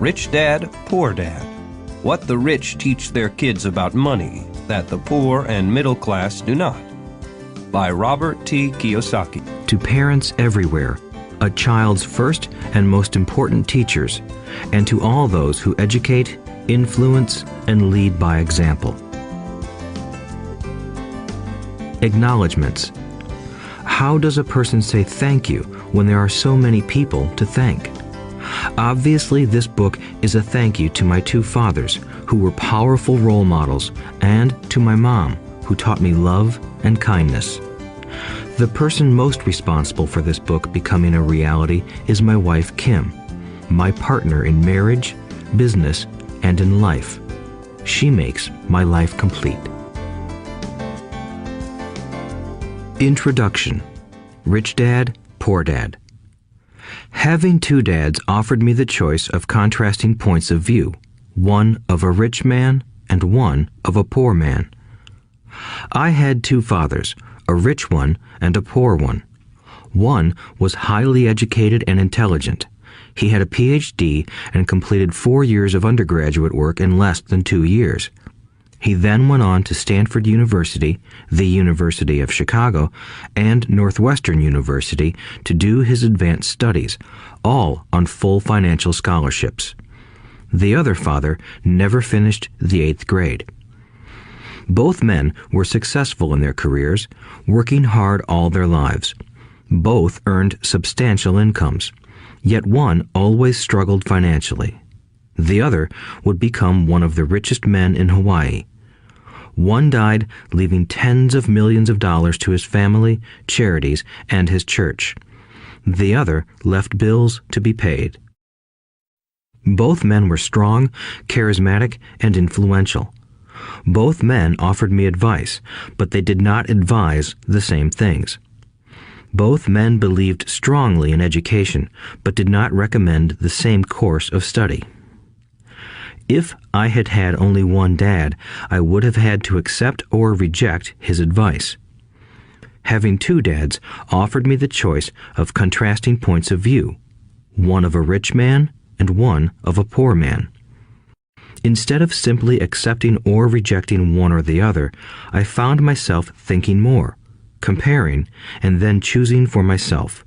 Rich Dad, Poor Dad. What the rich teach their kids about money that the poor and middle class do not. By Robert T. Kiyosaki. To parents everywhere, a child's first and most important teachers, and to all those who educate, influence, and lead by example. Acknowledgements. How does a person say thank you when there are so many people to thank? Obviously, this book is a thank you to my two fathers, who were powerful role models, and to my mom, who taught me love and kindness. The person most responsible for this book becoming a reality is my wife, Kim, my partner in marriage, business, and in life. She makes my life complete. Introduction. Rich Dad, Poor Dad. Having two dads offered me the choice of contrasting points of view, one of a rich man and one of a poor man. I had two fathers, a rich one and a poor one. One was highly educated and intelligent. He had a PhD and completed 4 years of undergraduate work in less than 2 years. He then went on to Stanford University, the University of Chicago, and Northwestern University to do his advanced studies, all on full financial scholarships. The other father never finished the 8th grade. Both men were successful in their careers, working hard all their lives. Both earned substantial incomes, yet one always struggled financially. The other would become one of the richest men in Hawaii. One died, leaving tens of millions of dollars to his family, charities, and his church. The other left bills to be paid. Both men were strong, charismatic, and influential. Both men offered me advice, but they did not advise the same things. Both men believed strongly in education, but did not recommend the same course of study. If I had had only one dad, I would have had to accept or reject his advice. Having two dads offered me the choice of contrasting points of view, one of a rich man and one of a poor man. Instead of simply accepting or rejecting one or the other, I found myself thinking more, comparing, and then choosing for myself.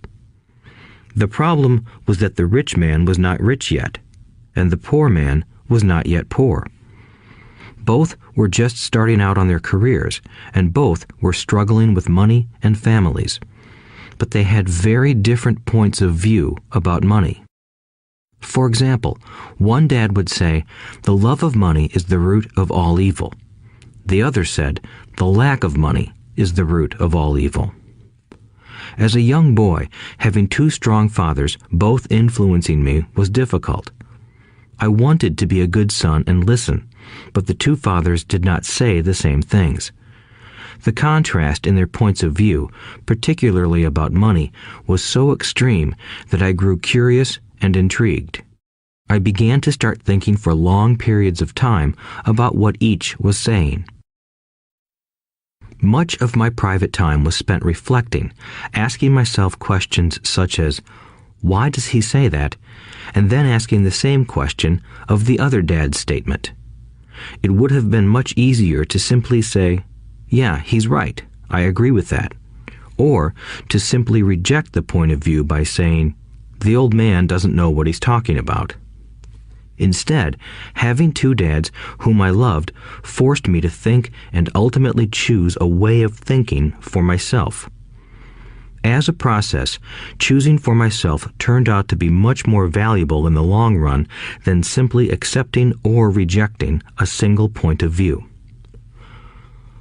The problem was that the rich man was not rich yet, and the poor man was not yet poor. Both were just starting out on their careers, and both were struggling with money and families. But they had very different points of view about money. For example, one dad would say, "The love of money is the root of all evil." The other said, "The lack of money is the root of all evil." As a young boy, having two strong fathers, both influencing me, was difficult. I wanted to be a good son and listen, but the two fathers did not say the same things. The contrast in their points of view, particularly about money, was so extreme that I grew curious and intrigued. I began to start thinking for long periods of time about what each was saying. Much of my private time was spent reflecting, asking myself questions such as, "Why does he say that?" and then asking the same question of the other dad's statement. It would have been much easier to simply say, "Yeah, he's right, I agree with that," or to simply reject the point of view by saying, "The old man doesn't know what he's talking about." Instead, having two dads whom I loved forced me to think and ultimately choose a way of thinking for myself. As a process, choosing for myself turned out to be much more valuable in the long run than simply accepting or rejecting a single point of view.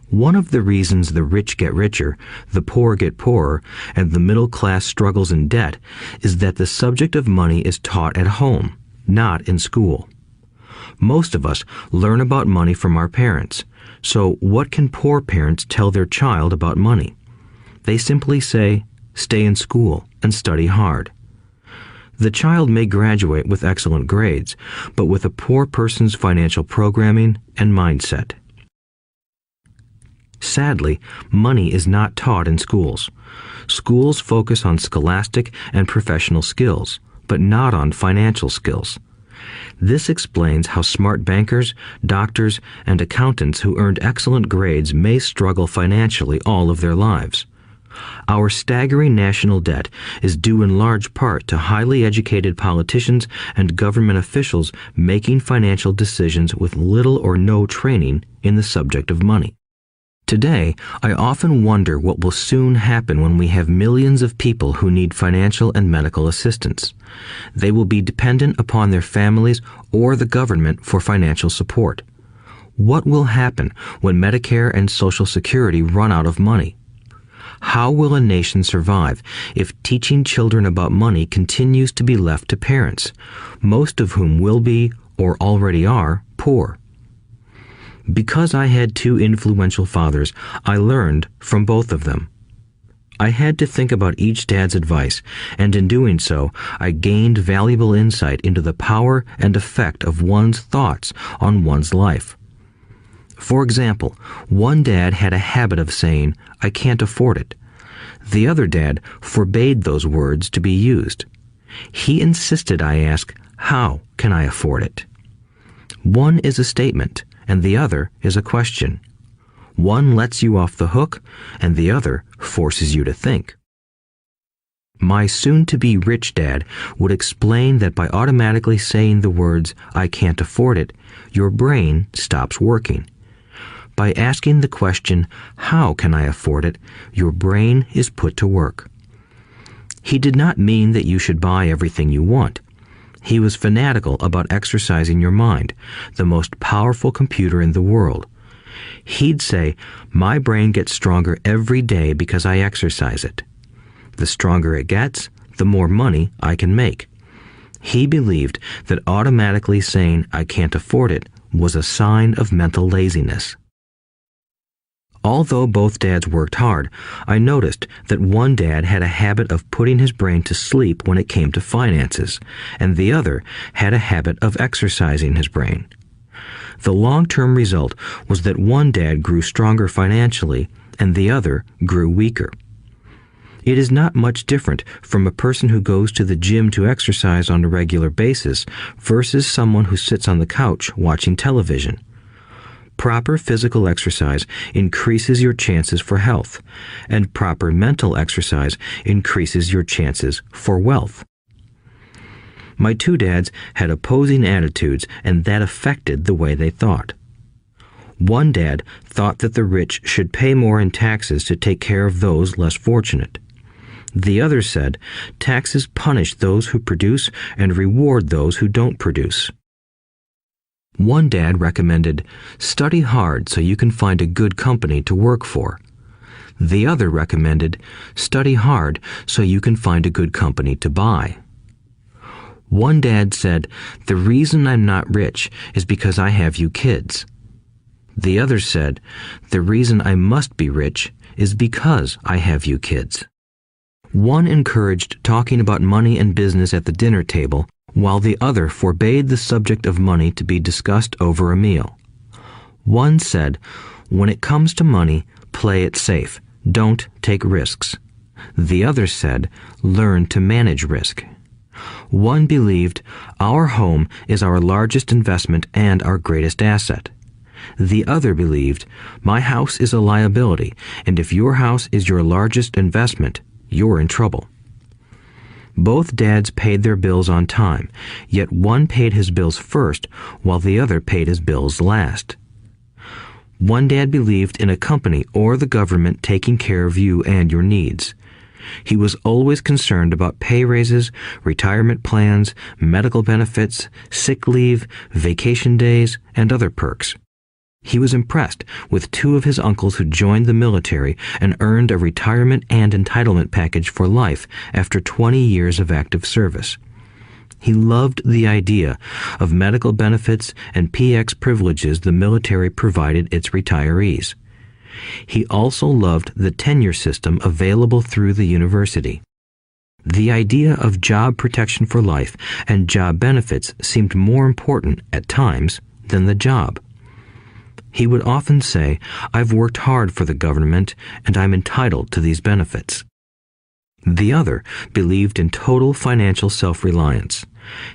One of the reasons the rich get richer, the poor get poorer, and the middle class struggles in debt is that the subject of money is taught at home, not in school. Most of us learn about money from our parents, so what can poor parents tell their child about money? They simply say, "Stay in school and study hard." The child may graduate with excellent grades, but with a poor person's financial programming and mindset. Sadly, money is not taught in schools. Schools focus on scholastic and professional skills, but not on financial skills. This explains how smart bankers, doctors, and accountants who earned excellent grades may struggle financially all of their lives. Our staggering national debt is due in large part to highly educated politicians and government officials making financial decisions with little or no training in the subject of money. Today, I often wonder what will soon happen when we have millions of people who need financial and medical assistance. They will be dependent upon their families or the government for financial support. What will happen when Medicare and Social Security run out of money? How will a nation survive if teaching children about money continues to be left to parents, most of whom will be, or already are, poor? Because I had two influential fathers, I learned from both of them. I had to think about each dad's advice, and in doing so, I gained valuable insight into the power and effect of one's thoughts on one's life. For example, one dad had a habit of saying, "I can't afford it." The other dad forbade those words to be used. He insisted I ask, "How can I afford it?" One is a statement, and the other is a question. One lets you off the hook, and the other forces you to think. My soon-to-be rich dad would explain that by automatically saying the words, "I can't afford it," your brain stops working. By asking the question, "How can I afford it?" your brain is put to work. He did not mean that you should buy everything you want. He was fanatical about exercising your mind, the most powerful computer in the world. He'd say, "My brain gets stronger every day because I exercise it. The stronger it gets, the more money I can make." He believed that automatically saying, "I can't afford it," was a sign of mental laziness. Although both dads worked hard, I noticed that one dad had a habit of putting his brain to sleep when it came to finances, and the other had a habit of exercising his brain. The long-term result was that one dad grew stronger financially, and the other grew weaker. It is not much different from a person who goes to the gym to exercise on a regular basis versus someone who sits on the couch watching television. Proper physical exercise increases your chances for health, and proper mental exercise increases your chances for wealth. My two dads had opposing attitudes, and that affected the way they thought. One dad thought that the rich should pay more in taxes to take care of those less fortunate. The other said, taxes punish those who produce and reward those who don't produce. One dad recommended, study hard so you can find a good company to work for. The other recommended, study hard so you can find a good company to buy. One dad said, the reason I'm not rich is because I have you kids. The other said, the reason I must be rich is because I have you kids. One encouraged talking about money and business at the dinner table, while the other forbade the subject of money to be discussed over a meal. One said, when it comes to money, play it safe. Don't take risks. The other said, learn to manage risk. One believed, our home is our largest investment and our greatest asset. The other believed, my house is a liability, and if your house is your largest investment, you're in trouble. Both dads paid their bills on time, yet one paid his bills first while the other paid his bills last. One dad believed in a company or the government taking care of you and your needs. He was always concerned about pay raises, retirement plans, medical benefits, sick leave, vacation days, and other perks. He was impressed with two of his uncles who joined the military and earned a retirement and entitlement package for life after 20 years of active service. He loved the idea of medical benefits and PX privileges the military provided its retirees. He also loved the tenure system available through the university. The idea of job protection for life and job benefits seemed more important at times than the job. He would often say, I've worked hard for the government and I'm entitled to these benefits. The other believed in total financial self-reliance.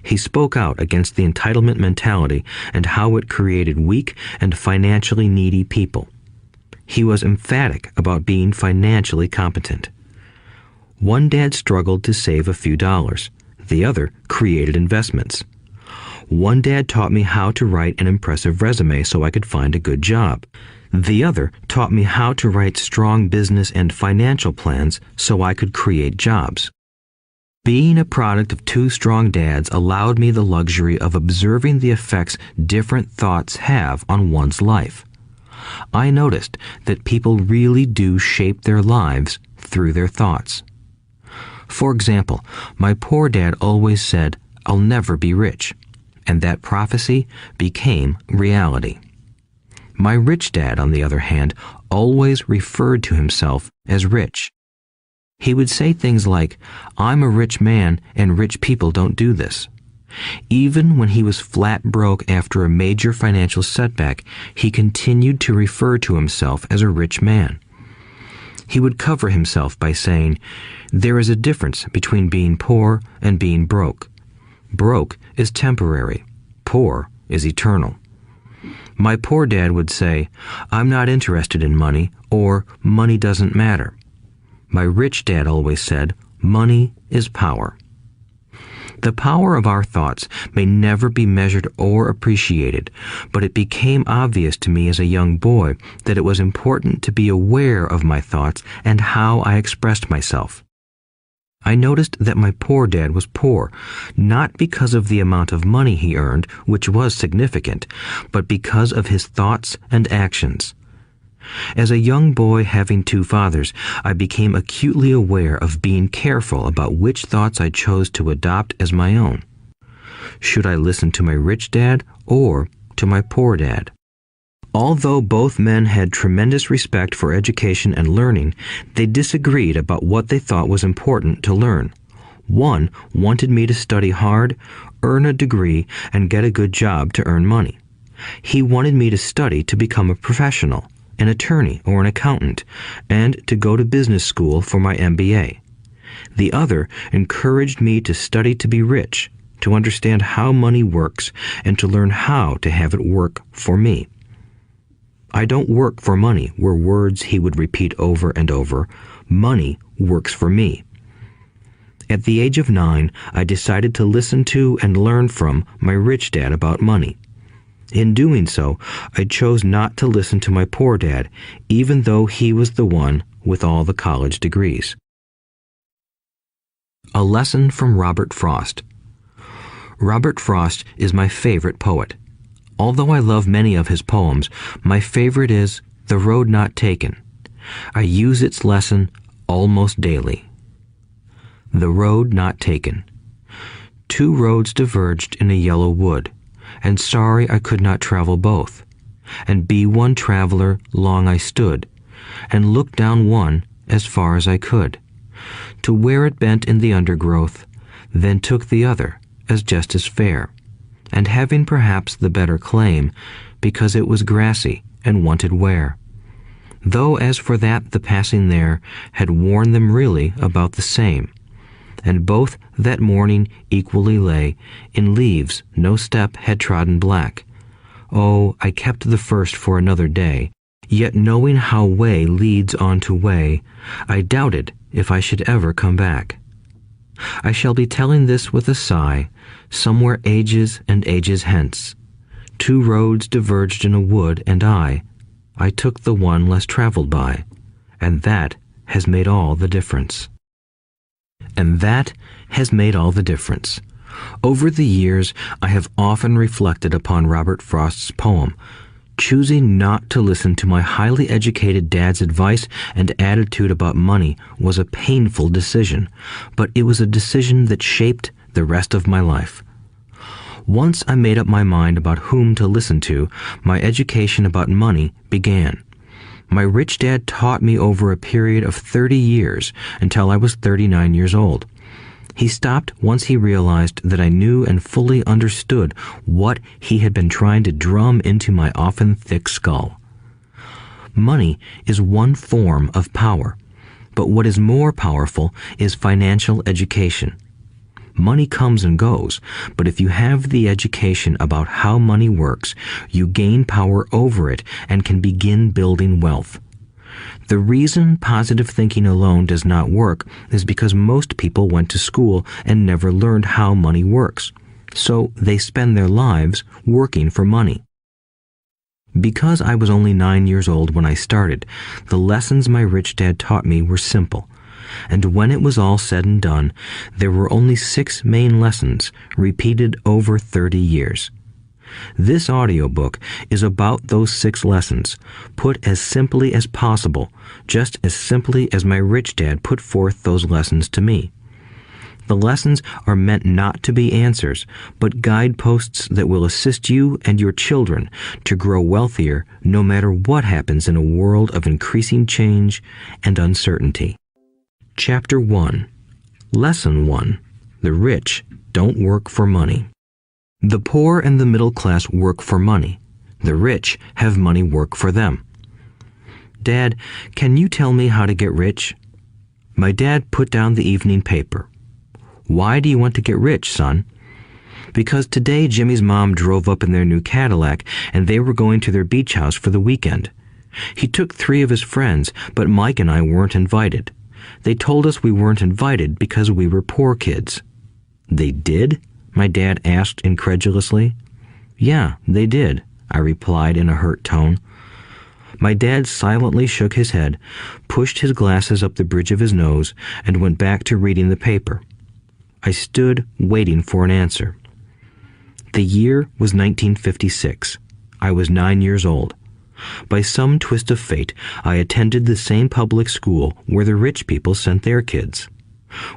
He spoke out against the entitlement mentality and how it created weak and financially needy people. He was emphatic about being financially competent. One dad struggled to save a few dollars. The other created investments. One dad taught me how to write an impressive resume so I could find a good job. The other taught me how to write strong business and financial plans so I could create jobs. Being a product of two strong dads allowed me the luxury of observing the effects different thoughts have on one's life. I noticed that people really do shape their lives through their thoughts. For example, my poor dad always said, "I'll never be rich," and that prophecy became reality. My rich dad, on the other hand, always referred to himself as rich. He would say things like, "I'm a rich man and rich people don't do this." Even when he was flat broke after a major financial setback, he continued to refer to himself as a rich man. He would cover himself by saying, "There is a difference between being poor and being broke. Broke is temporary. Poor is eternal." My poor dad would say, "I'm not interested in money," or "money doesn't matter." My rich dad always said, "Money is power." The power of our thoughts may never be measured or appreciated, but it became obvious to me as a young boy that it was important to be aware of my thoughts and how I expressed myself. I noticed that my poor dad was poor, not because of the amount of money he earned, which was significant, but because of his thoughts and actions. As a young boy having two fathers, I became acutely aware of being careful about which thoughts I chose to adopt as my own. Should I listen to my rich dad or to my poor dad? Although both men had tremendous respect for education and learning, they disagreed about what they thought was important to learn. One wanted me to study hard, earn a degree, and get a good job to earn money. He wanted me to study to become a professional, an attorney or an accountant, and to go to business school for my MBA. The other encouraged me to study to be rich, to understand how money works, and to learn how to have it work for me. "I don't work for money" were words he would repeat over and over. "Money works for me." At the age of 9, I decided to listen to and learn from my rich dad about money. In doing so, I chose not to listen to my poor dad, even though he was the one with all the college degrees. A lesson from Robert Frost. Robert Frost is my favorite poet. Although I love many of his poems, my favorite is "The Road Not Taken." I use its lesson almost daily. The road not taken. Two roads diverged in a yellow wood, and sorry I could not travel both. And be one traveler long I stood, and looked down one as far as I could, to where it bent in the undergrowth, then took the other as just as fair, and having perhaps the better claim, because it was grassy and wanted wear. Though as for that the passing there had worn them really about the same, and both that morning equally lay in leaves no step had trodden black. Oh, I kept the first for another day, yet knowing how way leads on to way, I doubted if I should ever come back. I shall be telling this with a sigh, somewhere ages and ages hence. Two roads diverged in a wood, and I took the one less traveled by, and that has made all the difference. And that has made all the difference. Over the years, I have often reflected upon Robert Frost's poem. Choosing not to listen to my highly educated dad's advice and attitude about money was a painful decision, but it was a decision that shaped the rest of my life. Once I made up my mind about whom to listen to, my education about money began. My rich dad taught me over a period of 30 years until I was 39 years old. He stopped once he realized that I knew and fully understood what he had been trying to drum into my often thick skull. Money is one form of power. But what is more powerful is financial education. Money comes and goes, but if you have the education about how money works, you gain power over it and can begin building wealth. The reason positive thinking alone does not work is because most people went to school and never learned how money works, so they spend their lives working for money. Because I was only 9 years old when I started, the lessons my rich dad taught me were simple. And when it was all said and done, there were only 6 main lessons, repeated over 30 years. This audiobook is about those 6 lessons, put as simply as possible, just as simply as my rich dad put forth those lessons to me. The lessons are meant not to be answers, but guideposts that will assist you and your children to grow wealthier no matter what happens in a world of increasing change and uncertainty. Chapter 1. Lesson 1. The rich don't work for money. The poor and the middle class work for money. The rich have money work for them. Dad, can you tell me how to get rich? My dad put down the evening paper. Why do you want to get rich, son? Because today Jimmy's mom drove up in their new Cadillac and they were going to their beach house for the weekend. He took 3 of his friends, but Mike and I weren't invited. They told us we weren't invited because we were poor kids. They did? My dad asked incredulously. Yeah, they did, I replied in a hurt tone. My dad silently shook his head, pushed his glasses up the bridge of his nose, and went back to reading the paper. I stood waiting for an answer. The year was 1956. I was 9 years old. By some twist of fate, I attended the same public school where the rich people sent their kids.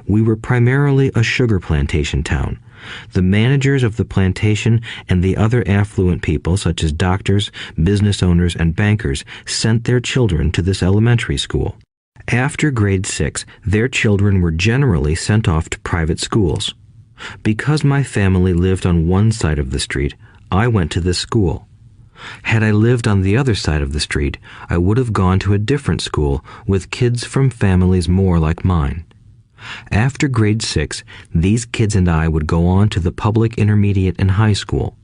We were primarily a sugar plantation town. The managers of the plantation and the other affluent people, such as doctors, business owners, and bankers, sent their children to this elementary school. After grade 6, their children were generally sent off to private schools. Because my family lived on one side of the street, I went to this school. Had I lived on the other side of the street, I would have gone to a different school with kids from families more like mine. After grade 6, these kids and I would go on to the public intermediate and high school.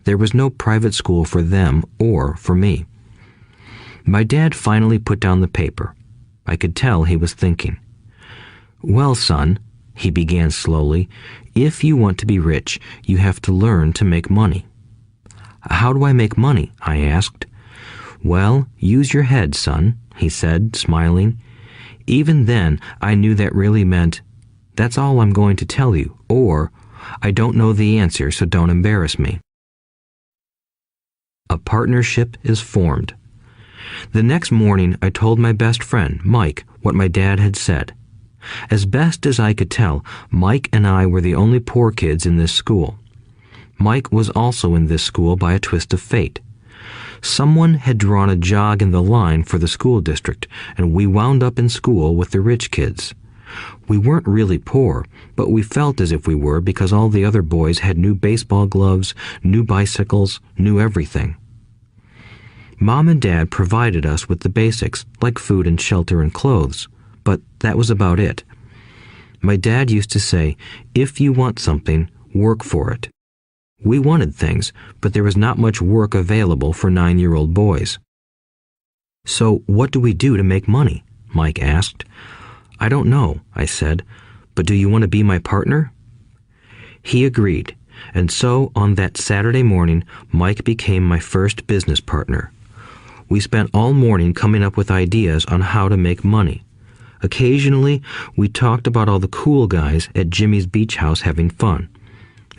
There was no private school for them or for me. My dad finally put down the paper. I could tell he was thinking. Well, son, he began slowly, if you want to be rich, you have to learn to make money. How do I make money? I asked. Well, use your head, son, he said, smiling. Even then, I knew that really meant, that's all I'm going to tell you, or, I don't know the answer, so don't embarrass me. A partnership is formed. The next morning, I told my best friend, Mike, what my dad had said. As best as I could tell, Mike and I were the only poor kids in this school. Mike was also in this school by a twist of fate. Someone had drawn a jog in the line for the school district, and we wound up in school with the rich kids. We weren't really poor, but we felt as if we were because all the other boys had new baseball gloves, new bicycles, new everything. Mom and Dad provided us with the basics, like food and shelter and clothes, but that was about it. My dad used to say, if you want something, work for it. We wanted things, but there was not much work available for 9-year-old boys. So what do we do to make money? Mike asked. I don't know, I said, but do you want to be my partner? He agreed, and so on that Saturday morning, Mike became my first business partner. We spent all morning coming up with ideas on how to make money. Occasionally, we talked about all the cool guys at Jimmy's beach house having fun.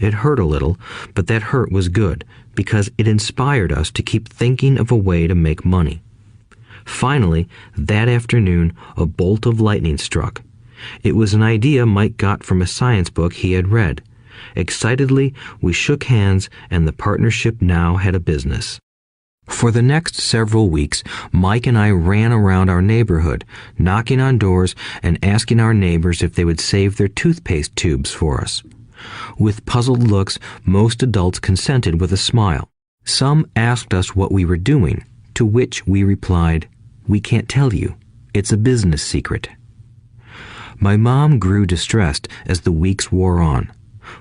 It hurt a little, but that hurt was good because it inspired us to keep thinking of a way to make money. Finally, that afternoon, a bolt of lightning struck. It was an idea Mike got from a science book he had read. Excitedly, we shook hands, and the partnership now had a business. For the next several weeks, Mike and I ran around our neighborhood, knocking on doors and asking our neighbors if they would save their toothpaste tubes for us. With puzzled looks, most adults consented with a smile. Some asked us what we were doing, to which we replied, "We can't tell you. It's a business secret. My mom grew distressed as the weeks wore on.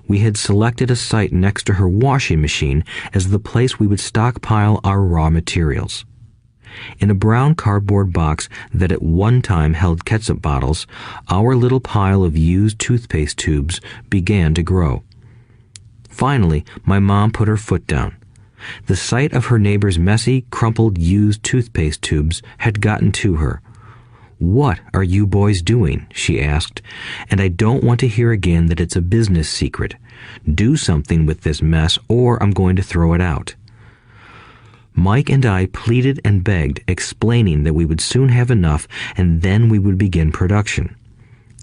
We had selected a site next to her washing machine as the place we would stockpile our raw materials. In a brown cardboard box that at one time held ketchup bottles, our little pile of used toothpaste tubes began to grow. Finally, my mom put her foot down. The sight of her neighbor's messy, crumpled used toothpaste tubes had gotten to her. "What are you boys doing?" she asked, "and I don't want to hear again that it's a business secret. Do something with this mess or I'm going to throw it out." Mike and I pleaded and begged, explaining that we would soon have enough and then we would begin production.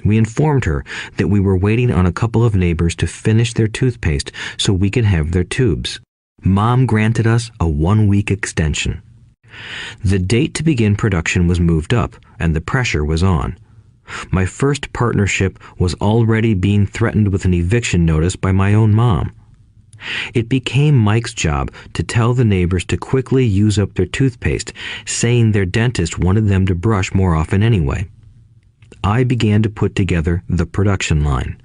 We informed her that we were waiting on a couple of neighbors to finish their toothpaste so we could have their tubes. Mom granted us a 1-week extension. The date to begin production was moved up, and the pressure was on. My first partnership was already being threatened with an eviction notice by my own mom. It became Mike's job to tell the neighbors to quickly use up their toothpaste, saying their dentist wanted them to brush more often anyway. I began to put together the production line.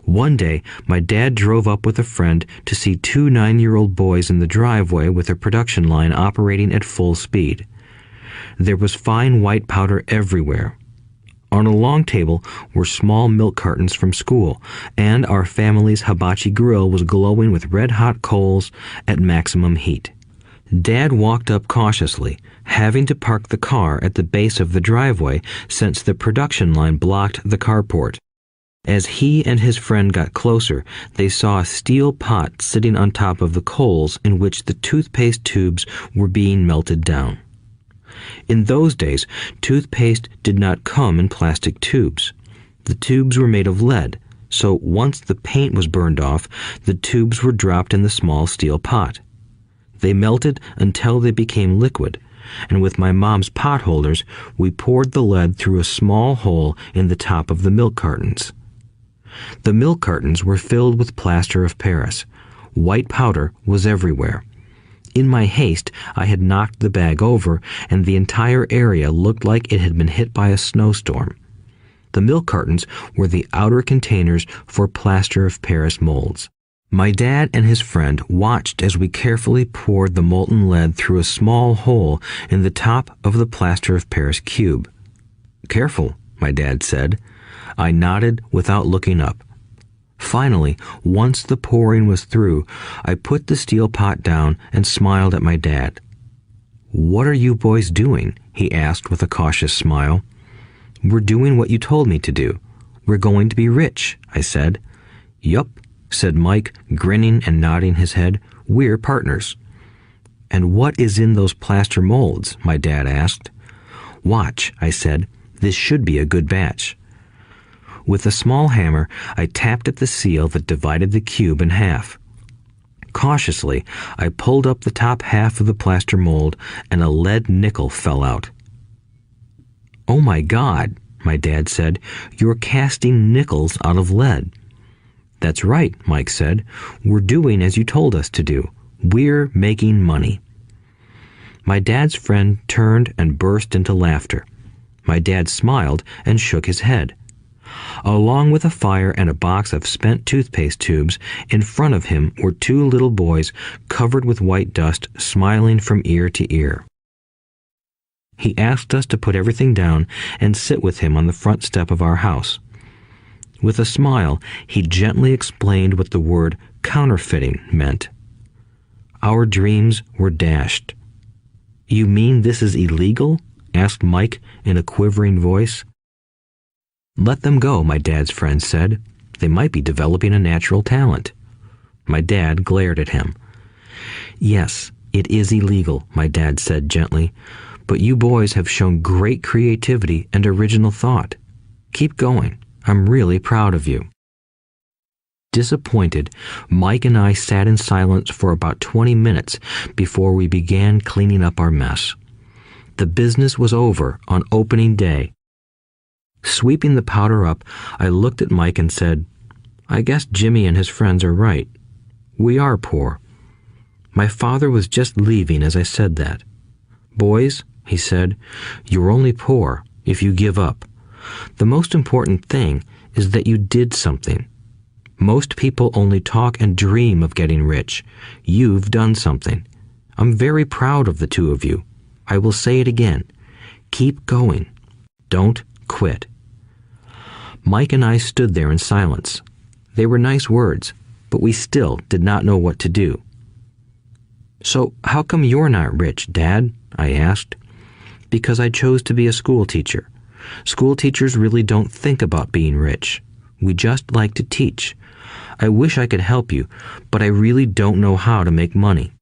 One day, my dad drove up with a friend to see 2 9-year-old boys in the driveway with a production line operating at full speed. There was fine white powder everywhere. On a long table were small milk cartons from school, and our family's hibachi grill was glowing with red-hot coals at maximum heat. Dad walked up cautiously, having to park the car at the base of the driveway since the production line blocked the carport. As he and his friend got closer, they saw a steel pot sitting on top of the coals in which the toothpaste tubes were being melted down. In those days, toothpaste did not come in plastic tubes. The tubes were made of lead, so once the paint was burned off, the tubes were dropped in the small steel pot. They melted until they became liquid, and with my mom's pot holders, we poured the lead through a small hole in the top of the milk cartons. The milk cartons were filled with plaster of Paris. White powder was everywhere. In my haste, I had knocked the bag over, and the entire area looked like it had been hit by a snowstorm. The milk cartons were the outer containers for plaster of Paris molds. My dad and his friend watched as we carefully poured the molten lead through a small hole in the top of the plaster of Paris cube. "Careful," my dad said. I nodded without looking up. Finally, once the pouring was through, I put the steel pot down and smiled at my dad. "What are you boys doing?" he asked with a cautious smile. "We're doing what you told me to do. We're going to be rich," I said. "Yup," said Mike, grinning and nodding his head. "We're partners." "And what is in those plaster molds?" my dad asked. "Watch," I said. "This should be a good batch." With a small hammer, I tapped at the seal that divided the cube in half. Cautiously, I pulled up the top half of the plaster mold, and a lead nickel fell out. "Oh my God," my dad said, "you're casting nickels out of lead." "That's right," Mike said. "We're doing as you told us to do. We're making money." My dad's friend turned and burst into laughter. My dad smiled and shook his head. Along with a fire and a box of spent toothpaste tubes, in front of him were 2 little boys covered with white dust, smiling from ear to ear. He asked us to put everything down and sit with him on the front step of our house. With a smile, he gently explained what the word counterfeiting meant. Our dreams were dashed. "You mean this is illegal?" asked Mike in a quivering voice. "Let them go," my dad's friend said. "They might be developing a natural talent." My dad glared at him. "Yes, it is illegal," my dad said gently, "but you boys have shown great creativity and original thought. Keep going. I'm really proud of you." Disappointed, Mike and I sat in silence for about 20 minutes before we began cleaning up our mess. The business was over on opening day. Sweeping the powder up, I looked at Mike and said, "I guess Jimmy and his friends are right. We are poor." My father was just leaving as I said that. "Boys," he said. "You're only poor if you give up. The most important thing is that you did something. Most people only talk and dream of getting rich. You've done something. I'm very proud of the two of you. I will say it again. Keep going. Don't quit." Mike and I stood there in silence. They were nice words, but we still did not know what to do. "So how come you're not rich, Dad?" I asked. "Because I chose to be a school teacher. School teachers really don't think about being rich. We just like to teach. I wish I could help you, but I really don't know how to make money."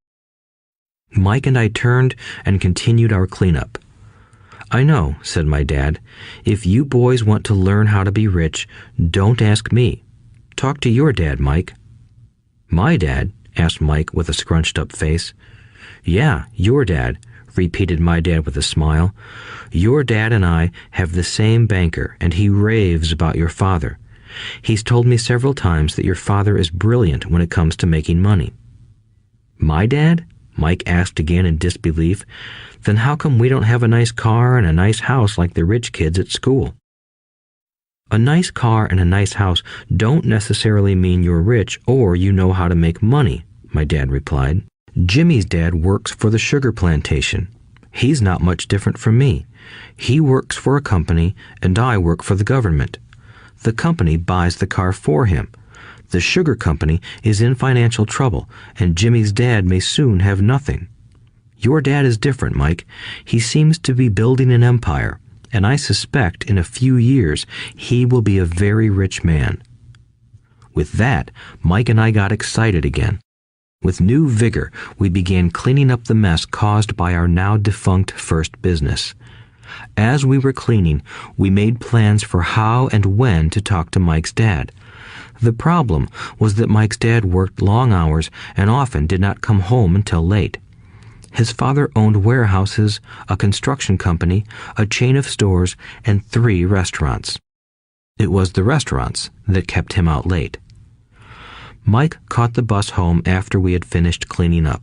Mike and I turned and continued our cleanup. "I know," said my dad. "If you boys want to learn how to be rich, don't ask me. Talk to your dad, Mike." "My dad?" asked Mike with a scrunched-up face. "Yeah, your dad," repeated my dad with a smile. "Your dad and I have the same banker, and he raves about your father. He's told me several times that your father is brilliant when it comes to making money." "My dad?" Mike asked again in disbelief. "Then how come we don't have a nice car and a nice house like the rich kids at school?" "A nice car and a nice house don't necessarily mean you're rich or you know how to make money," my dad replied. "Jimmy's dad works for the sugar plantation. He's not much different from me. He works for a company and I work for the government. The company buys the car for him. The sugar company is in financial trouble, and Jimmy's dad may soon have nothing. Your dad is different, Mike. He seems to be building an empire, and I suspect in a few years he will be a very rich man." With that, Mike and I got excited again. With new vigor, we began cleaning up the mess caused by our now defunct first business. As we were cleaning, we made plans for how and when to talk to Mike's dad. The problem was that Mike's dad worked long hours and often did not come home until late. His father owned warehouses, a construction company, a chain of stores, and 3 restaurants. It was the restaurants that kept him out late. Mike caught the bus home after we had finished cleaning up.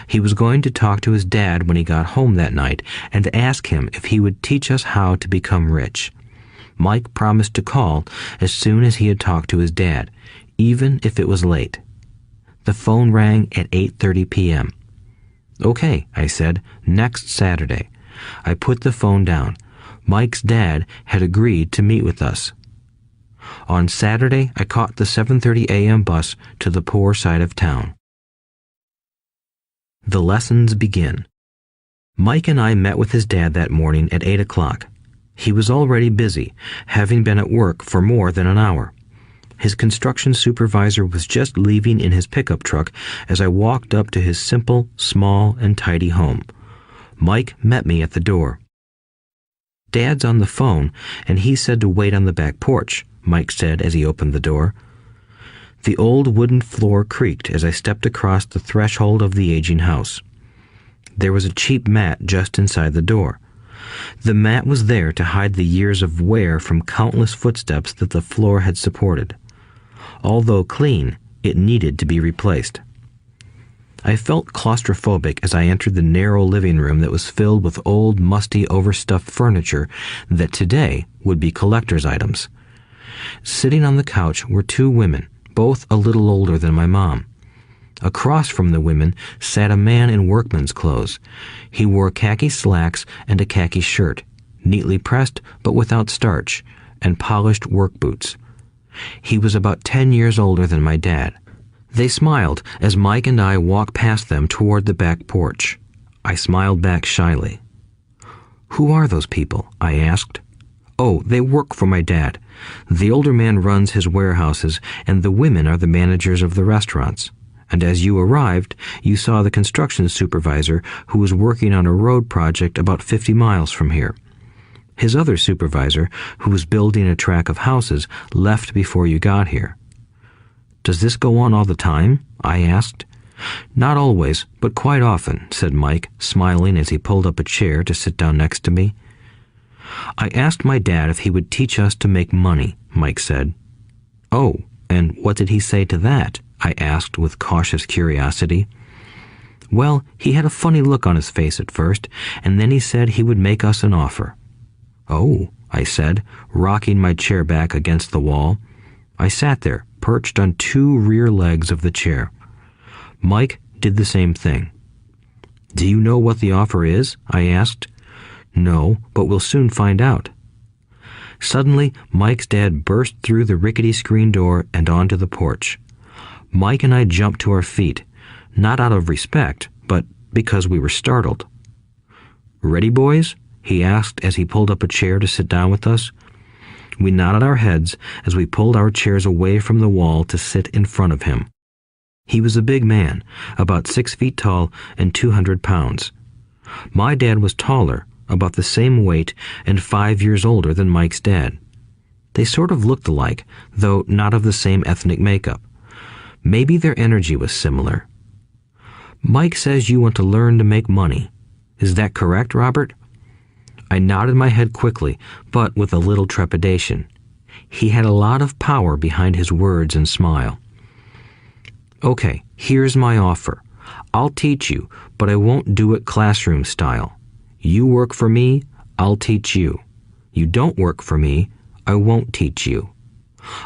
He was going to talk to his dad when he got home that night and ask him if he would teach us how to become rich. Mike promised to call as soon as he had talked to his dad, even if it was late. The phone rang at 8:30 p.m. "Okay," I said, "next Saturday." I put the phone down. Mike's dad had agreed to meet with us. On Saturday, I caught the 7:30 a.m. bus to the poor side of town. The lessons begin. Mike and I met with his dad that morning at 8 o'clock. He was already busy, having been at work for more than an hour. His construction supervisor was just leaving in his pickup truck as I walked up to his simple, small, and tidy home. Mike met me at the door. "Dad's on the phone, and he said to wait on the back porch," Mike said as he opened the door. The old wooden floor creaked as I stepped across the threshold of the aging house. There was a cheap mat just inside the door. The mat was there to hide the years of wear from countless footsteps that the floor had supported. Although clean, it needed to be replaced. I felt claustrophobic as I entered the narrow living room that was filled with old, musty, overstuffed furniture that today would be collector's items. Sitting on the couch were 2 women, both a little older than my mom. Across from the women sat a man in workman's clothes. He wore khaki slacks and a khaki shirt, neatly pressed but without starch, and polished work boots. He was about 10 years older than my dad. They smiled as Mike and I walked past them toward the back porch. I smiled back shyly. "Who are those people?" I asked. "Oh, they work for my dad. The older man runs his warehouses, and the women are the managers of the restaurants. And as you arrived, you saw the construction supervisor who was working on a road project about 50 miles from here. His other supervisor, who was building a track of houses, left before you got here." "Does this go on all the time?" I asked. "Not always, but quite often," said Mike, smiling as he pulled up a chair to sit down next to me. "I asked my dad if he would teach us to make money," Mike said. "Oh, and what did he say to that?" I asked with cautious curiosity. Well, he had a funny look on his face at first, and then he said he would make us an offer. Oh, I said, rocking my chair back against the wall. I sat there, perched on two rear legs of the chair. Mike did the same thing. Do you know what the offer is? I asked. No, but we'll soon find out. Suddenly, Mike's dad burst through the rickety screen door and onto the porch. Mike and I jumped to our feet, not out of respect, but because we were startled. Ready, boys? He asked as he pulled up a chair to sit down with us. We nodded our heads as we pulled our chairs away from the wall to sit in front of him. He was a big man, about 6 feet tall and 200 pounds. My dad was taller, about the same weight, and 5 years older than Mike's dad. They sort of looked alike, though not of the same ethnic makeup. Maybe their energy was similar. Mike says you want to learn to make money. Is that correct, Robert? I nodded my head quickly, but with a little trepidation. He had a lot of power behind his words and smile. Okay, here's my offer. I'll teach you, but I won't do it classroom style. You work for me, I'll teach you. You don't work for me, I won't teach you.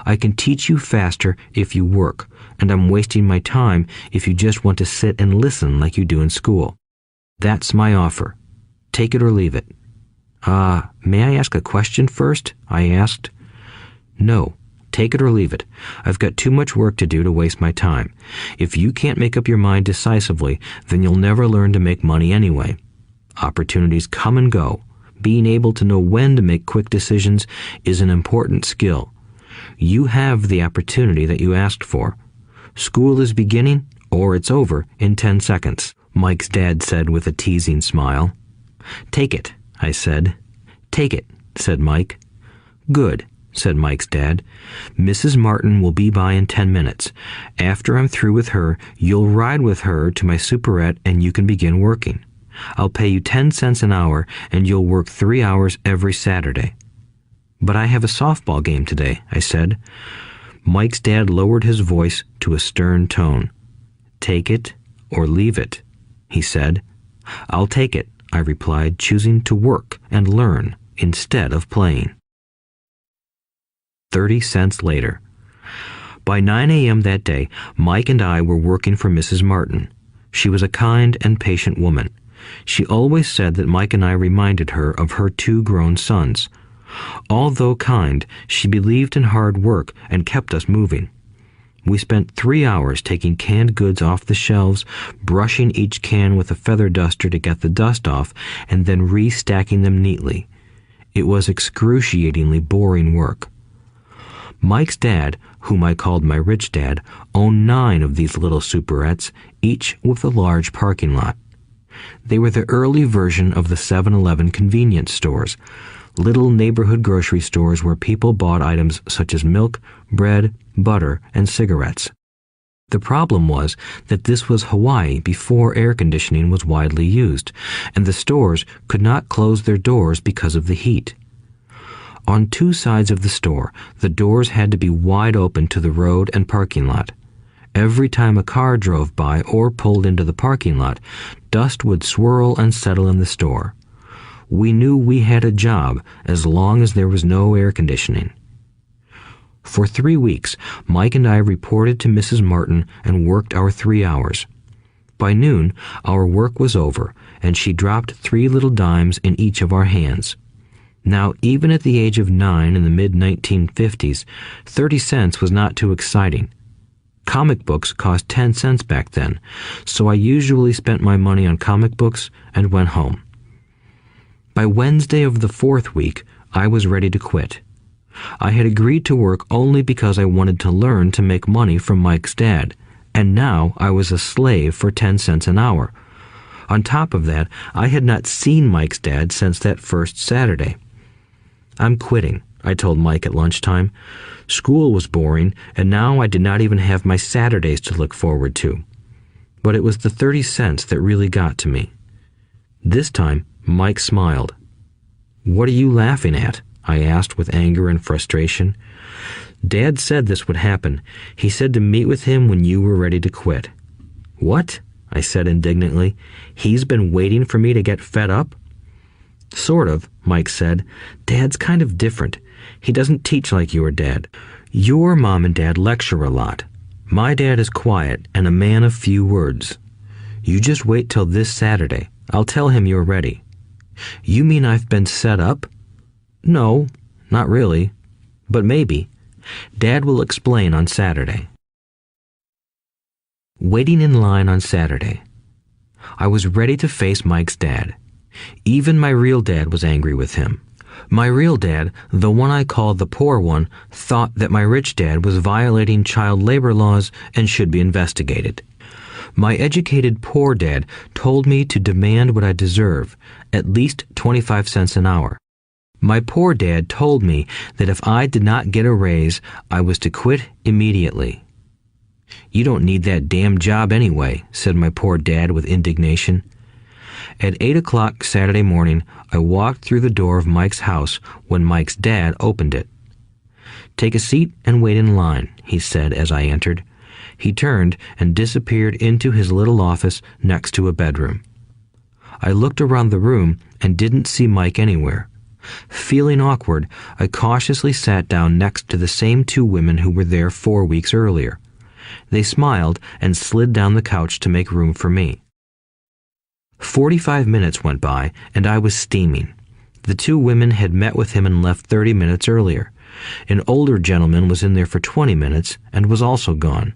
I can teach you faster if you work, and I'm wasting my time if you just want to sit and listen like you do in school. That's my offer. Take it or leave it. May I ask a question first? I asked. No, take it or leave it. I've got too much work to do to waste my time. If you can't make up your mind decisively, then you'll never learn to make money anyway. Opportunities come and go. Being able to know when to make quick decisions is an important skill. You have the opportunity that you asked for. School is beginning, or it's over in 10 seconds, Mike's dad said with a teasing smile. Take it, I said. Take it, said Mike. Good, said Mike's dad. Mrs. Martin will be by in 10 minutes. After I'm through with her, you'll ride with her to my superette and you can begin working. I'll pay you 10 cents an hour and you'll work 3 hours every Saturday. But I have a softball game today, I said. Mike's dad lowered his voice to a stern tone. Take it or leave it, he said. I'll take it, I replied, choosing to work and learn instead of playing. 30 cents later. By 9 a.m. that day, Mike and I were working for Mrs. Martin. She was a kind and patient woman. She always said that Mike and I reminded her of her 2 grown sons. Although kind, she believed in hard work and kept us moving. We spent 3 hours taking canned goods off the shelves, brushing each can with a feather duster to get the dust off, and then restacking them neatly. It was excruciatingly boring work. Mike's dad, whom I called my rich dad, owned 9 of these little superettes, each with a large parking lot. They were the early version of the 7-Eleven convenience stores, little neighborhood grocery stores where people bought items such as milk, bread, butter, and cigarettes. The problem was that this was Hawaii before air conditioning was widely used, and the stores could not close their doors because of the heat. On 2 sides of the store, the doors had to be wide open to the road and parking lot. Every time a car drove by or pulled into the parking lot, dust would swirl and settle in the store. We knew we had a job as long as there was no air conditioning. For 3 weeks, Mike and I reported to Mrs. Martin and worked our 3 hours. By noon, our work was over, and she dropped 3 little dimes in each of our hands. Now, even at the age of 9 in the mid-1950s, 30 cents was not too exciting. Comic books cost 10 cents back then, so I usually spent my money on comic books and went home. By Wednesday of the 4th week, I was ready to quit. I had agreed to work only because I wanted to learn to make money from Mike's dad, and now I was a slave for 10 cents an hour. On top of that, I had not seen Mike's dad since that first Saturday. I'm quitting, I told Mike at lunchtime. School was boring, and now I did not even have my Saturdays to look forward to. But it was the 30 cents that really got to me. This time, Mike smiled. What are you laughing at? I asked with anger and frustration. Dad said this would happen. He said to meet with him when you were ready to quit. What? I said indignantly. He's been waiting for me to get fed up? Sort of, Mike said. Dad's kind of different. He doesn't teach like your dad. Your mom and dad lecture a lot. My dad is quiet and a man of few words. You just wait till this Saturday. I'll tell him you're ready. You mean I've been set up? No, not really. But maybe. Dad will explain on Saturday. Waiting in line on Saturday. I was ready to face Mike's dad. Even my real dad was angry with him. My real dad, the one I called the poor one, thought that my rich dad was violating child labor laws and should be investigated. My educated poor dad told me to demand what I deserve, at least 25 cents an hour. My poor dad told me that if I did not get a raise, I was to quit immediately. You don't need that damn job anyway, said my poor dad with indignation. At 8 o'clock Saturday morning, I walked through the door of Mike's house when Mike's dad opened it. Take a seat and wait in line, he said as I entered. He turned and disappeared into his little office next to a bedroom. I looked around the room and didn't see Mike anywhere. Feeling awkward, I cautiously sat down next to the same two women who were there 4 weeks earlier. They smiled and slid down the couch to make room for me. 45 minutes went by, and I was steaming. The two women had met with him and left 30 minutes earlier. An older gentleman was in there for 20 minutes and was also gone.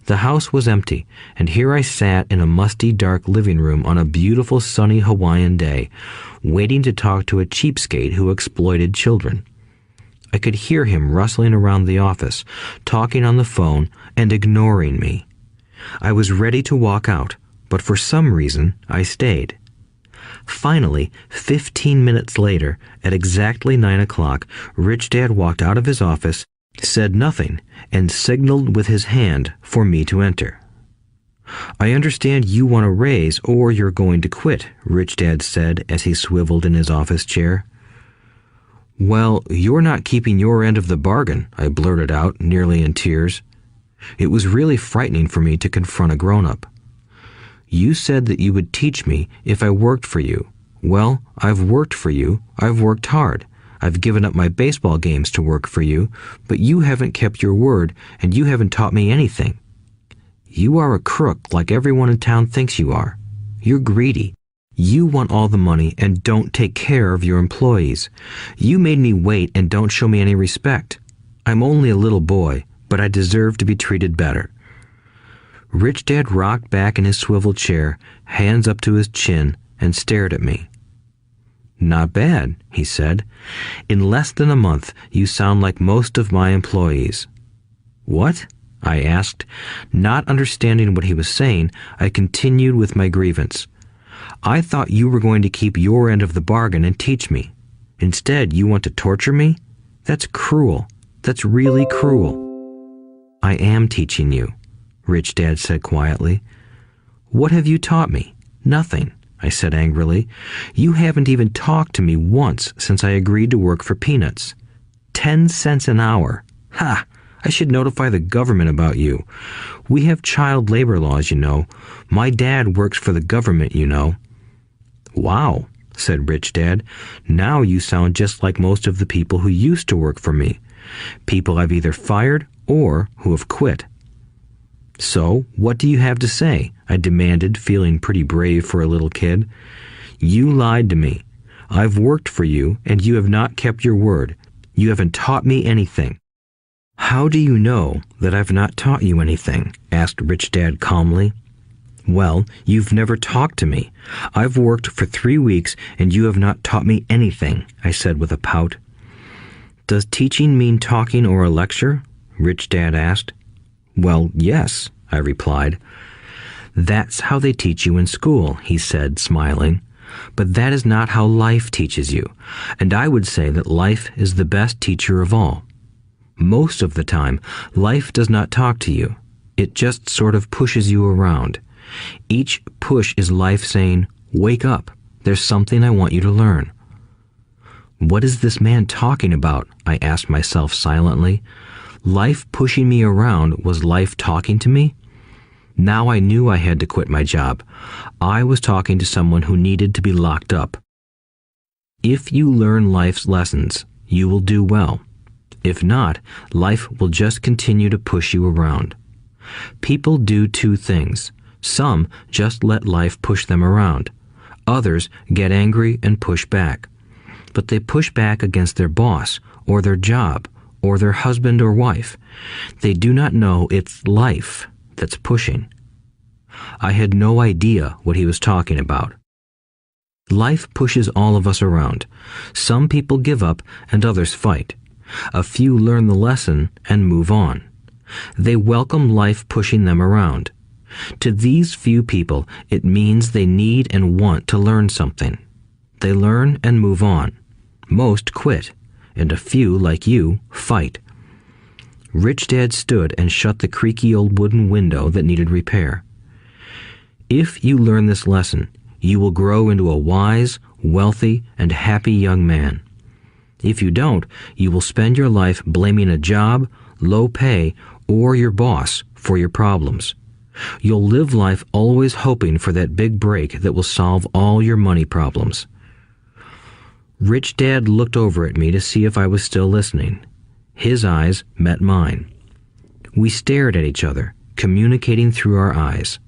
The house was empty, and here I sat in a musty, dark living room on a beautiful, sunny Hawaiian day, waiting to talk to a cheapskate who exploited children. I could hear him rustling around the office, talking on the phone, and ignoring me. I was ready to walk out, but for some reason, I stayed. Finally, 15 minutes later, at exactly 9 o'clock, Rich Dad walked out of his office, said nothing, and signaled with his hand for me to enter. I understand you want a raise or you're going to quit, Rich Dad said as he swiveled in his office chair. Well, you're not keeping your end of the bargain, I blurted out, nearly in tears. It was really frightening for me to confront a grown-up. You said that you would teach me if I worked for you. Well, I've worked for you. I've worked hard. I've given up my baseball games to work for you, but you haven't kept your word and you haven't taught me anything. You are a crook like everyone in town thinks you are. You're greedy. You want all the money and don't take care of your employees. You made me wait and don't show me any respect. I'm only a little boy, but I deserve to be treated better. Rich Dad rocked back in his swivel chair, hands up to his chin, and stared at me. Not bad, he said. In less than a month, you sound like most of my employees. What? I asked. Not understanding what he was saying, I continued with my grievance. I thought you were going to keep your end of the bargain and teach me. Instead, you want to torture me? That's cruel. That's really cruel. I am teaching you, Rich Dad said quietly. What have you taught me? Nothing, I said angrily. You haven't even talked to me once since I agreed to work for peanuts. 10 cents an hour. Ha! I should notify the government about you. We have child labor laws, you know. My dad works for the government, you know. Wow, said Rich Dad. Now you sound just like most of the people who used to work for me. People I've either fired or who have quit. So, what do you have to say? I demanded, feeling pretty brave for a little kid. You lied to me. I've worked for you, and you have not kept your word. You haven't taught me anything. How do you know that I've not taught you anything? Asked Rich Dad calmly. Well, you've never talked to me. I've worked for 3 weeks, and you have not taught me anything, I said with a pout. Does teaching mean talking or a lecture? Rich Dad asked. Well, yes, I replied. That's how they teach you in school, he said, smiling. But that is not how life teaches you, and I would say that life is the best teacher of all. Most of the time, life does not talk to you. It just sort of pushes you around. Each push is life saying, wake up, there's something I want you to learn. What is this man talking about? I asked myself silently. Life pushing me around was life talking to me? Now I knew I had to quit my job. I was talking to someone who needed to be locked up. If you learn life's lessons, you will do well. If not, life will just continue to push you around. People do two things. Some just let life push them around. Others get angry and push back. But they push back against their boss, or their job, or their husband or wife. They do not know it's life that's pushing. I had no idea what he was talking about. Life pushes all of us around. Some people give up and others fight. A few learn the lesson and move on. They welcome life pushing them around. To these few people, it means they need and want to learn something. They learn and move on. Most quit, and a few, like you, fight. Rich Dad stood and shut the creaky old wooden window that needed repair. If you learn this lesson, you will grow into a wise, wealthy, and happy young man. If you don't, you will spend your life blaming a job, low pay, or your boss for your problems. You'll live life always hoping for that big break that will solve all your money problems. Rich Dad looked over at me to see if I was still listening. His eyes met mine. We stared at each other, communicating through our eyes.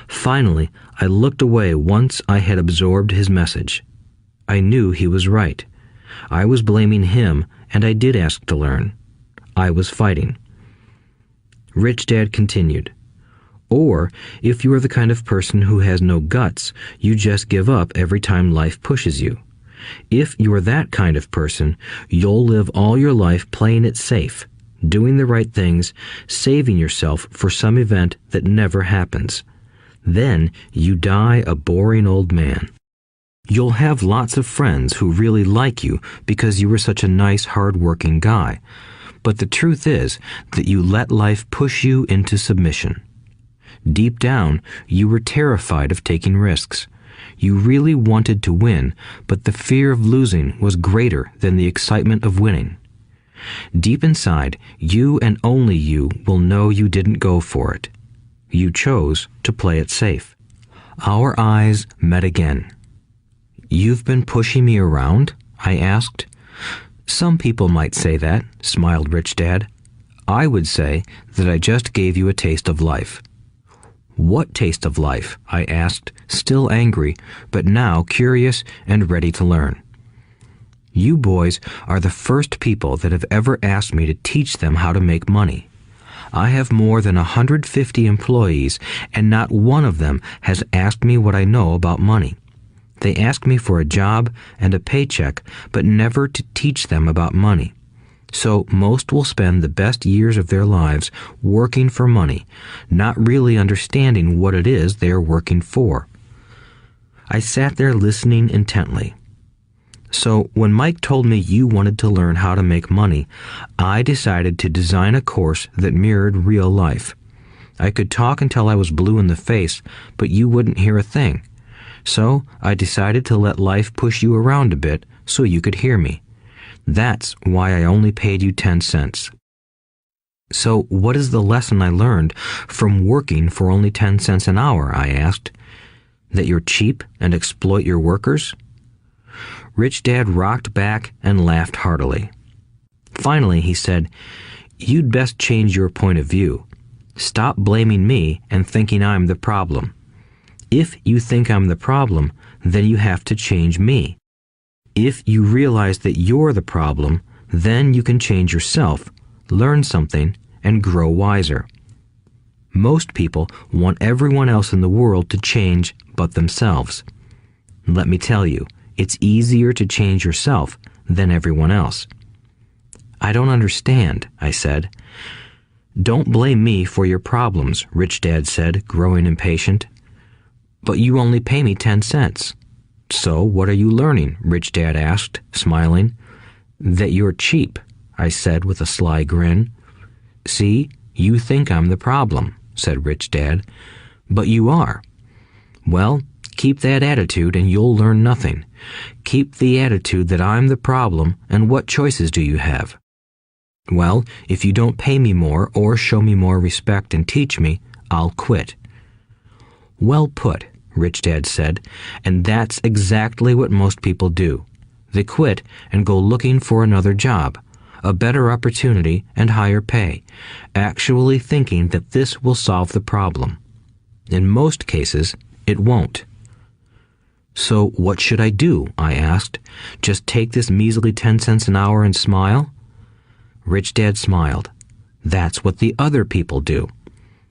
Finally, I looked away once I had absorbed his message. I knew he was right. I was blaming him, and I did ask to learn. I was fighting. Rich Dad continued, "Or, if you are the kind of person who has no guts, you just give up every time life pushes you. If you are that kind of person, you'll live all your life playing it safe, doing the right things, saving yourself for some event that never happens. Then you die a boring old man. You'll have lots of friends who really like you because you were such a nice, hard-working guy. But the truth is that you let life push you into submission. Deep down, you were terrified of taking risks. You really wanted to win, but the fear of losing was greater than the excitement of winning. Deep inside, you and only you will know you didn't go for it. You chose to play it safe." Our eyes met again. "You've been pushing me around?" I asked. "Some people might say that," smiled Rich Dad. "I would say that I just gave you a taste of life." "What taste of life?" I asked, still angry, but now curious and ready to learn. "You boys are the first people that have ever asked me to teach them how to make money. I have more than 150 employees, and not one of them has asked me what I know about money. They ask me for a job and a paycheck, but never to teach them about money. So most will spend the best years of their lives working for money, not really understanding what it is they are working for." I sat there listening intently. "So when Mike told me you wanted to learn how to make money, I decided to design a course that mirrored real life. I could talk until I was blue in the face, but you wouldn't hear a thing. So I decided to let life push you around a bit so you could hear me. That's why I only paid you 10 cents. "So what is the lesson I learned from working for only 10 cents an hour?" I asked. "That you're cheap and exploit your workers?" Rich Dad rocked back and laughed heartily. Finally, he said, "You'd best change your point of view. Stop blaming me and thinking I'm the problem. If you think I'm the problem, then you have to change me. If you realize that you're the problem, then you can change yourself, learn something, and grow wiser. Most people want everyone else in the world to change but themselves. Let me tell you, it's easier to change yourself than everyone else." "I don't understand," I said. "Don't blame me for your problems," Rich Dad said, growing impatient. "But you only pay me 10 cents. "So what are you learning?" Rich Dad asked, smiling. "That you're cheap," I said with a sly grin. "See, you think I'm the problem," said Rich Dad. "But you are. Well, keep that attitude and you'll learn nothing. Keep the attitude that I'm the problem, and what choices do you have?" "Well, if you don't pay me more or show me more respect and teach me, I'll quit." "Well put," Rich Dad said, "and that's exactly what most people do. They quit and go looking for another job, a better opportunity and higher pay, actually thinking that this will solve the problem. In most cases, it won't." "So what should I do?" I asked. "Just take this measly 10 cents an hour and smile?" Rich Dad smiled. "That's what the other people do.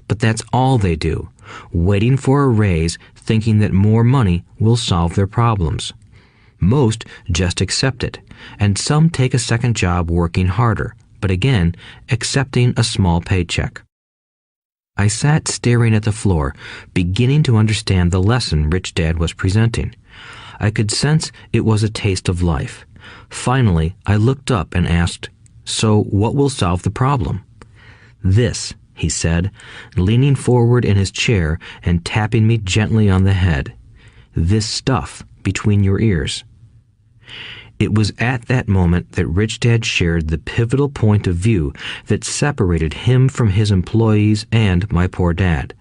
But that's all they do, waiting for a raise, thinking that more money will solve their problems. Most just accept it, and some take a second job working harder, but again, accepting a small paycheck." I sat staring at the floor, beginning to understand the lesson Rich Dad was presenting. I could sense it was a taste of life. Finally, I looked up and asked, "So what will solve the problem?" "This," he said, leaning forward in his chair and tapping me gently on the head. "This stuff between your ears." It was at that moment that Rich Dad shared the pivotal point of view that separated him from his employees and my poor dad,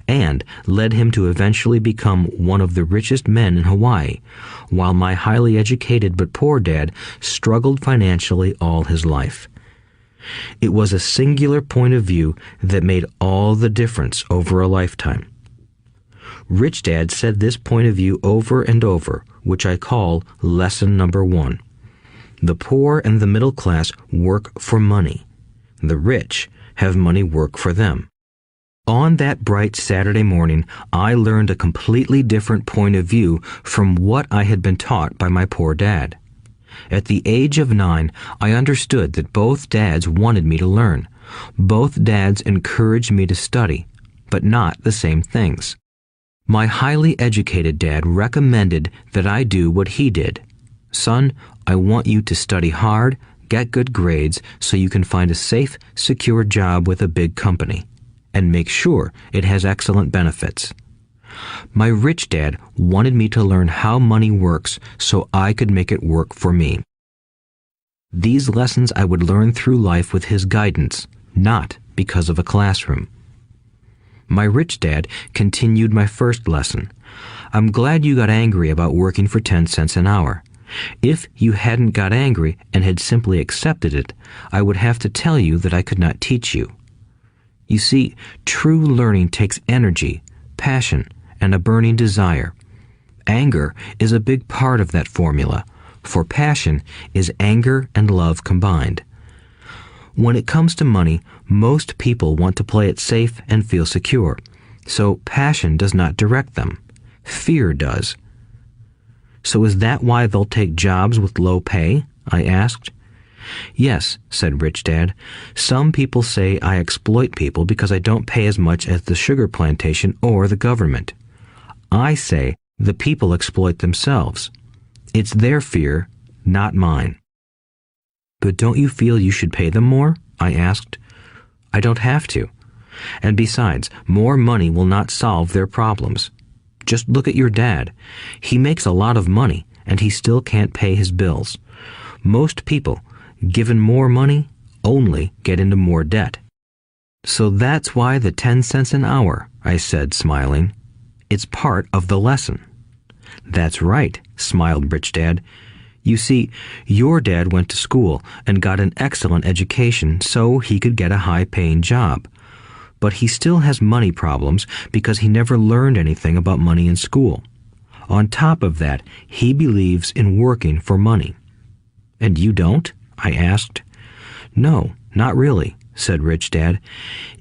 and led him to eventually become one of the richest men in Hawaii, while my highly educated but poor dad struggled financially all his life. It was a singular point of view that made all the difference over a lifetime. Rich Dad said this point of view over and over, which I call lesson number 1. The poor and the middle class work for money. The rich have money work for them. On that bright Saturday morning, I learned a completely different point of view from what I had been taught by my poor dad. At the age of 9, I understood that both dads wanted me to learn. Both dads encouraged me to study, but not the same things. My highly educated dad recommended that I do what he did. "Son, I want you to study hard, get good grades so you can find a safe, secure job with a big company, and make sure it has excellent benefits." My rich dad wanted me to learn how money works so I could make it work for me. These lessons I would learn through life with his guidance, not because of a classroom. My rich dad continued my first lesson. "I'm glad you got angry about working for 10 cents an hour. If you hadn't got angry and had simply accepted it, I would have to tell you that I could not teach you. You see, true learning takes energy, passion, and a burning desire. Anger is a big part of that formula, for passion is anger and love combined. When it comes to money, most people want to play it safe and feel secure, so passion does not direct them. Fear does." "So is that why they'll take jobs with low pay?" I asked. "Yes," said Rich Dad. "Some people say I exploit people because I don't pay as much as the sugar plantation or the government. I say the people exploit themselves. It's their fear, not mine." "But don't you feel you should pay them more?" I asked. "I don't have to. And besides, more money will not solve their problems. Just look at your dad. He makes a lot of money, and he still can't pay his bills. Most people, given more money, only get into more debt." "So that's why the 10 cents an hour," I said, smiling. "It's part of the lesson." "That's right," smiled Rich Dad. "You see, your dad went to school and got an excellent education so he could get a high-paying job. But he still has money problems because he never learned anything about money in school. On top of that, he believes in working for money." "And you don't?" I asked. "No, not really," said Rich Dad.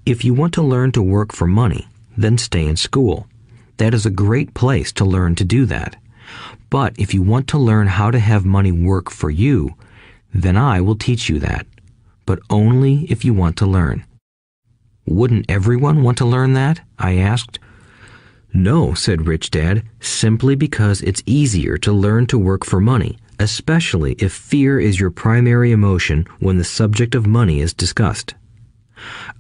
"If you want to learn to work for money, then stay in school. That is a great place to learn to do that. But if you want to learn how to have money work for you, then I will teach you that. But only if you want to learn." "Wouldn't everyone want to learn that?" I asked. "No," said Rich Dad, "simply because it's easier to learn to work for money, especially if fear is your primary emotion when the subject of money is discussed."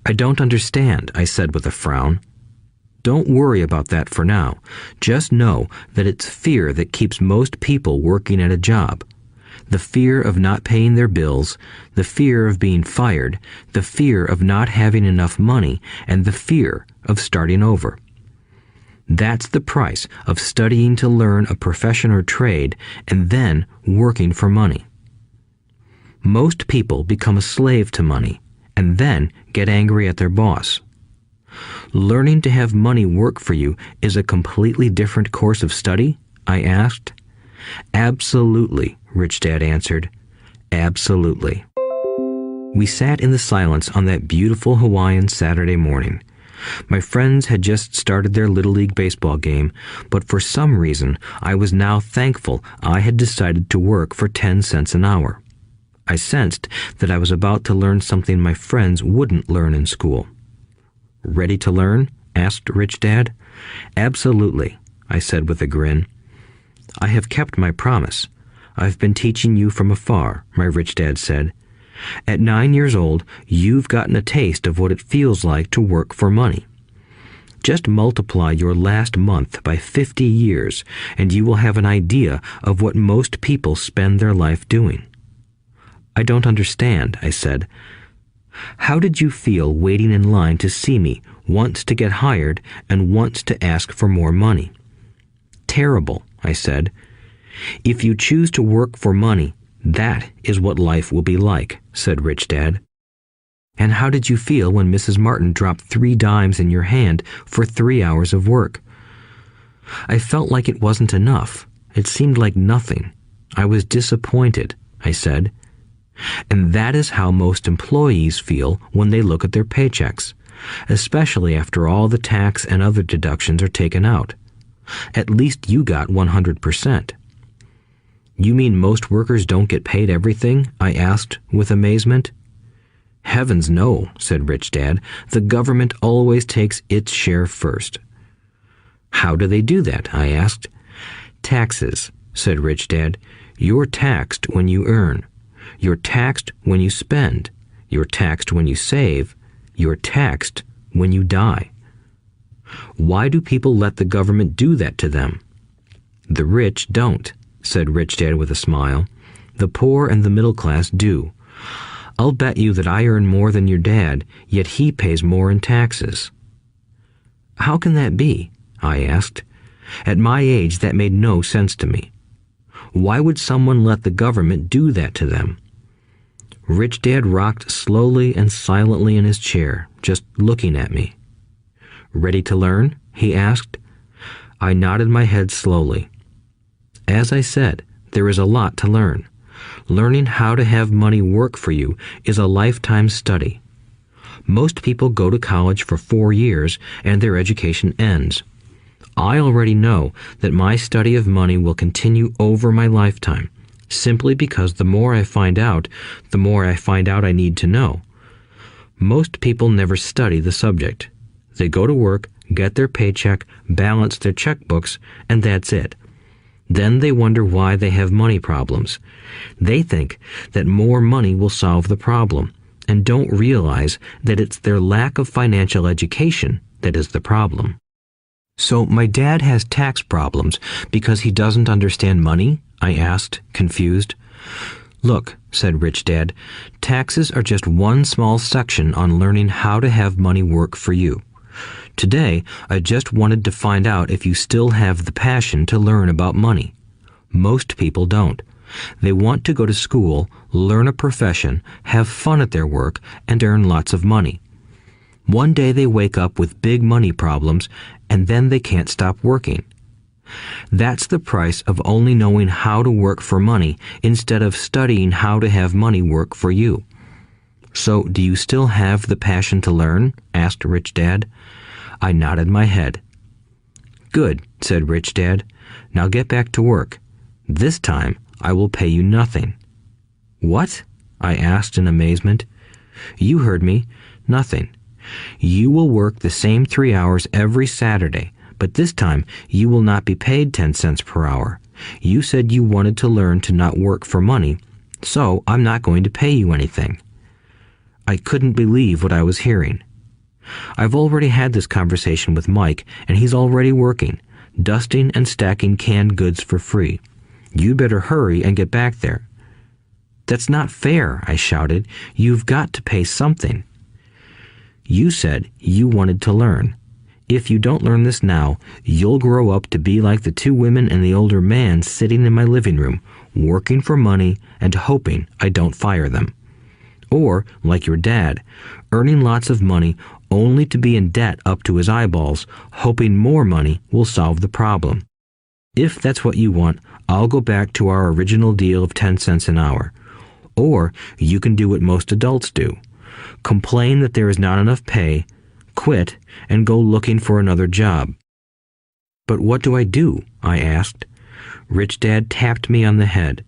"I don't understand," I said with a frown. "Don't worry about that for now. Just know that it's fear that keeps most people working at a job. the fear of not paying their bills, the fear of being fired, the fear of not having enough money, and the fear of starting over. That's the price of studying to learn a profession or trade and then working for money. Most people become a slave to money and then get angry at their boss. Learning to have money work for you is a completely different course of study? I asked. Absolutely, Rich Dad answered. Absolutely. We sat in the silence on that beautiful Hawaiian Saturday morning. My friends had just started their Little League baseball game, but for some reason I was now thankful I had decided to work for 10 cents an hour. I sensed that I was about to learn something my friends wouldn't learn in school. Ready to learn? Asked Rich Dad. Absolutely, I said with a grin. I have kept my promise. I've been teaching you from afar, my Rich Dad said. At 9 years old, you've gotten a taste of what it feels like to work for money. Just multiply your last month by 50 years, and you will have an idea of what most people spend their life doing. I don't understand, I said. How did you feel waiting in line to see me, once to get hired and once to ask for more money? Terrible, I said. If you choose to work for money, that is what life will be like, said Rich Dad. And how did you feel when Mrs. Martin dropped 3 dimes in your hand for 3 hours of work? I felt like it wasn't enough. It seemed like nothing. I was disappointed, I said. And that is how most employees feel when they look at their paychecks, especially after all the tax and other deductions are taken out. At least you got 100%. You mean most workers don't get paid everything? I asked with amazement. Heavens no, said Rich Dad. The government always takes its share first. How do they do that? I asked. Taxes, said Rich Dad. You're taxed when you earn. You're taxed when you spend. You're taxed when you save. You're taxed when you die. Why do people let the government do that to them? The rich don't, said Rich Dad with a smile. The poor and the middle class do. I'll bet you that I earn more than your dad, yet he pays more in taxes. How can that be? I asked. At my age, that made no sense to me. Why would someone let the government do that to them? Rich Dad rocked slowly and silently in his chair, just looking at me. Ready to learn? He asked. I nodded my head slowly. As I said, there is a lot to learn. Learning how to have money work for you is a lifetime study. Most people go to college for 4 years and their education ends. I already know that my study of money will continue over my lifetime, simply because the more I find out I need to know. Most people never study the subject. They go to work, get their paycheck, balance their checkbooks, and that's it. Then they wonder why they have money problems. They think that more money will solve the problem, and don't realize that it's their lack of financial education that is the problem. So my dad has tax problems because he doesn't understand money? I asked, confused. Look, said Rich Dad, taxes are just one small section on learning how to have money work for you. Today, I just wanted to find out if you still have the passion to learn about money. Most people don't. They want to go to school, learn a profession, have fun at their work, and earn lots of money. One day they wake up with big money problems, and then they can't stop working. That's the price of only knowing how to work for money instead of studying how to have money work for you. So, do you still have the passion to learn? Asked Rich Dad. I nodded my head. Good, said Rich Dad. Now get back to work. This time, I will pay you nothing. What? I asked in amazement. You heard me. Nothing. You will work the same 3 hours every Saturday, but this time you will not be paid 10 cents per hour. You said you wanted to learn to not work for money, so I'm not going to pay you anything. I couldn't believe what I was hearing. I've already had this conversation with Mike, and he's already working, dusting and stacking canned goods for free. You better hurry and get back there. "That's not fair," I shouted. "You've got to pay something." "You said you wanted to learn. If you don't learn this now, you'll grow up to be like the two women and the older man sitting in my living room, working for money and hoping I don't fire them. Or, like your dad, earning lots of money only to be in debt up to his eyeballs, hoping more money will solve the problem. If that's what you want, I'll go back to our original deal of 10 cents an hour. Or you can do what most adults do. Complain that there is not enough pay, quit, and go looking for another job." "But what do I do?" I asked. Rich Dad tapped me on the head.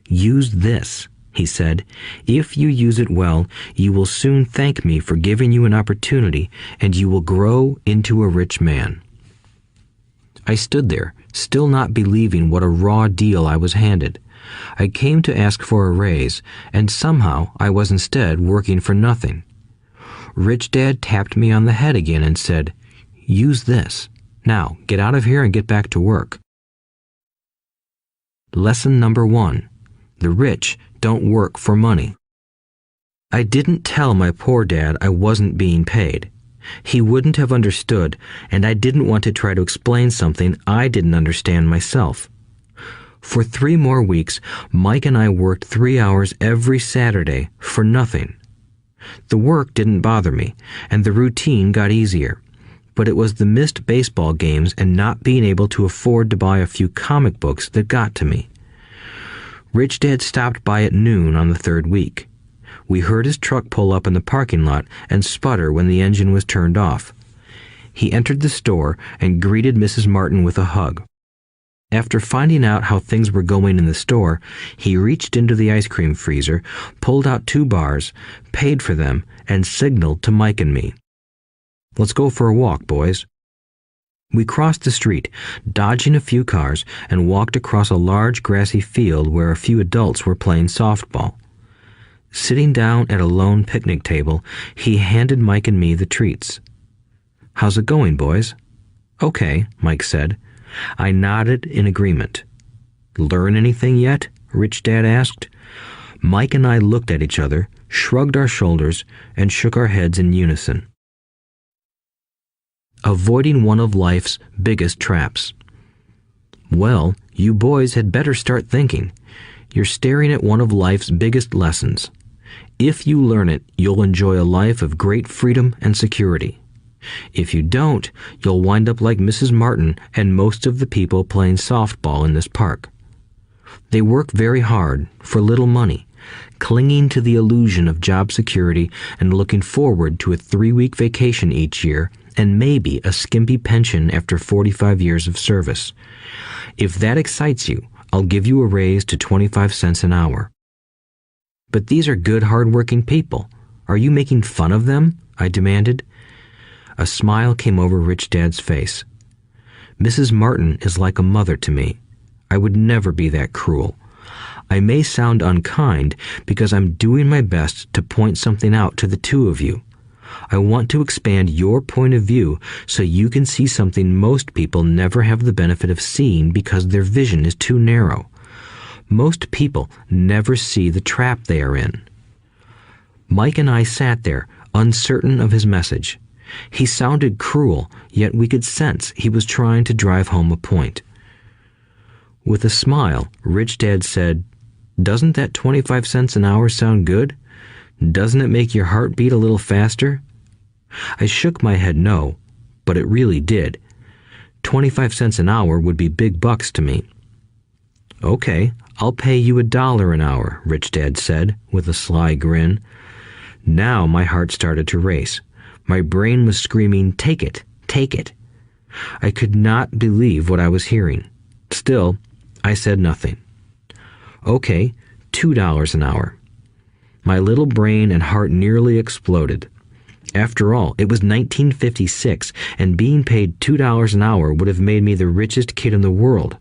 "Use this," he said. "If you use it well, you will soon thank me for giving you an opportunity, and you will grow into a rich man." I stood there, still not believing what a raw deal I was handed. I came to ask for a raise, and somehow I was instead working for nothing. Rich Dad tapped me on the head again and said, "Use this. Now, get out of here and get back to work." Lesson number 1. The rich don't work for money. I didn't tell my poor dad I wasn't being paid. He wouldn't have understood, and I didn't want to try to explain something I didn't understand myself. For 3 more weeks, Mike and I worked 3 hours every Saturday for nothing. The work didn't bother me, and the routine got easier. But it was the missed baseball games and not being able to afford to buy a few comic books that got to me. Rich Dad stopped by at noon on the 3rd week. We heard his truck pull up in the parking lot and sputter when the engine was turned off. He entered the store and greeted Mrs. Martin with a hug. After finding out how things were going in the store, he reached into the ice cream freezer, pulled out 2 bars, paid for them, and signaled to Mike and me. "Let's go for a walk, boys." We crossed the street, dodging a few cars, and walked across a large grassy field where a few adults were playing softball. Sitting down at a lone picnic table, he handed Mike and me the treats. "How's it going, boys?" "Okay," Mike said. I nodded in agreement. "Learn anything yet?" Rich Dad asked. Mike and I looked at each other, shrugged our shoulders, and shook our heads in unison. Avoiding one of life's biggest traps. Well, you boys had better start thinking. You're staring at one of life's biggest lessons. If you learn it, you'll enjoy a life of great freedom and security. If you don't, you'll wind up like Mrs. Martin and most of the people playing softball in this park. They work very hard for little money, clinging to the illusion of job security and looking forward to a 3-week vacation each year and maybe a skimpy pension after 45 years of service. If that excites you, I'll give you a raise to 25 cents an hour. "But these are good, hard-working people. Are you making fun of them?" I demanded. A smile came over Rich Dad's face. "Mrs. Martin is like a mother to me. I would never be that cruel. I may sound unkind because I'm doing my best to point something out to the 2 of you. I want to expand your point of view so you can see something most people never have the benefit of seeing because their vision is too narrow. Most people never see the trap they are in." Mike and I sat there, uncertain of his message. He sounded cruel, yet we could sense he was trying to drive home a point. With a smile, Rich Dad said, "Doesn't that 25 cents an hour sound good? Doesn't it make your heart beat a little faster?" I shook my head no, but it really did. 25 cents an hour would be big bucks to me. "Okay, I'll pay you $1 an hour," Rich Dad said, with a sly grin. Now my heart started to race. My brain was screaming, "Take it, take it." I could not believe what I was hearing. Still, I said nothing. "Okay, $2 an hour." My little brain and heart nearly exploded. After all, it was 1956, and being paid $2 an hour would have made me the richest kid in the world.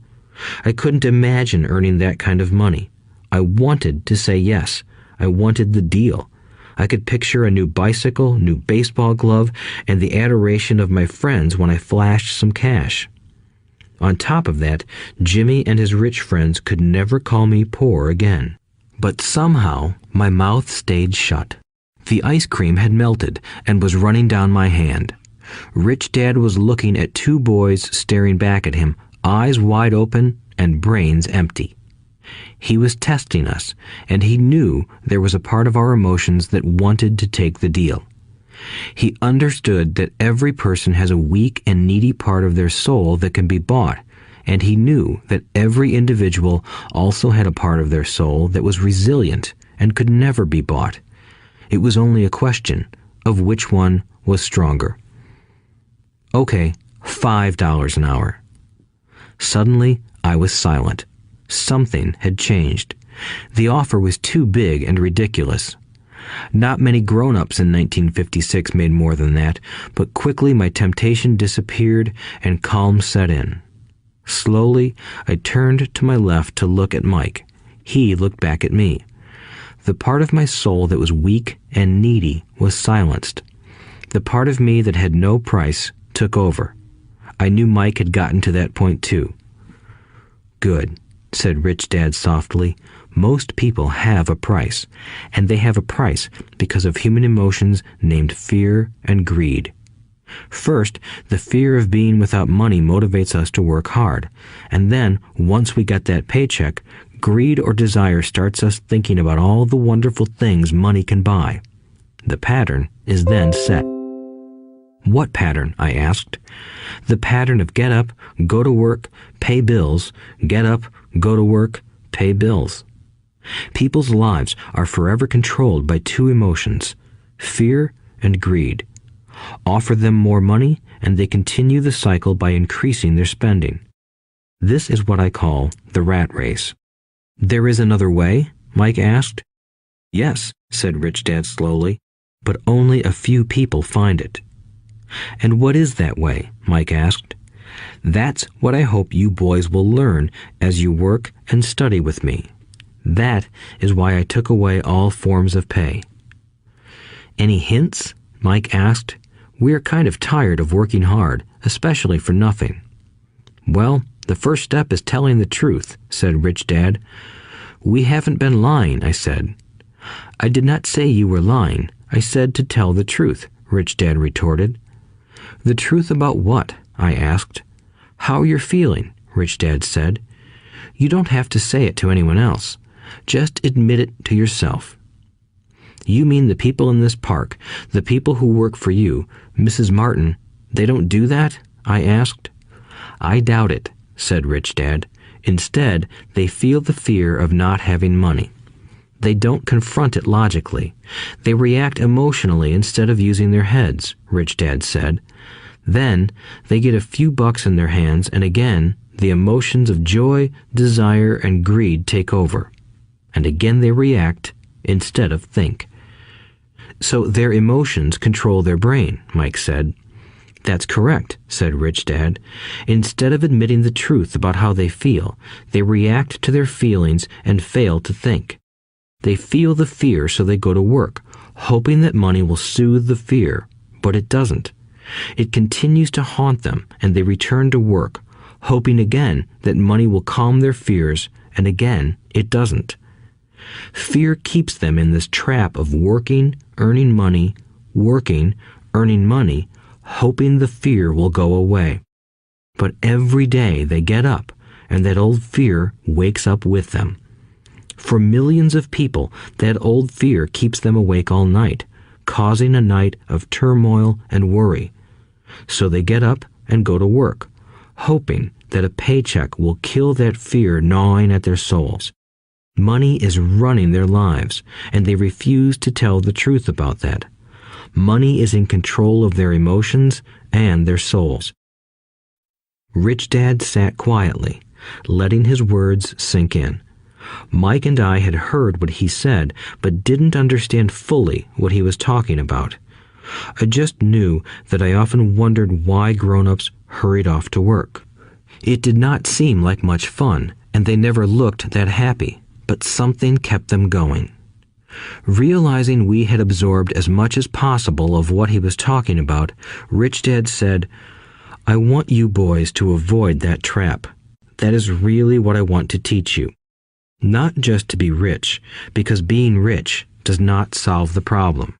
I couldn't imagine earning that kind of money. I wanted to say yes. I wanted the deal. I could picture a new bicycle, new baseball glove, and the adoration of my friends when I flashed some cash. On top of that, Jimmy and his rich friends could never call me poor again. But somehow my mouth stayed shut. The ice cream had melted and was running down my hand. Rich Dad was looking at two boys staring back at him, eyes wide open and brains empty. He was testing us, and he knew there was a part of our emotions that wanted to take the deal. He understood that every person has a weak and needy part of their soul that can be bought, and he knew that every individual also had a part of their soul that was resilient and could never be bought. It was only a question of which one was stronger. Okay, $5 an hour. Suddenly, I was silent. Something had changed. The offer was too big and ridiculous. Not many grown-ups in 1956 made more than that, but quickly my temptation disappeared and calm set in. Slowly, I turned to my left to look at Mike. He looked back at me. The part of my soul that was weak and needy was silenced. The part of me that had no price took over. I knew Mike had gotten to that point too. Good, said Rich Dad softly. Most people have a price, and they have a price because of human emotions named fear and greed. First, the fear of being without money motivates us to work hard, and then, once we get that paycheck, greed or desire starts us thinking about all the wonderful things money can buy. The pattern is then set. What pattern? I asked. The pattern of get up, go to work, pay bills, get up, go to work, pay bills. People's lives are forever controlled by two emotions, fear and greed. Offer them more money, and they continue the cycle by increasing their spending. This is what I call the rat race. There is another way? Mike asked. Yes, said Rich Dad slowly, but only a few people find it. And what is that way? Mike asked. That's what I hope you boys will learn as you work and study with me. That is why I took away all forms of pay. Any hints? Mike asked. We're kind of tired of working hard, especially for nothing. Well, the first step is telling the truth, said Rich Dad. We haven't been lying, I said. I did not say you were lying. I said to tell the truth, Rich Dad retorted. The truth about what? I asked. How you're feeling, Rich Dad said. You don't have to say it to anyone else. Just admit it to yourself. You mean the people in this park, the people who work for you, Mrs. Martin, they don't do that? I asked. I doubt it, said Rich Dad. Instead, they feel the fear of not having money. They don't confront it logically. They react emotionally instead of using their heads, Rich Dad said. Then, they get a few bucks in their hands, and again, the emotions of joy, desire, and greed take over. And again they react instead of think. So their emotions control their brain, Mike said. That's correct, said Rich Dad. Instead of admitting the truth about how they feel, they react to their feelings and fail to think. They feel the fear, so they go to work, hoping that money will soothe the fear, but it doesn't. It continues to haunt them, and they return to work, hoping again that money will calm their fears, and again it doesn't. Fear keeps them in this trap of working, earning money, working, earning money, hoping the fear will go away. But every day they get up, and that old fear wakes up with them. For millions of people, that old fear keeps them awake all night, causing a night of turmoil and worry. So they get up and go to work, hoping that a paycheck will kill that fear gnawing at their souls. Money is running their lives, and they refuse to tell the truth about that. Money is in control of their emotions and their souls. Rich Dad sat quietly, letting his words sink in. Mike and I had heard what he said, but didn't understand fully what he was talking about. I just knew that I often wondered why grown-ups hurried off to work. It did not seem like much fun, and they never looked that happy, but something kept them going. Realizing we had absorbed as much as possible of what he was talking about, Rich Dad said, I want you boys to avoid that trap. That is really what I want to teach you. Not just to be rich, because being rich does not solve the problem.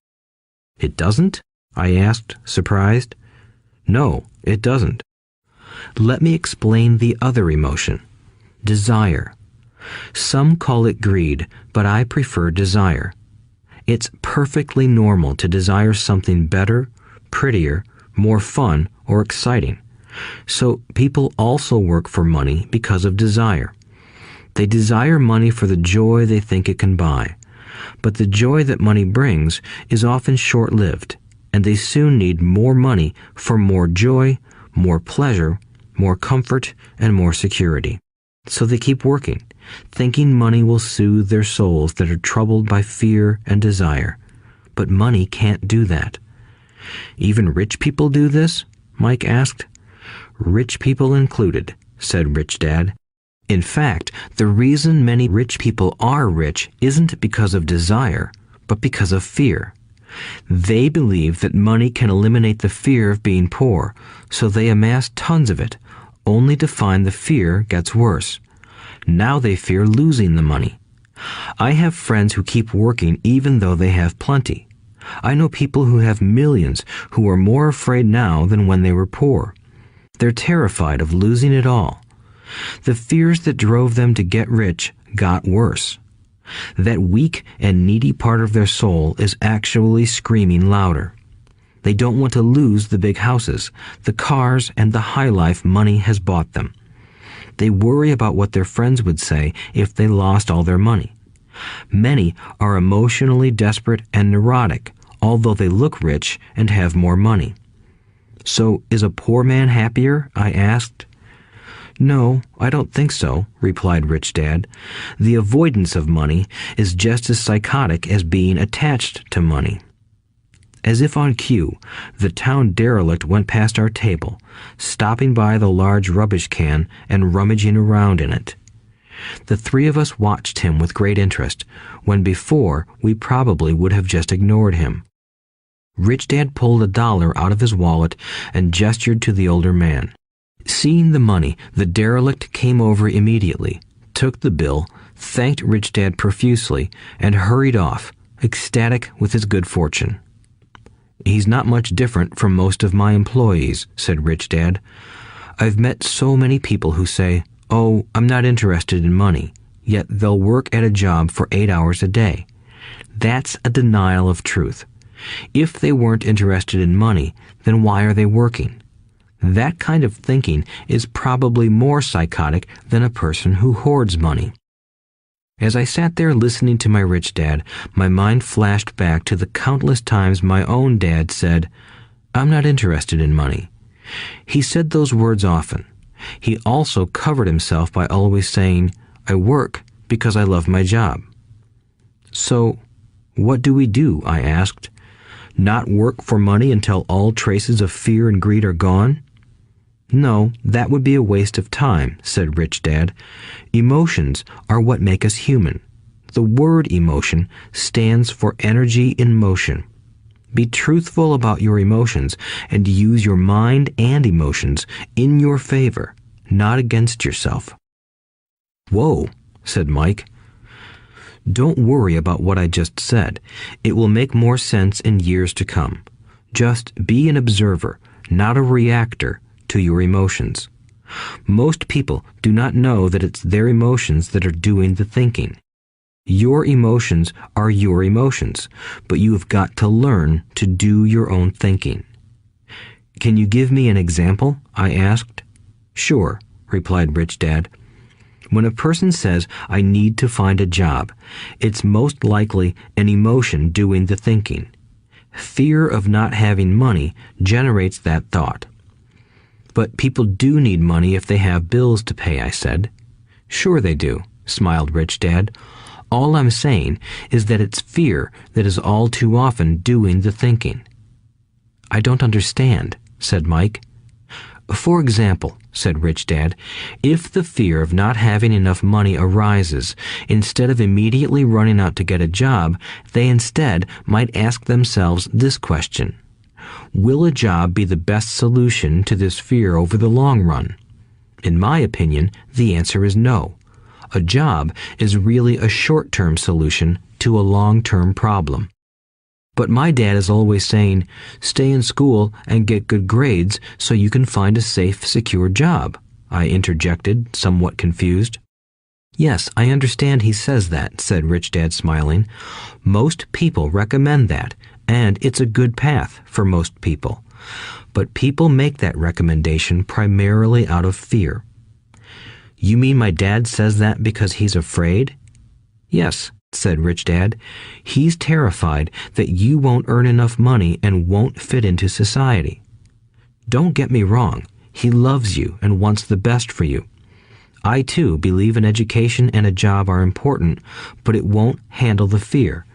It doesn't? I asked, surprised. No, it doesn't. Let me explain the other emotion, desire. Some call it greed, but I prefer desire. It's perfectly normal to desire something better, prettier, more fun, or exciting. So people also work for money because of desire. They desire money for the joy they think it can buy. But the joy that money brings is often short-lived, and they soon need more money for more joy, more pleasure, more comfort, and more security. So they keep working, thinking money will soothe their souls that are troubled by fear and desire. But money can't do that. Even rich people do this? Mike asked. Rich people included, said Rich Dad. In fact, the reason many rich people are rich isn't because of desire, but because of fear. They believe that money can eliminate the fear of being poor, so they amass tons of it, only to find the fear gets worse. Now they fear losing the money. I have friends who keep working even though they have plenty. I know people who have millions who are more afraid now than when they were poor. They're terrified of losing it all. The fears that drove them to get rich got worse. That weak and needy part of their soul is actually screaming louder. They don't want to lose the big houses, the cars, and the high life money has bought them. They worry about what their friends would say if they lost all their money. Many are emotionally desperate and neurotic, although they look rich and have more money. So, is a poor man happier? I asked. No, I don't think so, replied Rich Dad. The avoidance of money is just as psychotic as being attached to money. As if on cue, the town derelict went past our table, stopping by the large rubbish can and rummaging around in it. The three of us watched him with great interest, when before we probably would have just ignored him. Rich Dad pulled $1 out of his wallet and gestured to the older man. Seeing the money, the derelict came over immediately, took the bill, thanked Rich Dad profusely, and hurried off, ecstatic with his good fortune. He's not much different from most of my employees, said Rich Dad. I've met so many people who say, "Oh, I'm not interested in money," yet they'll work at a job for 8 hours a day. That's a denial of truth. If they weren't interested in money, then why are they working? That kind of thinking is probably more psychotic than a person who hoards money. As I sat there listening to my Rich Dad, my mind flashed back to the countless times my own dad said, "I'm not interested in money." He said those words often. He also covered himself by always saying, "I work because I love my job." So, what do we do? I asked. Not work for money until all traces of fear and greed are gone? No, that would be a waste of time, said Rich Dad. Emotions are what make us human. The word emotion stands for energy in motion. Be truthful about your emotions and use your mind and emotions in your favor, not against yourself. Whoa, said Mike. Don't worry about what I just said. It will make more sense in years to come. Just be an observer, not a reactor to your emotions. Most people do not know that it's their emotions that are doing the thinking. Your emotions are your emotions, but you have got to learn to do your own thinking. Can you give me an example? I asked. Sure, replied Rich Dad. When a person says, I need to find a job, it's most likely an emotion doing the thinking. Fear of not having money generates that thought. But people do need money if they have bills to pay, I said. Sure they do, smiled Rich Dad. All I'm saying is that it's fear that is all too often doing the thinking. I don't understand, said Mike. For example, said Rich Dad, if the fear of not having enough money arises, instead of immediately running out to get a job, they instead might ask themselves this question. Will a job be the best solution to this fear over the long run? In my opinion, the answer is no. A job is really a short-term solution to a long-term problem. But my dad is always saying, stay in school and get good grades so you can find a safe, secure job, I interjected, somewhat confused. Yes, I understand he says that, said Rich Dad, smiling. Most people recommend that, and it's a good path for most people. But people make that recommendation primarily out of fear. You mean my dad says that because he's afraid? Yes, said Rich Dad. He's terrified that you won't earn enough money and won't fit into society. Don't get me wrong. He loves you and wants the best for you. I, too, believe an education and a job are important, but it won't handle the fear.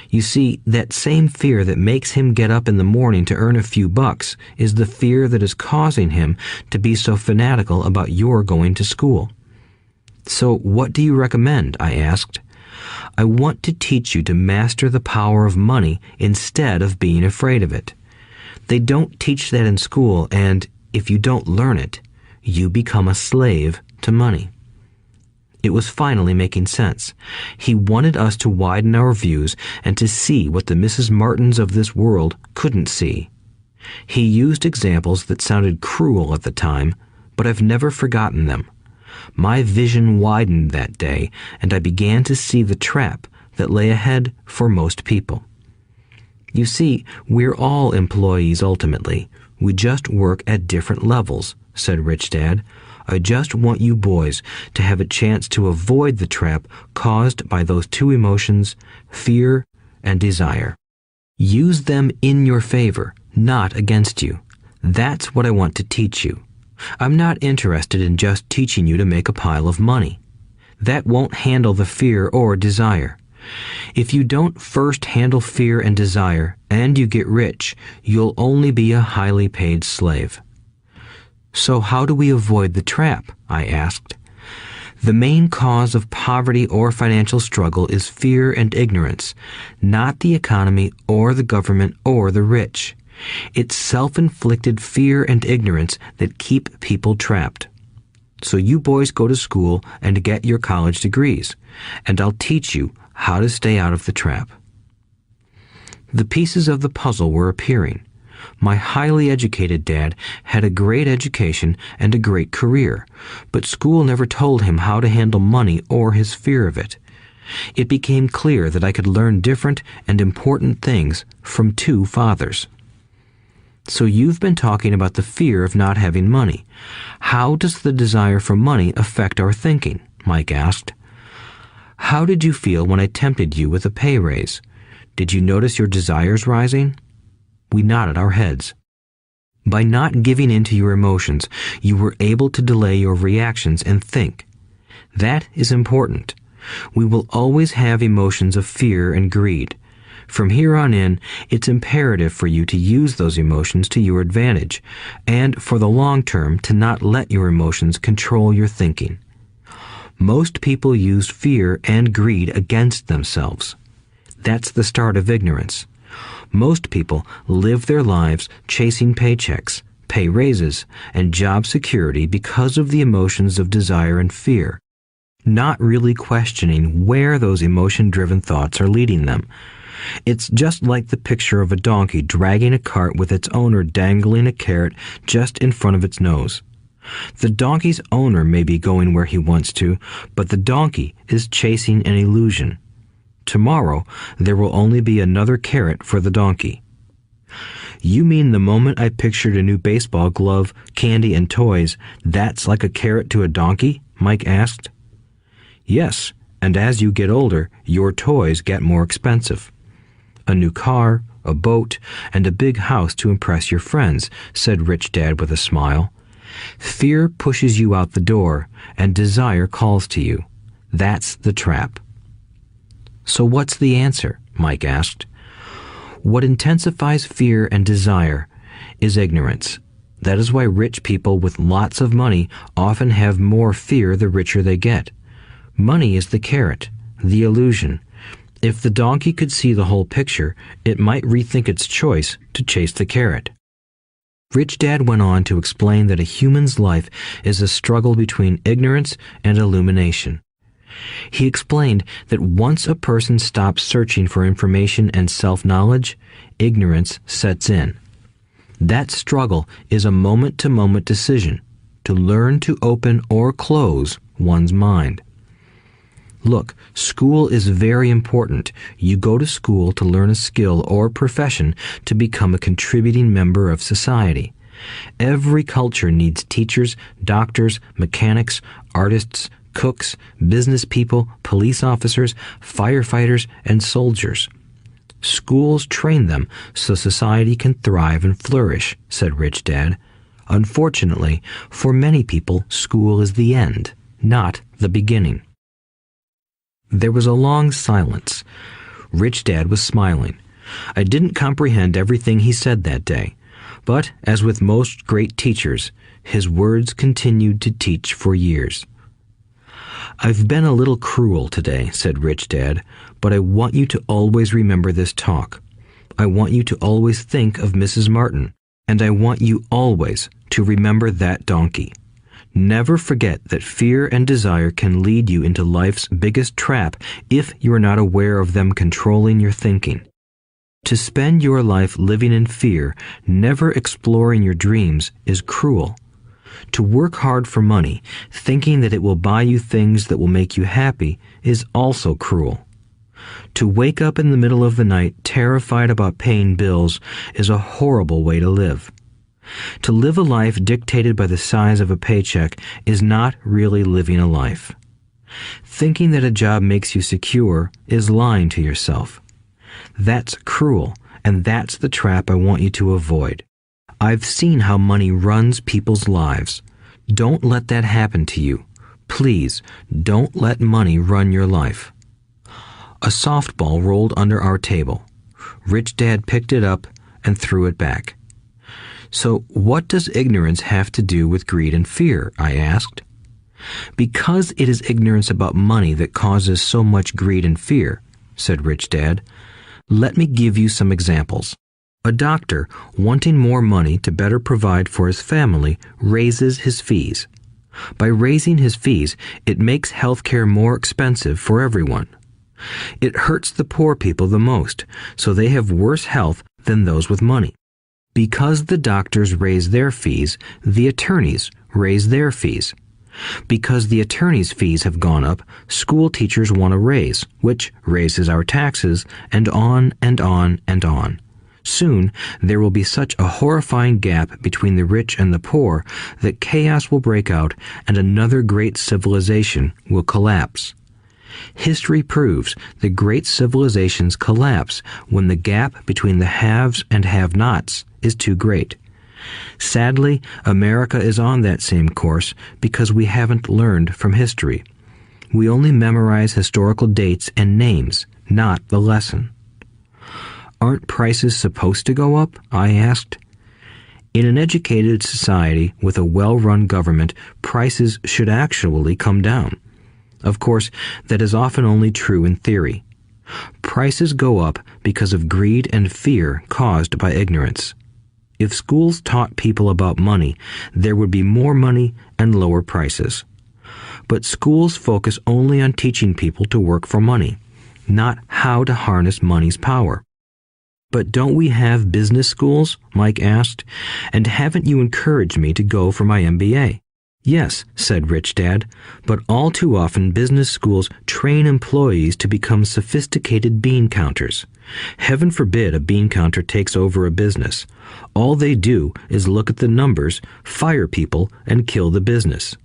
You see, that same fear that makes him get up in the morning to earn a few bucks is the fear that is causing him to be so fanatical about your going to school. So what do you recommend? I asked. I want to teach you to master the power of money instead of being afraid of it. They don't teach that in school, and if you don't learn it, you become a slave to money. It was finally making sense. He wanted us to widen our views and to see what the Mrs. Martins of this world couldn't see. He used examples that sounded cruel at the time, but I've never forgotten them. My vision widened that day, and I began to see the trap that lay ahead for most people. You see, we're all employees ultimately. We just work at different levels, said Rich Dad. I just want you boys to have a chance to avoid the trap caused by those two emotions, fear and desire. Use them in your favor, not against you. That's what I want to teach you. I'm not interested in just teaching you to make a pile of money. That won't handle the fear or desire. If you don't first handle fear and desire, and you get rich, you'll only be a highly paid slave. So how do we avoid the trap? I asked. The main cause of poverty or financial struggle is fear and ignorance, not the economy or the government or the rich. It's self-inflicted fear and ignorance that keep people trapped. So you boys go to school and get your college degrees, and I'll teach you how to stay out of the trap. The pieces of the puzzle were appearing. My highly educated dad had a great education and a great career, but school never told him how to handle money or his fear of it. It became clear that I could learn different and important things from two fathers. So you've been talking about the fear of not having money. How does the desire for money affect our thinking? Mike asked. How did you feel when I tempted you with a pay raise? Did you notice your desires rising? We nodded our heads. By not giving in to your emotions, you were able to delay your reactions and think. That is important. We will always have emotions of fear and greed. From here on in, it's imperative for you to use those emotions to your advantage, and for the long term to not let your emotions control your thinking. Most people use fear and greed against themselves. That's the start of ignorance. Most people live their lives chasing paychecks, pay raises, and job security because of the emotions of desire and fear, not really questioning where those emotion-driven thoughts are leading them. It's just like the picture of a donkey dragging a cart with its owner dangling a carrot just in front of its nose. The donkey's owner may be going where he wants to, but the donkey is chasing an illusion. Tomorrow, there will only be another carrot for the donkey. You mean the moment I pictured a new baseball glove, candy, and toys, that's like a carrot to a donkey? Mike asked. Yes, and as you get older, your toys get more expensive. A new car, a boat, and a big house to impress your friends, said Rich Dad with a smile. Fear pushes you out the door, and desire calls to you. That's the trap. So what's the answer? Mike asked. What intensifies fear and desire is ignorance. That is why rich people with lots of money often have more fear the richer they get. Money is the carrot, the illusion. If the donkey could see the whole picture, it might rethink its choice to chase the carrot. Rich Dad went on to explain that a human's life is a struggle between ignorance and illumination. He explained that once a person stops searching for information and self-knowledge, ignorance sets in. That struggle is a moment-to-moment decision to learn to open or close one's mind. Look, school is very important. You go to school to learn a skill or profession to become a contributing member of society. Every culture needs teachers, doctors, mechanics, artists, cooks, business people, police officers, firefighters, and soldiers. Schools train them so society can thrive and flourish, said Rich Dad. Unfortunately, for many people, school is the end, not the beginning. There was a long silence. Rich Dad was smiling. I didn't comprehend everything he said that day, but as with most great teachers, his words continued to teach for years. I've been a little cruel today, said Rich Dad, but I want you to always remember this talk. I want you to always think of Mrs. Martin, and I want you always to remember that donkey. Never forget that fear and desire can lead you into life's biggest trap if you are not aware of them controlling your thinking. To spend your life living in fear, never exploring your dreams, is cruel. To work hard for money, thinking that it will buy you things that will make you happy, is also cruel. To wake up in the middle of the night terrified about paying bills is a horrible way to live. To live a life dictated by the size of a paycheck is not really living a life. Thinking that a job makes you secure is lying to yourself. That's cruel, and that's the trap I want you to avoid. I've seen how money runs people's lives. Don't let that happen to you. Please, don't let money run your life. A softball rolled under our table. Rich Dad picked it up and threw it back. So what does ignorance have to do with greed and fear? I asked. Because it is ignorance about money that causes so much greed and fear, said Rich Dad. Let me give you some examples. A doctor, wanting more money to better provide for his family, raises his fees. By raising his fees, it makes healthcare more expensive for everyone. It hurts the poor people the most, so they have worse health than those with money. Because the doctors raise their fees, the attorneys raise their fees. Because the attorneys' fees have gone up, school teachers want a raise, which raises our taxes, and on and on and on. Soon, there will be such a horrifying gap between the rich and the poor that chaos will break out and another great civilization will collapse. History proves that great civilizations collapse when the gap between the haves and have-nots is too great. Sadly, America is on that same course because we haven't learned from history. We only memorize historical dates and names, not the lesson. Aren't prices supposed to go up? I asked. In an educated society with a well-run government, prices should actually come down. Of course, that is often only true in theory. Prices go up because of greed and fear caused by ignorance. If schools taught people about money, there would be more money and lower prices. But schools focus only on teaching people to work for money, not how to harness money's power. But don't we have business schools? Mike asked. And haven't you encouraged me to go for my MBA? Yes, said Rich Dad, but all too often business schools train employees to become sophisticated bean counters. Heaven forbid a bean counter takes over a business. All they do is look at the numbers, fire people, and kill the business.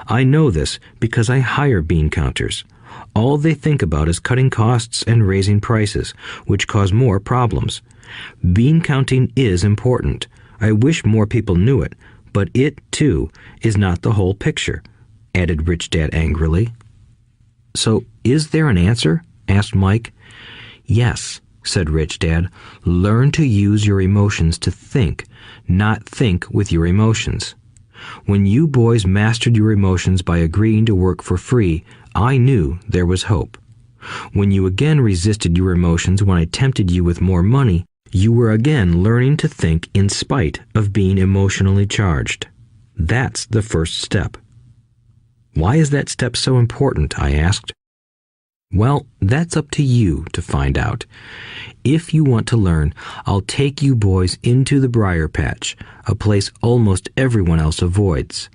I know this because I hire bean counters. All they think about is cutting costs and raising prices, which cause more problems. Bean counting is important. I wish more people knew it, but it, too, is not the whole picture, added Rich Dad angrily. So, is there an answer? Asked Mike. Yes, said Rich Dad. Learn to use your emotions to think, not think with your emotions. When you boys mastered your emotions by agreeing to work for free, I knew there was hope. When you again resisted your emotions when I tempted you with more money, you were again learning to think in spite of being emotionally charged. That's the first step. Why is that step so important? I asked. Well, that's up to you to find out. If you want to learn, I'll take you boys into the briar patch, a place almost everyone else avoids.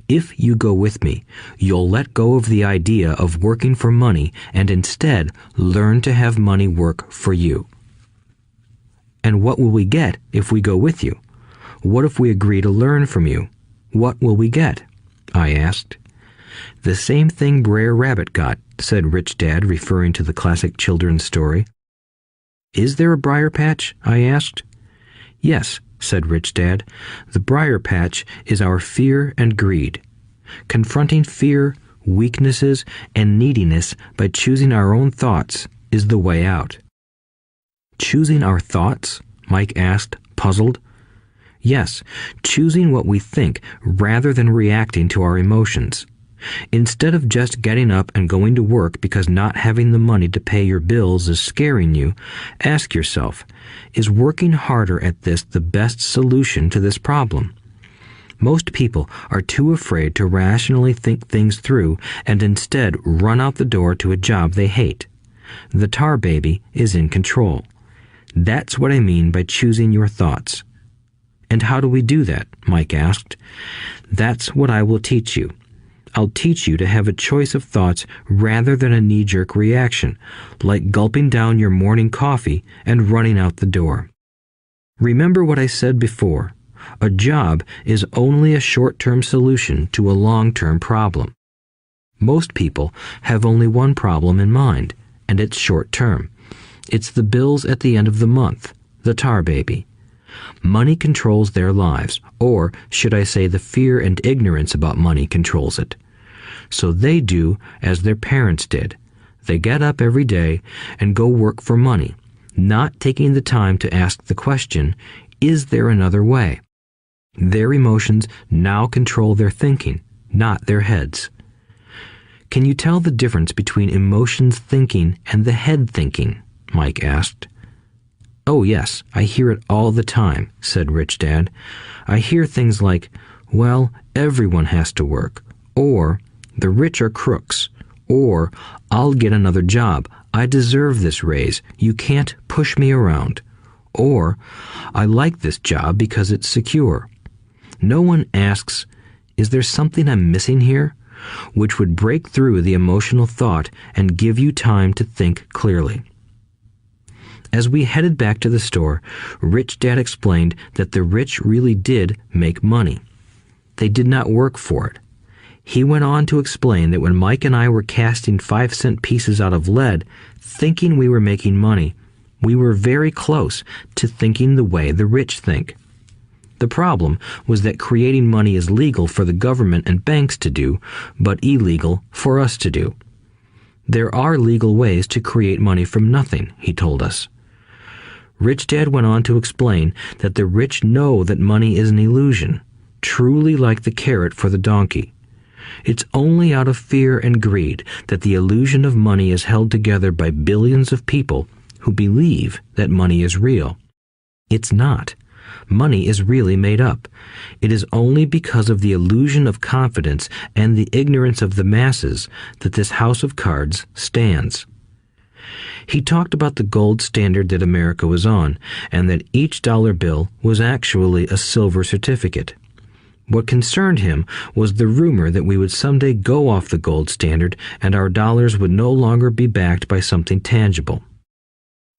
If you go with me, you'll let go of the idea of working for money and instead learn to have money work for you. And what will we get if we go with you? What if we agree to learn from you? What will we get? I asked. The same thing Brer Rabbit got, said Rich Dad, referring to the classic children's story. Is there a briar patch? I asked. Yes, said Rich Dad. The briar patch is our fear and greed. Confronting fear, weaknesses, and neediness by choosing our own thoughts is the way out. Choosing our thoughts? Mike asked, puzzled. Yes, choosing what we think rather than reacting to our emotions. Instead of just getting up and going to work because not having the money to pay your bills is scaring you, ask yourself, is working harder at this the best solution to this problem? Most people are too afraid to rationally think things through and instead run out the door to a job they hate. The tar baby is in control. That's what I mean by choosing your thoughts. And how do we do that? Mike asked. That's what I will teach you. I'll teach you to have a choice of thoughts rather than a knee-jerk reaction, like gulping down your morning coffee and running out the door. Remember what I said before. A job is only a short-term solution to a long-term problem. Most people have only one problem in mind, and it's short-term. It's the bills at the end of the month, the tar baby. Money controls their lives, or should I say the fear and ignorance about money controls it. So they do as their parents did. They get up every day and go work for money, not taking the time to ask the question, is there another way? Their emotions now control their thinking, not their heads. Can you tell the difference between emotions thinking and the head thinking? Mike asked. Oh yes, I hear it all the time, said Rich Dad. I hear things like, well, everyone has to work, or the rich are crooks, or I'll get another job, I deserve this raise, you can't push me around, or I like this job because it's secure. No one asks, is there something I'm missing here? Which would break through the emotional thought and give you time to think clearly. As we headed back to the store, Rich Dad explained that the rich really did make money. They did not work for it. He went on to explain that when Mike and I were casting 5-cent pieces out of lead, thinking we were making money, we were very close to thinking the way the rich think. The problem was that creating money is legal for the government and banks to do, but illegal for us to do. There are legal ways to create money from nothing, he told us. Rich Dad went on to explain that the rich know that money is an illusion, truly like the carrot for the donkey. It's only out of fear and greed that the illusion of money is held together by billions of people who believe that money is real. It's not. Money is really made up. It is only because of the illusion of confidence and the ignorance of the masses that this house of cards stands. He talked about the gold standard that America was on, and that each dollar bill was actually a silver certificate. What concerned him was the rumor that we would someday go off the gold standard and our dollars would no longer be backed by something tangible.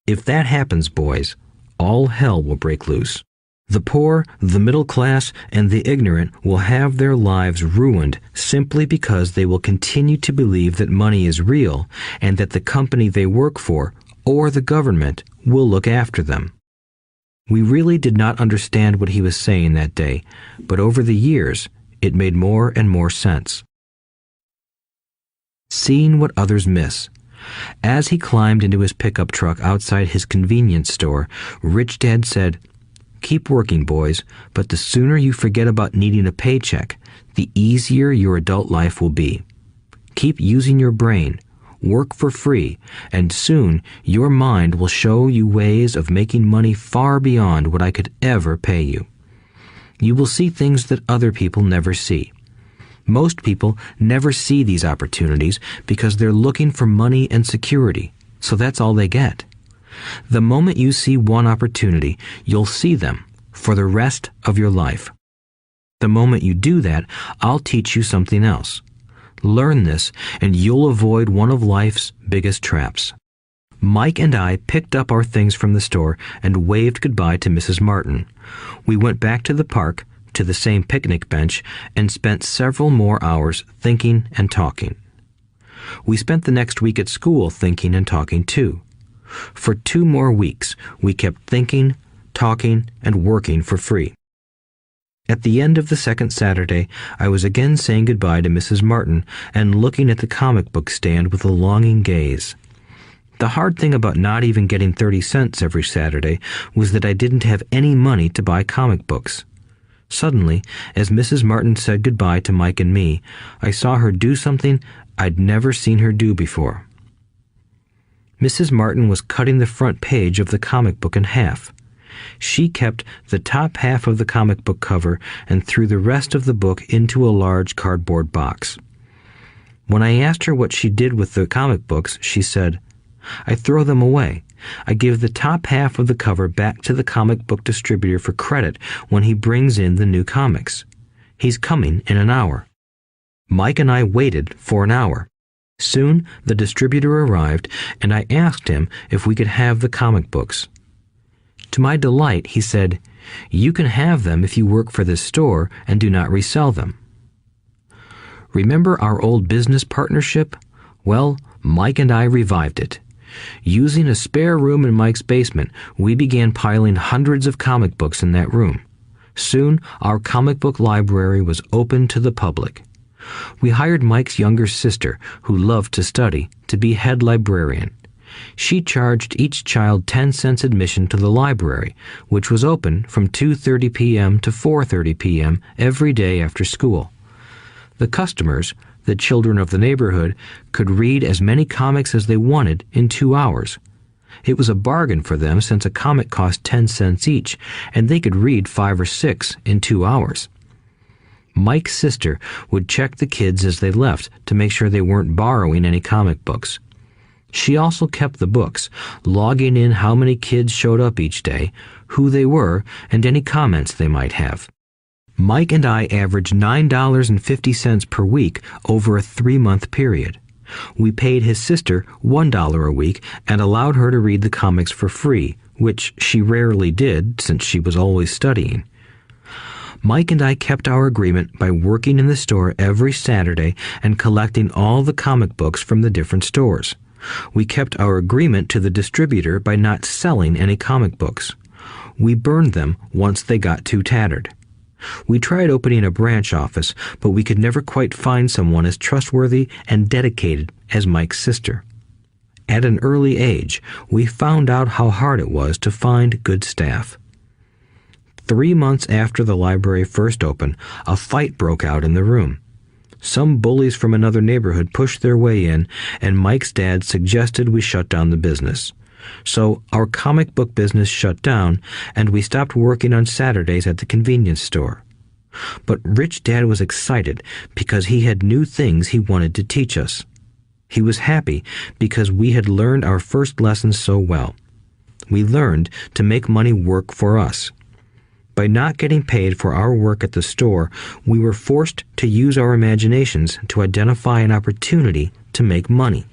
If that happens, boys, all hell will break loose. The poor, the middle class, and the ignorant will have their lives ruined simply because they will continue to believe that money is real and that the company they work for or the government will look after them. We really did not understand what he was saying that day, but over the years, it made more and more sense. Seeing what others miss. As he climbed into his pickup truck outside his convenience store, Rich Dad said, "Keep working, boys, but the sooner you forget about needing a paycheck, the easier your adult life will be. Keep using your brain, work for free, and soon your mind will show you ways of making money far beyond what I could ever pay you. You will see things that other people never see. Most people never see these opportunities because they're looking for money and security, so that's all they get. The moment you see one opportunity, you'll see them for the rest of your life. The moment you do that, I'll teach you something else. Learn this, and you'll avoid one of life's biggest traps. Mike and I picked up our things from the store and waved goodbye to Mrs. Martin. We went back to the park, to the same picnic bench, and spent several more hours thinking and talking. We spent the next week at school thinking and talking too. For 2 more weeks, we kept thinking, talking, and working for free. At the end of the second Saturday, I was again saying goodbye to Mrs. Martin and looking at the comic book stand with a longing gaze. The hard thing about not even getting 30 cents every Saturday was that I didn't have any money to buy comic books. Suddenly, as Mrs. Martin said goodbye to Mike and me, I saw her do something I'd never seen her do before. Mrs. Martin was cutting the front page of the comic book in half. She kept the top half of the comic book cover and threw the rest of the book into a large cardboard box. When I asked her what she did with the comic books, she said, "I throw them away. I give the top half of the cover back to the comic book distributor for credit when he brings in the new comics. He's coming in an hour." Mike and I waited for an hour. Soon the distributor arrived, and I asked him if we could have the comic books. To my delight, he said, "You can have them if you work for this store and do not resell them." Remember our old business partnership? Well, Mike and I revived it. Using a spare room in Mike's basement, we began piling hundreds of comic books in that room. Soon, our comic book library was open to the public. We hired Mike's younger sister, who loved to study, to be head librarian. She charged each child 10 cents admission to the library, which was open from 2:30 p.m. to 4:30 p.m. every day after school. The customers, the children of the neighborhood, could read as many comics as they wanted in 2 hours. It was a bargain for them since a comic cost 10 cents each, and they could read 5 or 6 in 2 hours. Mike's sister would check the kids as they left to make sure they weren't borrowing any comic books. She also kept the books, logging in how many kids showed up each day, who they were, and any comments they might have. Mike and I averaged $9.50 per week over a 3-month period. We paid his sister $1 a week and allowed her to read the comics for free, which she rarely did since she was always studying. Mike and I kept our agreement by working in the store every Saturday and collecting all the comic books from the different stores. We kept our agreement to the distributor by not selling any comic books. We burned them once they got too tattered. We tried opening a branch office, but we could never quite find someone as trustworthy and dedicated as Mike's sister. At an early age, we found out how hard it was to find good staff. 3 months after the library first opened, a fight broke out in the room. Some bullies from another neighborhood pushed their way in, and Mike's dad suggested we shut down the business. So our comic book business shut down, and we stopped working on Saturdays at the convenience store. But Rich Dad was excited because he had new things he wanted to teach us. He was happy because we had learned our first lessons so well. We learned to make money work for us. By not getting paid for our work at the store, we were forced to use our imaginations to identify an opportunity to make money.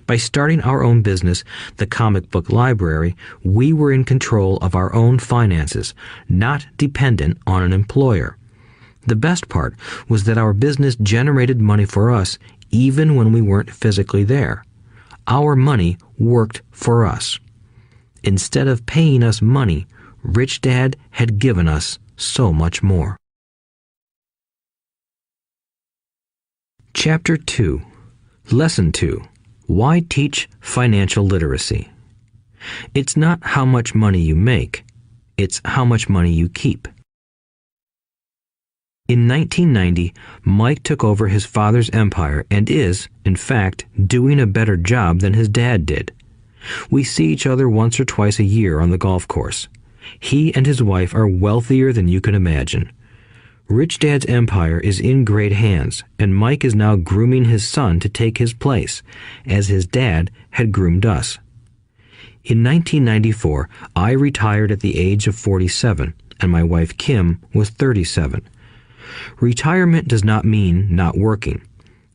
By starting our own business, the comic book library, we were in control of our own finances, not dependent on an employer. The best part was that our business generated money for us even when we weren't physically there. Our money worked for us. Instead of paying us money, Rich Dad had given us so much more. Chapter 2. Lesson 2. Why teach financial literacy? It's not how much money you make, it's how much money you keep. In 1990, Mike took over his father's empire and is, in fact, doing a better job than his dad did. We see each other once or twice a year on the golf course. He and his wife are wealthier than you can imagine. Rich Dad's empire is in great hands, and Mike is now grooming his son to take his place, as his dad had groomed us. In 1994, I retired at the age of 47, and my wife Kim was 37. Retirement does not mean not working.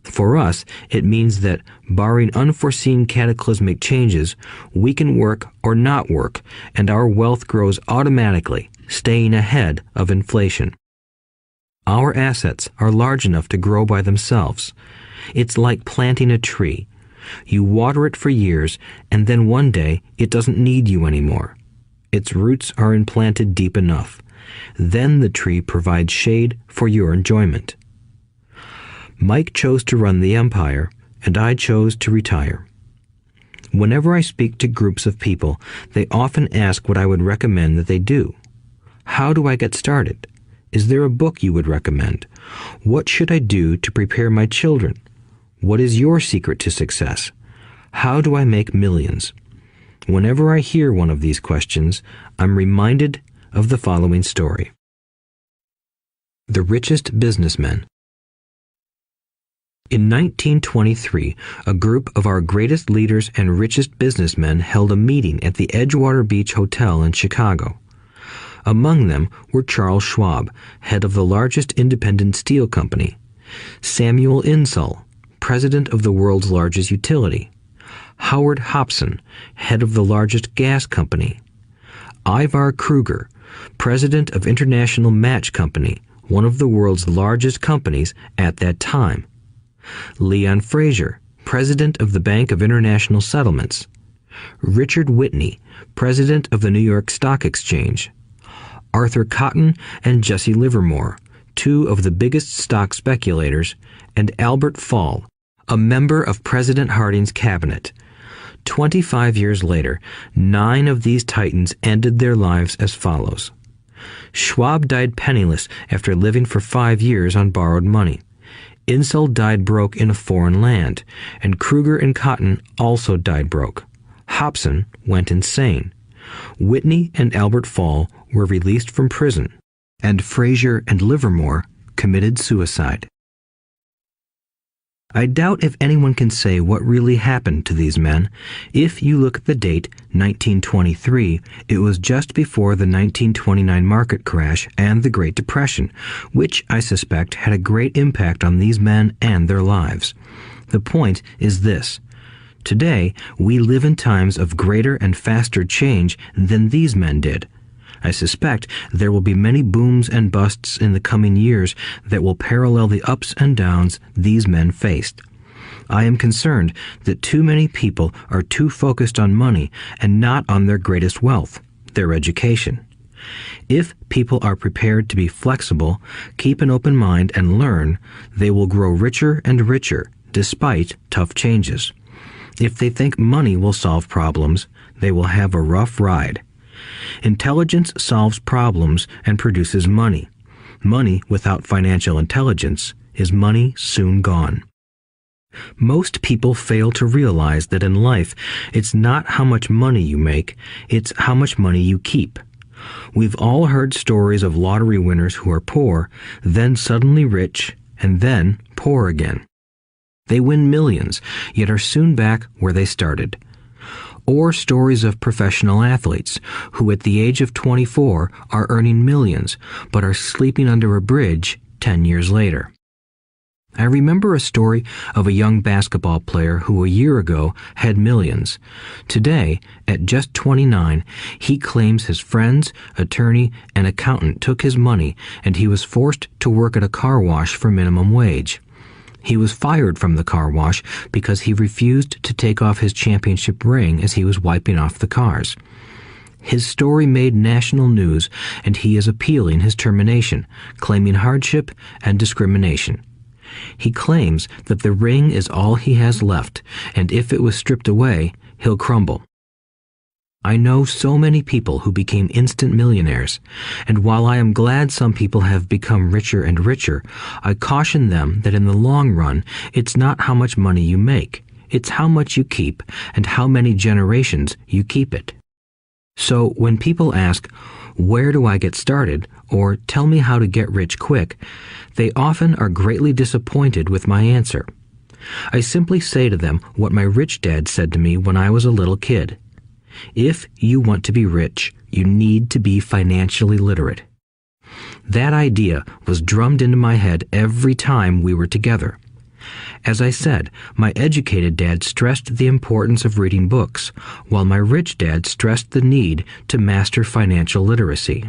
For us, it means that, barring unforeseen cataclysmic changes, we can work or not work, and our wealth grows automatically, staying ahead of inflation. Our assets are large enough to grow by themselves. It's like planting a tree. You water it for years, and then one day it doesn't need you anymore. Its roots are implanted deep enough. Then the tree provides shade for your enjoyment. Mike chose to run the empire, and I chose to retire. Whenever I speak to groups of people, they often ask what I would recommend that they do. How do I get started? Is there a book you would recommend? What should I do to prepare my children? What is your secret to success? How do I make millions? Whenever I hear one of these questions, I'm reminded of the following story. The Richest Businessmen. In 1923, a group of our greatest leaders and richest businessmen held a meeting at the Edgewater Beach Hotel in Chicago. Among them were Charles Schwab, head of the largest independent steel company; Samuel Insull, president of the world's largest utility; Howard Hobson, head of the largest gas company; Ivar Kruger, president of International Match Company, one of the world's largest companies at that time; Leon Fraser, president of the Bank of International Settlements; Richard Whitney, president of the New York Stock Exchange; Arthur Cotton and Jesse Livermore, two of the biggest stock speculators; and Albert Fall, a member of President Harding's cabinet. 25 years later, 9 of these titans ended their lives as follows. Schwab died penniless after living for 5 years on borrowed money. Insull died broke in a foreign land, and Kruger and Cotton also died broke. Hobson went insane. Whitney and Albert Fall were released from prison, and Fraser and Livermore committed suicide. I doubt if anyone can say what really happened to these men. If you look at the date, 1923, it was just before the 1929 market crash and the Great Depression, which I suspect had a great impact on these men and their lives. The point is this. Today, we live in times of greater and faster change than these men did. I suspect there will be many booms and busts in the coming years that will parallel the ups and downs these men faced. I am concerned that too many people are too focused on money and not on their greatest wealth, their education. If people are prepared to be flexible, keep an open mind and learn, they will grow richer and richer despite tough changes. If they think money will solve problems, they will have a rough ride. Intelligence solves problems and produces money. Money without financial intelligence is money soon gone. Most people fail to realize that in life, it's not how much money you make, it's how much money you keep. We've all heard stories of lottery winners who are poor, then suddenly rich, and then poor again. They win millions, yet are soon back where they started. Or stories of professional athletes who at the age of 24 are earning millions but are sleeping under a bridge 10 years later. I remember a story of a young basketball player who a year ago had millions. Today, at just 29, he claims his friends, attorney, and accountant took his money and he was forced to work at a car wash for minimum wage. He was fired from the car wash because he refused to take off his championship ring as he was wiping off the cars. His story made national news, and he is appealing his termination, claiming hardship and discrimination. He claims that the ring is all he has left, and if it was stripped away, he'll crumble. I know so many people who became instant millionaires, and while I am glad some people have become richer and richer, I caution them that in the long run, it's not how much money you make, it's how much you keep and how many generations you keep it. So when people ask, "Where do I get started?" or "Tell me how to get rich quick," they often are greatly disappointed with my answer. I simply say to them what my rich dad said to me when I was a little kid. If you want to be rich, you need to be financially literate. That idea was drummed into my head every time we were together. As I said, my educated dad stressed the importance of reading books, while my rich dad stressed the need to master financial literacy.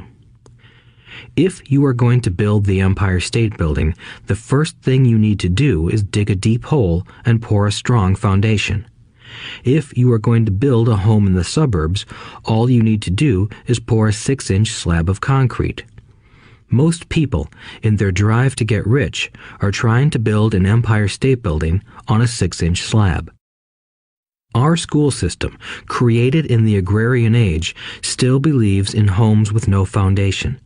If you are going to build the Empire State Building, the first thing you need to do is dig a deep hole and pour a strong foundation. If you are going to build a home in the suburbs, all you need to do is pour a 6-inch slab of concrete. Most people, in their drive to get rich, are trying to build an Empire State Building on a 6-inch slab. Our school system, created in the agrarian age, still believes in homes with no foundation.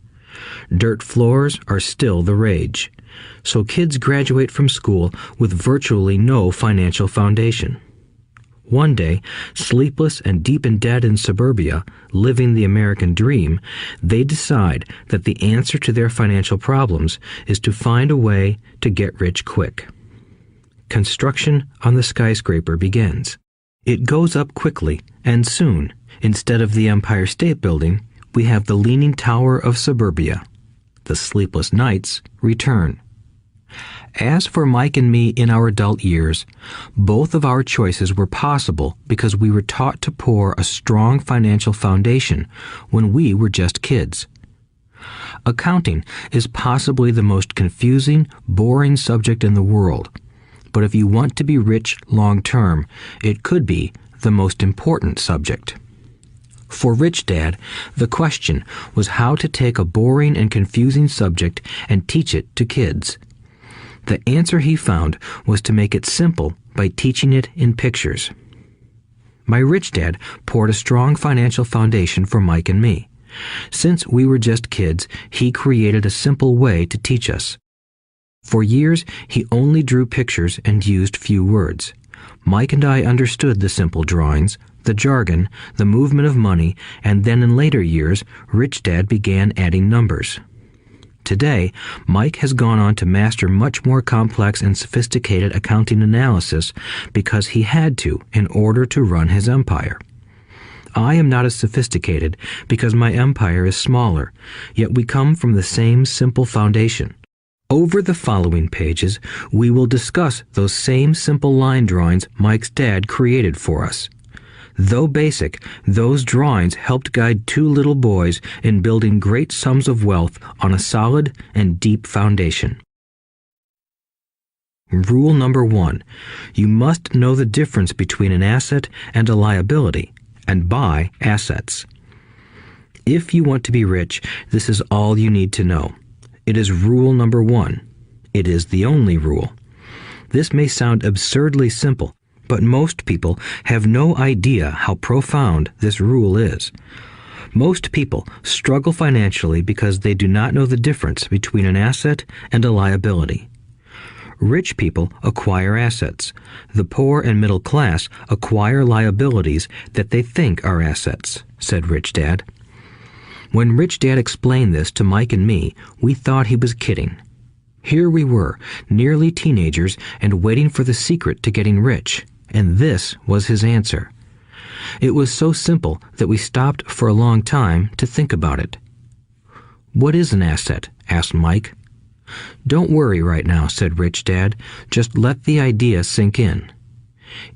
Dirt floors are still the rage, so kids graduate from school with virtually no financial foundation. One day, sleepless and deep in debt in suburbia, living the American dream, they decide that the answer to their financial problems is to find a way to get rich quick. Construction on the skyscraper begins. It goes up quickly, and soon, instead of the Empire State Building, we have the Leaning Tower of suburbia. The sleepless nights return. As for Mike and me in our adult years, both of our choices were possible because we were taught to pour a strong financial foundation when we were just kids. Accounting is possibly the most confusing, boring subject in the world, but if you want to be rich long term, it could be the most important subject. For Rich Dad, the question was how to take a boring and confusing subject and teach it to kids. The answer he found was to make it simple by teaching it in pictures. My rich dad poured a strong financial foundation for Mike and me. Since we were just kids, he created a simple way to teach us. For years, he only drew pictures and used few words. Mike and I understood the simple drawings, the jargon, the movement of money, and then in later years, Rich Dad began adding numbers. Today, Mike has gone on to master much more complex and sophisticated accounting analysis because he had to in order to run his empire. I am not as sophisticated because my empire is smaller, yet we come from the same simple foundation. Over the following pages, we will discuss those same simple line drawings Mike's dad created for us. Though basic, those drawings helped guide two little boys in building great sums of wealth on a solid and deep foundation. Rule number 1. You must know the difference between an asset and a liability, and buy assets. If you want to be rich, this is all you need to know. It is rule number 1. It is the only rule. This may sound absurdly simple, but most people have no idea how profound this rule is. Most people struggle financially because they do not know the difference between an asset and a liability. Rich people acquire assets. The poor and middle class acquire liabilities that they think are assets, said Rich Dad. When Rich Dad explained this to Mike and me, we thought he was kidding. Here we were, nearly teenagers, and waiting for the secret to getting rich. And this was his answer. It was so simple that we stopped for a long time to think about it. "What is an asset?" asked Mike. "Don't worry right now," said Rich Dad. "Just let the idea sink in.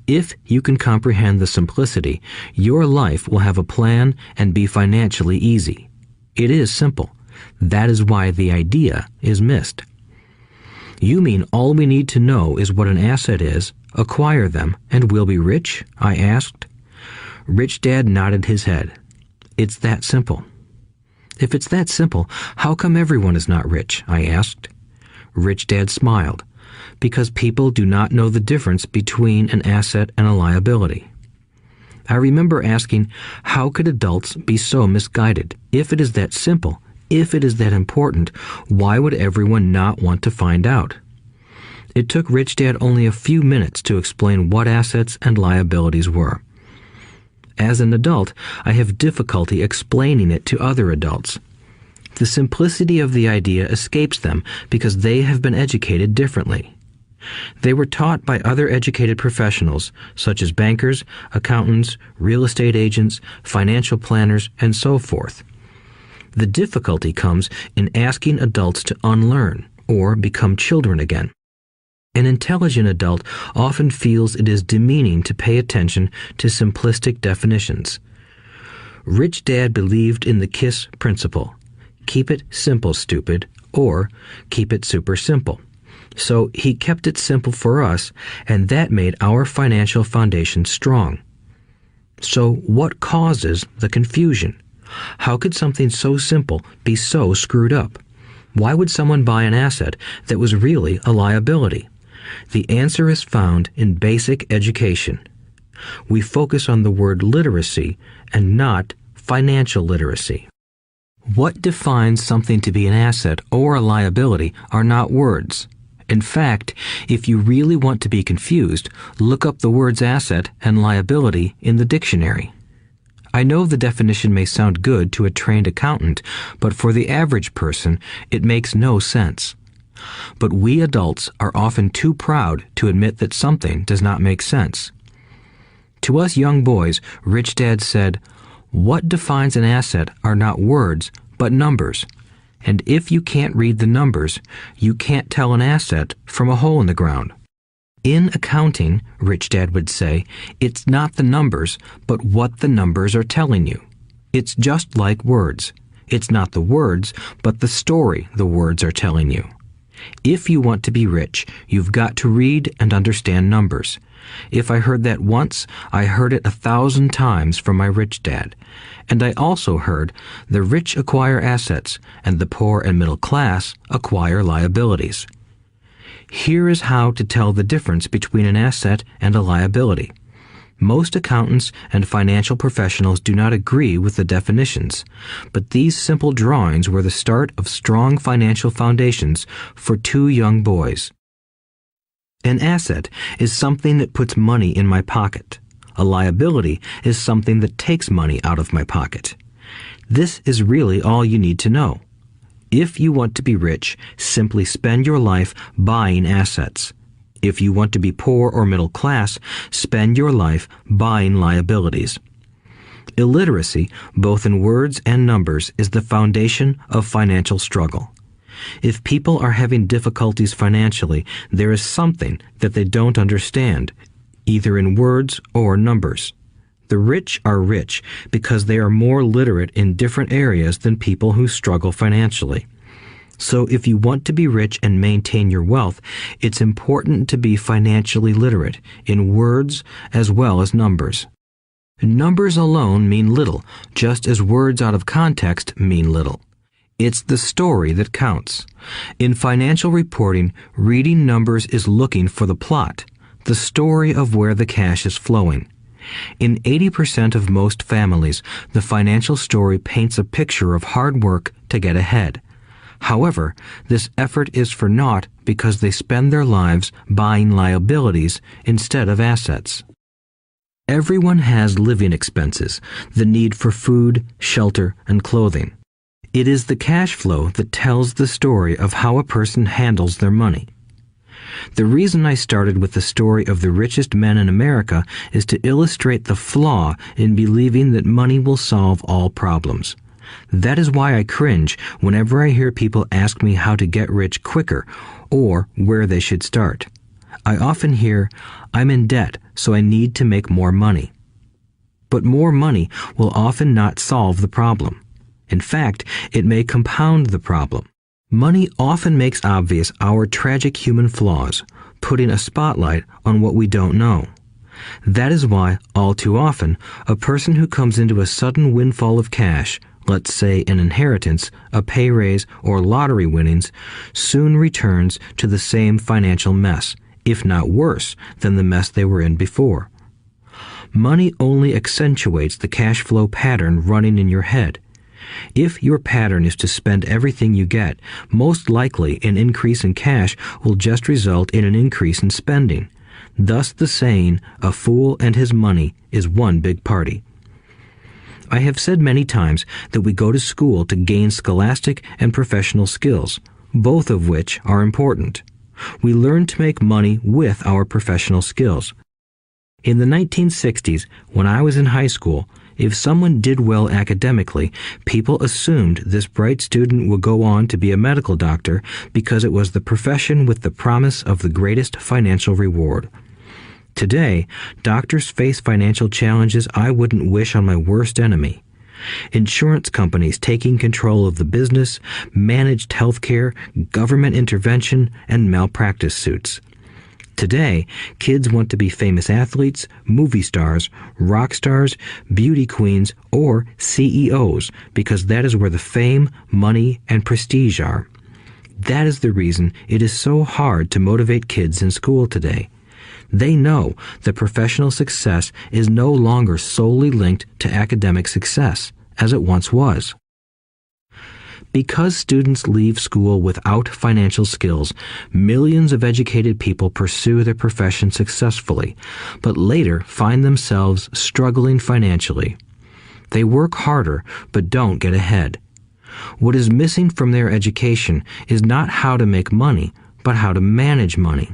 If you can comprehend the simplicity, your life will have a plan and be financially easy. It is simple. That is why the idea is missed." "You mean all we need to know is what an asset is, acquire them, and we'll be rich?" I asked. Rich Dad nodded his head. "It's that simple." "If it's that simple, how come everyone is not rich?" I asked. Rich Dad smiled. "Because people do not know the difference between an asset and a liability." I remember asking, how could adults be so misguided? If it is that simple, if it is that important, why would everyone not want to find out? It took Rich Dad only a few minutes to explain what assets and liabilities were. as an adult, I have difficulty explaining it to other adults. The simplicity of the idea escapes them because they have been educated differently. They were taught by other educated professionals, such as bankers, accountants, real estate agents, financial planners, and so forth. The difficulty comes in asking adults to unlearn or become children again. An intelligent adult often feels it is demeaning to pay attention to simplistic definitions. Rich Dad believed in the KISS principle. Keep it simple, stupid, or keep it super simple. So he kept it simple for us, and that made our financial foundation strong. So what causes the confusion? How could something so simple be so screwed up? Why would someone buy an asset that was really a liability? The answer is found in basic education. We focus on the word literacy and not financial literacy. What defines something to be an asset or a liability are not words. In fact, if you really want to be confused, look up the words asset and liability in the dictionary. I know the definition may sound good to a trained accountant, but for the average person, it makes no sense. But we adults are often too proud to admit that something does not make sense. To us young boys, Rich Dad said, "What defines an asset are not words, but numbers. And if you can't read the numbers, you can't tell an asset from a hole in the ground." In accounting, Rich Dad would say, it's not the numbers, but what the numbers are telling you. It's just like words. It's not the words, but the story the words are telling you. If you want to be rich, you've got to read and understand numbers. If I heard that once, I heard it 1,000 times from my rich dad. And I also heard the rich acquire assets and the poor and middle class acquire liabilities. Here is how to tell the difference between an asset and a liability. Most accountants and financial professionals do not agree with the definitions, but these simple drawings were the start of strong financial foundations for two young boys. An asset is something that puts money in my pocket. A liability is something that takes money out of my pocket. This is really all you need to know. If you want to be rich, simply spend your life buying assets. If you want to be poor or middle class, spend your life buying liabilities. Illiteracy, both in words and numbers, is the foundation of financial struggle. If people are having difficulties financially, there is something that they don't understand, either in words or numbers. The rich are rich because they are more literate in different areas than people who struggle financially. So if you want to be rich and maintain your wealth, it's important to be financially literate in words as well as numbers. Numbers alone mean little, just as words out of context mean little. It's the story that counts. In financial reporting, reading numbers is looking for the plot, the story of where the cash is flowing. In 80% of most families, the financial story paints a picture of hard work to get ahead. However, this effort is for naught because they spend their lives buying liabilities instead of assets. Everyone has living expenses, the need for food, shelter, and clothing. It is the cash flow that tells the story of how a person handles their money. The reason I started with the story of the richest men in America is to illustrate the flaw in believing that money will solve all problems. That is why I cringe whenever I hear people ask me how to get rich quicker or where they should start. I often hear, "I'm in debt, so I need to make more money." But more money will often not solve the problem. In fact, it may compound the problem. Money often makes obvious our tragic human flaws, putting a spotlight on what we don't know. That is why, all too often, a person who comes into a sudden windfall of cash, let's say an inheritance, a pay raise, or lottery winnings, soon returns to the same financial mess, if not worse than the mess they were in before. Money only accentuates the cash flow pattern running in your head. If your pattern is to spend everything you get, most likely an increase in cash will just result in an increase in spending. Thus the saying, "A fool and his money is one big party." I have said many times that we go to school to gain scholastic and professional skills, both of which are important. We learn to make money with our professional skills. In the 1960s, when I was in high school, if someone did well academically, people assumed this bright student would go on to be a medical doctor because it was the profession with the promise of the greatest financial reward. Today, doctors face financial challenges I wouldn't wish on my worst enemy. Insurance companies taking control of the business, managed healthcare, government intervention, and malpractice suits. Today, kids want to be famous athletes, movie stars, rock stars, beauty queens, or CEOs because that is where the fame, money, and prestige are. That is the reason it is so hard to motivate kids in school today. They know that professional success is no longer solely linked to academic success, as it once was. Because students leave school without financial skills, millions of educated people pursue their profession successfully, but later find themselves struggling financially. They work harder, but don't get ahead. What is missing from their education is not how to make money, but how to manage money.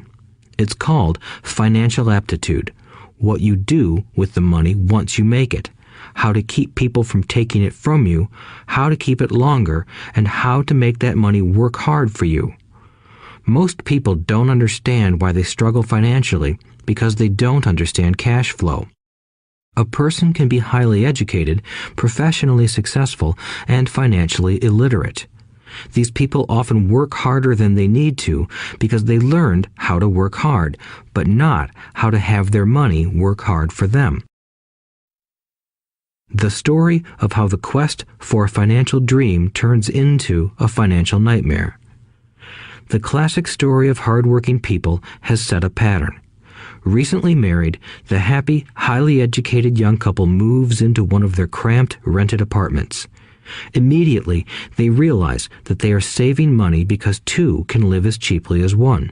It's called financial aptitude, what you do with the money once you make it, how to keep people from taking it from you, how to keep it longer, and how to make that money work hard for you. Most people don't understand why they struggle financially because they don't understand cash flow. A person can be highly educated, professionally successful, and financially illiterate. These people often work harder than they need to because they learned how to work hard, but not how to have their money work hard for them. The story of how the quest for a financial dream turns into a financial nightmare. The classic story of hardworking people has set a pattern. Recently married, the happy, highly educated young couple moves into one of their cramped, rented apartments. Immediately, they realize that they are saving money because two can live as cheaply as one.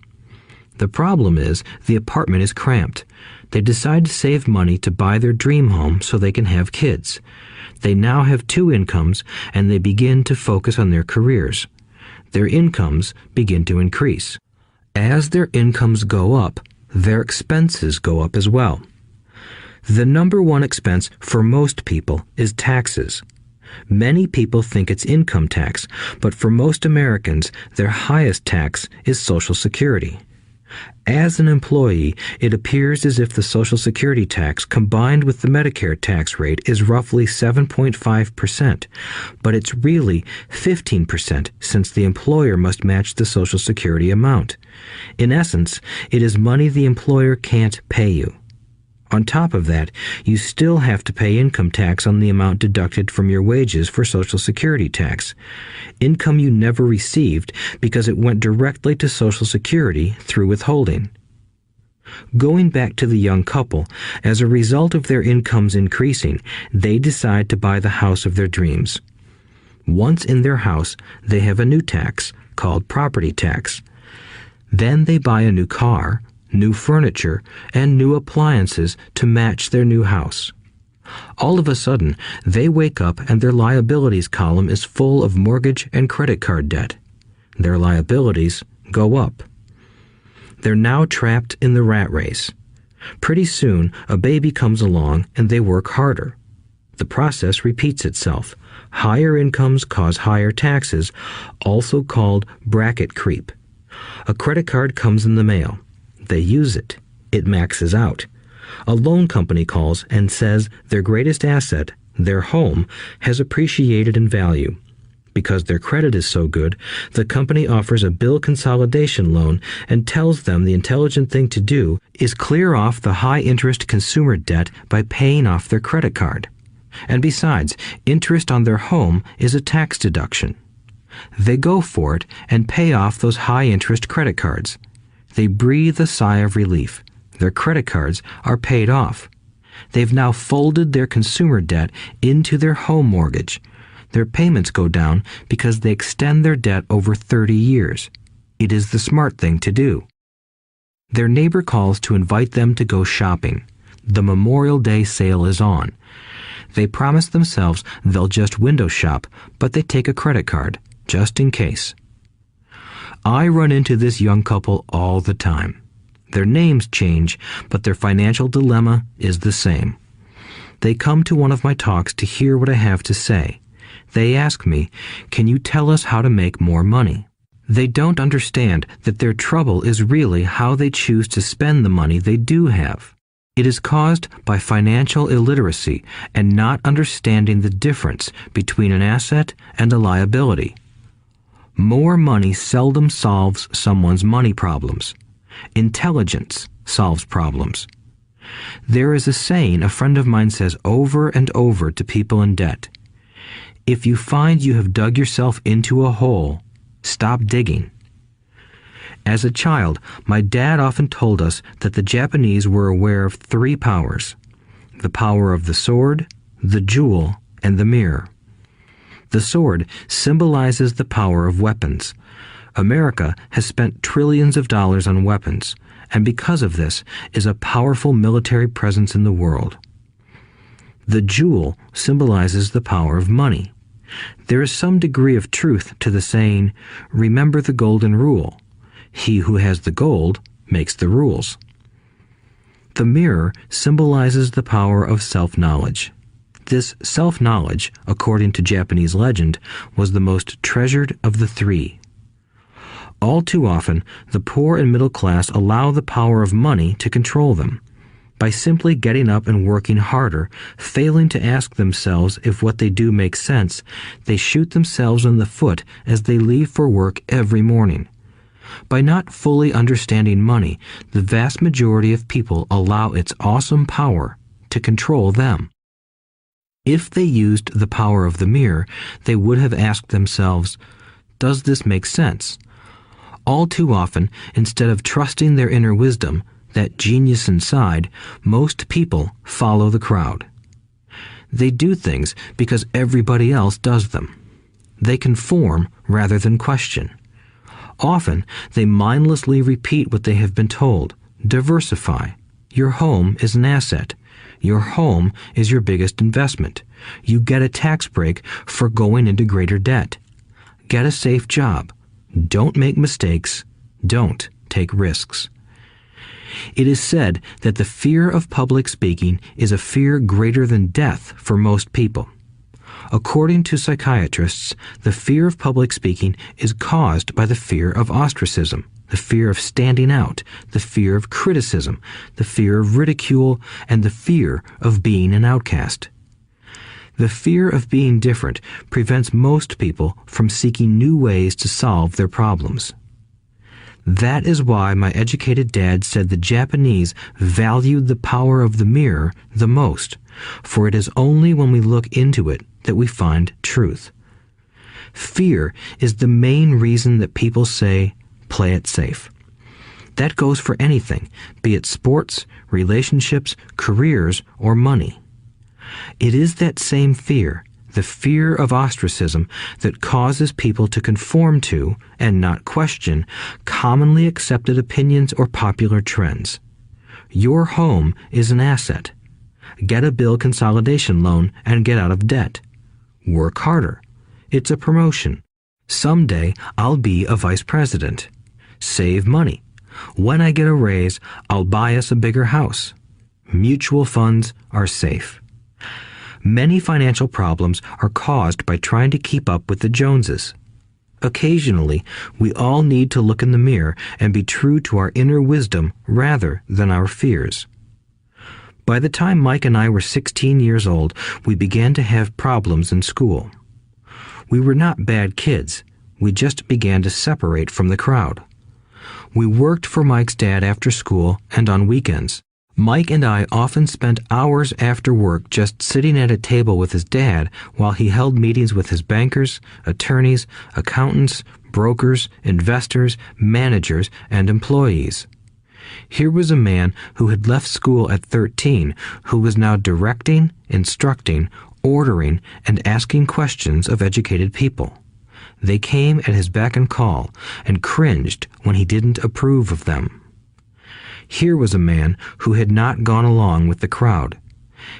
The problem is the apartment is cramped. They decide to save money to buy their dream home so they can have kids. They now have two incomes, and they begin to focus on their careers. Their incomes begin to increase. As their incomes go up, their expenses go up as well. The number one expense for most people is taxes. Many people think it's income tax, but for most Americans, their highest tax is Social Security. As an employee, it appears as if the Social Security tax combined with the Medicare tax rate is roughly 7.5%, but it's really 15% since the employer must match the Social Security amount. In essence, it is money the employer can't pay you. On top of that, you still have to pay income tax on the amount deducted from your wages for Social Security tax. Income you never received because it went directly to Social Security through withholding. Going back to the young couple, as a result of their incomes increasing, they decide to buy the house of their dreams. Once in their house, they have a new tax called property tax. Then they buy a new car, new furniture, and new appliances to match their new house. All of a sudden, they wake up and their liabilities column is full of mortgage and credit card debt. Their liabilities go up. They're now trapped in the rat race. Pretty soon, a baby comes along and they work harder. The process repeats itself. Higher incomes cause higher taxes, also called bracket creep. A credit card comes in the mail. They use it. It maxes out. A loan company calls and says their greatest asset, their home, has appreciated in value. Because their credit is so good, the company offers a bill consolidation loan and tells them the intelligent thing to do is clear off the high-interest consumer debt by paying off their credit card. And besides, interest on their home is a tax deduction. They go for it and pay off those high-interest credit cards. They breathe a sigh of relief. Their credit cards are paid off. They've now folded their consumer debt into their home mortgage. Their payments go down because they extend their debt over 30 years. It is the smart thing to do. Their neighbor calls to invite them to go shopping. The Memorial Day sale is on. They promise themselves they'll just window shop, but they take a credit card, just in case. I run into this young couple all the time. Their names change, but their financial dilemma is the same. They come to one of my talks to hear what I have to say. They ask me, "Can you tell us how to make more money?" They don't understand that their trouble is really how they choose to spend the money they do have. It is caused by financial illiteracy and not understanding the difference between an asset and a liability. More money seldom solves someone's money problems. Intelligence solves problems. There is a saying a friend of mine says over and over to people in debt. If you find you have dug yourself into a hole, stop digging. As a child, my dad often told us that the Japanese were aware of 3 powers: the power of the sword, the jewel, and the mirror. The sword symbolizes the power of weapons. America has spent trillions of dollars on weapons, and because of this is a powerful military presence in the world. The jewel symbolizes the power of money. There is some degree of truth to the saying, "Remember the golden rule. He who has the gold makes the rules." The mirror symbolizes the power of self-knowledge. This self-knowledge, according to Japanese legend, was the most treasured of the 3. All too often, the poor and middle class allow the power of money to control them. By simply getting up and working harder, failing to ask themselves if what they do makes sense, they shoot themselves in the foot as they leave for work every morning. By not fully understanding money, the vast majority of people allow its awesome power to control them. If they used the power of the mirror, they would have asked themselves, "Does this make sense?" All too often, instead of trusting their inner wisdom, that genius inside, most people follow the crowd. They do things because everybody else does them. They conform rather than question. Often, they mindlessly repeat what they have been told. Diversify. Your home is an asset. Your home is your biggest investment. You get a tax break for going into greater debt. Get a safe job. Don't make mistakes. Don't take risks. It is said that the fear of public speaking is a fear greater than death for most people. According to psychiatrists, the fear of public speaking is caused by the fear of ostracism, the fear of standing out, the fear of criticism, the fear of ridicule, and the fear of being an outcast. The fear of being different prevents most people from seeking new ways to solve their problems. That is why my educated dad said the Japanese valued the power of the mirror the most, for it is only when we look into it that we find truth. Fear is the main reason that people say, "Play it safe." That goes for anything, be it sports, relationships, careers, or money. It is that same fear, the fear of ostracism, that causes people to conform to, and not question, commonly accepted opinions or popular trends. Your home is an asset. Get a bill consolidation loan and get out of debt. Work harder. It's a promotion. Someday I'll be a vice president. Save money. When I get a raise, I'll buy us a bigger house. Mutual funds are safe. Many financial problems are caused by trying to keep up with the Joneses. Occasionally, we all need to look in the mirror and be true to our inner wisdom rather than our fears. By the time Mike and I were 16 years old, we began to have problems in school. We were not bad kids. We just began to separate from the crowd. We worked for Mike's dad after school and on weekends. Mike and I often spent hours after work just sitting at a table with his dad while he held meetings with his bankers, attorneys, accountants, brokers, investors, managers, and employees. Here was a man who had left school at 13, who was now directing, instructing, ordering, and asking questions of educated people. They came at his beck and call and cringed when he didn't approve of them. Here was a man who had not gone along with the crowd.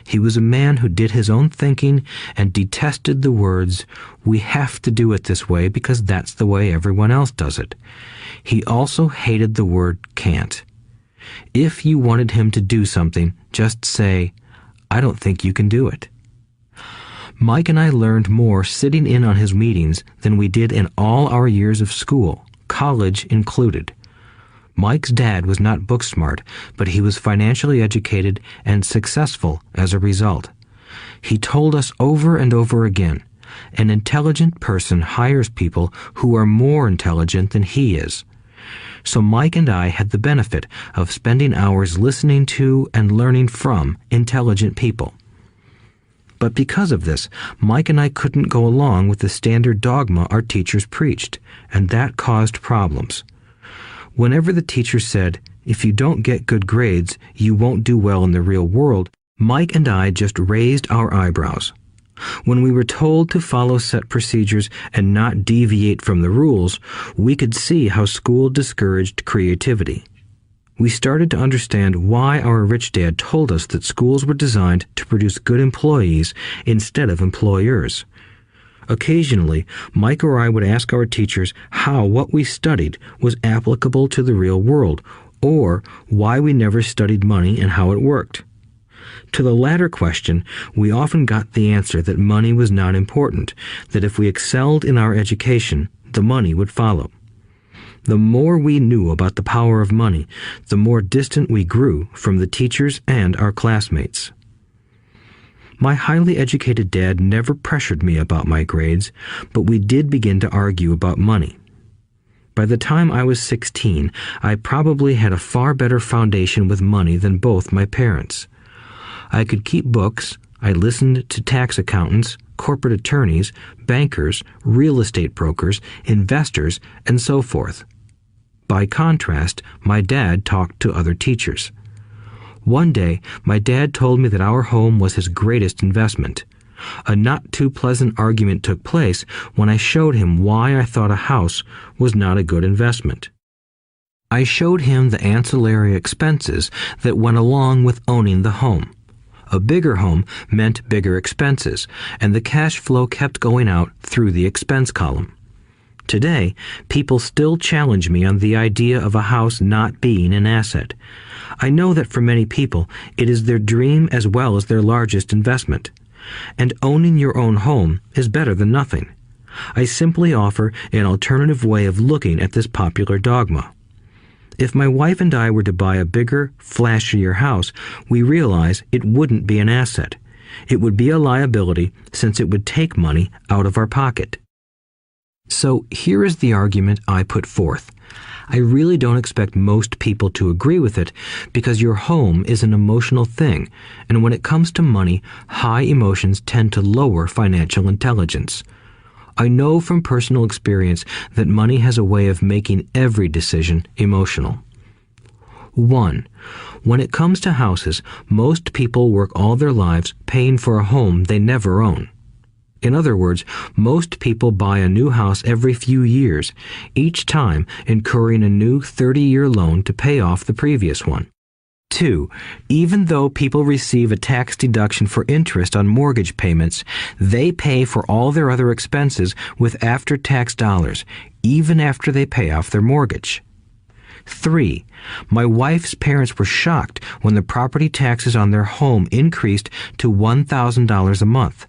He was a man who did his own thinking and detested the words, "We have to do it this way because that's the way everyone else does it." He also hated the word "can't." If you wanted him to do something, just say, "I don't think you can do it." Mike and I learned more sitting in on his meetings than we did in all our years of school, college included. Mike's dad was not book smart, but he was financially educated and successful as a result. He told us over and over again, an intelligent person hires people who are more intelligent than he is. So Mike and I had the benefit of spending hours listening to and learning from intelligent people. But because of this, Mike and I couldn't go along with the standard dogma our teachers preached, and that caused problems. Whenever the teacher said, "If you don't get good grades, you won't do well in the real world," Mike and I just raised our eyebrows. When we were told to follow set procedures and not deviate from the rules, we could see how school discouraged creativity. We started to understand why our rich dad told us that schools were designed to produce good employees instead of employers. Occasionally, Mike or I would ask our teachers how what we studied was applicable to the real world, or why we never studied money and how it worked. To the latter question, we often got the answer that money was not important, that if we excelled in our education, the money would follow. The more we knew about the power of money, the more distant we grew from the teachers and our classmates. My highly educated dad never pressured me about my grades, but we did begin to argue about money. By the time I was 16, I probably had a far better foundation with money than both my parents. I could keep books, I listened to tax accountants, corporate attorneys, bankers, real estate brokers, investors, and so forth. By contrast, my dad talked to other teachers. One day, my dad told me that our home was his greatest investment. A not too pleasant argument took place when I showed him why I thought a house was not a good investment. I showed him the ancillary expenses that went along with owning the home. A bigger home meant bigger expenses, and the cash flow kept going out through the expense column. Today, people still challenge me on the idea of a house not being an asset. I know that for many people, it is their dream as well as their largest investment. And owning your own home is better than nothing. I simply offer an alternative way of looking at this popular dogma. If my wife and I were to buy a bigger, flashier house, we realize it wouldn't be an asset. It would be a liability since it would take money out of our pocket. So here is the argument I put forth. I really don't expect most people to agree with it because your home is an emotional thing, and when it comes to money, high emotions tend to lower financial intelligence. I know from personal experience that money has a way of making every decision emotional. 1. When it comes to houses, most people work all their lives paying for a home they never own. In other words, most people buy a new house every few years, each time incurring a new 30-year loan to pay off the previous one. 2. Even though people receive a tax deduction for interest on mortgage payments, they pay for all their other expenses with after-tax dollars, even after they pay off their mortgage. 3. My wife's parents were shocked when the property taxes on their home increased to $1,000 a month.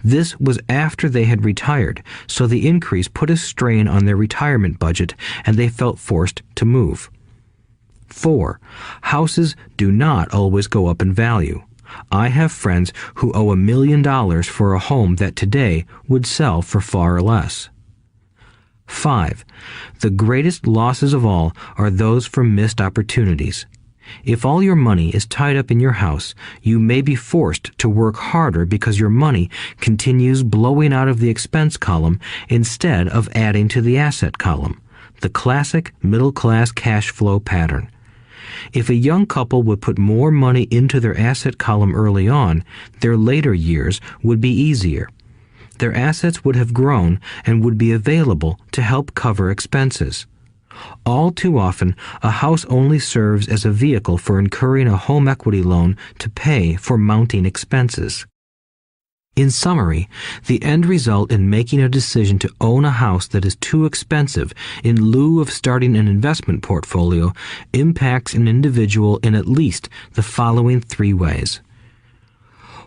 This was after they had retired, so the increase put a strain on their retirement budget and they felt forced to move. 4. Houses do not always go up in value. I have friends who owe $1 million for a home that today would sell for far less. 5. The greatest losses of all are those from missed opportunities. If all your money is tied up in your house, you may be forced to work harder because your money continues blowing out of the expense column instead of adding to the asset column, the classic middle-class cash flow pattern. If a young couple would put more money into their asset column early on, their later years would be easier. Their assets would have grown and would be available to help cover expenses. All too often, a house only serves as a vehicle for incurring a home equity loan to pay for mounting expenses. In summary, the end result in making a decision to own a house that is too expensive in lieu of starting an investment portfolio impacts an individual in at least the following 3 ways.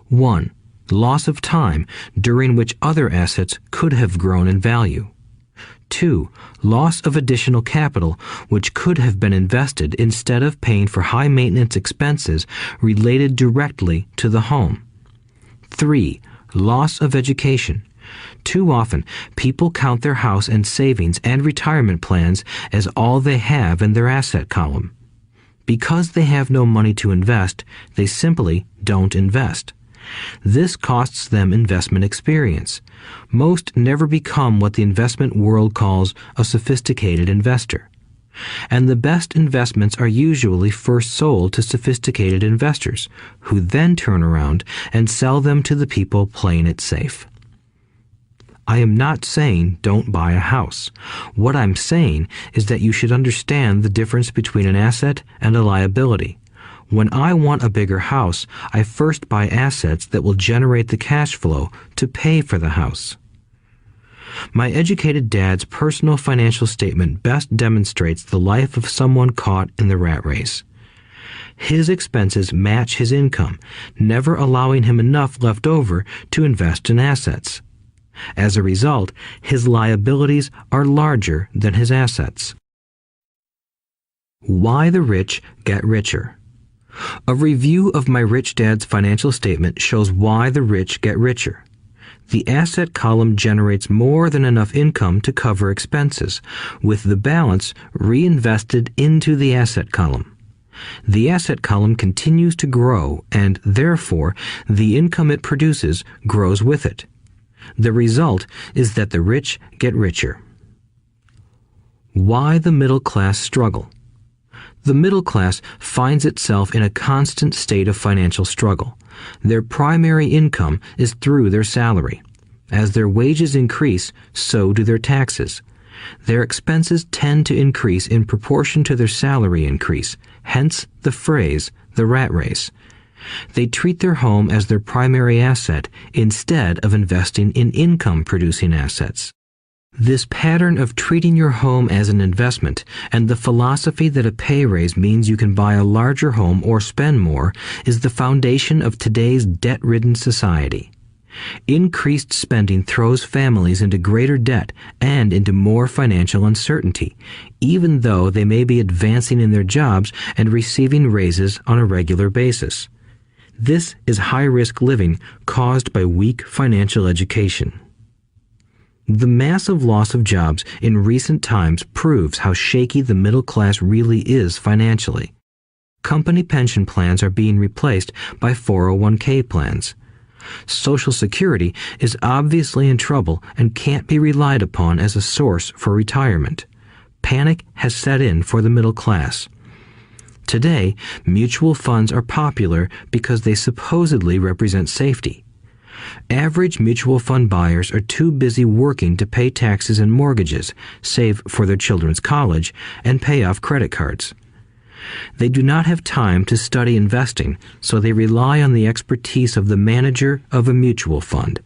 1. Loss of time during which other assets could have grown in value. 2. Loss of additional capital which could have been invested instead of paying for high maintenance expenses related directly to the home. 3. Loss of education. Too often, people count their house and savings and retirement plans as all they have in their asset column. Because they have no money to invest, they simply don't invest. This costs them investment experience. Most never become what the investment world calls a sophisticated investor. And the best investments are usually first sold to sophisticated investors, who then turn around and sell them to the people playing it safe. I am not saying don't buy a house. What I'm saying is that you should understand the difference between an asset and a liability. When I want a bigger house, I first buy assets that will generate the cash flow to pay for the house. My educated dad's personal financial statement best demonstrates the life of someone caught in the rat race. His expenses match his income, never allowing him enough left over to invest in assets. As a result, his liabilities are larger than his assets. Why the rich get richer. A review of my rich dad's financial statement shows why the rich get richer. The asset column generates more than enough income to cover expenses, with the balance reinvested into the asset column. The asset column continues to grow, and therefore, the income it produces grows with it. The result is that the rich get richer. Why the middle class struggle. The middle class finds itself in a constant state of financial struggle. Their primary income is through their salary. As their wages increase, so do their taxes. Their expenses tend to increase in proportion to their salary increase, hence the phrase, the rat race. They treat their home as their primary asset instead of investing in income-producing assets. This pattern of treating your home as an investment and the philosophy that a pay raise means you can buy a larger home or spend more is the foundation of today's debt-ridden society. Increased spending throws families into greater debt and into more financial uncertainty, even though they may be advancing in their jobs and receiving raises on a regular basis. This is high-risk living caused by weak financial education. The massive loss of jobs in recent times proves how shaky the middle class really is financially. Company pension plans are being replaced by 401k plans. Social Security is obviously in trouble and can't be relied upon as a source for retirement. Panic has set in for the middle class. Today, mutual funds are popular because they supposedly represent safety. Average mutual fund buyers are too busy working to pay taxes and mortgages, save for their children's college, and pay off credit cards. They do not have time to study investing, so they rely on the expertise of the manager of a mutual fund.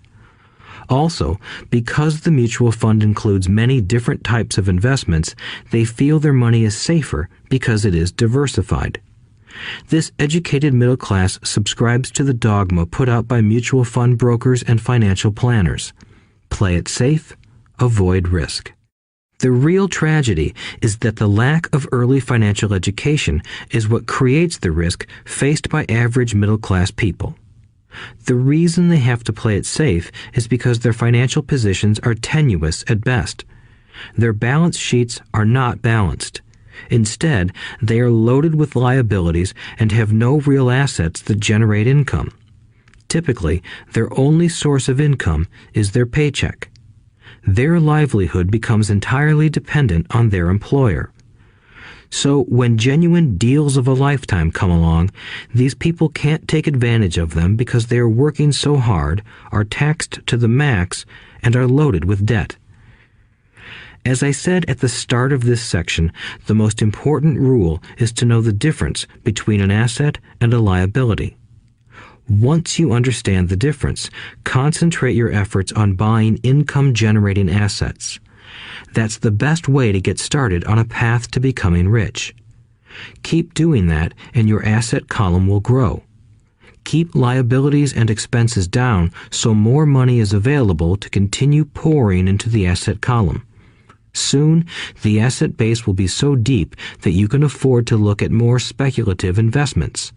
Also, because the mutual fund includes many different types of investments, they feel their money is safer because it is diversified. This educated middle class subscribes to the dogma put out by mutual fund brokers and financial planners. Play it safe, avoid risk. The real tragedy is that the lack of early financial education is what creates the risk faced by average middle class people. The reason they have to play it safe is because their financial positions are tenuous at best. Their balance sheets are not balanced. Instead, they are loaded with liabilities and have no real assets that generate income. Typically, their only source of income is their paycheck. Their livelihood becomes entirely dependent on their employer. So when genuine deals of a lifetime come along, these people can't take advantage of them because they are working so hard, are taxed to the max, and are loaded with debt. As I said at the start of this section, the most important rule is to know the difference between an asset and a liability. Once you understand the difference, concentrate your efforts on buying income-generating assets. That's the best way to get started on a path to becoming rich. Keep doing that and your asset column will grow. Keep liabilities and expenses down so more money is available to continue pouring into the asset column. Soon, the asset base will be so deep that you can afford to look at more speculative investments.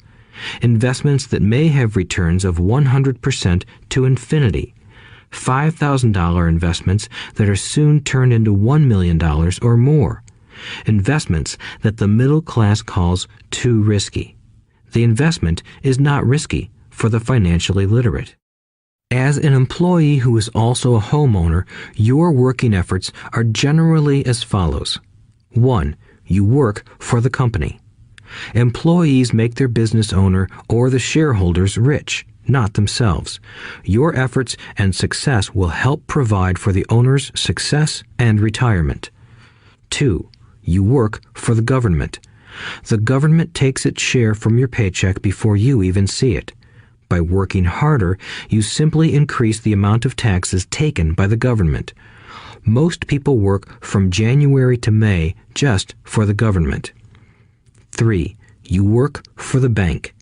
Investments that may have returns of 100% to infinity. $5,000 investments that are soon turned into $1 million or more. Investments that the middle class calls too risky. The investment is not risky for the financially literate. As an employee who is also a homeowner, your working efforts are generally as follows. 1. You work for the company. Employees make their business owner or the shareholders rich, not themselves. Your efforts and success will help provide for the owner's success and retirement. 2. You work for the government. The government takes its share from your paycheck before you even see it. By working harder, you simply increase the amount of taxes taken by the government. Most people work from January to May just for the government. 3. You work for the bank.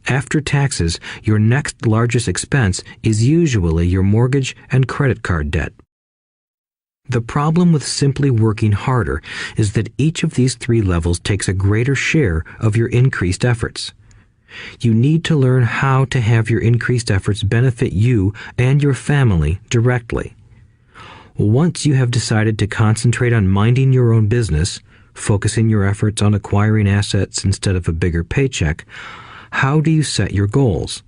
After taxes, your next largest expense is usually your mortgage and credit card debt. The problem with simply working harder is that each of these 3 levels takes a greater share of your increased efforts. You need to learn how to have your increased efforts benefit you and your family directly. Once you have decided to concentrate on minding your own business, focusing your efforts on acquiring assets instead of a bigger paycheck, how do you set your goals?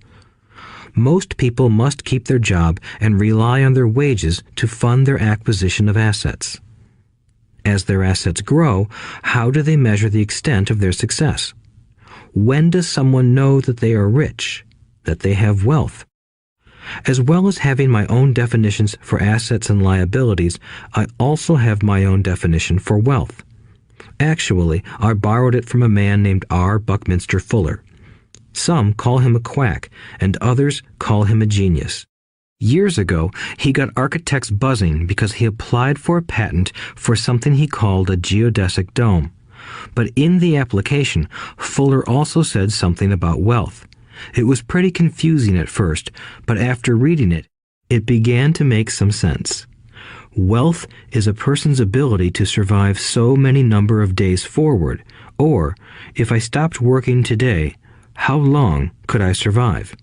Most people must keep their job and rely on their wages to fund their acquisition of assets. As their assets grow, how do they measure the extent of their success? When does someone know that they are rich, that they have wealth? As well as having my own definitions for assets and liabilities, I also have my own definition for wealth. Actually, I borrowed it from a man named R. Buckminster Fuller. Some call him a quack, and others call him a genius. Years ago, he got architects buzzing because he applied for a patent for something he called a geodesic dome. But in the application, Fuller also said something about wealth. It was pretty confusing at first, but after reading it, it began to make some sense. Wealth is a person's ability to survive so many number of days forward, or, if I stopped working today, how long could I survive?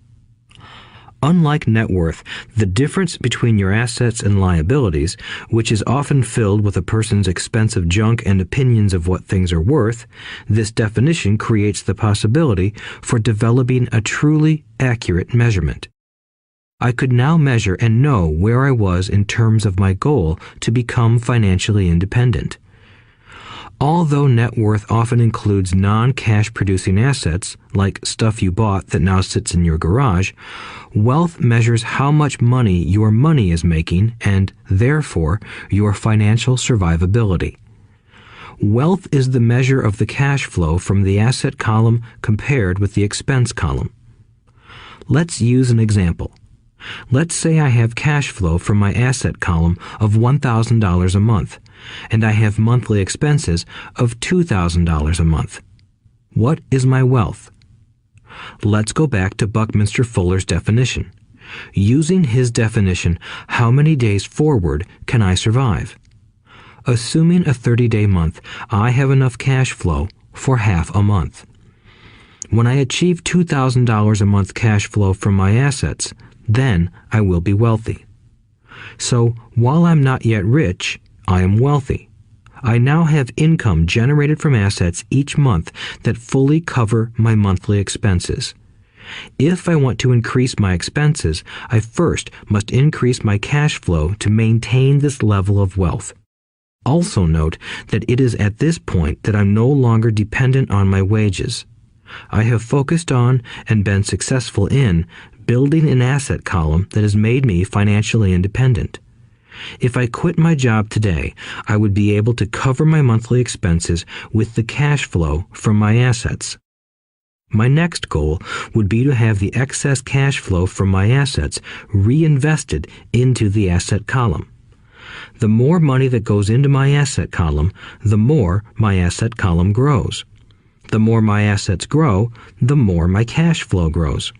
Unlike net worth, the difference between your assets and liabilities, which is often filled with a person's expensive junk and opinions of what things are worth, this definition creates the possibility for developing a truly accurate measurement. I could now measure and know where I was in terms of my goal to become financially independent. Although net worth often includes non-cash producing assets, like stuff you bought that now sits in your garage, wealth measures how much money your money is making and, therefore, your financial survivability. Wealth is the measure of the cash flow from the asset column compared with the expense column. Let's use an example. Let's say I have cash flow from my asset column of $1,000 a month, and I have monthly expenses of $2,000 a month. What is my wealth? Let's go back to Buckminster Fuller's definition. Using his definition, how many days forward can I survive? Assuming a 30-day month, I have enough cash flow for half a month. When I achieve $2,000 a month cash flow from my assets, then I will be wealthy. So, while I'm not yet rich, I am wealthy. I now have income generated from assets each month that fully cover my monthly expenses. If I want to increase my expenses, I first must increase my cash flow to maintain this level of wealth. Also note that it is at this point that I'm no longer dependent on my wages. I have focused on and been successful in building an asset column that has made me financially independent. If I quit my job today, I would be able to cover my monthly expenses with the cash flow from my assets. My next goal would be to have the excess cash flow from my assets reinvested into the asset column. The more money that goes into my asset column, the more my asset column grows. The more my assets grow, the more my cash flow grows.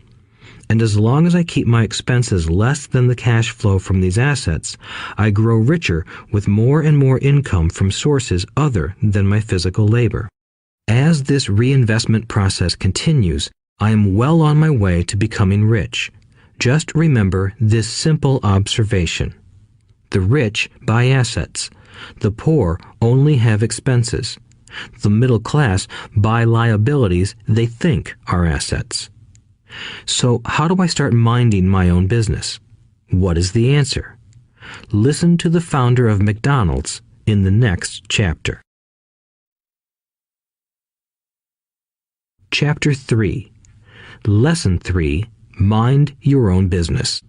And as long as I keep my expenses less than the cash flow from these assets, I grow richer with more and more income from sources other than my physical labor. As this reinvestment process continues, I am well on my way to becoming rich. Just remember this simple observation. The rich buy assets. The poor only have expenses. The middle class buy liabilities they think are assets. So how do I start minding my own business? What is the answer? Listen to the founder of McDonald's in the next chapter. Chapter 3. Lesson 3. Mind your own business.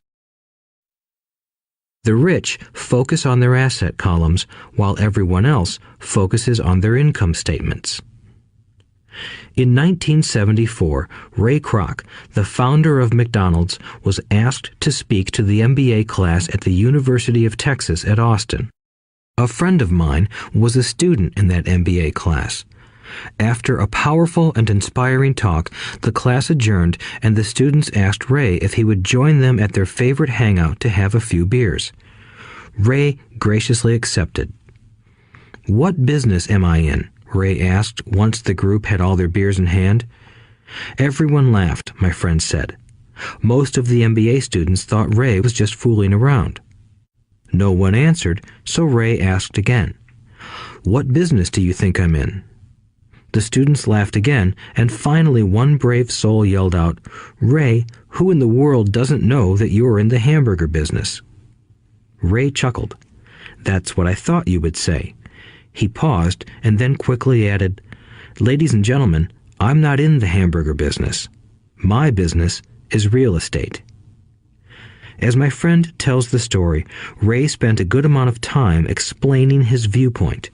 The rich focus on their asset columns while everyone else focuses on their income statements. In 1974, Ray Kroc, the founder of McDonald's, was asked to speak to the MBA class at the University of Texas at Austin. A friend of mine was a student in that MBA class. After a powerful and inspiring talk, the class adjourned and the students asked Ray if he would join them at their favorite hangout to have a few beers. Ray graciously accepted. "What business am I in?" Ray asked once the group had all their beers in hand. Everyone laughed, my friend said. Most of the MBA students thought Ray was just fooling around. No one answered, so Ray asked again. "What business do you think I'm in?" The students laughed again, and finally one brave soul yelled out, "Ray, who in the world doesn't know that you're in the hamburger business?" Ray chuckled. "That's what I thought you would say." He paused and then quickly added, "Ladies and gentlemen, I'm not in the hamburger business. My business is real estate." As my friend tells the story, Ray spent a good amount of time explaining his viewpoint.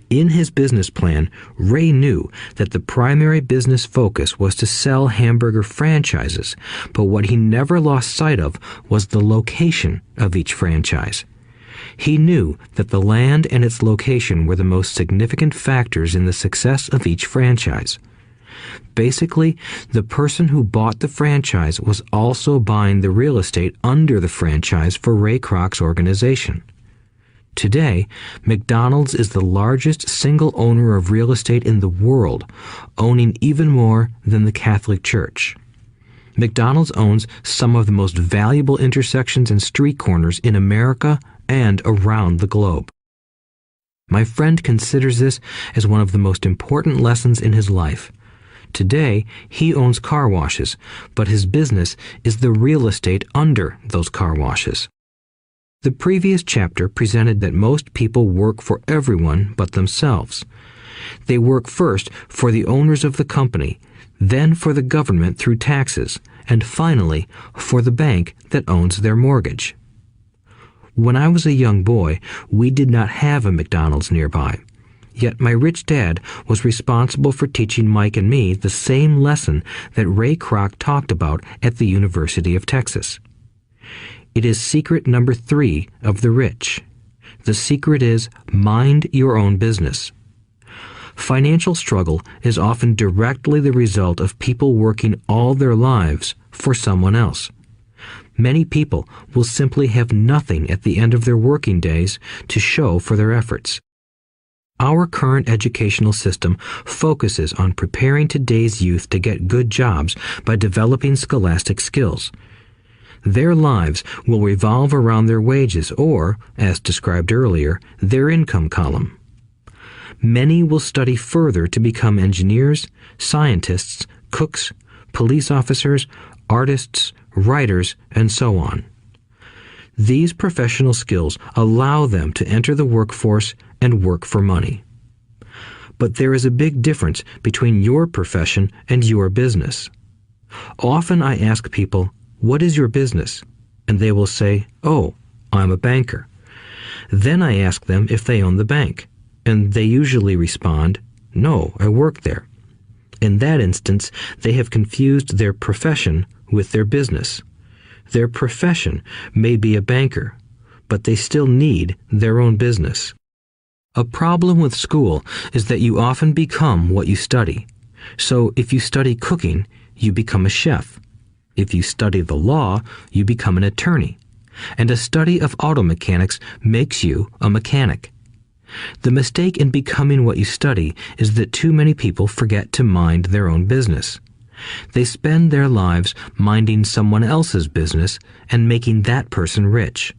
In his business plan, Ray knew that the primary business focus was to sell hamburger franchises, but what he never lost sight of was the location of each franchise. He knew that the land and its location were the most significant factors in the success of each franchise. Basically, the person who bought the franchise was also buying the real estate under the franchise for Ray Kroc's organization. Today, McDonald's is the largest single owner of real estate in the world, owning even more than the Catholic Church. McDonald's owns some of the most valuable intersections and street corners in America and around the globe. My friend considers this as one of the most important lessons in his life. Today, he owns car washes, but his business is the real estate under those car washes. The previous chapter presented that most people work for everyone but themselves. They work first for the owners of the company, then for the government through taxes, and finally for the bank that owns their mortgage. When I was a young boy, we did not have a McDonald's nearby. Yet my rich dad was responsible for teaching Mike and me the same lesson that Ray Kroc talked about at the University of Texas. It is secret number 3 of the rich. The secret is mind your own business. Financial struggle is often directly the result of people working all their lives for someone else. Many people will simply have nothing at the end of their working days to show for their efforts. Our current educational system focuses on preparing today's youth to get good jobs by developing scholastic skills. Their lives will revolve around their wages or, as described earlier, their income column. Many will study further to become engineers, scientists, cooks, police officers, artists, writers, and so on. These professional skills allow them to enter the workforce and work for money. But there is a big difference between your profession and your business. Often I ask people, "What is your business?" And they will say, "Oh, I'm a banker." Then I ask them if they own the bank, and they usually respond, "No, I work there." In that instance, they have confused their profession with their business. Their profession may be a banker, but they still need their own business. A problem with school is that you often become what you study. So if you study cooking, you become a chef. If you study the law, you become an attorney. And a study of auto mechanics makes you a mechanic. The mistake in becoming what you study is that too many people forget to mind their own business. They spend their lives minding someone else's business and making that person rich.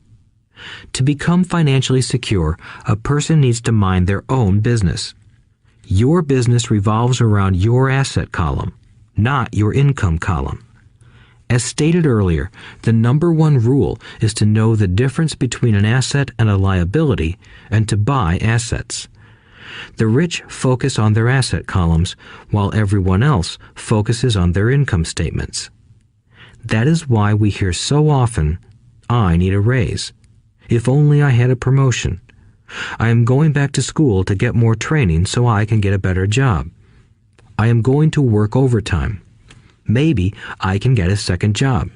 To become financially secure, a person needs to mind their own business. Your business revolves around your asset column, not your income column. As stated earlier, the number one rule is to know the difference between an asset and a liability and to buy assets. The rich focus on their asset columns, while everyone else focuses on their income statements. That is why we hear so often, "I need a raise. If only I had a promotion. I am going back to school to get more training so I can get a better job. I am going to work overtime. Maybe I can get a second job."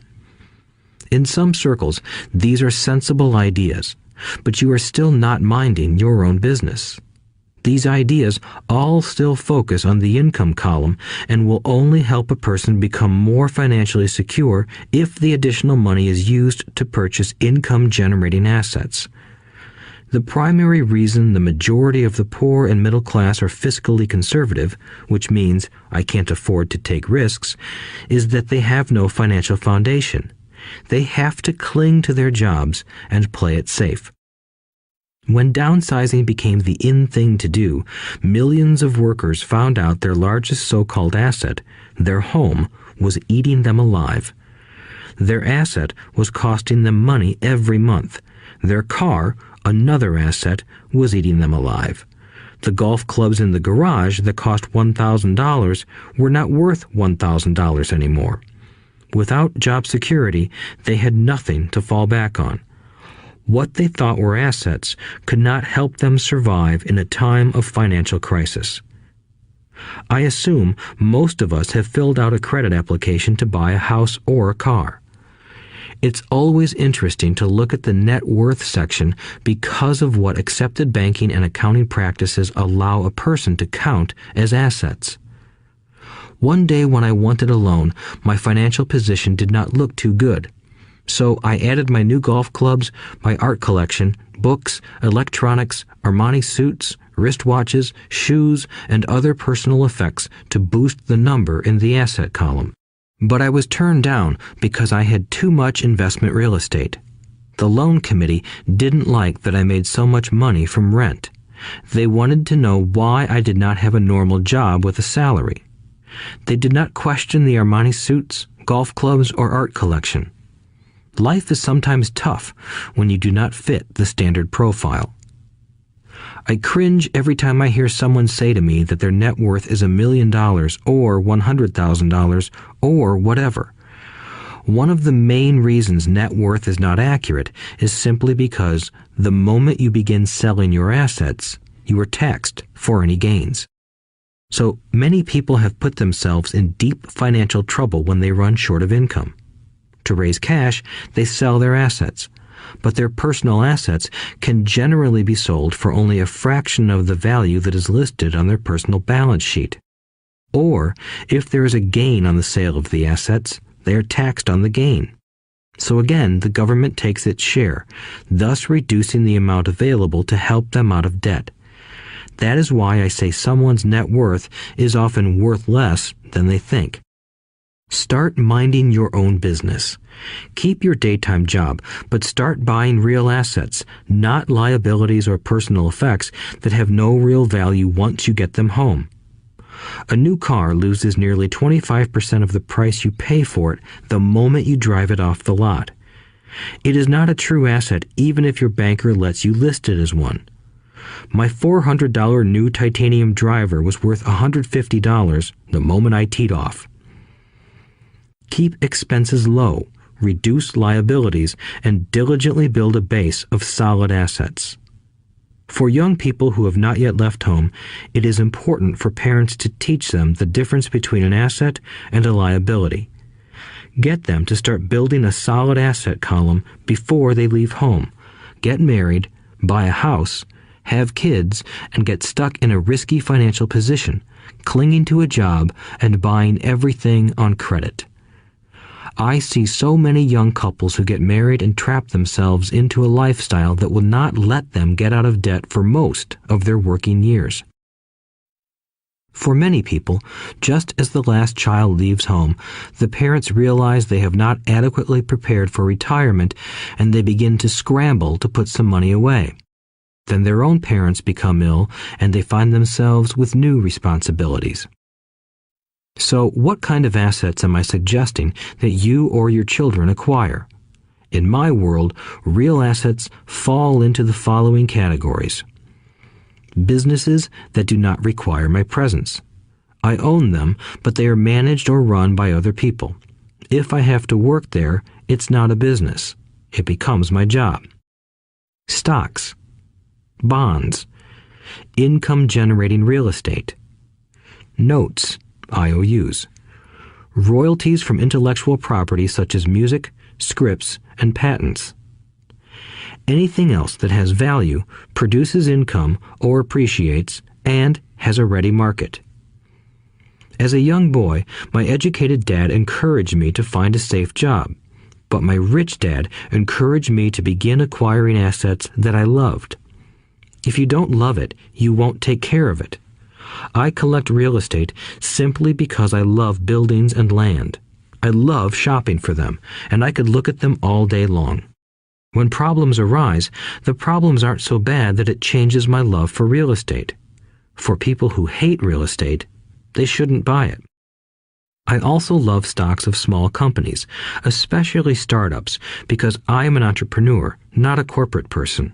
In some circles, these are sensible ideas, but you are still not minding your own business. These ideas all still focus on the income column and will only help a person become more financially secure if the additional money is used to purchase income-generating assets. The primary reason the majority of the poor and middle class are fiscally conservative, which means I can't afford to take risks, is that they have no financial foundation. They have to cling to their jobs and play it safe. When downsizing became the in thing to do, millions of workers found out their largest so-called asset, their home, was eating them alive. Their asset was costing them money every month. Their car, another asset, was eating them alive. The golf clubs in the garage that cost $1,000 were not worth $1,000 anymore. Without job security, they had nothing to fall back on. What they thought were assets could not help them survive in a time of financial crisis. I assume most of us have filled out a credit application to buy a house or a car. It's always interesting to look at the net worth section because of what accepted banking and accounting practices allow a person to count as assets. One day when I wanted a loan, my financial position did not look too good. So I added my new golf clubs, my art collection, books, electronics, Armani suits, wristwatches, shoes, and other personal effects to boost the number in the asset column. But I was turned down because I had too much investment real estate. The loan committee didn't like that I made so much money from rent. They wanted to know why I did not have a normal job with a salary. They did not question the Armani suits, golf clubs, or art collection. Life is sometimes tough when you do not fit the standard profile. I cringe every time I hear someone say to me that their net worth is $1 million or $100,000 or whatever. One of the main reasons net worth is not accurate is simply because the moment you begin selling your assets, you are taxed for any gains. So many people have put themselves in deep financial trouble when they run short of income. To raise cash, they sell their assets, but their personal assets can generally be sold for only a fraction of the value that is listed on their personal balance sheet. Or, if there is a gain on the sale of the assets, they are taxed on the gain. So again, the government takes its share, thus reducing the amount available to help them out of debt. That is why I say someone's net worth is often worth less than they think. Start minding your own business. Keep your daytime job, but start buying real assets, not liabilities or personal effects that have no real value once you get them home. A new car loses nearly 25% of the price you pay for it the moment you drive it off the lot. It is not a true asset even if your banker lets you list it as one. My $400 new titanium driver was worth $150 the moment I teed off. Keep expenses low. reduce liabilities, and diligently build a base of solid assets. For young people who have not yet left home, it is important for parents to teach them the difference between an asset and a liability. Get them to start building a solid asset column before they leave home, get married, buy a house, have kids, and get stuck in a risky financial position, clinging to a job and buying everything on credit. I see so many young couples who get married and trap themselves into a lifestyle that will not let them get out of debt for most of their working years. For many people, just as the last child leaves home, the parents realize they have not adequately prepared for retirement and they begin to scramble to put some money away. Then their own parents become ill and they find themselves with new responsibilities. So, what kind of assets am I suggesting that you or your children acquire? In my world, real assets fall into the following categories. Businesses that do not require my presence. I own them, but they are managed or run by other people. If I have to work there, it's not a business. It becomes my job. Stocks, bonds, income-generating real estate, notes, IOUs, royalties from intellectual property such as music, scripts, and patents. Anything else that has value, produces income, or appreciates, and has a ready market. As a young boy, my educated dad encouraged me to find a safe job, but my rich dad encouraged me to begin acquiring assets that I loved. If you don't love it, you won't take care of it. I collect real estate simply because I love buildings and land. I love shopping for them, and I could look at them all day long. When problems arise, the problems aren't so bad that it changes my love for real estate. For people who hate real estate, they shouldn't buy it. I also love stocks of small companies, especially startups, because I am an entrepreneur, not a corporate person.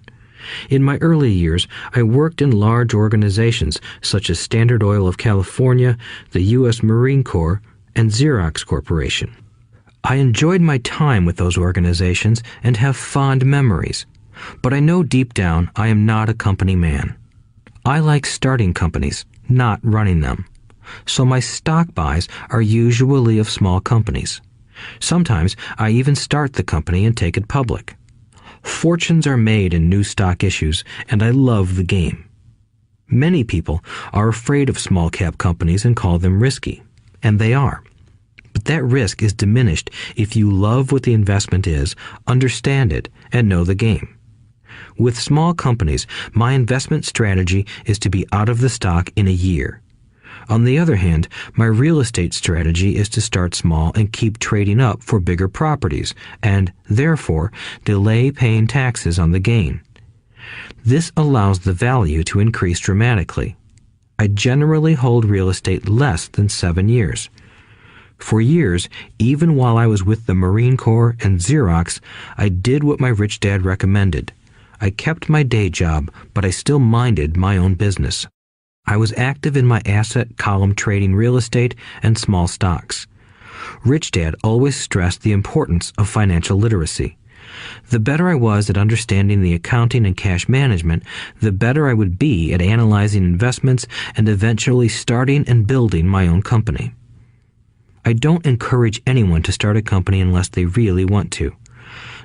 In my early years, I worked in large organizations such as Standard Oil of California, the U.S. Marine Corps, and Xerox Corporation. I enjoyed my time with those organizations and have fond memories, but I know deep down I am not a company man. I like starting companies, not running them. So my stock buys are usually of small companies. Sometimes I even start the company and take it public. Fortunes are made in new stock issues, and I love the game. Many people are afraid of small cap companies and call them risky, and they are. But that risk is diminished if you love what the investment is, understand it, and know the game. With small companies, my investment strategy is to be out of the stock in a year. On the other hand, my real estate strategy is to start small and keep trading up for bigger properties, and, therefore, delay paying taxes on the gain. This allows the value to increase dramatically. I generally hold real estate less than 7 years. For years, even while I was with the Marine Corps and Xerox, I did what my rich dad recommended. I kept my day job, but I still minded my own business. I was active in my asset column trading real estate and small stocks. Rich Dad always stressed the importance of financial literacy. The better I was at understanding the accounting and cash management, the better I would be at analyzing investments and eventually starting and building my own company. I don't encourage anyone to start a company unless they really want to.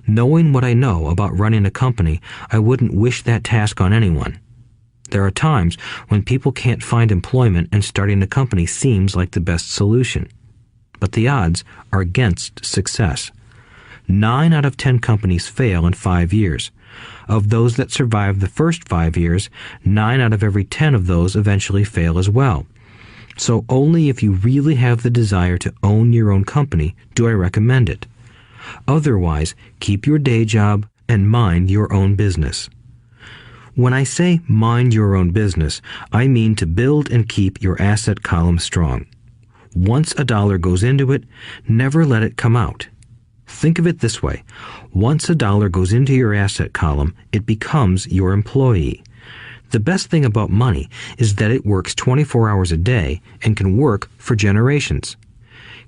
Knowing what I know about running a company, I wouldn't wish that task on anyone. There are times when people can't find employment and starting a company seems like the best solution. But the odds are against success. 9 out of 10 companies fail in 5 years. Of those that survive the first 5 years, 9 out of every 10 of those eventually fail as well. So only if you really have the desire to own your own company do I recommend it. Otherwise, keep your day job and mind your own business. When I say mind your own business, I mean to build and keep your asset column strong. Once a dollar goes into it, never let it come out. Think of it this way. Once a dollar goes into your asset column, it becomes your employee. The best thing about money is that it works 24 hours a day and can work for generations.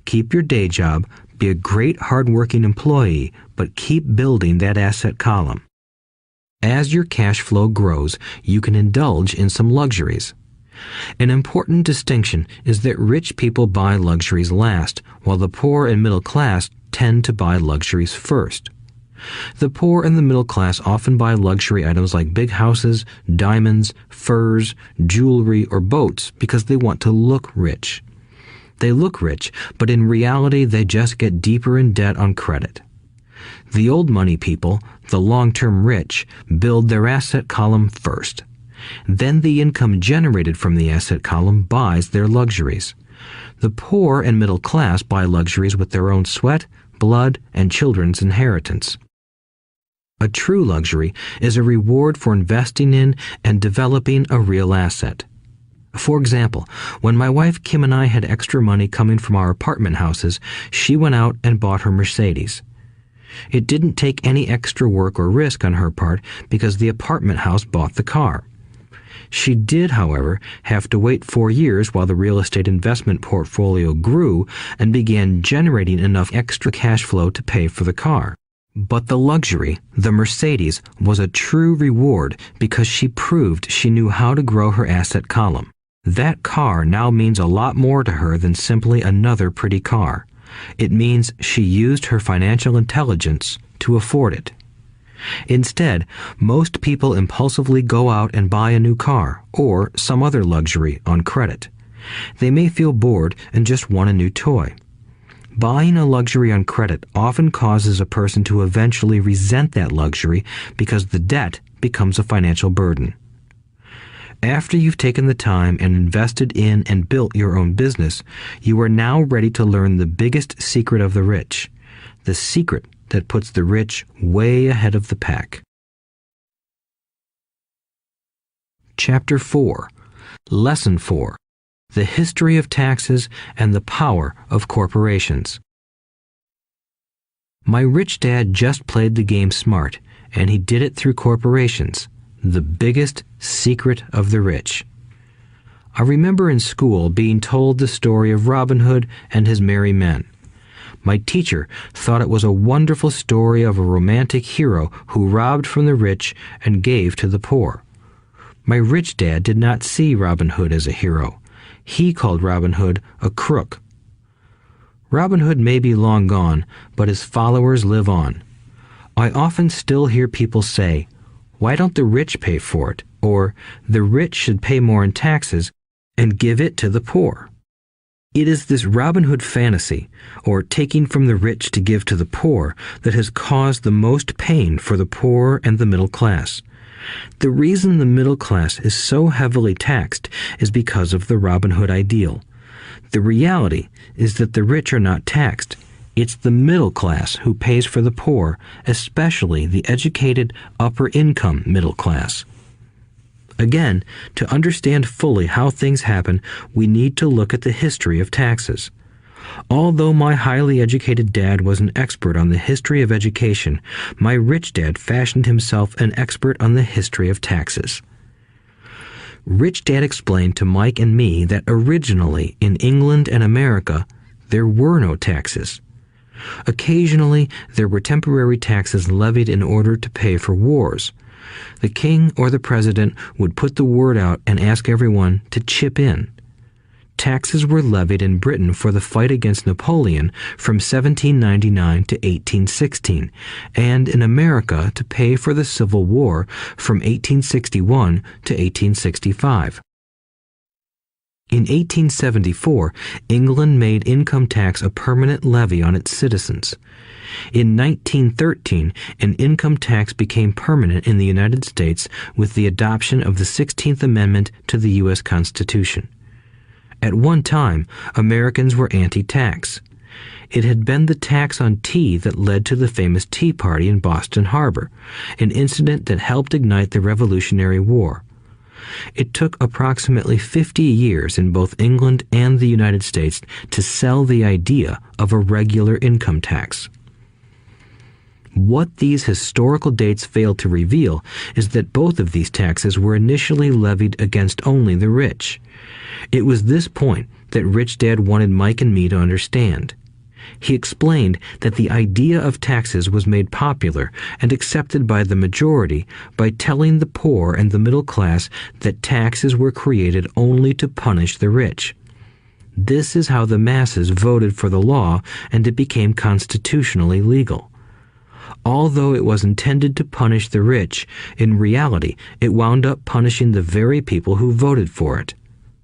Keep your day job, Be a great hard-working employee, but keep building that asset column. As your cash flow grows, you can indulge in some luxuries. An important distinction is that rich people buy luxuries last, while the poor and middle class tend to buy luxuries first. The poor and the middle class often buy luxury items like big houses, diamonds, furs, jewelry, or boats because they want to look rich. They look rich, but in reality they just get deeper in debt on credit. The old money people, the long-term rich, build their asset column first. Then the income generated from the asset column buys their luxuries. The poor and middle class buy luxuries with their own sweat, blood, and children's inheritance. A true luxury is a reward for investing in and developing a real asset. For example, when my wife Kim and I had extra money coming from our apartment houses, she went out and bought her Mercedes. It didn't take any extra work or risk on her part because the apartment house bought the car. She did, however, have to wait 4 years while the real estate investment portfolio grew and began generating enough extra cash flow to pay for the car. But the luxury, the Mercedes, was a true reward because she proved she knew how to grow her asset column. That car now means a lot more to her than simply another pretty car. It means she used her financial intelligence to afford it. Instead, most people impulsively go out and buy a new car or some other luxury on credit. They may feel bored and just want a new toy. Buying a luxury on credit often causes a person to eventually resent that luxury because the debt becomes a financial burden. After you've taken the time and invested in and built your own business, you are now ready to learn the biggest secret of the rich, the secret that puts the rich way ahead of the pack. Chapter 4. Lesson 4. The History of Taxes and the Power of Corporations. My rich dad just played the game smart, and he did it through corporations, the biggest secret of the rich. I remember in school being told the story of Robin Hood and his merry men. My teacher thought it was a wonderful story of a romantic hero who robbed from the rich and gave to the poor. My rich dad did not see Robin Hood as a hero. He called Robin Hood a crook. Robin Hood may be long gone, but his followers live on. I often still hear people say, "Why don't the rich pay for it?" Or, "The rich should pay more in taxes and give it to the poor." It is this Robin Hood fantasy, or taking from the rich to give to the poor, that has caused the most pain for the poor and the middle class. The reason the middle class is so heavily taxed is because of the Robin Hood ideal. The reality is that the rich are not taxed. It's the middle class who pays for the poor, especially the educated, upper-income middle class. Again, to understand fully how things happen, we need to look at the history of taxes. Although my highly educated dad was an expert on the history of education, my rich dad fashioned himself an expert on the history of taxes. Rich Dad explained to Mike and me that originally in England and America, there were no taxes. Occasionally, there were temporary taxes levied in order to pay for wars. The king or the president would put the word out and ask everyone to chip in. Taxes were levied in Britain for the fight against Napoleon from 1799 to 1816, and in America to pay for the Civil War from 1861 to 1865. In 1874, England made income tax a permanent levy on its citizens. In 1913, an income tax became permanent in the United States with the adoption of the 16th Amendment to the U.S. Constitution. At one time, Americans were anti-tax. It had been the tax on tea that led to the famous Tea Party in Boston Harbor, an incident that helped ignite the Revolutionary War. It took approximately 50 years in both England and the United States to sell the idea of a regular income tax. What these historical dates fail to reveal is that both of these taxes were initially levied against only the rich. It was this point that Rich Dad wanted Mike and me to understand. He explained that the idea of taxes was made popular and accepted by the majority by telling the poor and the middle class that taxes were created only to punish the rich. This is how the masses voted for the law, and it became constitutionally legal. Although it was intended to punish the rich, in reality it wound up punishing the very people who voted for it,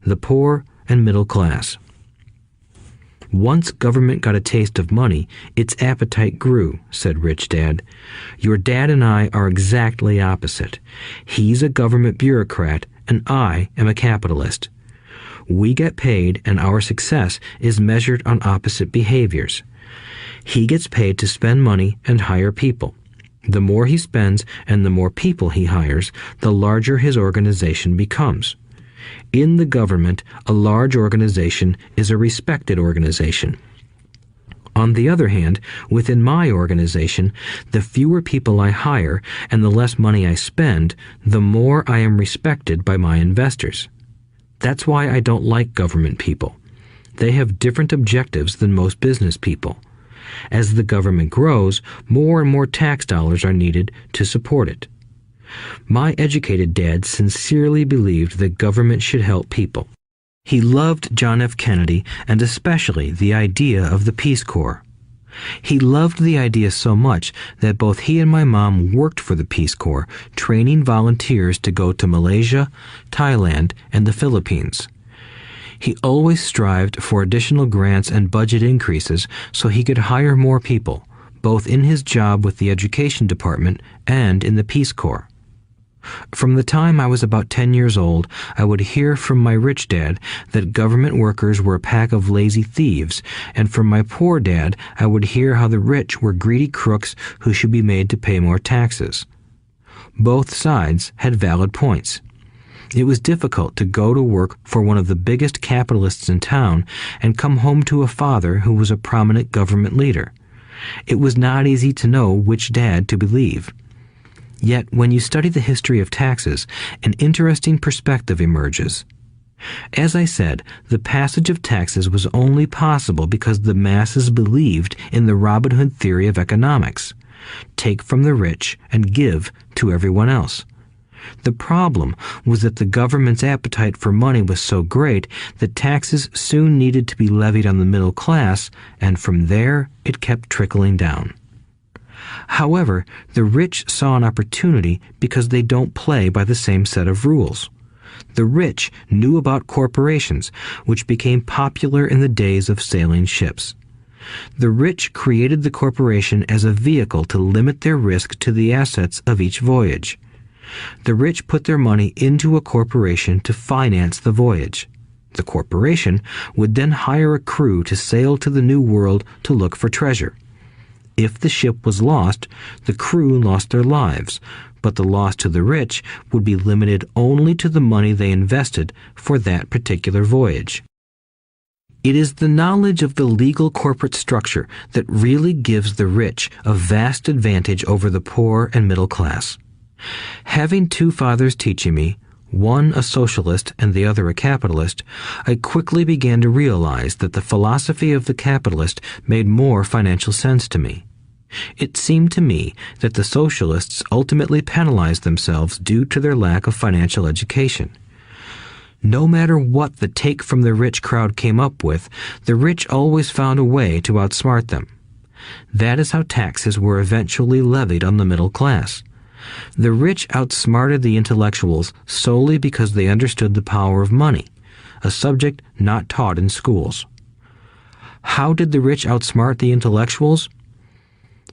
the poor and middle class. Once government got a taste of money, its appetite grew, said Rich Dad. Your dad and I are exactly opposite. He's a government bureaucrat, and I am a capitalist. We get paid, and our success is measured on opposite behaviors. He gets paid to spend money and hire people. The more he spends and the more people he hires, the larger his organization becomes. In the government, a large organization is a respected organization. On the other hand, within my organization, the fewer people I hire and the less money I spend, the more I am respected by my investors. That's why I don't like government people. They have different objectives than most business people. As the government grows, more and more tax dollars are needed to support it. My educated dad sincerely believed that government should help people. He loved John F. Kennedy and especially the idea of the Peace Corps. He loved the idea so much that both he and my mom worked for the Peace Corps, training volunteers to go to Malaysia, Thailand, and the Philippines. He always strived for additional grants and budget increases so he could hire more people, both in his job with the Education Department and in the Peace Corps. From the time I was about 10 years old, I would hear from my rich dad that government workers were a pack of lazy thieves, and from my poor dad, I would hear how the rich were greedy crooks who should be made to pay more taxes. Both sides had valid points. It was difficult to go to work for one of the biggest capitalists in town and come home to a father who was a prominent government leader. It was not easy to know which dad to believe. Yet, when you study the history of taxes, an interesting perspective emerges. As I said, the passage of taxes was only possible because the masses believed in the Robin Hood theory of economics. Take from the rich and give to everyone else. The problem was that the government's appetite for money was so great that taxes soon needed to be levied on the middle class, and from there it kept trickling down. However, the rich saw an opportunity because they don't play by the same set of rules. The rich knew about corporations, which became popular in the days of sailing ships. The rich created the corporation as a vehicle to limit their risk to the assets of each voyage. The rich put their money into a corporation to finance the voyage. The corporation would then hire a crew to sail to the New World to look for treasure. If the ship was lost, the crew lost their lives, but the loss to the rich would be limited only to the money they invested for that particular voyage. It is the knowledge of the legal corporate structure that really gives the rich a vast advantage over the poor and middle class. Having two fathers teaching me, one a socialist and the other a capitalist, I quickly began to realize that the philosophy of the capitalist made more financial sense to me. It seemed to me that the socialists ultimately penalized themselves due to their lack of financial education. No matter what the take from the rich crowd came up with, the rich always found a way to outsmart them. That is how taxes were eventually levied on the middle class. The rich outsmarted the intellectuals solely because they understood the power of money, a subject not taught in schools. How did the rich outsmart the intellectuals?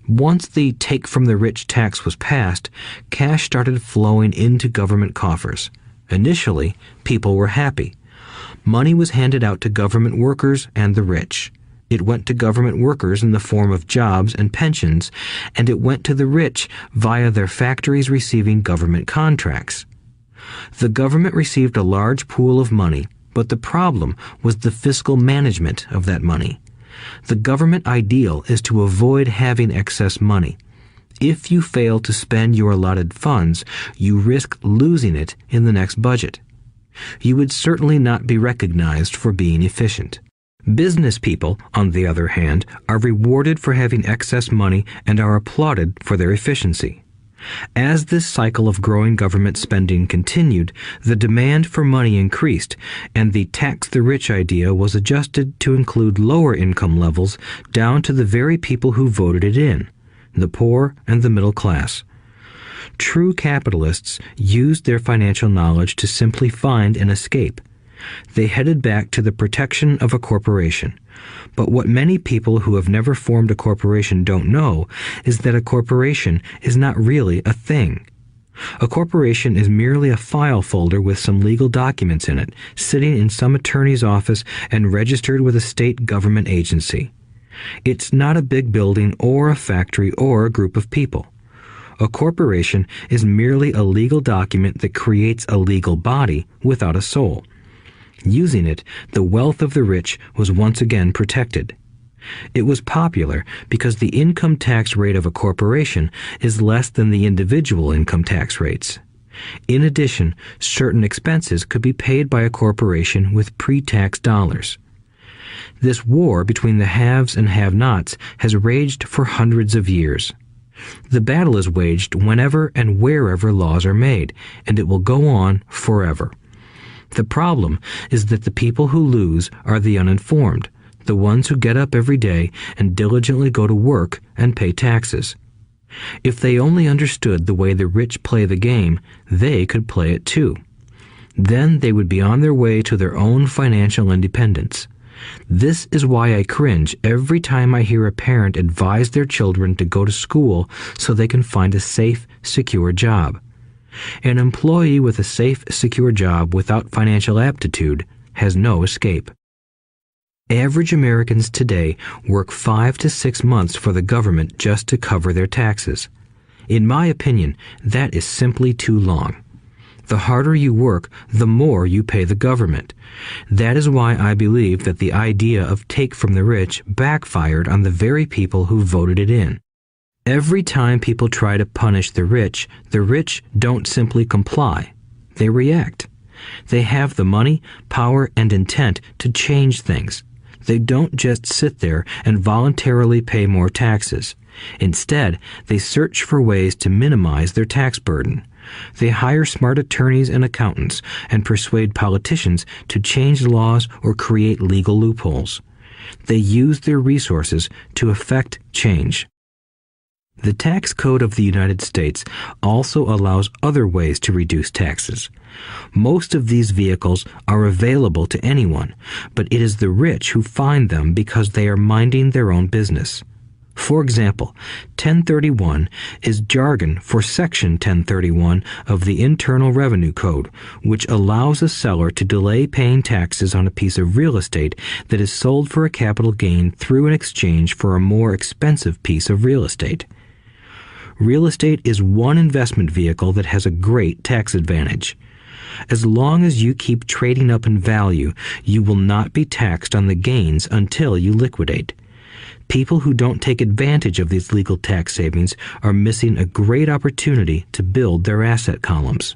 Once the take from the rich tax was passed, cash started flowing into government coffers. Initially, people were happy. Money was handed out to government workers and the rich. It went to government workers in the form of jobs and pensions, and it went to the rich via their factories receiving government contracts. The government received a large pool of money, but the problem was the fiscal management of that money. The government ideal is to avoid having excess money. If you fail to spend your allotted funds, you risk losing it in the next budget. You would certainly not be recognized for being efficient. Business people, on the other hand, are rewarded for having excess money and are applauded for their efficiency. As this cycle of growing government spending continued, the demand for money increased, and the tax the rich idea was adjusted to include lower income levels down to the very people who voted it in, the poor and the middle class. True capitalists used their financial knowledge to simply find an escape. They headed back to the protection of a corporation. But what many people who have never formed a corporation don't know is that a corporation is not really a thing. A corporation is merely a file folder with some legal documents in it, sitting in some attorney's office and registered with a state government agency. It's not a big building or a factory or a group of people. A corporation is merely a legal document that creates a legal body without a soul. Using it, the wealth of the rich was once again protected. It was popular because the income tax rate of a corporation is less than the individual income tax rates. In addition, certain expenses could be paid by a corporation with pre-tax dollars. This war between the haves and have-nots has raged for hundreds of years. The battle is waged whenever and wherever laws are made, and it will go on forever. The problem is that the people who lose are the uninformed, the ones who get up every day and diligently go to work and pay taxes. If they only understood the way the rich play the game, they could play it too. Then they would be on their way to their own financial independence. This is why I cringe every time I hear a parent advise their children to go to school so they can find a safe, secure job. An employee with a safe, secure job without financial aptitude has no escape. Average Americans today work 5 to 6 months for the government just to cover their taxes. In my opinion, that is simply too long. The harder you work, the more you pay the government. That is why I believe that the idea of take from the rich backfired on the very people who voted it in. Every time people try to punish the rich don't simply comply. They react. They have the money, power, and intent to change things. They don't just sit there and voluntarily pay more taxes. Instead, they search for ways to minimize their tax burden. They hire smart attorneys and accountants and persuade politicians to change laws or create legal loopholes. They use their resources to effect change. The tax code of the United States also allows other ways to reduce taxes. Most of these vehicles are available to anyone, but it is the rich who find them because they are minding their own business. For example, 1031 is jargon for Section 1031 of the Internal Revenue Code, which allows a seller to delay paying taxes on a piece of real estate that is sold for a capital gain through an exchange for a more expensive piece of real estate. Real estate is one investment vehicle that has a great tax advantage. As long as you keep trading up in value, you will not be taxed on the gains until you liquidate. People who don't take advantage of these legal tax savings are missing a great opportunity to build their asset columns.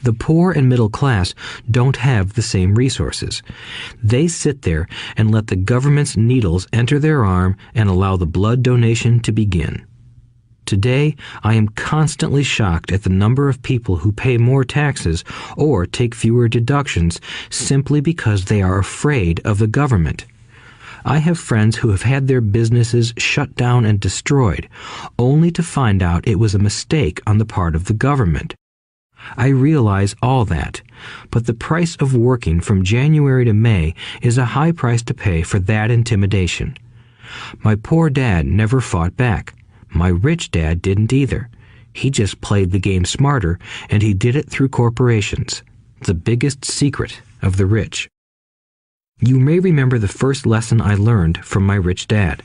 The poor and middle class don't have the same resources. They sit there and let the government's needles enter their arm and allow the blood donation to begin. Today, I am constantly shocked at the number of people who pay more taxes or take fewer deductions simply because they are afraid of the government. I have friends who have had their businesses shut down and destroyed, only to find out it was a mistake on the part of the government. I realize all that, but the price of working from January to May is a high price to pay for that intimidation. My poor dad never fought back. My rich dad didn't either. He just played the game smarter, and he did it through corporations, the biggest secret of the rich. You may remember the first lesson I learned from my rich dad.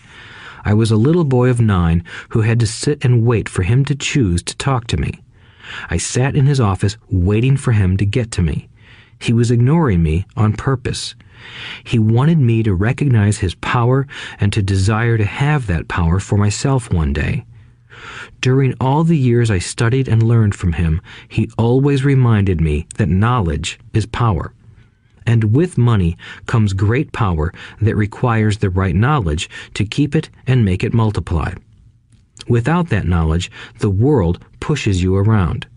I was a little boy of 9 who had to sit and wait for him to choose to talk to me. I sat in his office waiting for him to get to me. He was ignoring me on purpose. He wanted me to recognize his power and to desire to have that power for myself one day. During all the years I studied and learned from him, he always reminded me that knowledge is power. and with money comes great power that requires the right knowledge to keep it and make it multiply. Without that knowledge, the world pushes you around.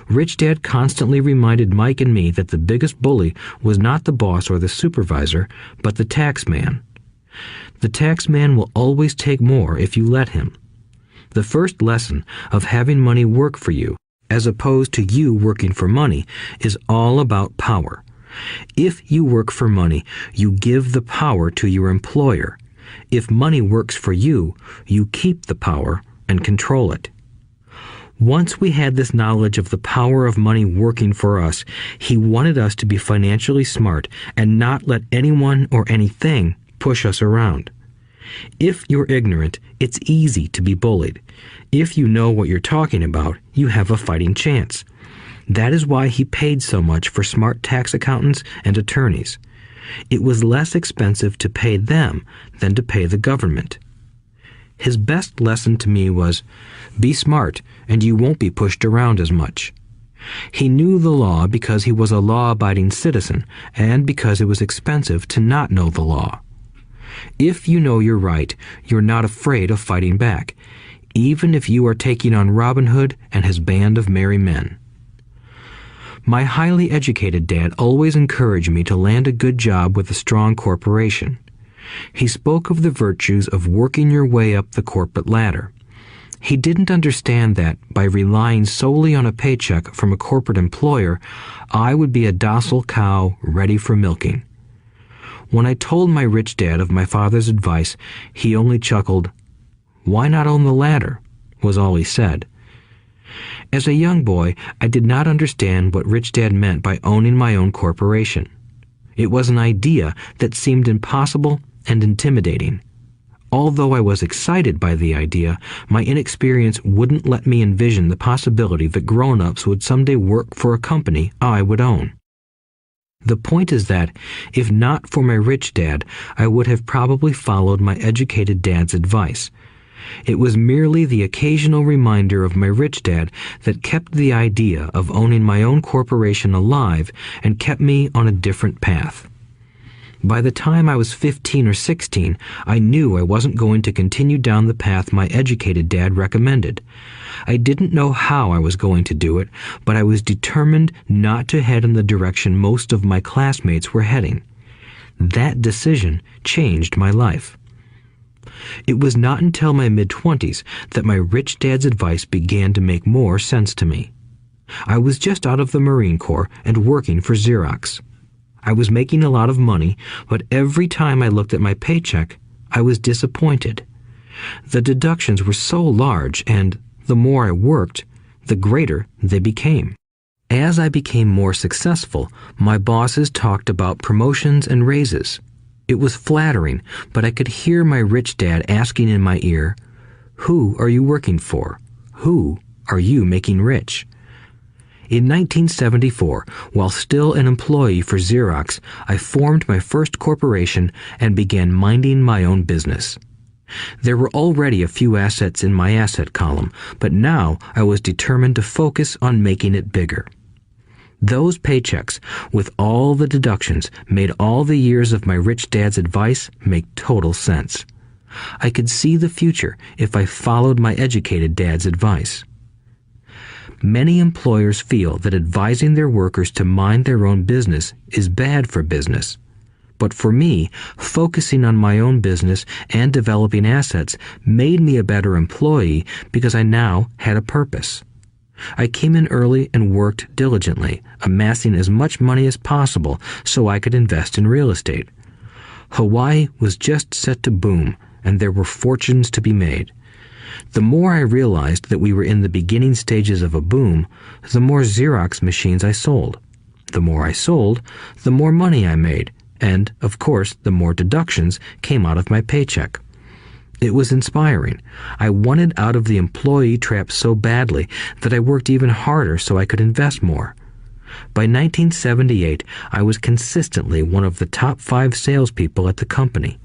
Rich Dad constantly reminded Mike and me that the biggest bully was not the boss or the supervisor, but the tax man. The tax man will always take more if you let him. The first lesson of having money work for you, as opposed to you working for money, is all about power. If you work for money, you give the power to your employer. If money works for you, you keep the power and control it. Once we had this knowledge of the power of money working for us, he wanted us to be financially smart and not let anyone or anything push us around. If you're ignorant, it's easy to be bullied. If you know what you're talking about, you have a fighting chance. That is why he paid so much for smart tax accountants and attorneys. It was less expensive to pay them than to pay the government. His best lesson to me was, be smart and you won't be pushed around as much. He knew the law because he was a law-abiding citizen and because it was expensive to not know the law. If you know you're right, you're not afraid of fighting back, even if you are taking on Robin Hood and his band of merry men. My highly educated dad always encouraged me to land a good job with a strong corporation. He spoke of the virtues of working your way up the corporate ladder. He didn't understand that, by relying solely on a paycheck from a corporate employer, I would be a docile cow ready for milking. When I told my rich dad of my father's advice, he only chuckled. "Why not own the ladder?" was all he said. As a young boy, I did not understand what Rich Dad meant by owning my own corporation. It was an idea that seemed impossible and intimidating. Although I was excited by the idea, my inexperience wouldn't let me envision the possibility that grown-ups would someday work for a company I would own. The point is that, if not for my rich dad, I would have probably followed my educated dad's advice. It was merely the occasional reminder of my rich dad that kept the idea of owning my own corporation alive and kept me on a different path. By the time I was 15 or 16, I knew I wasn't going to continue down the path my educated dad recommended. I didn't know how I was going to do it, but I was determined not to head in the direction most of my classmates were heading. That decision changed my life. It was not until my mid-20s that my rich dad's advice began to make more sense to me. I was just out of the Marine Corps and working for Xerox. I was making a lot of money, but every time I looked at my paycheck, I was disappointed. The deductions were so large, and the more I worked, the greater they became. As I became more successful, my bosses talked about promotions and raises. It was flattering, but I could hear my rich dad asking in my ear, "Who are you working for? Who are you making rich?" In 1974, while still an employee for Xerox, I formed my first corporation and began minding my own business. There were already a few assets in my asset column, but now I was determined to focus on making it bigger. Those paychecks, with all the deductions, made all the years of my rich dad's advice make total sense. I could see the future if I followed my educated dad's advice. Many employers feel that advising their workers to mind their own business is bad for business. But for me, focusing on my own business and developing assets made me a better employee because I now had a purpose. I came in early and worked diligently, amassing as much money as possible so I could invest in real estate. Hawaii was just set to boom, and there were fortunes to be made. The more I realized that we were in the beginning stages of a boom, the more Xerox machines I sold. The more I sold, the more money I made, and, of course, the more deductions came out of my paycheck. It was inspiring. I wanted out of the employee trap so badly that I worked even harder so I could invest more. By 1978, I was consistently one of the top 5 salespeople at the company.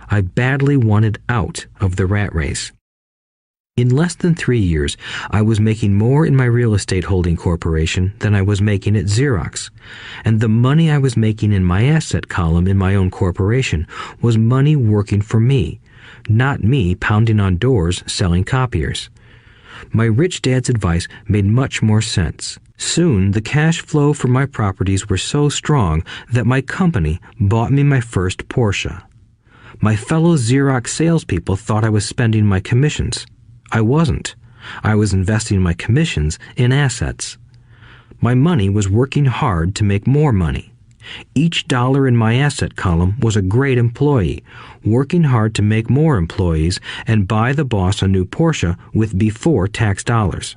I badly wanted out of the rat race. In less than 3 years, I was making more in my real estate holding corporation than I was making at Xerox, and the money I was making in my asset column in my own corporation was money working for me, not me pounding on doors selling copiers. My rich dad's advice made much more sense. Soon, the cash flow from my properties were so strong that my company bought me my first Porsche. My fellow Xerox salespeople thought I was spending my commissions. I wasn't. I was investing my commissions in assets. My money was working hard to make more money. Each dollar in my asset column was a great employee, working hard to make more employees and buy the boss a new Porsche with before-tax dollars.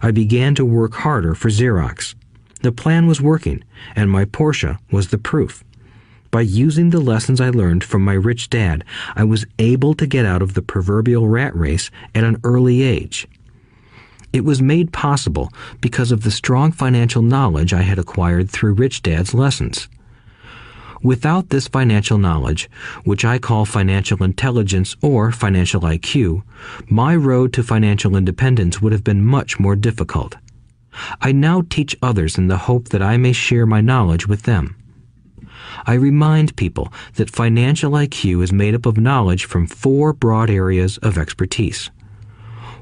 I began to work harder for Xerox. The plan was working, and my Porsche was the proof. By using the lessons I learned from my rich dad, I was able to get out of the proverbial rat race at an early age. It was made possible because of the strong financial knowledge I had acquired through Rich Dad's lessons. Without this financial knowledge, which I call financial intelligence or financial IQ, my road to financial independence would have been much more difficult. I now teach others in the hope that I may share my knowledge with them. I remind people that financial IQ is made up of knowledge from 4 broad areas of expertise.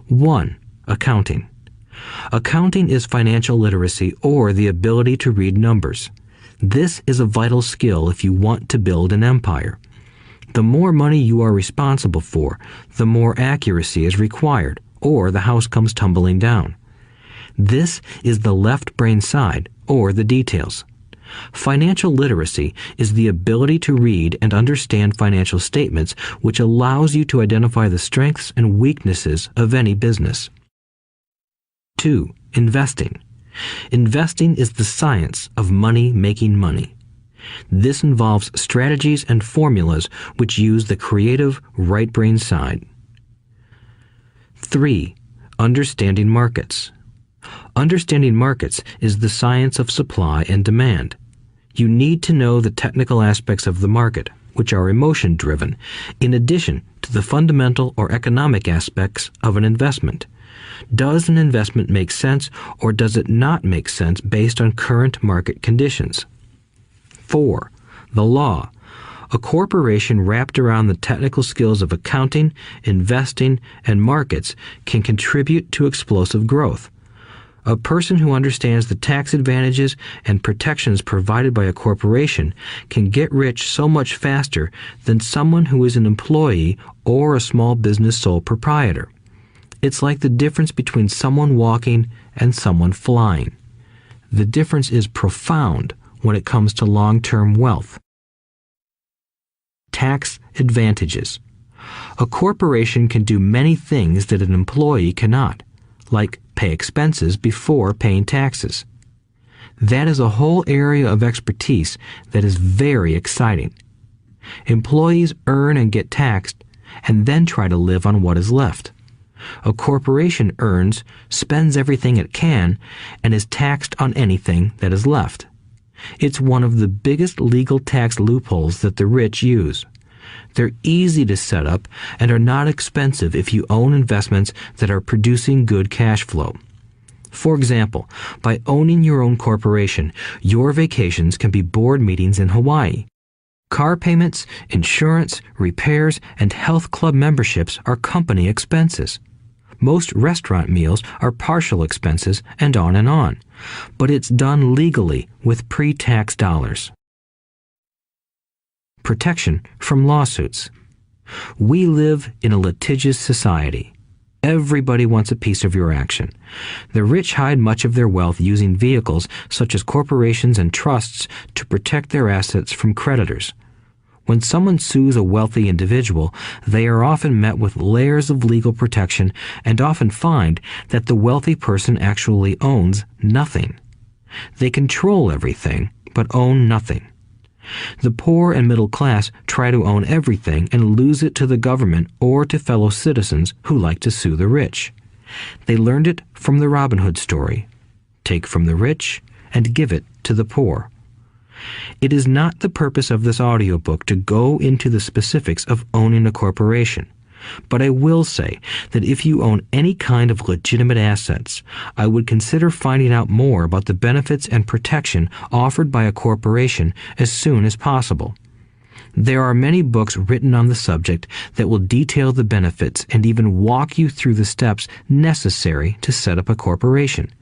1. Accounting. Accounting is financial literacy or the ability to read numbers. This is a vital skill if you want to build an empire. The more money you are responsible for, the more accuracy is required, or the house comes tumbling down. This is the left brain side, or the details. Financial literacy is the ability to read and understand financial statements, which allows you to identify the strengths and weaknesses of any business. 2. Investing. Investing is the science of money making money. This involves strategies and formulas which use the creative right brain side. 3. Understanding markets. Understanding markets is the science of supply and demand. You need to know the technical aspects of the market, which are emotion-driven, in addition to the fundamental or economic aspects of an investment. Does an investment make sense or does it not make sense based on current market conditions? 4. The law. A corporation wrapped around the technical skills of accounting, investing, and markets can contribute to explosive growth. A person who understands the tax advantages and protections provided by a corporation can get rich so much faster than someone who is an employee or a small business sole proprietor. It's like the difference between someone walking and someone flying. The difference is profound when it comes to long-term wealth. Tax advantages. A corporation can do many things that an employee cannot, like pay expenses before paying taxes. That is a whole area of expertise that is very exciting. Employees earn and get taxed and then try to live on what is left. A corporation earns, spends everything it can, and is taxed on anything that is left. It's one of the biggest legal tax loopholes that the rich use. They're easy to set up and are not expensive if you own investments that are producing good cash flow. For example, by owning your own corporation, your vacations can be board meetings in Hawaii. Car payments, insurance, repairs, and health club memberships are company expenses. Most restaurant meals are partial expenses and on. But it's done legally with pre-tax dollars. Protection from lawsuits. We live in a litigious society. Everybody wants a piece of your action. The rich hide much of their wealth using vehicles such as corporations and trusts to protect their assets from creditors. When someone sues a wealthy individual, they are often met with layers of legal protection and often find that the wealthy person actually owns nothing. They control everything, but own nothing. The poor and middle class try to own everything and lose it to the government or to fellow citizens who like to sue the rich. They learned it from the Robin Hood story. Take from the rich and give it to the poor. It is not the purpose of this audiobook to go into the specifics of owning a corporation. But I will say that if you own any kind of legitimate assets, I would consider finding out more about the benefits and protection offered by a corporation as soon as possible. There are many books written on the subject that will detail the benefits and even walk you through the steps necessary to set up a corporation.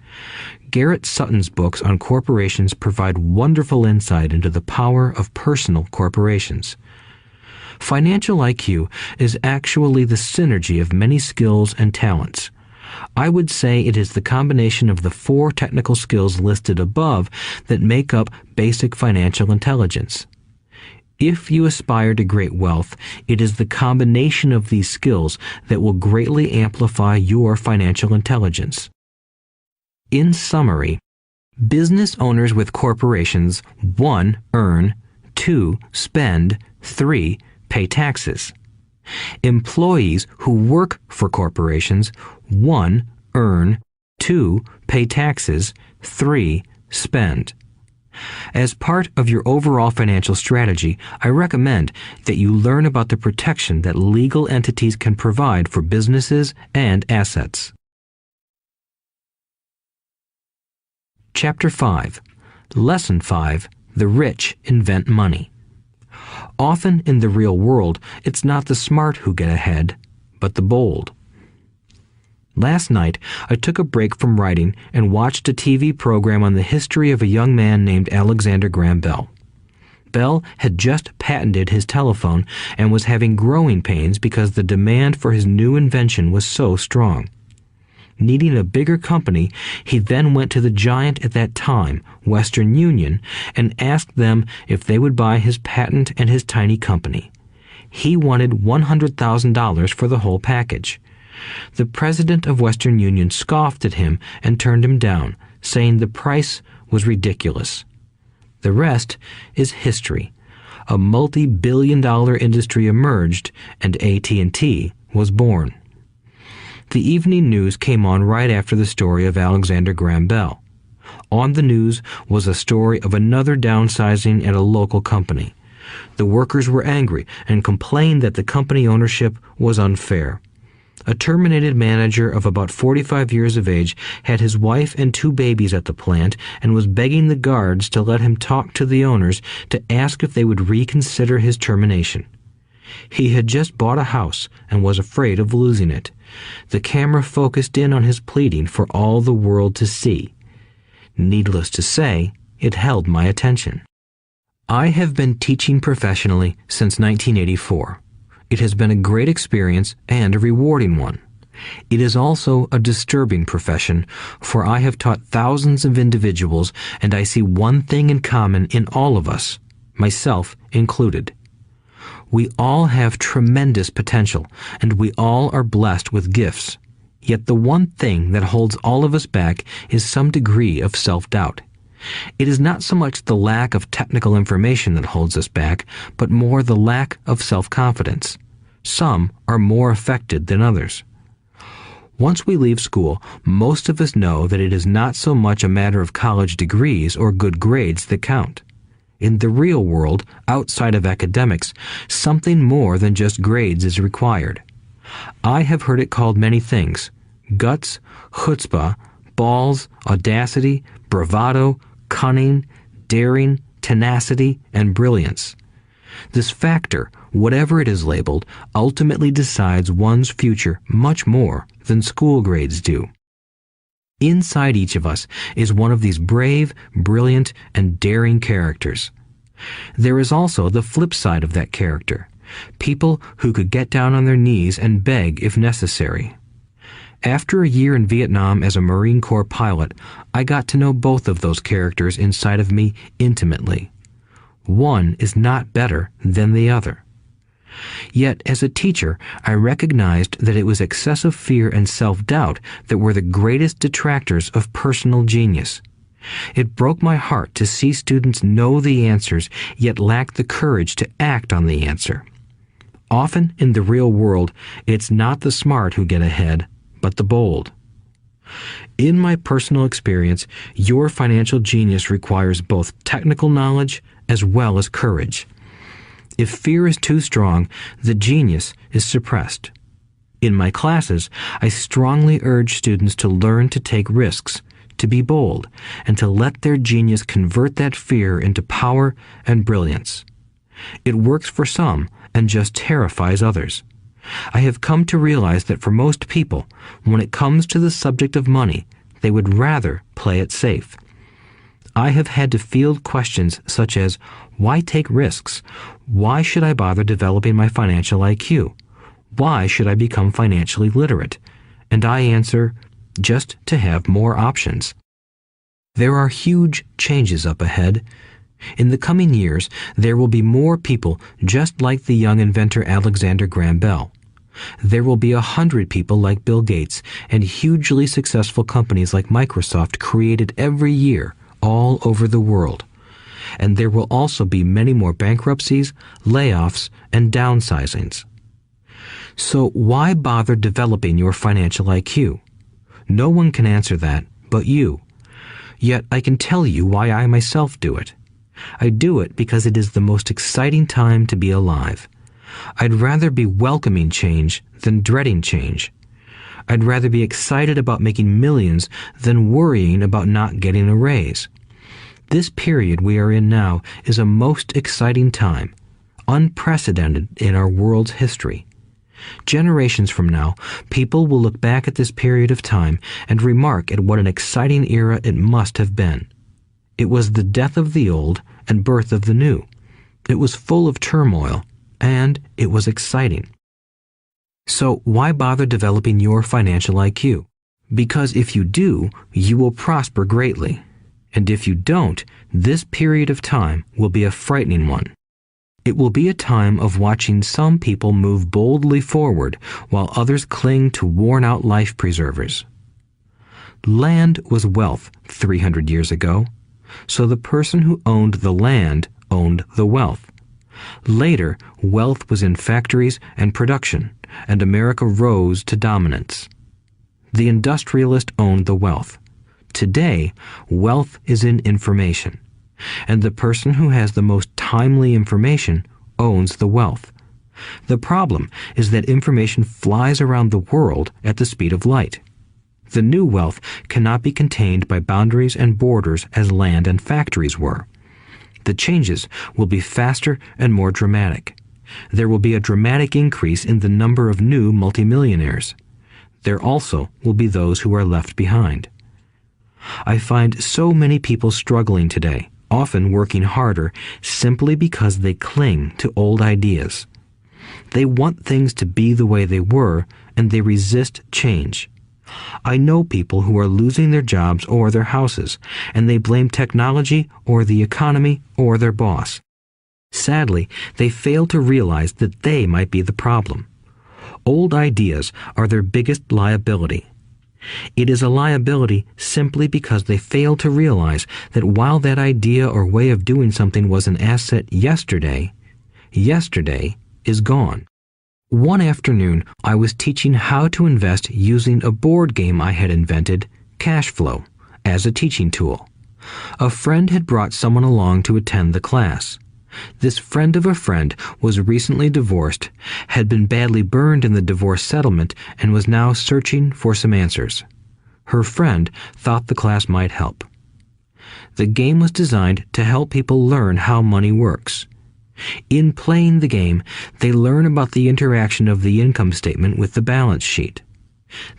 Garrett Sutton's books on corporations provide wonderful insight into the power of personal corporations. Financial IQ is actually the synergy of many skills and talents. I would say it is the combination of the 4 technical skills listed above that make up basic financial intelligence. If you aspire to great wealth, it is the combination of these skills that will greatly amplify your financial intelligence. In summary, business owners with corporations 1. Earn, 2. Spend, 3. Pay taxes. Employees who work for corporations 1. Earn, 2. Pay taxes, 3. Spend. As part of your overall financial strategy, I recommend that you learn about the protection that legal entities can provide for businesses and assets. Chapter 5. Lesson 5. The rich invent money. Often in the real world, it's not the smart who get ahead, but the bold. Last night, I took a break from writing and watched a TV program on the history of a young man named Alexander Graham Bell. Bell had just patented his telephone and was having growing pains because the demand for his new invention was so strong. Needing a bigger company, he then went to the giant at that time, Western Union, and asked them if they would buy his patent and his tiny company. He wanted $100,000 for the whole package. The president of Western Union scoffed at him and turned him down, saying the price was ridiculous. The rest is history. A multi-billion-dollar industry emerged, and AT&T was born. The evening news came on right after the story of Alexander Graham Bell. On the news was a story of another downsizing at a local company. The workers were angry and complained that the company ownership was unfair. A terminated manager of about 45 years of age had his wife and 2 babies at the plant and was begging the guards to let him talk to the owners to ask if they would reconsider his termination. He had just bought a house and was afraid of losing it. The camera focused in on his pleading for all the world to see. Needless to say, it held my attention. I have been teaching professionally since 1984. It has been a great experience and a rewarding one. It is also a disturbing profession, for I have taught thousands of individuals and I see one thing in common in all of us, myself included. We all have tremendous potential, and we all are blessed with gifts. Yet the one thing that holds all of us back is some degree of self-doubt. It is not so much the lack of technical information that holds us back, but more the lack of self-confidence. Some are more affected than others. Once we leave school, most of us know that it is not so much a matter of college degrees or good grades that count. In the real world, outside of academics, something more than just grades is required. I have heard it called many things: guts, chutzpah, balls, audacity, bravado, cunning, daring, tenacity, and brilliance. This factor, whatever it is labeled, ultimately decides one's future much more than school grades do. Inside each of us is one of these brave, brilliant, and daring characters. There is also the flip side of that character, people who could get down on their knees and beg if necessary. After a year in Vietnam as a Marine Corps pilot, I got to know both of those characters inside of me intimately. One is not better than the other. Yet, as a teacher, I recognized that it was excessive fear and self-doubt that were the greatest detractors of personal genius. It broke my heart to see students know the answers, yet lack the courage to act on the answer. Often in the real world, it's not the smart who get ahead, but the bold. In my personal experience, your financial genius requires both technical knowledge as well as courage. If fear is too strong, the genius is suppressed. In my classes, I strongly urge students to learn to take risks, to be bold, and to let their genius convert that fear into power and brilliance. It works for some and just terrifies others. I have come to realize that for most people, when it comes to the subject of money, they would rather play it safe. I have had to field questions such as, why take risks? Why should I bother developing my financial IQ? Why should I become financially literate? And I answer, just to have more options. There are huge changes up ahead. In the coming years, there will be more people just like the young inventor Alexander Graham Bell. There will be 100 people like Bill Gates and hugely successful companies like Microsoft created every year all over the world. And there will also be many more bankruptcies, layoffs, and downsizings. So why bother developing your financial IQ? No one can answer that but you. Yet I can tell you why I myself do it. I do it because it is the most exciting time to be alive. I'd rather be welcoming change than dreading change. I'd rather be excited about making millions than worrying about not getting a raise. This period we are in now is a most exciting time, unprecedented in our world's history. Generations from now, people will look back at this period of time and remark at what an exciting era it must have been. It was the death of the old and birth of the new. It was full of turmoil, and it was exciting. So why bother developing your financial IQ? Because if you do, you will prosper greatly. And if you don't, this period of time will be a frightening one. It will be a time of watching some people move boldly forward while others cling to worn-out life preservers. Land was wealth 300 years ago, so the person who owned the land owned the wealth. Later, wealth was in factories and production, and America rose to dominance. The industrialist owned the wealth. Today, wealth is in information, and the person who has the most timely information owns the wealth. The problem is that information flies around the world at the speed of light. The new wealth cannot be contained by boundaries and borders as land and factories were. The changes will be faster and more dramatic. There will be a dramatic increase in the number of new multimillionaires. There also will be those who are left behind. I find so many people struggling today, often working harder, simply because they cling to old ideas. They want things to be the way they were, and they resist change. I know people who are losing their jobs or their houses, and they blame technology or the economy or their boss. Sadly, they fail to realize that they might be the problem. Old ideas are their biggest liability. It is a liability simply because they fail to realize that while that idea or way of doing something was an asset yesterday, yesterday is gone. One afternoon, I was teaching how to invest using a board game I had invented, Cash Flow, as a teaching tool. A friend had brought someone along to attend the class. This friend of a friend was recently divorced, had been badly burned in the divorce settlement, and was now searching for some answers. Her friend thought the class might help. The game was designed to help people learn how money works. In playing the game, they learn about the interaction of the income statement with the balance sheet.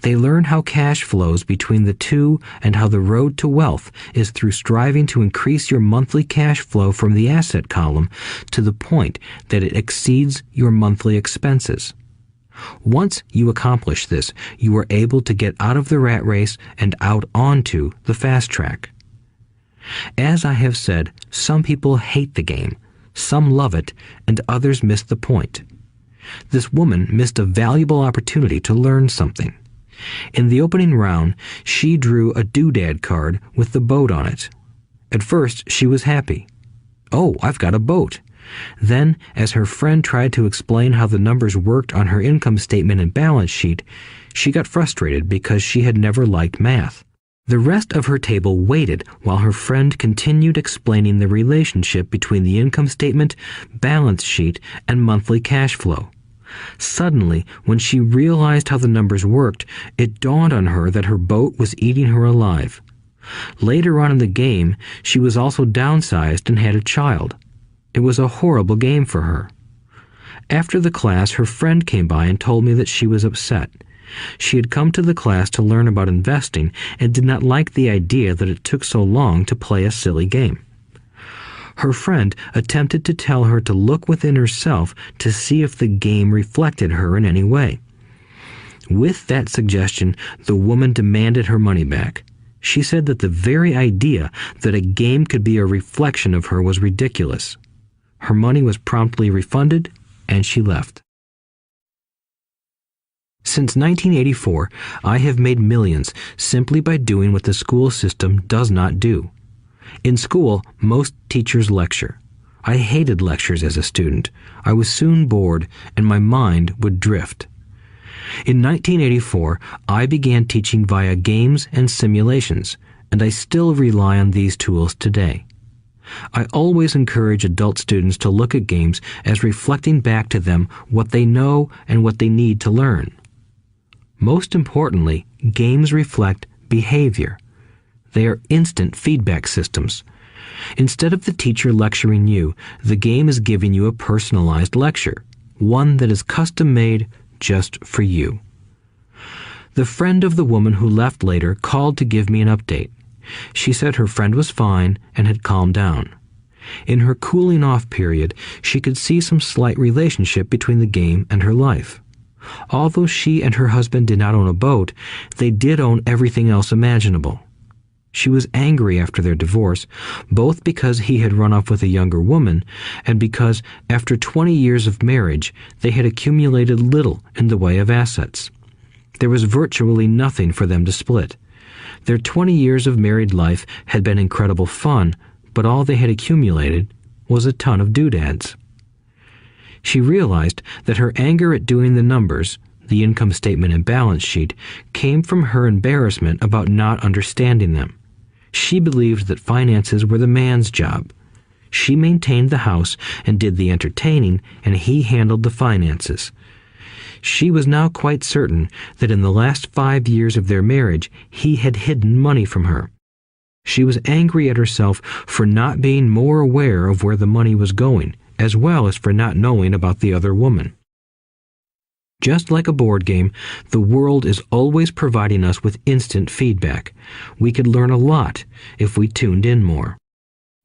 They learn how cash flows between the two and how the road to wealth is through striving to increase your monthly cash flow from the asset column to the point that it exceeds your monthly expenses. Once you accomplish this, you are able to get out of the rat race and out onto the fast track. As I have said, some people hate the game, some love it, and others miss the point. This woman missed a valuable opportunity to learn something. In the opening round, she drew a doodad card with the boat on it. At first, she was happy. "Oh, I've got a boat." Then, as her friend tried to explain how the numbers worked on her income statement and balance sheet, she got frustrated because she had never liked math. The rest of her table waited while her friend continued explaining the relationship between the income statement, balance sheet, and monthly cash flow. Suddenly, when she realized how the numbers worked, it dawned on her that her boat was eating her alive. Later on in the game, she was also downsized and had a child. It was a horrible game for her. After the class, her friend came by and told me that she was upset. She had come to the class to learn about investing and did not like the idea that it took so long to play a silly game. Her friend attempted to tell her to look within herself to see if the game reflected her in any way. With that suggestion, the woman demanded her money back. She said that the very idea that a game could be a reflection of her was ridiculous. Her money was promptly refunded, and she left. Since 1984, I have made millions simply by doing what the school system does not do. In school, most teachers lecture. I hated lectures as a student. I was soon bored, and my mind would drift. In 1984, I began teaching via games and simulations, and I still rely on these tools today. I always encourage adult students to look at games as reflecting back to them what they know and what they need to learn. Most importantly, games reflect behavior. They are instant feedback systems. Instead of the teacher lecturing you, the game is giving you a personalized lecture, one that is custom-made just for you. The friend of the woman who left later called to give me an update. She said her friend was fine and had calmed down. In her cooling off period, she could see some slight relationship between the game and her life. Although she and her husband did not own a boat, they did own everything else imaginable. She was angry after their divorce, both because he had run off with a younger woman and because, after 20 years of marriage, they had accumulated little in the way of assets. There was virtually nothing for them to split. Their 20 years of married life had been incredible fun, but all they had accumulated was a ton of doodads. She realized that her anger at doing the numbers, the income statement and balance sheet, came from her embarrassment about not understanding them. She believed that finances were the man's job. She maintained the house and did the entertaining, and he handled the finances. She was now quite certain that in the last 5 years of their marriage, he had hidden money from her. She was angry at herself for not being more aware of where the money was going, as well as for not knowing about the other woman. Just like a board game, the world is always providing us with instant feedback. We could learn a lot if we tuned in more.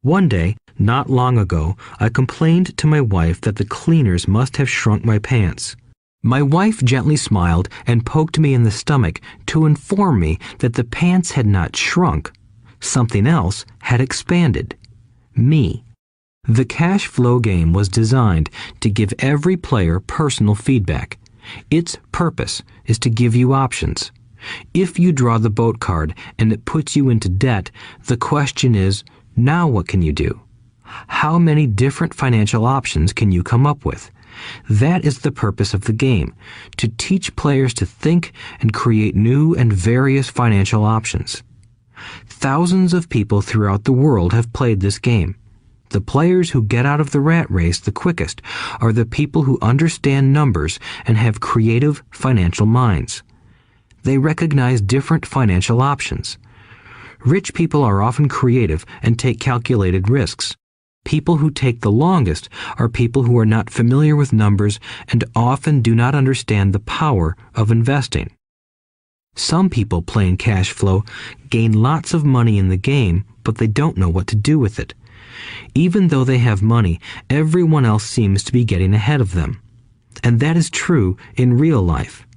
One day, not long ago, I complained to my wife that the cleaners must have shrunk my pants. My wife gently smiled and poked me in the stomach to inform me that the pants had not shrunk. Something else had expanded. Me. The cash flow game was designed to give every player personal feedback. Its purpose is to give you options. If you draw the boat card and it puts you into debt, the question is, now what can you do? How many different financial options can you come up with? That is the purpose of the game, to teach players to think and create new and various financial options. Thousands of people throughout the world have played this game. The players who get out of the rat race the quickest are the people who understand numbers and have creative financial minds. They recognize different financial options. Rich people are often creative and take calculated risks. People who take the longest are people who are not familiar with numbers and often do not understand the power of investing. Some people playing cash flow gain lots of money in the game, but they don't know what to do with it. Even though they have money, everyone else seems to be getting ahead of them. And that is true in real life.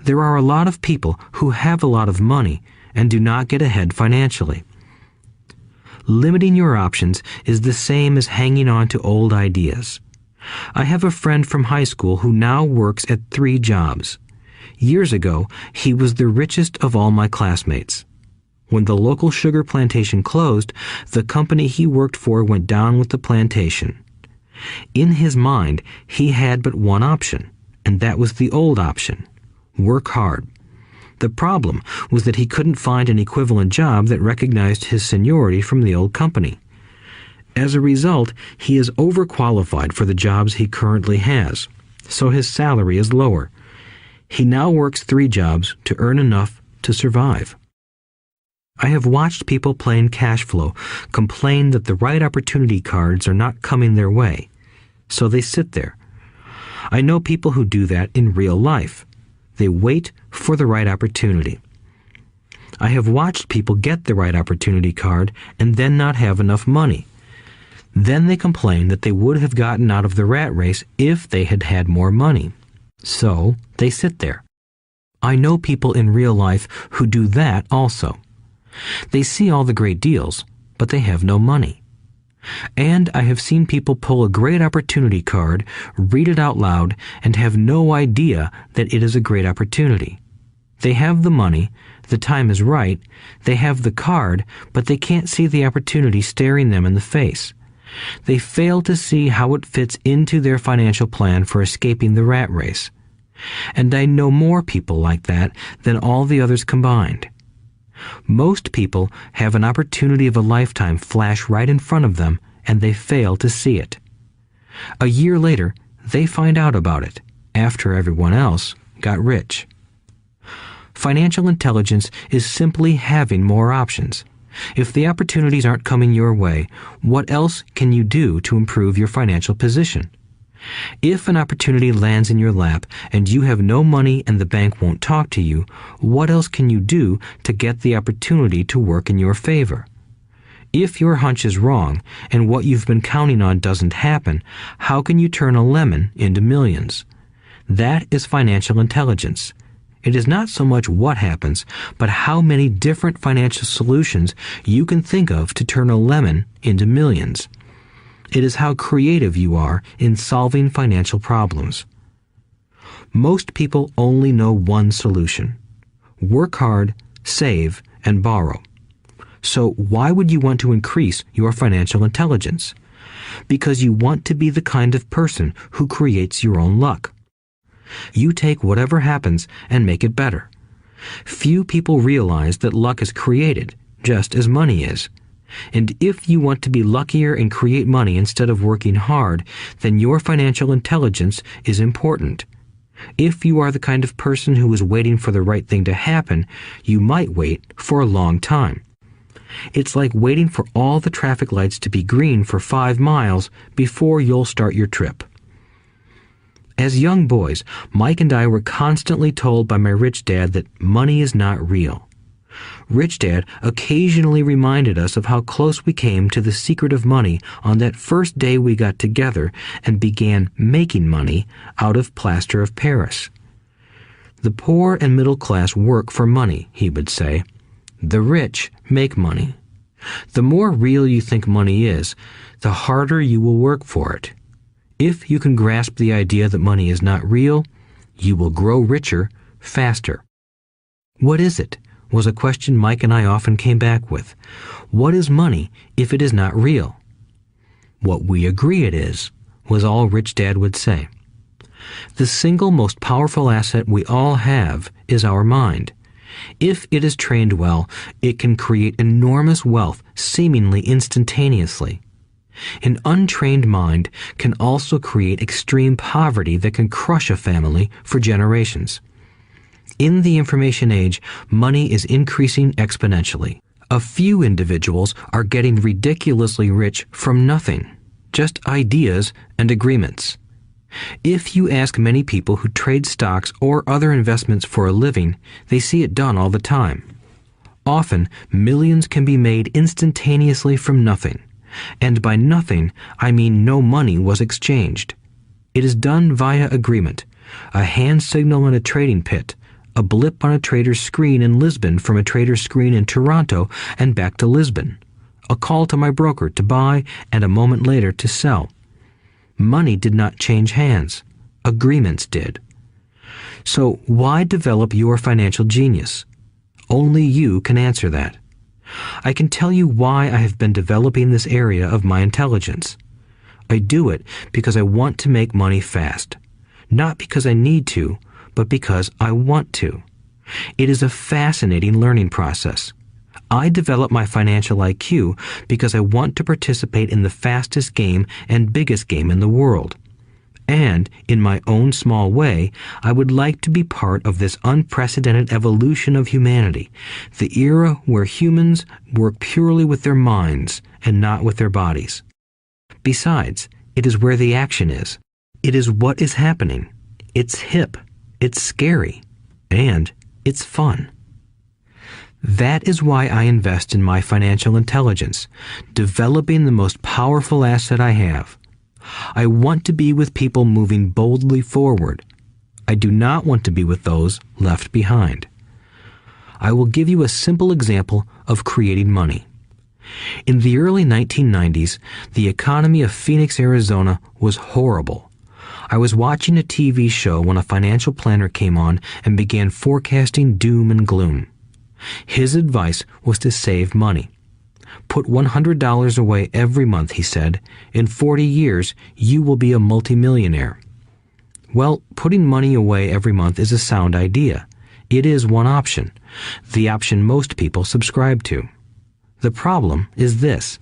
There are a lot of people who have a lot of money and do not get ahead financially. Limiting your options is the same as hanging on to old ideas. I have a friend from high school who now works at 3 jobs. Years ago, he was the richest of all my classmates. When the local sugar plantation closed, the company he worked for went down with the plantation. In his mind, he had but one option, and that was the old option: work hard. The problem was that he couldn't find an equivalent job that recognized his seniority from the old company. As a result, he is overqualified for the jobs he currently has. so his salary is lower. He now works 3 jobs to earn enough to survive. I have watched people playing cash flow complain that the right opportunity cards are not coming their way, so they sit there. I know people who do that in real life. They wait for the right opportunity. I have watched people get the right opportunity card and then not have enough money. Then they complain that they would have gotten out of the rat race if they had had more money. So they sit there. I know people in real life who do that also. They see all the great deals, but they have no money. And I have seen people pull a great opportunity card, read it out loud, and have no idea that it is a great opportunity. They have the money, the time is right, they have the card, but they can't see the opportunity staring them in the face. They fail to see how it fits into their financial plan for escaping the rat race. And I know more people like that than all the others combined. Most people have an opportunity of a lifetime flash right in front of them, and they fail to see it. A year later, they find out about it, after everyone else got rich. Financial intelligence is simply having more options. If the opportunities aren't coming your way, what else can you do to improve your financial position? If an opportunity lands in your lap and you have no money and the bank won't talk to you, what else can you do to get the opportunity to work in your favor? If your hunch is wrong and what you've been counting on doesn't happen, how can you turn a lemon into millions? That is financial intelligence. It is not so much what happens, but how many different financial solutions you can think of to turn a lemon into millions. It is how creative you are in solving financial problems. Most people only know one solution: work hard, save, and borrow. So why would you want to increase your financial intelligence? Because you want to be the kind of person who creates your own luck. You take whatever happens and make it better. Few people realize that luck is created, just as money is. And if you want to be luckier and create money instead of working hard, then your financial intelligence is important. If you are the kind of person who is waiting for the right thing to happen, you might wait for a long time. It's like waiting for all the traffic lights to be green for 5 miles before you'll start your trip. As young boys, Mike and I were constantly told by my rich dad that money is not real. Rich Dad occasionally reminded us of how close we came to the secret of money on that first day we got together and began making money out of plaster of Paris. The poor and middle class work for money, he would say. The rich make money. The more real you think money is, the harder you will work for it. If you can grasp the idea that money is not real, you will grow richer faster. What is it? Was a question Mike and I often came back with. What is money if it is not real? What we agree it is, was all Rich Dad would say. The single most powerful asset we all have is our mind. If it is trained well, it can create enormous wealth seemingly instantaneously. An untrained mind can also create extreme poverty that can crush a family for generations. In the information age, money is increasing exponentially. A few individuals are getting ridiculously rich from nothing, just ideas and agreements. If you ask many people who trade stocks or other investments for a living, they see it done all the time. Often, millions can be made instantaneously from nothing. And by nothing, I mean no money was exchanged. It is done via agreement, a hand signal in a trading pit, a blip on a trader's screen in Lisbon from a trader's screen in Toronto and back to Lisbon, a call to my broker to buy and a moment later to sell. Money did not change hands. Agreements did. So why develop your financial genius? Only you can answer that. I can tell you why I have been developing this area of my intelligence. I do it because I want to make money fast. Not because I need to, but because I want to. It is a fascinating learning process. I develop my financial IQ because I want to participate in the fastest game and biggest game in the world. And, in my own small way, I would like to be part of this unprecedented evolution of humanity, the era where humans work purely with their minds and not with their bodies. Besides, it is where the action is. It is what is happening. It's hip, it's scary, and it's fun. That is why I invest in my financial intelligence, developing the most powerful asset I have. I want to be with people moving boldly forward. I do not want to be with those left behind. I will give you a simple example of creating money. In the early 1990s, the economy of Phoenix, Arizona was horrible. I was watching a TV show when a financial planner came on and began forecasting doom and gloom. His advice was to save money. Put $100 away every month, he said. In 40 years, you will be a multimillionaire. Well, putting money away every month is a sound idea. It is one option, the option most people subscribe to. The problem is this.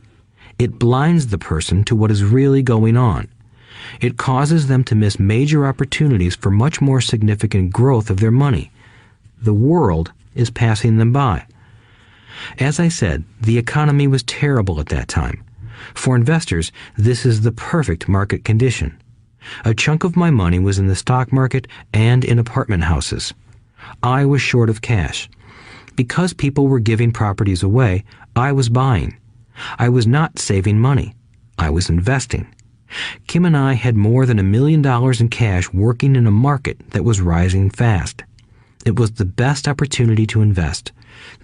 It blinds the person to what is really going on. It causes them to miss major opportunities for much more significant growth of their money. The world is passing them by. As I said, the economy was terrible at that time. For investors, this is the perfect market condition. A chunk of my money was in the stock market and in apartment houses. I was short of cash. Because people were giving properties away, I was buying. I was not saving money. I was investing. Kim and I had more than $1 million in cash working in a market that was rising fast. It was the best opportunity to invest.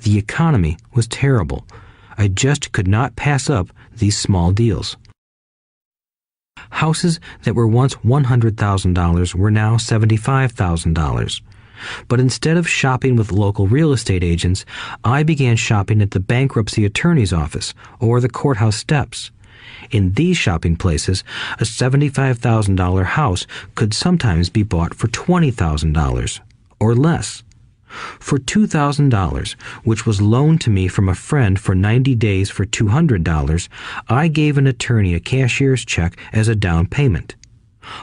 The economy was terrible. I just could not pass up these small deals. Houses that were once $100,000 were now $75,000. But instead of shopping with local real estate agents, I began shopping at the bankruptcy attorney's office or the courthouse steps. In these shopping places, a $75,000 house could sometimes be bought for $20,000 or less. For $2,000, which was loaned to me from a friend for 90 days for $200, I gave an attorney a cashier's check as a down payment.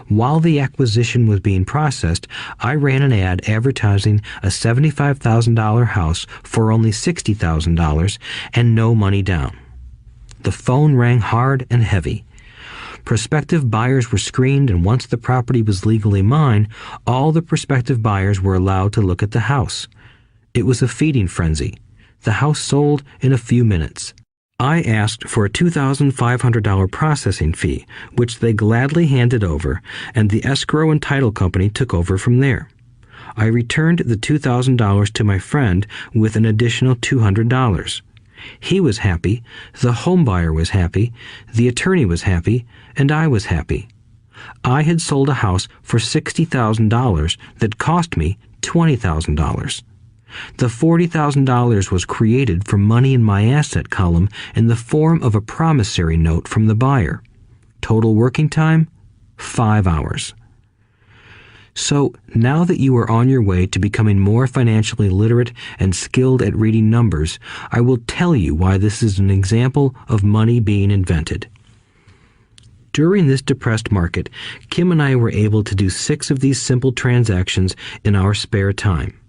While the acquisition was being processed, I ran an ad advertising a $75,000 house for only $60,000 and no money down. The phone rang hard and heavy. Prospective buyers were screened, and once the property was legally mine, all the prospective buyers were allowed to look at the house. It was a feeding frenzy. The house sold in a few minutes. I asked for a $2,500 processing fee, which they gladly handed over, and the escrow and title company took over from there. I returned the $2,000 to my friend with an additional $200. He was happy, the home buyer was happy, the attorney was happy, and I was happy. I had sold a house for $60,000 that cost me $20,000. The $40,000 was created from money in my asset column in the form of a promissory note from the buyer. Total working time, 5 hours. So, now that you are on your way to becoming more financially literate and skilled at reading numbers, I will tell you why this is an example of money being invented. During this depressed market, Kim and I were able to do 6 of these simple transactions in our spare time.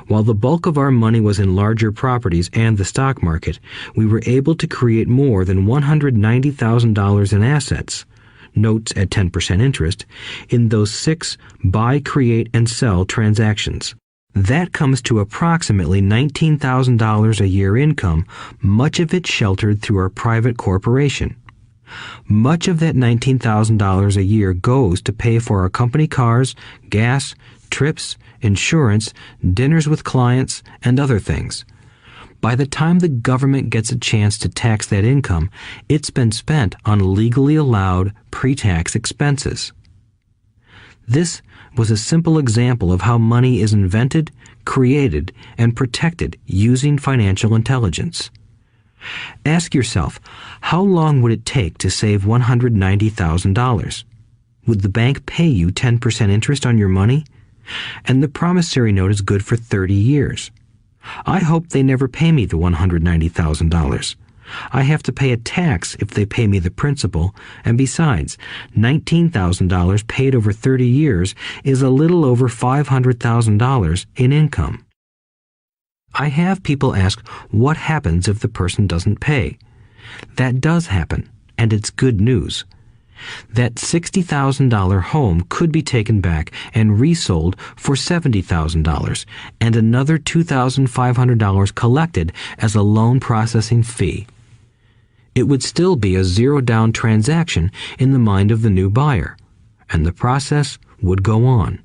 While the bulk of our money was in larger properties and the stock market, we were able to create more than $190,000 in assets, notes at 10% interest, in those 6 buy, create, and sell transactions. That comes to approximately $19,000 a year income, much of it sheltered through our private corporation. Much of that $19,000 a year goes to pay for our company cars, gas, trips, insurance, dinners with clients, and other things. By the time the government gets a chance to tax that income, it's been spent on legally allowed pre-tax expenses. This was a simple example of how money is invented, created, and protected using financial intelligence. Ask yourself, how long would it take to save $190,000? Would the bank pay you 10% interest on your money? And the promissory note is good for 30 years. I hope they never pay me the $190,000. I have to pay a tax if they pay me the principal, and besides, $19,000 paid over 30 years is a little over $500,000 in income. I have people ask what happens if the person doesn't pay. That does happen, and it's good news. That $60,000 home could be taken back and resold for $70,000 and another $2,500 collected as a loan processing fee. It would still be a zero-down transaction in the mind of the new buyer, and the process would go on.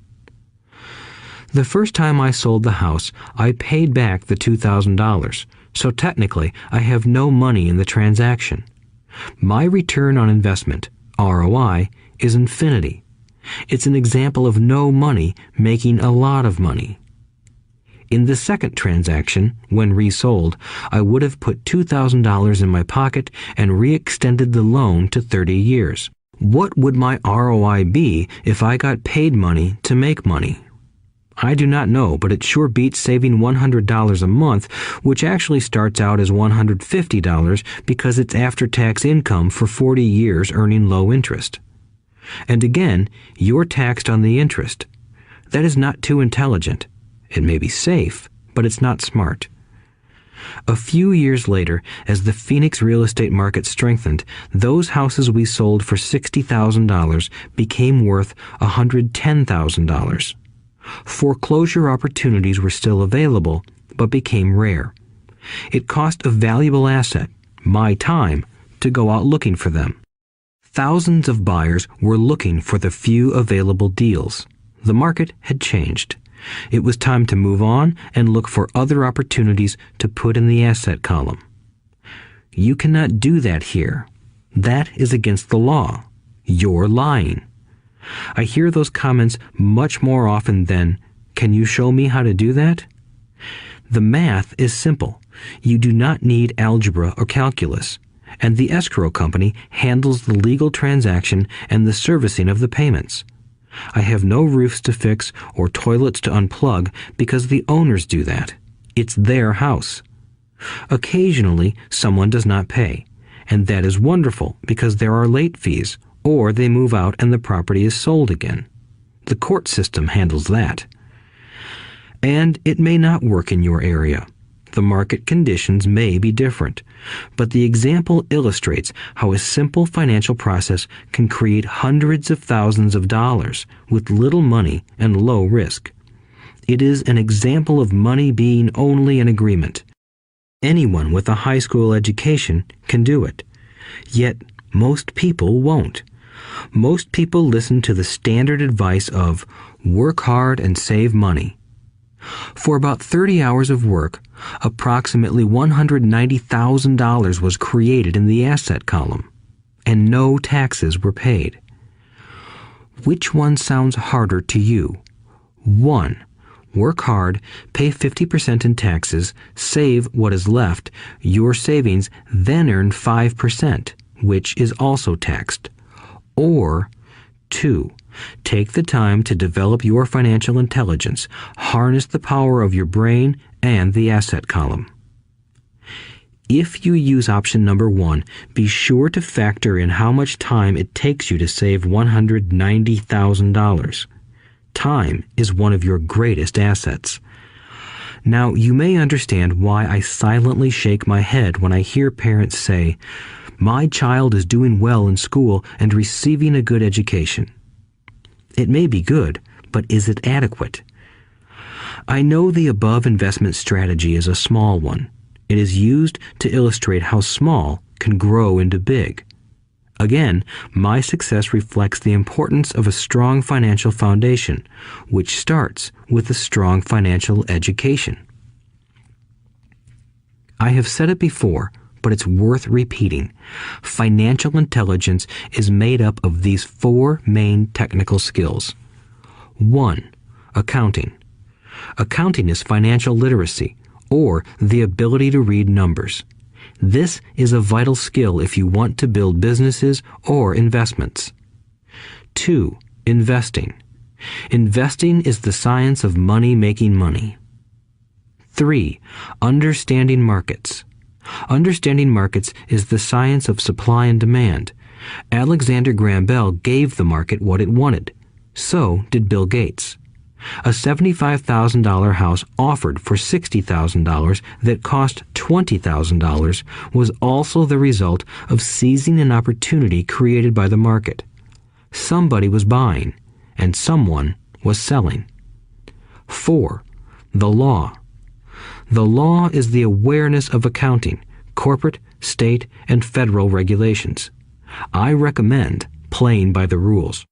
The first time I sold the house, I paid back the $2,000, so technically I have no money in the transaction. My return on investment, ROI, is infinity. It's an example of no money making a lot of money. In the second transaction, when resold, I would have put $2,000 in my pocket and re-extended the loan to 30 years. What would my ROI be if I got paid money to make money? I do not know, but it sure beats saving $100 a month, which actually starts out as $150 because it's after-tax income for 40 years earning low interest. And again, you're taxed on the interest. That is not too intelligent. It may be safe, but it's not smart. A few years later, as the Phoenix real estate market strengthened, those houses we sold for $60,000 became worth $110,000. Foreclosure opportunities were still available, but became rare. It cost a valuable asset, my time, to go out looking for them. Thousands of buyers were looking for the few available deals. The market had changed. It was time to move on and look for other opportunities to put in the asset column. You cannot do that here. That is against the law. You're lying. I hear those comments much more often than, "Can you show me how to do that?" The math is simple. You do not need algebra or calculus, and the escrow company handles the legal transaction and the servicing of the payments. I have no roofs to fix or toilets to unplug because the owners do that. It's their house. Occasionally, someone does not pay, and that is wonderful because there are late fees, or they move out and the property is sold again. The court system handles that. And it may not work in your area. The market conditions may be different, but the example illustrates how a simple financial process can create hundreds of thousands of dollars with little money and low risk. It is an example of money being only an agreement. Anyone with a high school education can do it. Yet most people won't. Most people listen to the standard advice of work hard and save money. For about 30 hours of work, approximately $190,000 was created in the asset column, and no taxes were paid. Which one sounds harder to you? 1. Work hard, pay 50% in taxes, save what is left, your savings, then earn 5%, which is also taxed. Or 2. Take the time to develop your financial intelligence, harness the power of your brain and the asset column. If you use option number 1, be sure to factor in how much time it takes you to save $190,000. Time is one of your greatest assets. Now, you may understand why I silently shake my head when I hear parents say, "My child is doing well in school and receiving a good education." It may be good, but is it adequate? I know the above investment strategy is a small one. It is used to illustrate how small can grow into big. Again, my success reflects the importance of a strong financial foundation, which starts with a strong financial education. I have said it before, but it's worth repeating. Financial intelligence is made up of these 4 main technical skills. 1. Accounting. Accounting is financial literacy, or the ability to read numbers. This is a vital skill if you want to build businesses or investments. 2. Investing. Investing is the science of money making money. 3. Understanding markets. Understanding markets is the science of supply and demand. Alexander Graham Bell gave the market what it wanted. So did Bill Gates. A $75,000 house offered for $60,000 that cost $20,000 was also the result of seizing an opportunity created by the market. Somebody was buying, and someone was selling. 4. The law. The law is the awareness of accounting, corporate, state, and federal regulations. I recommend playing by the rules.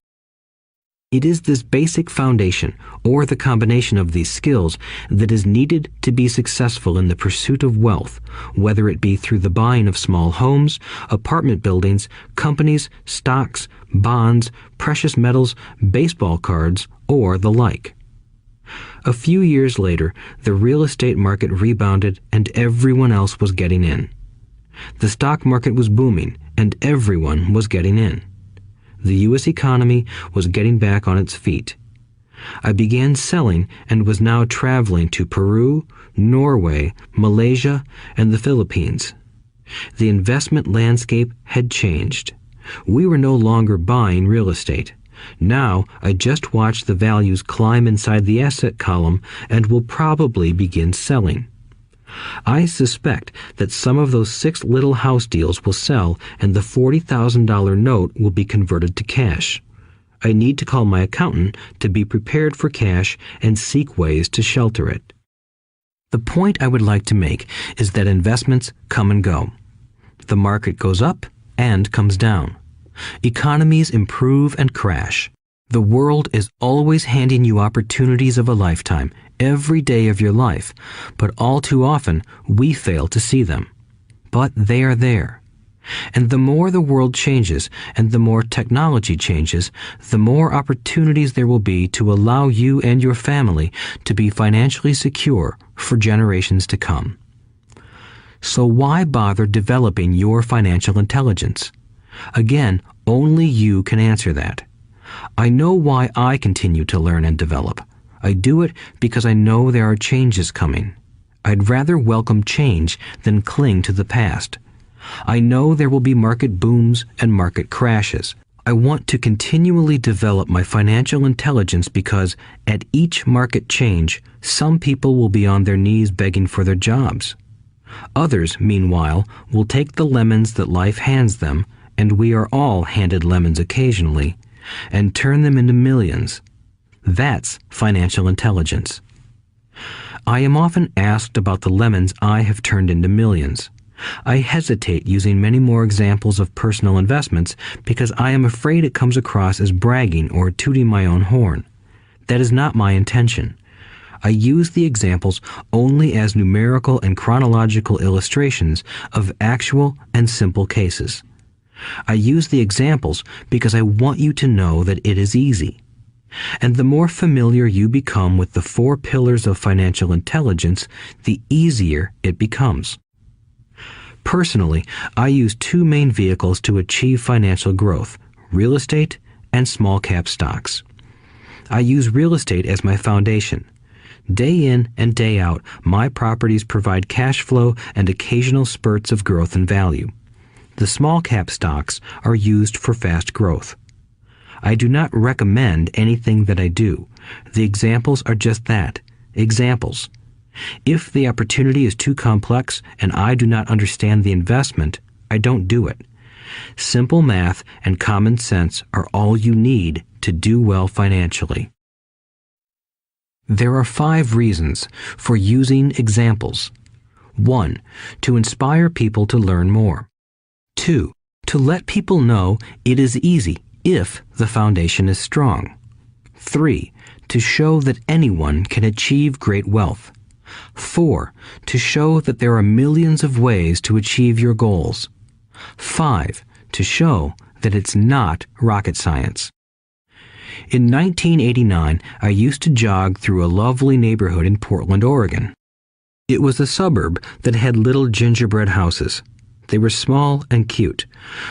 It is this basic foundation, or the combination of these skills, that is needed to be successful in the pursuit of wealth, whether it be through the buying of small homes, apartment buildings, companies, stocks, bonds, precious metals, baseball cards, or the like. A few years later, the real estate market rebounded and everyone else was getting in. The stock market was booming and everyone was getting in. The U.S. economy was getting back on its feet. I began selling and was now traveling to Peru, Norway, Malaysia, and the Philippines. The investment landscape had changed. We were no longer buying real estate. Now I just watch the values climb inside the asset column and will probably begin selling. I suspect that some of those 6 little house deals will sell and the $40,000 note will be converted to cash. I need to call my accountant to be prepared for cash and seek ways to shelter it. The point I would like to make is that investments come and go. The market goes up and comes down. Economies improve and crash. The world is always handing you opportunities of a lifetime, every day of your life, but all too often we fail to see them. But they are there. And the more the world changes and the more technology changes, the more opportunities there will be to allow you and your family to be financially secure for generations to come. So why bother developing your financial intelligence? Again, only you can answer that. I know why I continue to learn and develop. I do it because I know there are changes coming. I'd rather welcome change than cling to the past. I know there will be market booms and market crashes. I want to continually develop my financial intelligence because at each market change, some people will be on their knees begging for their jobs. Others, meanwhile, will take the lemons that life hands them, and we are all handed lemons occasionally, and turn them into millions. That's financial intelligence. I am often asked about the lemons I have turned into millions. I hesitate using many more examples of personal investments because I am afraid it comes across as bragging or tooting my own horn. That is not my intention. I use the examples only as numerical and chronological illustrations of actual and simple cases. I use the examples because I want you to know that it is easy. And the more familiar you become with the 4 pillars of financial intelligence, the easier it becomes. Personally, I use 2 main vehicles to achieve financial growth: real estate and small cap stocks. I use real estate as my foundation. Day in and day out, my properties provide cash flow and occasional spurts of growth and value. The small cap stocks are used for fast growth. I do not recommend anything that I do. The examples are just that, examples. If the opportunity is too complex and I do not understand the investment, I don't do it. Simple math and common sense are all you need to do well financially. There are 5 reasons for using examples. 1. To inspire people to learn more. 2. To let people know it is easy if the foundation is strong. 3. To show that anyone can achieve great wealth. 4. To show that there are millions of ways to achieve your goals. 5. To show that it's not rocket science. In 1989, I used to jog through a lovely neighborhood in Portland, Oregon. It was a suburb that had little gingerbread houses. They were small and cute.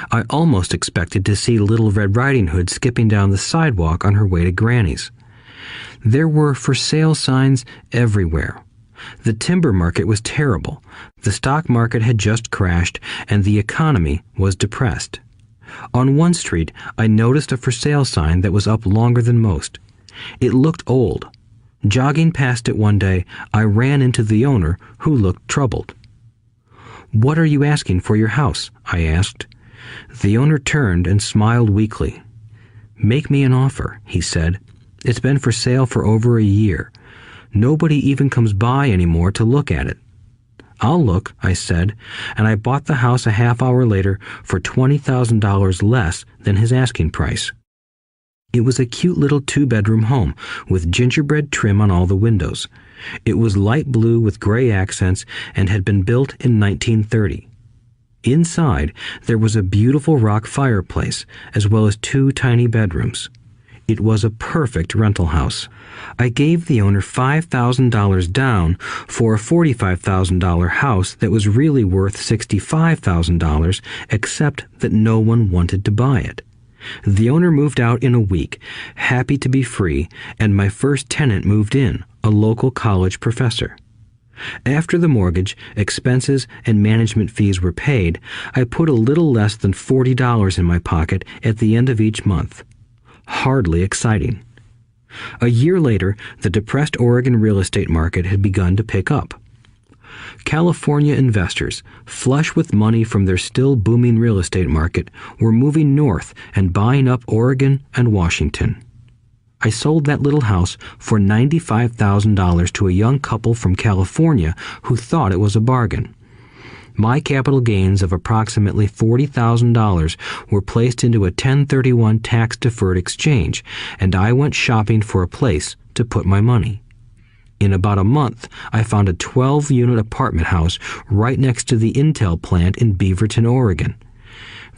I almost expected to see Little Red Riding Hood skipping down the sidewalk on her way to Granny's. There were for sale signs everywhere. The timber market was terrible. The stock market had just crashed, and the economy was depressed. On one street, I noticed a for sale sign that was up longer than most. It looked old. Jogging past it one day, I ran into the owner, who looked troubled. "What are you asking for your house?" I asked. The owner turned and smiled weakly. "Make me an offer," he said. "It's been for sale for over a year. Nobody even comes by anymore to look at it." "I'll look," I said, and I bought the house a half hour later for $20,000 less than his asking price. It was a cute little 2-bedroom home with gingerbread trim on all the windows. It was light blue with gray accents and had been built in 1930. Inside, there was a beautiful rock fireplace, as well as 2 tiny bedrooms. It was a perfect rental house. I gave the owner $5,000 down for a $45,000 house that was really worth $65,000, except that no one wanted to buy it. The owner moved out in a week, happy to be free, and my first tenant moved in, a local college professor. After the mortgage, expenses, and management fees were paid, I put a little less than $40 in my pocket at the end of each month. Hardly exciting. A year later, the depressed Oregon real estate market had begun to pick up. California investors, flush with money from their still booming real estate market, were moving north and buying up Oregon and Washington. I sold that little house for $95,000 to a young couple from California who thought it was a bargain. My capital gains of approximately $40,000 were placed into a 1031 tax-deferred exchange, and I went shopping for a place to put my money. In about a month, I found a 12-unit apartment house right next to the Intel plant in Beaverton, Oregon.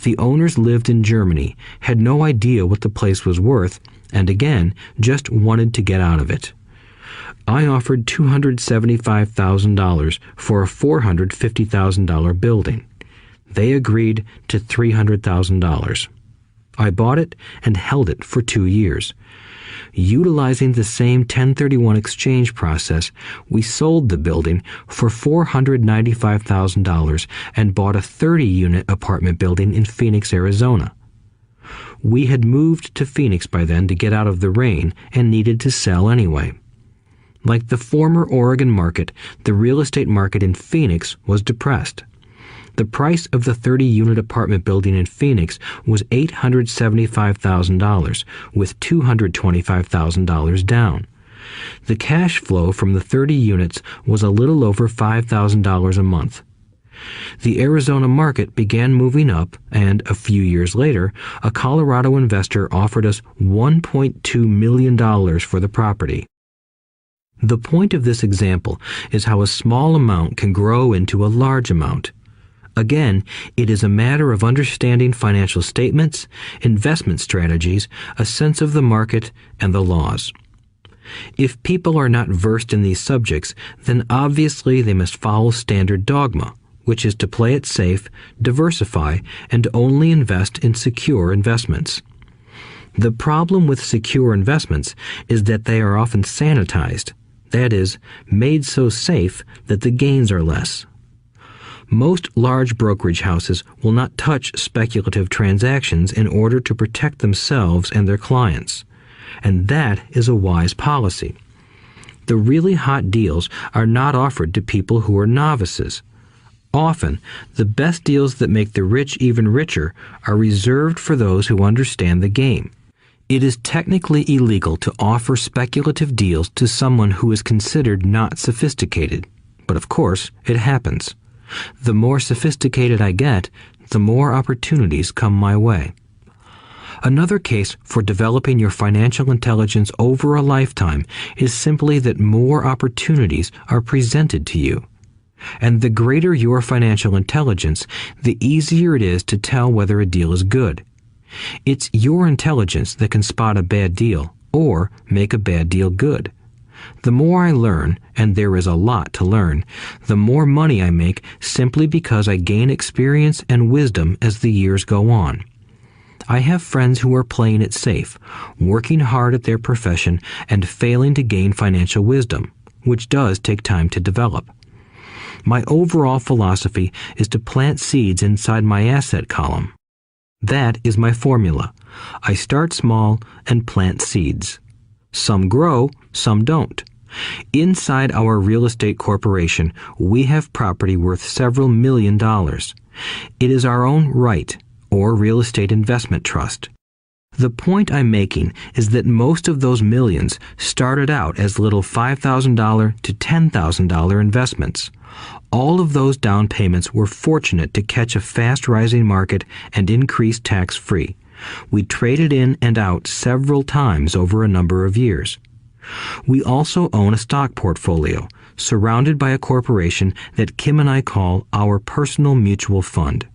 The owners lived in Germany, had no idea what the place was worth, and again, just wanted to get out of it. I offered $275,000 for a $450,000 building. They agreed to $300,000. I bought it and held it for 2 years. Utilizing the same 1031 exchange process, we sold the building for $495,000 and bought a 30-unit apartment building in Phoenix, Arizona. We had moved to Phoenix by then to get out of the rain and needed to sell anyway. Like the former Oregon market, the real estate market in Phoenix was depressed. The price of the 30-unit apartment building in Phoenix was $875,000, with $225,000 down. The cash flow from the 30 units was a little over $5,000 a month. The Arizona market began moving up, and a few years later, a Colorado investor offered us $1.2 million for the property. The point of this example is how a small amount can grow into a large amount. Again, it is a matter of understanding financial statements, investment strategies, a sense of the market, and the laws. If people are not versed in these subjects, then obviously they must follow standard dogma, which is to play it safe, diversify, and only invest in secure investments. The problem with secure investments is that they are often sanitized, that is, made so safe that the gains are less. Most large brokerage houses will not touch speculative transactions in order to protect themselves and their clients, and that is a wise policy. The really hot deals are not offered to people who are novices. Often, the best deals that make the rich even richer are reserved for those who understand the game. It is technically illegal to offer speculative deals to someone who is considered not sophisticated, but of course, it happens. The more sophisticated I get, the more opportunities come my way. Another case for developing your financial intelligence over a lifetime is simply that more opportunities are presented to you. And the greater your financial intelligence, the easier it is to tell whether a deal is good. It's your intelligence that can spot a bad deal or make a bad deal good. The more I learn, and there is a lot to learn, the more money I make simply because I gain experience and wisdom as the years go on. I have friends who are playing it safe, working hard at their profession and failing to gain financial wisdom, which does take time to develop. My overall philosophy is to plant seeds inside my asset column. That is my formula. I start small and plant seeds. Some grow, some don't. Inside our real estate corporation, we have property worth several $1 million. It is our own right, or real estate investment trust. The point I'm making is that most of those millions started out as little $5,000 to $10,000 investments. All of those down payments were fortunate to catch a fast-rising market and increase tax-free. We traded in and out several times over a number of years. We also own a stock portfolio, surrounded by a corporation that Kim and I call our personal mutual fund.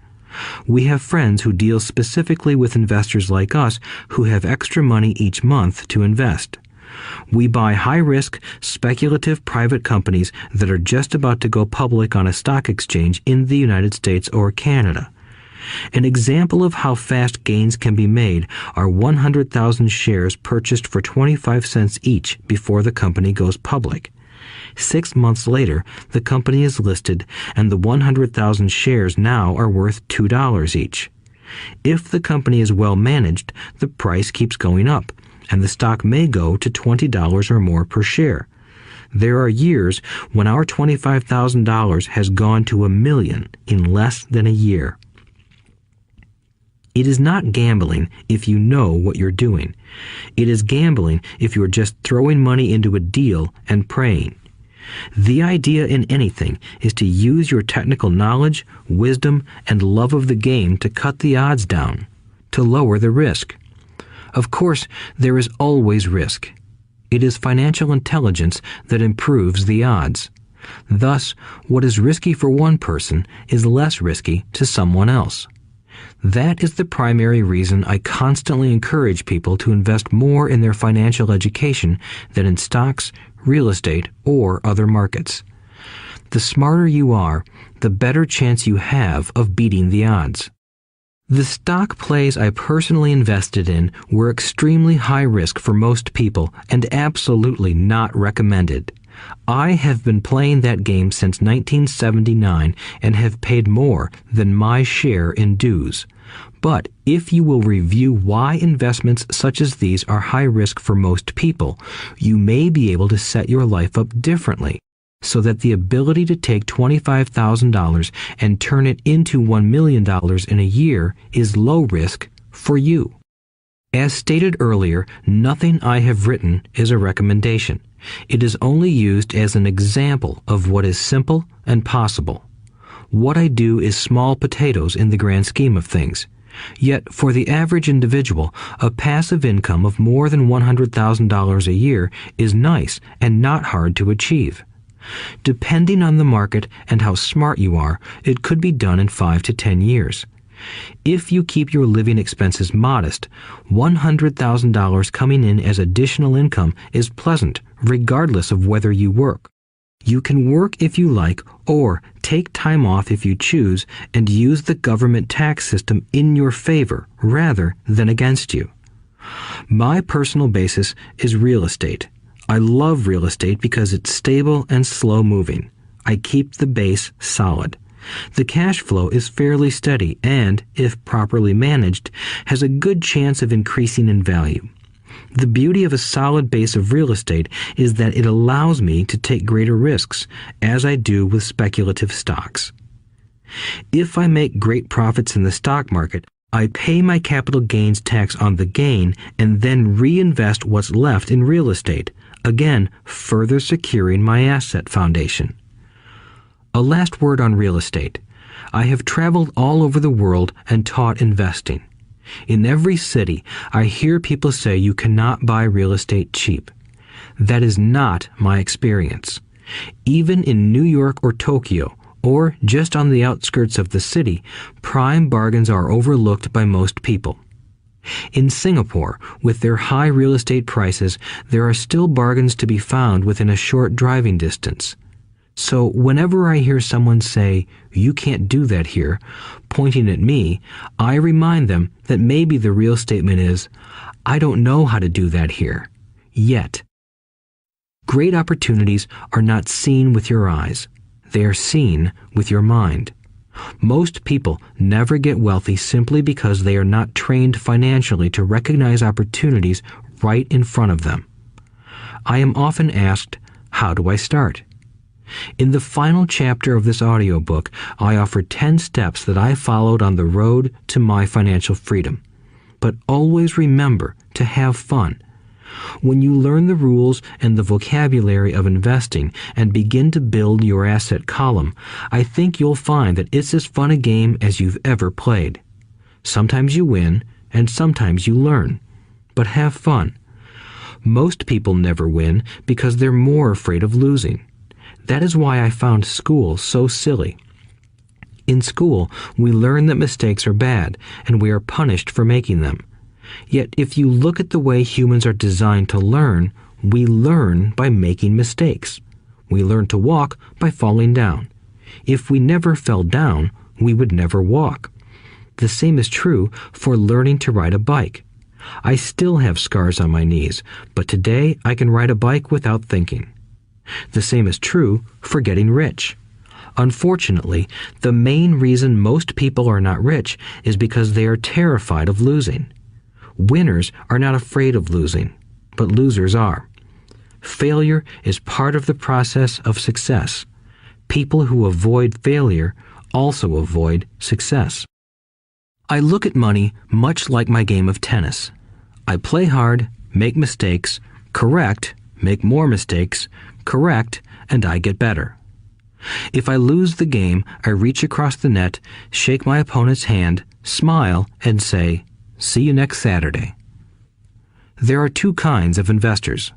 We have friends who deal specifically with investors like us who have extra money each month to invest. We buy high-risk, speculative private companies that are just about to go public on a stock exchange in the United States or Canada. An example of how fast gains can be made are 100,000 shares purchased for 25 cents each before the company goes public. 6 months later, the company is listed, and the 100,000 shares now are worth $2 each. If the company is well managed, the price keeps going up, and the stock may go to $20 or more per share. There are years when our $25,000 has gone to $1 million in less than a year. It is not gambling if you know what you're doing. It is gambling if you're just throwing money into a deal and praying. The idea in anything is to use your technical knowledge, wisdom, and love of the game to cut the odds down, to lower the risk. Of course, there is always risk. It is financial intelligence that improves the odds. Thus, what is risky for one person is less risky to someone else. That is the primary reason I constantly encourage people to invest more in their financial education than in stocks, real estate, or other markets. The smarter you are, the better chance you have of beating the odds. The stock plays I personally invested in were extremely high risk for most people and absolutely not recommended. I have been playing that game since 1979 and have paid more than my share in dues. But if you will review why investments such as these are high risk for most people, you may be able to set your life up differently, so that the ability to take $25,000 and turn it into $1 million in a year is low risk for you. As stated earlier, nothing I have written is a recommendation. It is only used as an example of what is simple and possible. What I do is small potatoes in the grand scheme of things. Yet, for the average individual, a passive income of more than $100,000 a year is nice and not hard to achieve. Depending on the market and how smart you are, it could be done in 5 to 10 years. If you keep your living expenses modest, $100,000 coming in as additional income is pleasant, regardless of whether you work. You can work if you like, or take time off if you choose, and use the government tax system in your favor rather than against you. My personal basis is real estate. I love real estate because it's stable and slow-moving. I keep the base solid. The cash flow is fairly steady and, if properly managed, has a good chance of increasing in value. The beauty of a solid base of real estate is that it allows me to take greater risks, as I do with speculative stocks. If I make great profits in the stock market, I pay my capital gains tax on the gain and then reinvest what's left in real estate, again further securing my asset foundation. A last word on real estate. I have traveled all over the world and taught investing. In every city, I hear people say you cannot buy real estate cheap. That is not my experience. Even in New York or Tokyo, or just on the outskirts of the city, prime bargains are overlooked by most people. In Singapore, with their high real estate prices, there are still bargains to be found within a short driving distance. So whenever I hear someone say, "You can't do that here," pointing at me, I remind them that maybe the real statement is, "I don't know how to do that here. Yet." Great opportunities are not seen with your eyes. They are seen with your mind. Most people never get wealthy simply because they are not trained financially to recognize opportunities right in front of them. I am often asked, how do I start? In the final chapter of this audiobook, I offer 10 steps that I followed on the road to my financial freedom. But always remember to have fun. When you learn the rules and the vocabulary of investing and begin to build your asset column, I think you'll find that it's as fun a game as you've ever played. Sometimes you win, and sometimes you learn. But have fun. Most people never win because they're more afraid of losing. That is why I found school so silly. In school, we learn that mistakes are bad, and we are punished for making them. Yet if you look at the way humans are designed to learn, we learn by making mistakes. We learn to walk by falling down. If we never fell down, we would never walk. The same is true for learning to ride a bike. I still have scars on my knees, but today I can ride a bike without thinking. The same is true for getting rich. Unfortunately, the main reason most people are not rich is because they are terrified of losing. Winners are not afraid of losing, but losers are. Failure is part of the process of success. People who avoid failure also avoid success. I look at money much like my game of tennis. I play hard, make mistakes, correct, make more mistakes, correct, and I get better. If I lose the game, I reach across the net, shake my opponent's hand, smile, and say, "See you next Saturday." There are two kinds of investors.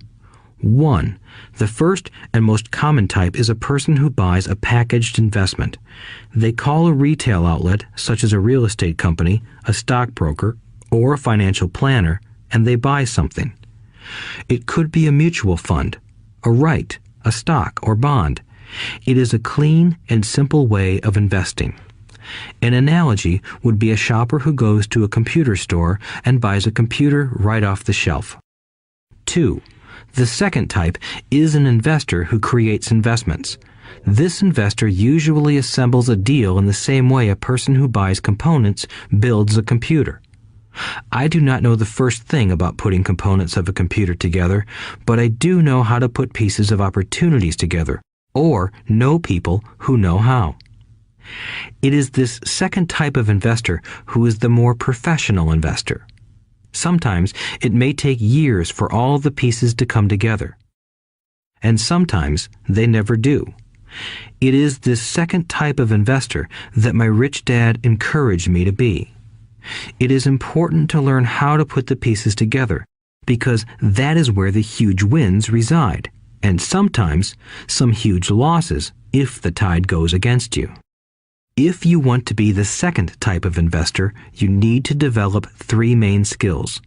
One, the first and most common type is a person who buys a packaged investment. They call a retail outlet, such as a real estate company, a stockbroker, or a financial planner, and they buy something. It could be a mutual fund, a right, a stock, or bond. It is a clean and simple way of investing. An analogy would be a shopper who goes to a computer store and buys a computer right off the shelf. 2. The second type is an investor who creates investments. This investor usually assembles a deal in the same way a person who buys components builds a computer. I do not know the first thing about putting components of a computer together, but I do know how to put pieces of opportunities together, or know people who know how. It is this second type of investor who is the more professional investor. Sometimes it may take years for all the pieces to come together, and sometimes they never do. It is this second type of investor that my rich dad encouraged me to be. It is important to learn how to put the pieces together, because that is where the huge wins reside, and sometimes some huge losses if the tide goes against you. If you want to be the second type of investor, you need to develop 3 main skills.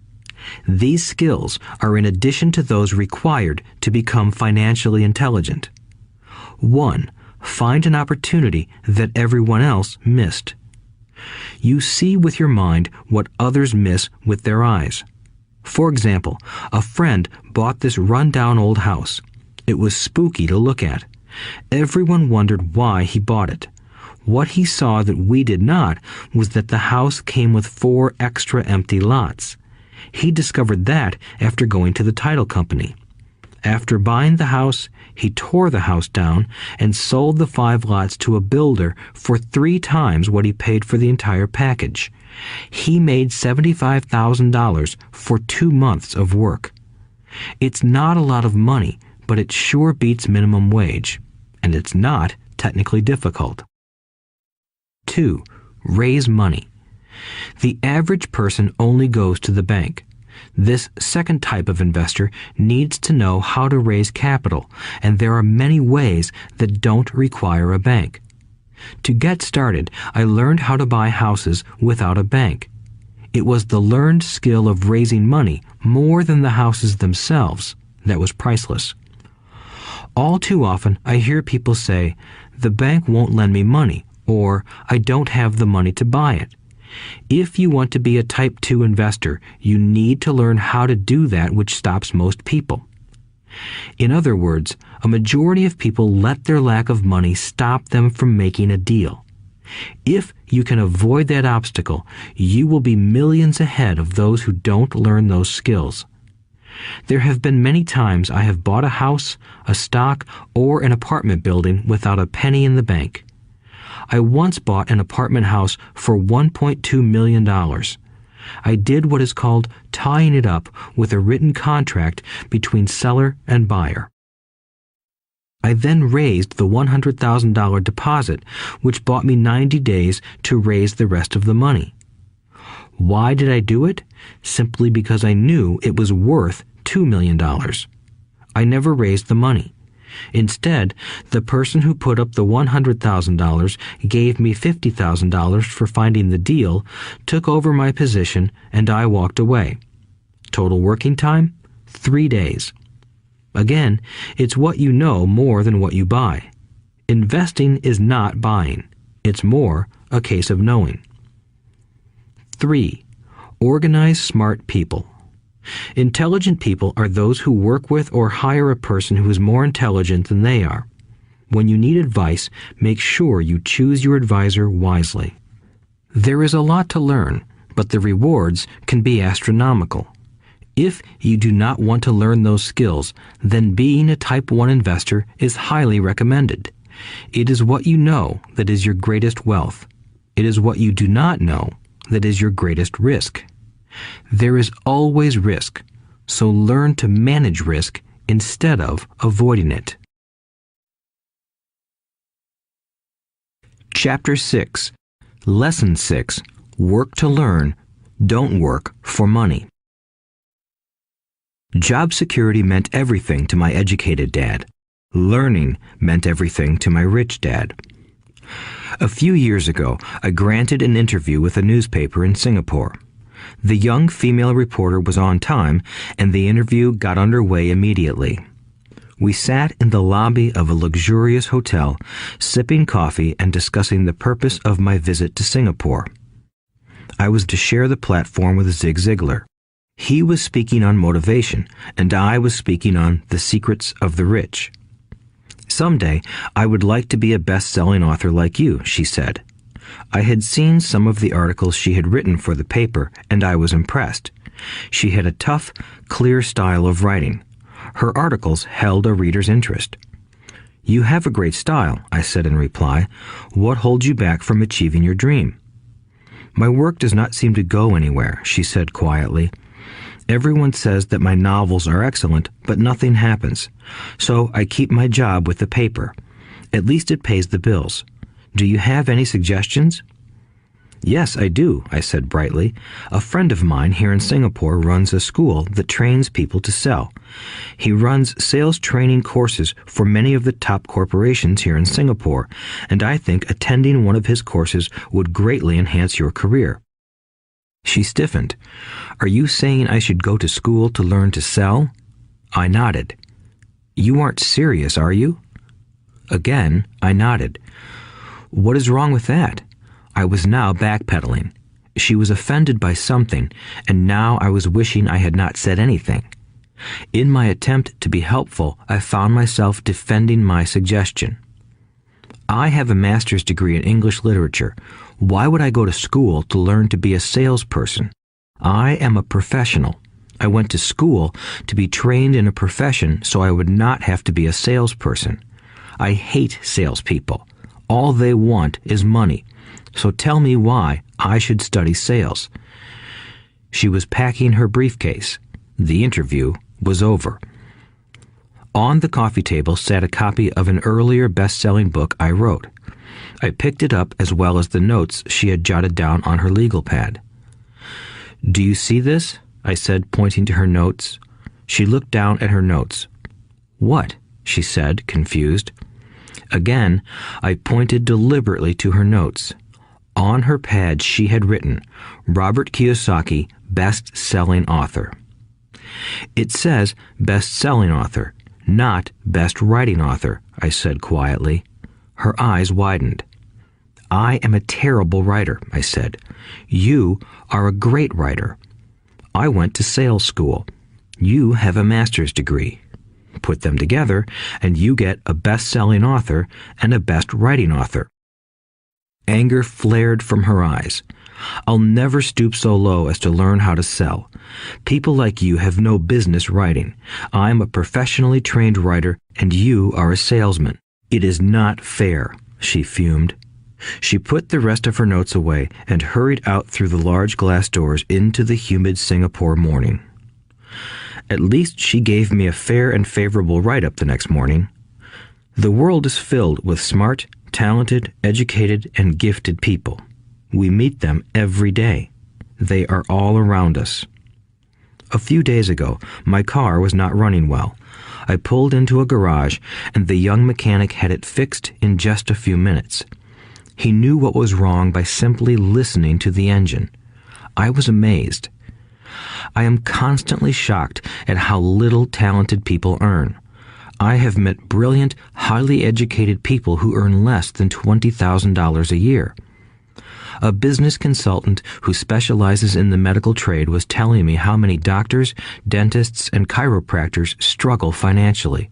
These skills are in addition to those required to become financially intelligent. 1. Find an opportunity that everyone else missed. You see with your mind what others miss with their eyes. For example, a friend bought this run-down old house. It was spooky to look at. Everyone wondered why he bought it. What he saw that we did not was that the house came with 4 extra empty lots. He discovered that after going to the title company. After buying the house, he tore the house down and sold the 5 lots to a builder for 3 times what he paid for the entire package. He made $75,000 for 2 months of work. It's not a lot of money, but it sure beats minimum wage, and it's not technically difficult. 2. Raise money. The average person only goes to the bank. This second type of investor needs to know how to raise capital, and there are many ways that don't require a bank. To get started, I learned how to buy houses without a bank. It was the learned skill of raising money more than the houses themselves that was priceless. All too often, I hear people say, "The bank won't lend me money," or "I don't have the money to buy it." If you want to be a Type 2 investor, you need to learn how to do that which stops most people. In other words, a majority of people let their lack of money stop them from making a deal. If you can avoid that obstacle, you will be millions ahead of those who don't learn those skills. There have been many times I have bought a house, a stock, or an apartment building without a penny in the bank. I once bought an apartment house for $1.2 million. I did what is called tying it up with a written contract between seller and buyer. I then raised the $100,000 deposit, which bought me 90 days to raise the rest of the money. Why did I do it? Simply because I knew it was worth $2 million. I never raised the money. Instead, the person who put up the $100,000 gave me $50,000 for finding the deal, took over my position, and I walked away. Total working time? 3 days. Again, it's what you know more than what you buy. Investing is not buying. It's more a case of knowing. 3. Organize smart people. Intelligent people are those who work with or hire a person who is more intelligent than they are. When you need advice, make sure you choose your advisor wisely. There is a lot to learn, but the rewards can be astronomical. If you do not want to learn those skills, then being a Type 1 investor is highly recommended. It is what you know that is your greatest wealth. It is what you do not know that is your greatest risk. There is always risk, so learn to manage risk instead of avoiding it. Chapter 6. Lesson 6. Work to learn, don't work for money. Job security meant everything to my educated dad. Learning meant everything to my rich dad. A few years ago, I granted an interview with a newspaper in Singapore. The young female reporter was on time, and the interview got underway immediately. We sat in the lobby of a luxurious hotel, sipping coffee and discussing the purpose of my visit to Singapore. I was to share the platform with Zig Ziglar. He was speaking on motivation, and I was speaking on the secrets of the rich. Someday, I would like to be a best-selling author like you, she said. I had seen some of the articles she had written for the paper, and I was impressed. She had a tough, clear style of writing. Her articles held a reader's interest. You have a great style, I said in reply. What holds you back from achieving your dream? My work does not seem to go anywhere, she said quietly. Everyone says that my novels are excellent, but nothing happens. So I keep my job with the paper. At least it pays the bills. Do you have any suggestions? Yes, I do, I said brightly. A friend of mine here in Singapore runs a school that trains people to sell. He runs sales training courses for many of the top corporations here in Singapore, and I think attending one of his courses would greatly enhance your career. She stiffened. Are you saying I should go to school to learn to sell? I nodded. You aren't serious, are you? Again, I nodded. What is wrong with that? I was now backpedaling. She was offended by something, and now I was wishing I had not said anything. In my attempt to be helpful, I found myself defending my suggestion. I have a master's degree in English literature. Why would I go to school to learn to be a salesperson? I am a professional. I went to school to be trained in a profession so I would not have to be a salesperson. I hate salespeople. All they want is money. So tell me why I should study sales. She was packing her briefcase. The interview was over. On the coffee table sat a copy of an earlier best-selling book I wrote. I picked it up as well as the notes she had jotted down on her legal pad. Do you see this? I said, pointing to her notes. She looked down at her notes. What? She said, confused. Again, I pointed deliberately to her notes. On her pad she had written, Robert Kiyosaki, best-selling author. It says best-selling author, not best writing author, I said quietly. Her eyes widened. I am a terrible writer, I said. You are a great writer. I went to sales school. You have a master's degree. Put them together, and you get a best-selling author and a best-writing author. Anger flared from her eyes. I'll never stoop so low as to learn how to sell. People like you have no business writing. I'm a professionally trained writer, and you are a salesman. It is not fair, she fumed. She put the rest of her notes away and hurried out through the large glass doors into the humid Singapore morning. At least she gave me a fair and favorable write-up the next morning. The world is filled with smart, talented, educated, and gifted people. We meet them every day. They are all around us. A few days ago, my car was not running well. I pulled into a garage, and the young mechanic had it fixed in just a few minutes. He knew what was wrong by simply listening to the engine. I was amazed. I am constantly shocked at how little talented people earn. I have met brilliant, highly educated people who earn less than $20,000 a year. A business consultant who specializes in the medical trade was telling me how many doctors, dentists, and chiropractors struggle financially.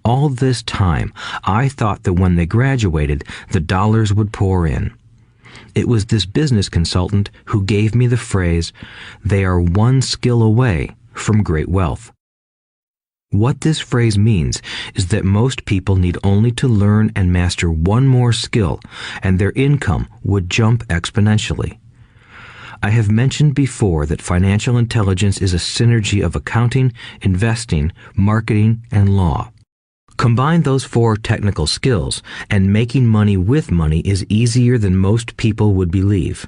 All this time, I thought that when they graduated, the dollars would pour in. It was this business consultant who gave me the phrase, "They are one skill away from great wealth." What this phrase means is that most people need only to learn and master one more skill, and their income would jump exponentially. I have mentioned before that financial intelligence is a synergy of accounting, investing, marketing, and law. Combine those 4 technical skills, and making money with money is easier than most people would believe.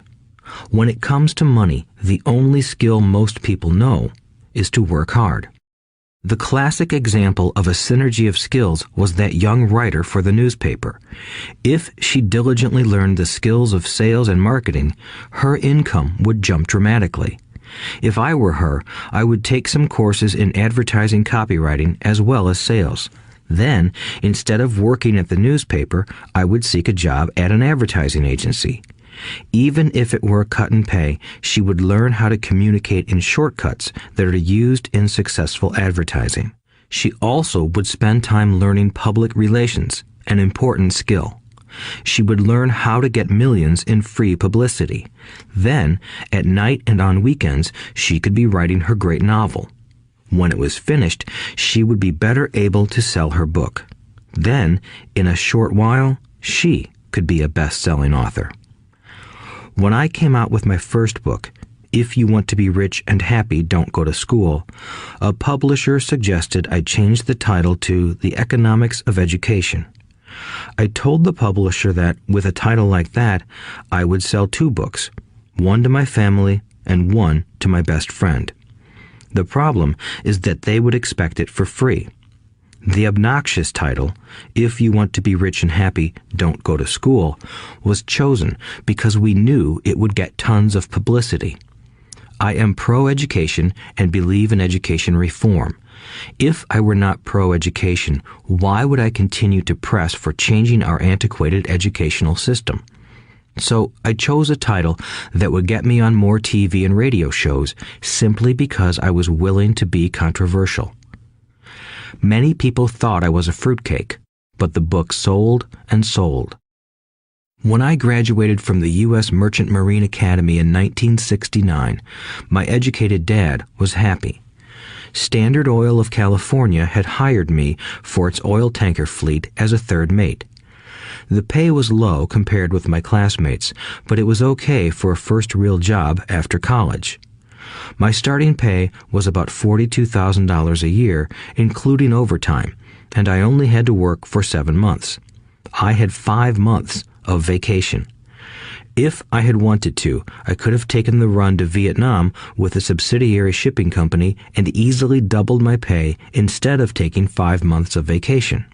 When it comes to money, the only skill most people know is to work hard. The classic example of a synergy of skills was that young writer for the newspaper. If she diligently learned the skills of sales and marketing, her income would jump dramatically. If I were her, I would take some courses in advertising copywriting as well as sales. Then, instead of working at the newspaper, I would seek a job at an advertising agency. Even if it were a cut in pay, she would learn how to communicate in shortcuts that are used in successful advertising. She also would spend time learning public relations, an important skill. She would learn how to get millions in free publicity. Then, at night and on weekends, she could be writing her great novel. When it was finished, she would be better able to sell her book. Then, in a short while, she could be a best-selling author. When I came out with my first book, If You Want to Be Rich and Happy, Don't Go to School, a publisher suggested I change the title to The Economics of Education. I told the publisher that, with a title like that, I would sell 2 books, one to my family and one to my best friend. The problem is that they would expect it for free. The obnoxious title, If You Want to Be Rich and Happy, Don't Go to School, was chosen because we knew it would get tons of publicity. I am pro-education and believe in education reform. If I were not pro-education, why would I continue to press for changing our antiquated educational system? So I chose a title that would get me on more TV and radio shows simply because I was willing to be controversial. Many people thought I was a fruitcake, but the book sold and sold. When I graduated from the U.S. Merchant Marine Academy in 1969, my educated dad was happy. Standard Oil of California had hired me for its oil tanker fleet as a third mate. The pay was low compared with my classmates, but it was okay for a first real job after college. My starting pay was about $42,000 a year, including overtime, and I only had to work for 7 months. I had 5 months of vacation. If I had wanted to, I could have taken the run to Vietnam with a subsidiary shipping company and easily doubled my pay instead of taking 5 months of vacation.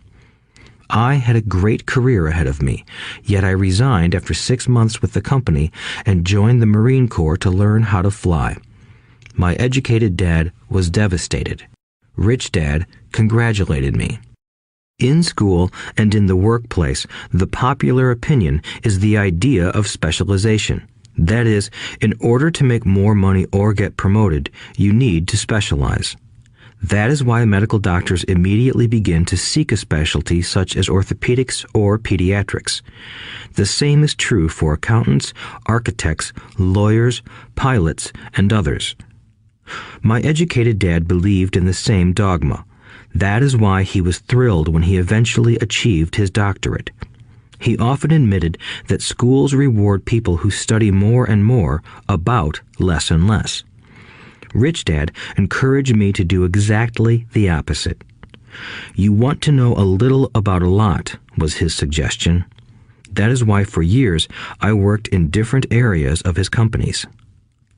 I had a great career ahead of me, yet I resigned after 6 months with the company and joined the Marine Corps to learn how to fly. My educated dad was devastated. Rich Dad congratulated me. In school and in the workplace, the popular opinion is the idea of specialization. That is, in order to make more money or get promoted, you need to specialize. That is why medical doctors immediately begin to seek a specialty such as orthopedics or pediatrics. The same is true for accountants, architects, lawyers, pilots, and others. My educated dad believed in the same dogma. That is why he was thrilled when he eventually achieved his doctorate. He often admitted that schools reward people who study more and more about less and less. Rich Dad encouraged me to do exactly the opposite. You want to know a little about a lot, was his suggestion. That is why for years I worked in different areas of his companies.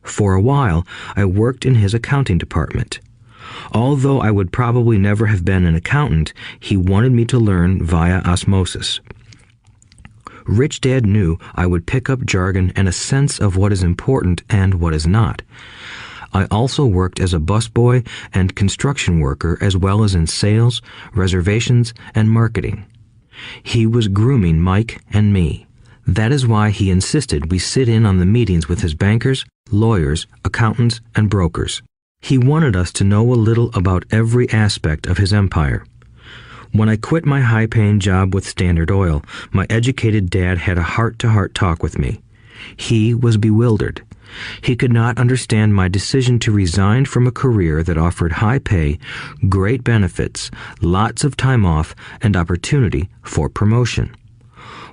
For a while, I worked in his accounting department. Although I would probably never have been an accountant, he wanted me to learn via osmosis. Rich Dad knew I would pick up jargon and a sense of what is important and what is not. I also worked as a busboy and construction worker as well as in sales, reservations, and marketing. He was grooming Mike and me. That is why he insisted we sit in on the meetings with his bankers, lawyers, accountants, and brokers. He wanted us to know a little about every aspect of his empire. When I quit my high-paying job with Standard Oil, my educated dad had a heart-to-heart talk with me. He was bewildered. He could not understand my decision to resign from a career that offered high pay, great benefits, lots of time off, and opportunity for promotion.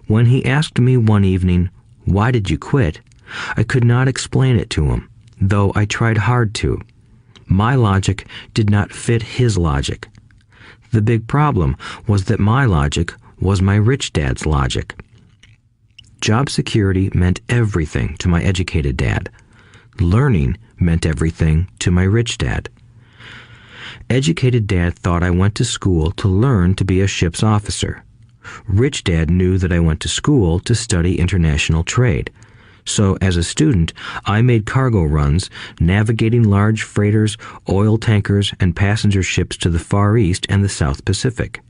When he asked me one evening, "Why did you quit?" I could not explain it to him, though I tried hard to. My logic did not fit his logic. The big problem was that my logic was my rich dad's logic. Job security meant everything to my educated dad. Learning meant everything to my rich dad. Educated dad thought I went to school to learn to be a ship's officer. Rich dad knew that I went to school to study international trade. So as a student, I made cargo runs, navigating large freighters, oil tankers, and passenger ships to the Far East and the South Pacific.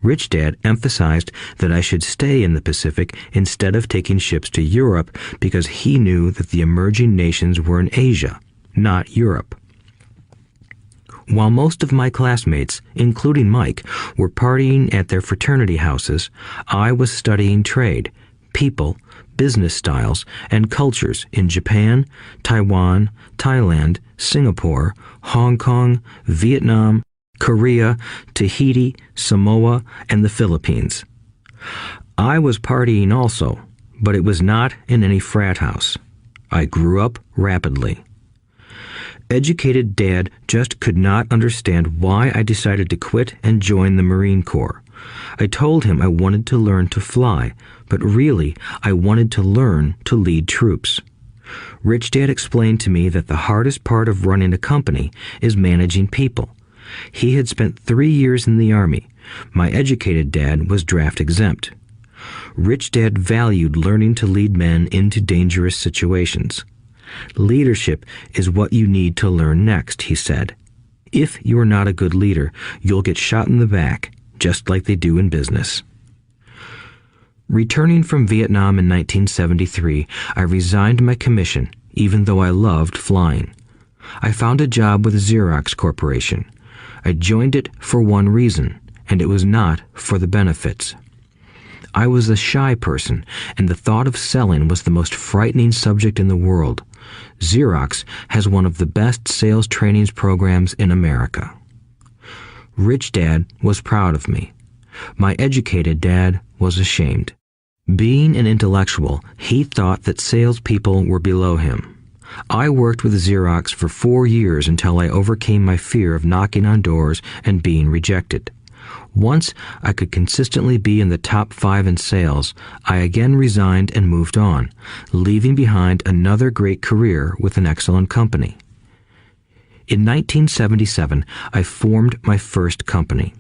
Rich Dad emphasized that I should stay in the Pacific instead of taking ships to Europe because he knew that the emerging nations were in Asia, not Europe. While most of my classmates, including Mike, were partying at their fraternity houses, I was studying trade, people, business styles, and cultures in Japan, Taiwan, Thailand, Singapore, Hong Kong, Vietnam, Korea, Tahiti, Samoa, and the Philippines. I was partying also, but it was not in any frat house. I grew up rapidly. Educated Dad just could not understand why I decided to quit and join the Marine Corps. I told him I wanted to learn to fly, but really I wanted to learn to lead troops. Rich Dad explained to me that the hardest part of running a company is managing people. He had spent 3 years in the Army. My educated dad was draft exempt. Rich Dad valued learning to lead men into dangerous situations. Leadership is what you need to learn next, he said. If you are not a good leader, you'll get shot in the back, just like they do in business. Returning from Vietnam in 1973, I resigned my commission, even though I loved flying. I found a job with Xerox Corporation. I joined it for one reason, and it was not for the benefits. I was a shy person, and the thought of selling was the most frightening subject in the world. Xerox has one of the best sales trainings programs in America. Rich Dad was proud of me. My educated dad was ashamed. Being an intellectual, he thought that salespeople were below him. I worked with Xerox for 4 years until I overcame my fear of knocking on doors and being rejected. Once I could consistently be in the top 5 in sales, I again resigned and moved on, leaving behind another great career with an excellent company. In 1977, I formed my first company.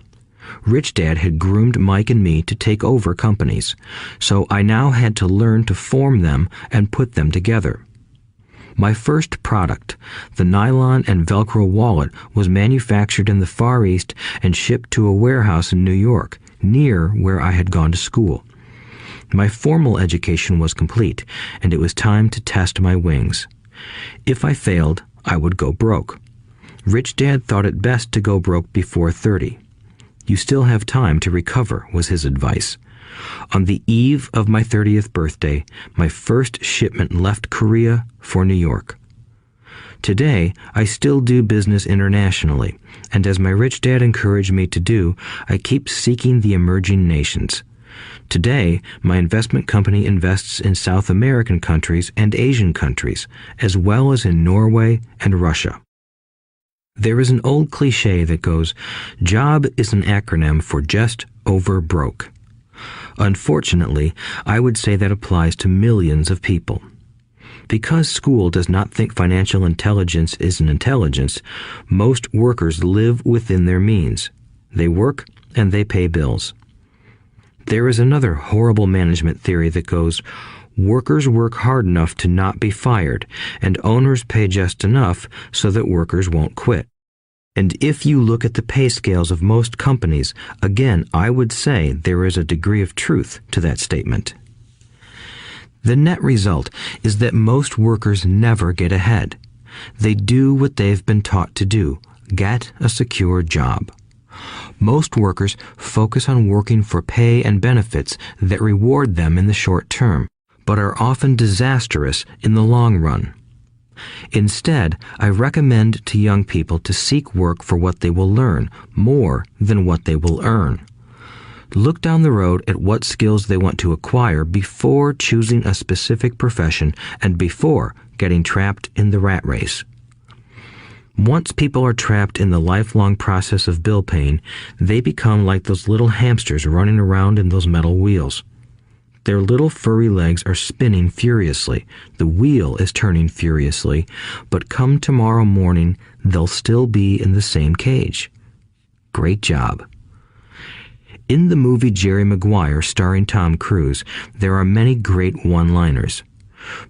Rich Dad had groomed Mike and me to take over companies, so I now had to learn to form them and put them together. My first product, the nylon and Velcro wallet, was manufactured in the Far East and shipped to a warehouse in New York, near where I had gone to school. My formal education was complete, and it was time to test my wings. If I failed, I would go broke. Rich Dad thought it best to go broke before 30. You still have time to recover, was his advice. On the eve of my 30th birthday, my first shipment left Korea for New York. Today, I still do business internationally, and as my rich dad encouraged me to do, I keep seeking the emerging nations. Today, my investment company invests in South American countries and Asian countries, as well as in Norway and Russia. There is an old cliche that goes, "Job is an acronym for just over broke." Unfortunately, I would say that applies to millions of people. Because school does not think financial intelligence is an intelligence, most workers live within their means. They work and they pay bills. There is another horrible management theory that goes, workers work hard enough to not be fired, and owners pay just enough so that workers won't quit. And if you look at the pay scales of most companies, again, I would say there is a degree of truth to that statement. The net result is that most workers never get ahead. They do what they've been taught to do, get a secure job. Most workers focus on working for pay and benefits that reward them in the short term, but are often disastrous in the long run. Instead, I recommend to young people to seek work for what they will learn more than what they will earn. Look down the road at what skills they want to acquire before choosing a specific profession and before getting trapped in the rat race. Once people are trapped in the lifelong process of bill paying, they become like those little hamsters running around in those metal wheels. Their little furry legs are spinning furiously, the wheel is turning furiously, but come tomorrow morning, they'll still be in the same cage. Great job. In the movie Jerry Maguire, starring Tom Cruise, there are many great one-liners.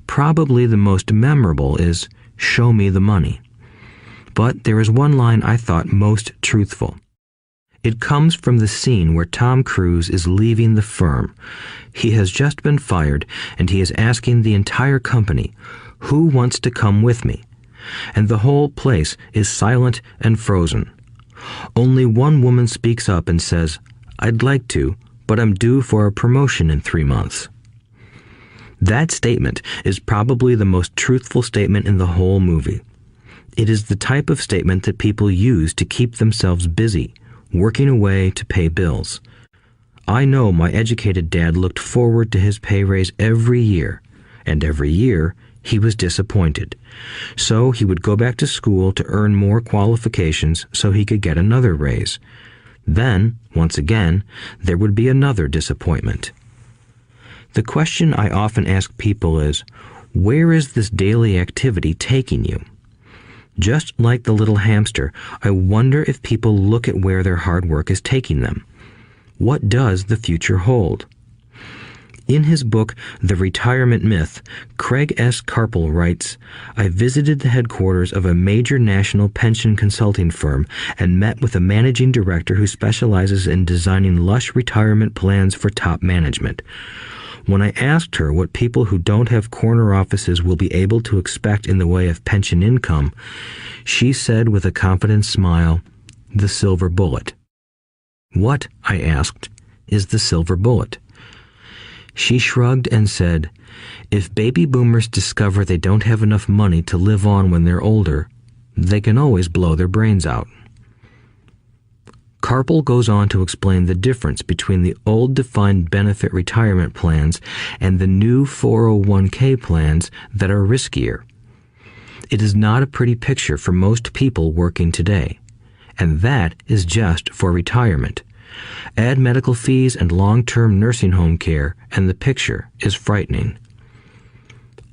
Probably the most memorable is, "Show me the money." But there is one line I thought most truthful. It comes from the scene where Tom Cruise is leaving the firm. He has just been fired, and he is asking the entire company, "Who wants to come with me?" And the whole place is silent and frozen. Only one woman speaks up and says, "I'd like to, but I'm due for a promotion in 3 months." That statement is probably the most truthful statement in the whole movie. It is the type of statement that people use to keep themselves busy, working away to pay bills. I know my educated dad looked forward to his pay raise every year, and every year he was disappointed. So he would go back to school to earn more qualifications so he could get another raise. Then, once again, there would be another disappointment. The question I often ask people is, where is this daily activity taking you? Just like the little hamster, I wonder if people look at where their hard work is taking them. What does the future hold? In his book, The Retirement Myth, Craig S. Carpel writes, "I visited the headquarters of a major national pension consulting firm and met with a managing director who specializes in designing lush retirement plans for top management. When I asked her what people who don't have corner offices will be able to expect in the way of pension income, she said with a confident smile, 'The silver bullet.'" "What," I asked, "is the silver bullet?" She shrugged and said, "If baby boomers discover they don't have enough money to live on when they're older, they can always blow their brains out." Carpel goes on to explain the difference between the old defined benefit retirement plans and the new 401k plans that are riskier. It is not a pretty picture for most people working today, and that is just for retirement. Add medical fees and long-term nursing home care, and the picture is frightening.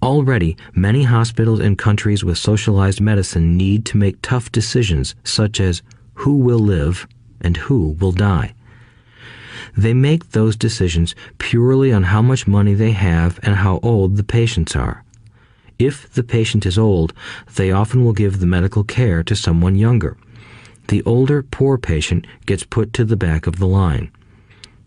Already, many hospitals in countries with socialized medicine need to make tough decisions such as who will live and who will die. They make those decisions purely on how much money they have and how old the patients are. If the patient is old, they often will give the medical care to someone younger. The older, poor patient gets put to the back of the line.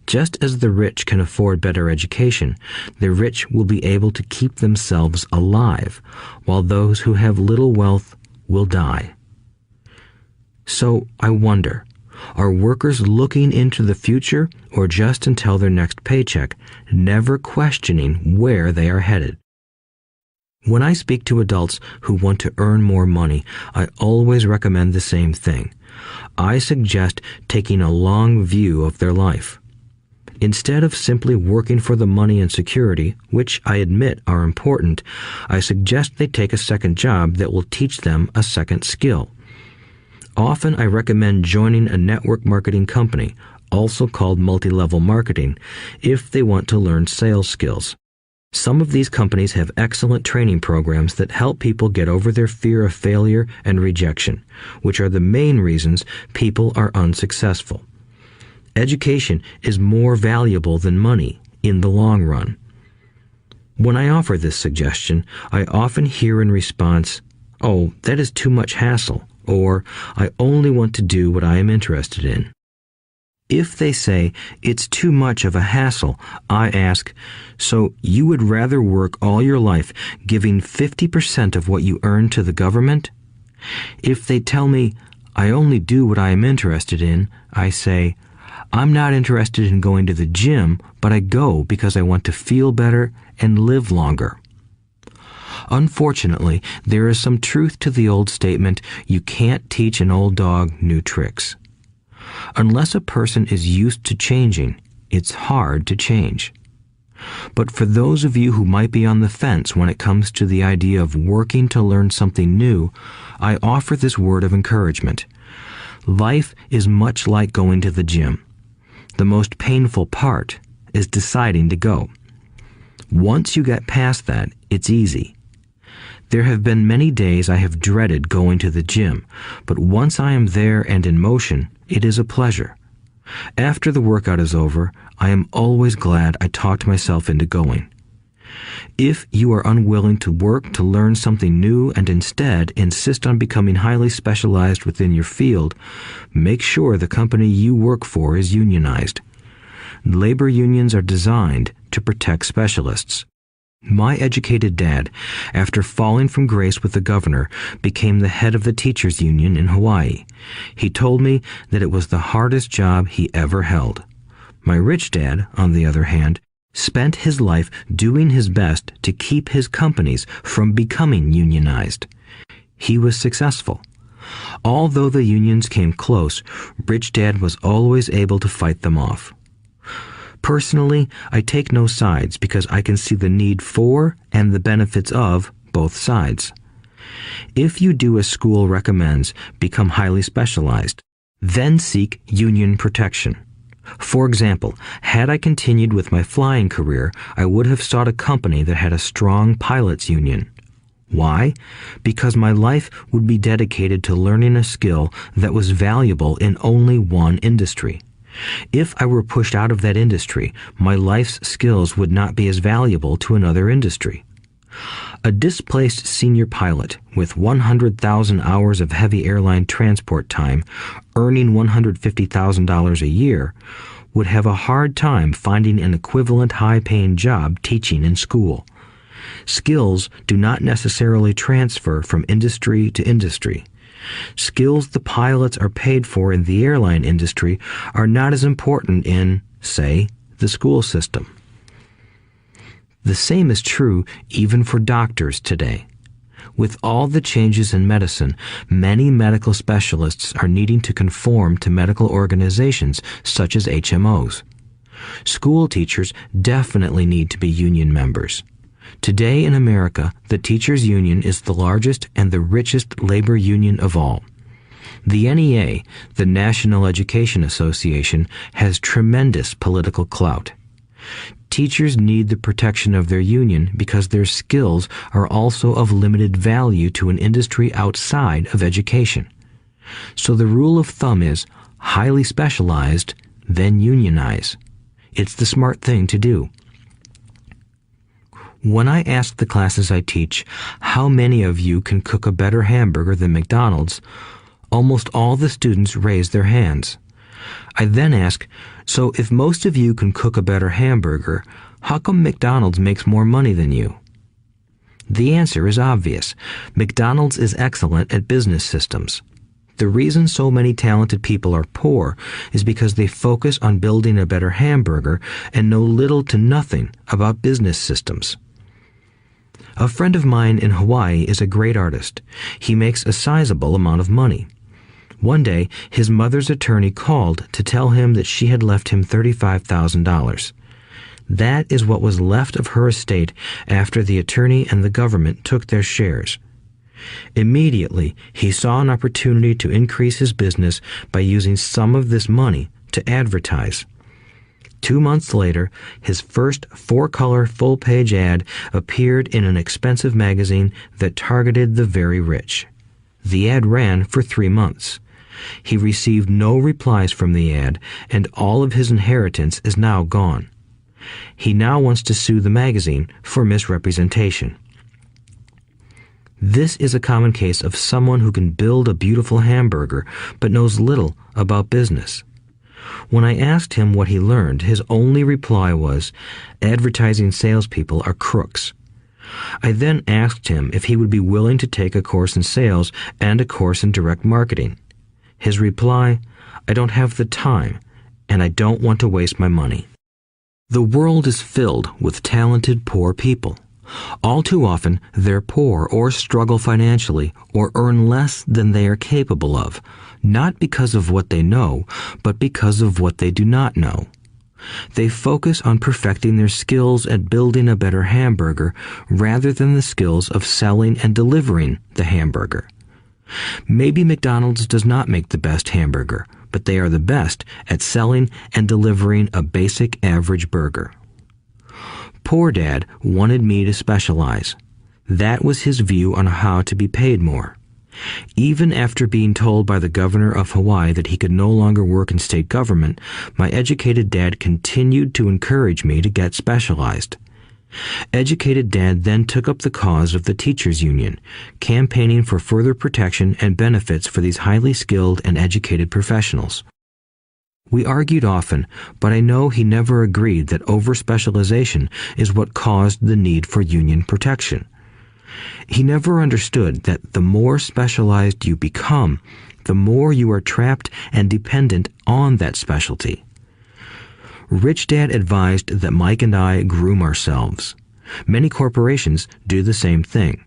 Just as the rich can afford better education, the rich will be able to keep themselves alive, while those who have little wealth will die. So I wonder, are workers looking into the future or just until their next paycheck, never questioning where they are headed? When I speak to adults who want to earn more money, I always recommend the same thing. I suggest taking a long view of their life. Instead of simply working for the money and security, which I admit are important, I suggest they take a second job that will teach them a second skill. Often I recommend joining a network marketing company, also called multi-level marketing, if they want to learn sales skills. Some of these companies have excellent training programs that help people get over their fear of failure and rejection, which are the main reasons people are unsuccessful. Education is more valuable than money in the long run. When I offer this suggestion, I often hear in response, "Oh, that is too much hassle," or "I only want to do what I am interested in." If they say it's too much of a hassle, I ask, so you would rather work all your life giving 50% of what you earn to the government? If they tell me, I only do what I am interested in, I say, I'm not interested in going to the gym, but I go because I want to feel better and live longer. Unfortunately, there is some truth to the old statement, you can't teach an old dog new tricks. Unless a person is used to changing, it's hard to change. But for those of you who might be on the fence when it comes to the idea of working to learn something new, I offer this word of encouragement. Life is much like going to the gym. The most painful part is deciding to go. Once you get past that, it's easy. There have been many days I have dreaded going to the gym, but once I am there and in motion, it is a pleasure. After the workout is over, I am always glad I talked myself into going. If you are unwilling to work to learn something new and instead insist on becoming highly specialized within your field, make sure the company you work for is unionized. Labor unions are designed to protect specialists. My educated dad, after falling from grace with the governor, became the head of the teachers' union in Hawaii. He told me that it was the hardest job he ever held. My rich dad, on the other hand, spent his life doing his best to keep his companies from becoming unionized. He was successful. Although the unions came close, Rich Dad was always able to fight them off. Personally, I take no sides because I can see the need for and the benefits of both sides. If you do as school recommends, become highly specialized, then seek union protection. For example, had I continued with my flying career, I would have sought a company that had a strong pilots union. Why? Because my life would be dedicated to learning a skill that was valuable in only one industry. If I were pushed out of that industry, my life's skills would not be as valuable to another industry. A displaced senior pilot with 100,000 hours of heavy airline transport time, earning $150,000 a year, would have a hard time finding an equivalent high-paying job teaching in school. Skills do not necessarily transfer from industry to industry. Skills the pilots are paid for in the airline industry are not as important in, say, the school system. The same is true even for doctors today. With all the changes in medicine, many medical specialists are needing to conform to medical organizations such as HMOs. School teachers definitely need to be union members. Today in America, the teachers' union is the largest and the richest labor union of all. The NEA, the National Education Association, has tremendous political clout. Teachers need the protection of their union because their skills are also of limited value to an industry outside of education. So the rule of thumb is highly specialized, then unionize. It's the smart thing to do. When I ask the classes I teach, how many of you can cook a better hamburger than McDonald's, almost all the students raise their hands. I then ask, so if most of you can cook a better hamburger, how come McDonald's makes more money than you? The answer is obvious. McDonald's is excellent at business systems. The reason so many talented people are poor is because they focus on building a better hamburger and know little to nothing about business systems. A friend of mine in Hawaii is a great artist. He makes a sizable amount of money. One day, his mother's attorney called to tell him that she had left him $35,000. That is what was left of her estate after the attorney and the government took their shares. Immediately, he saw an opportunity to increase his business by using some of this money to advertise. 2 months later, his first 4-color full-page ad appeared in an expensive magazine that targeted the very rich. The ad ran for 3 months. He received no replies from the ad, and all of his inheritance is now gone. He now wants to sue the magazine for misrepresentation. This is a common case of someone who can build a beautiful hamburger but knows little about business. When I asked him what he learned, his only reply was, "Advertising salespeople are crooks." I then asked him if he would be willing to take a course in sales and a course in direct marketing. His reply, "I don't have the time, and I don't want to waste my money." The world is filled with talented poor people. All too often, they're poor or struggle financially or earn less than they are capable of, not because of what they know, but because of what they do not know. They focus on perfecting their skills at building a better hamburger rather than the skills of selling and delivering the hamburger. Maybe McDonald's does not make the best hamburger, but they are the best at selling and delivering a basic average burger. Poor Dad wanted me to specialize. That was his view on how to be paid more. Even after being told by the governor of Hawaii that he could no longer work in state government, my educated dad continued to encourage me to get specialized. Educated Dad then took up the cause of the teachers' union, campaigning for further protection and benefits for these highly skilled and educated professionals. We argued often, but I know he never agreed that over-specialization is what caused the need for union protection. He never understood that the more specialized you become, the more you are trapped and dependent on that specialty. Rich Dad advised that Mike and I groom ourselves. Many corporations do the same thing.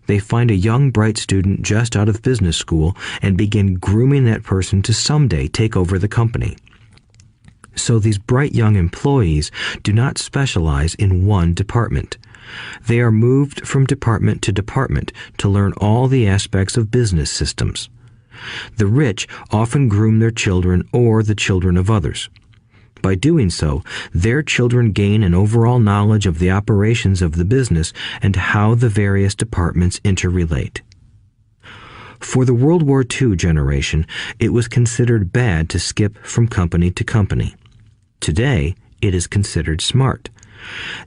They find a young, bright student just out of business school and begin grooming that person to someday take over the company. So these bright young employees do not specialize in one department. They are moved from department to department to learn all the aspects of business systems. The rich often groom their children or the children of others. By doing so, their children gain an overall knowledge of the operations of the business and how the various departments interrelate. For the World War II generation, it was considered bad to skip from company to company. Today, it is considered smart.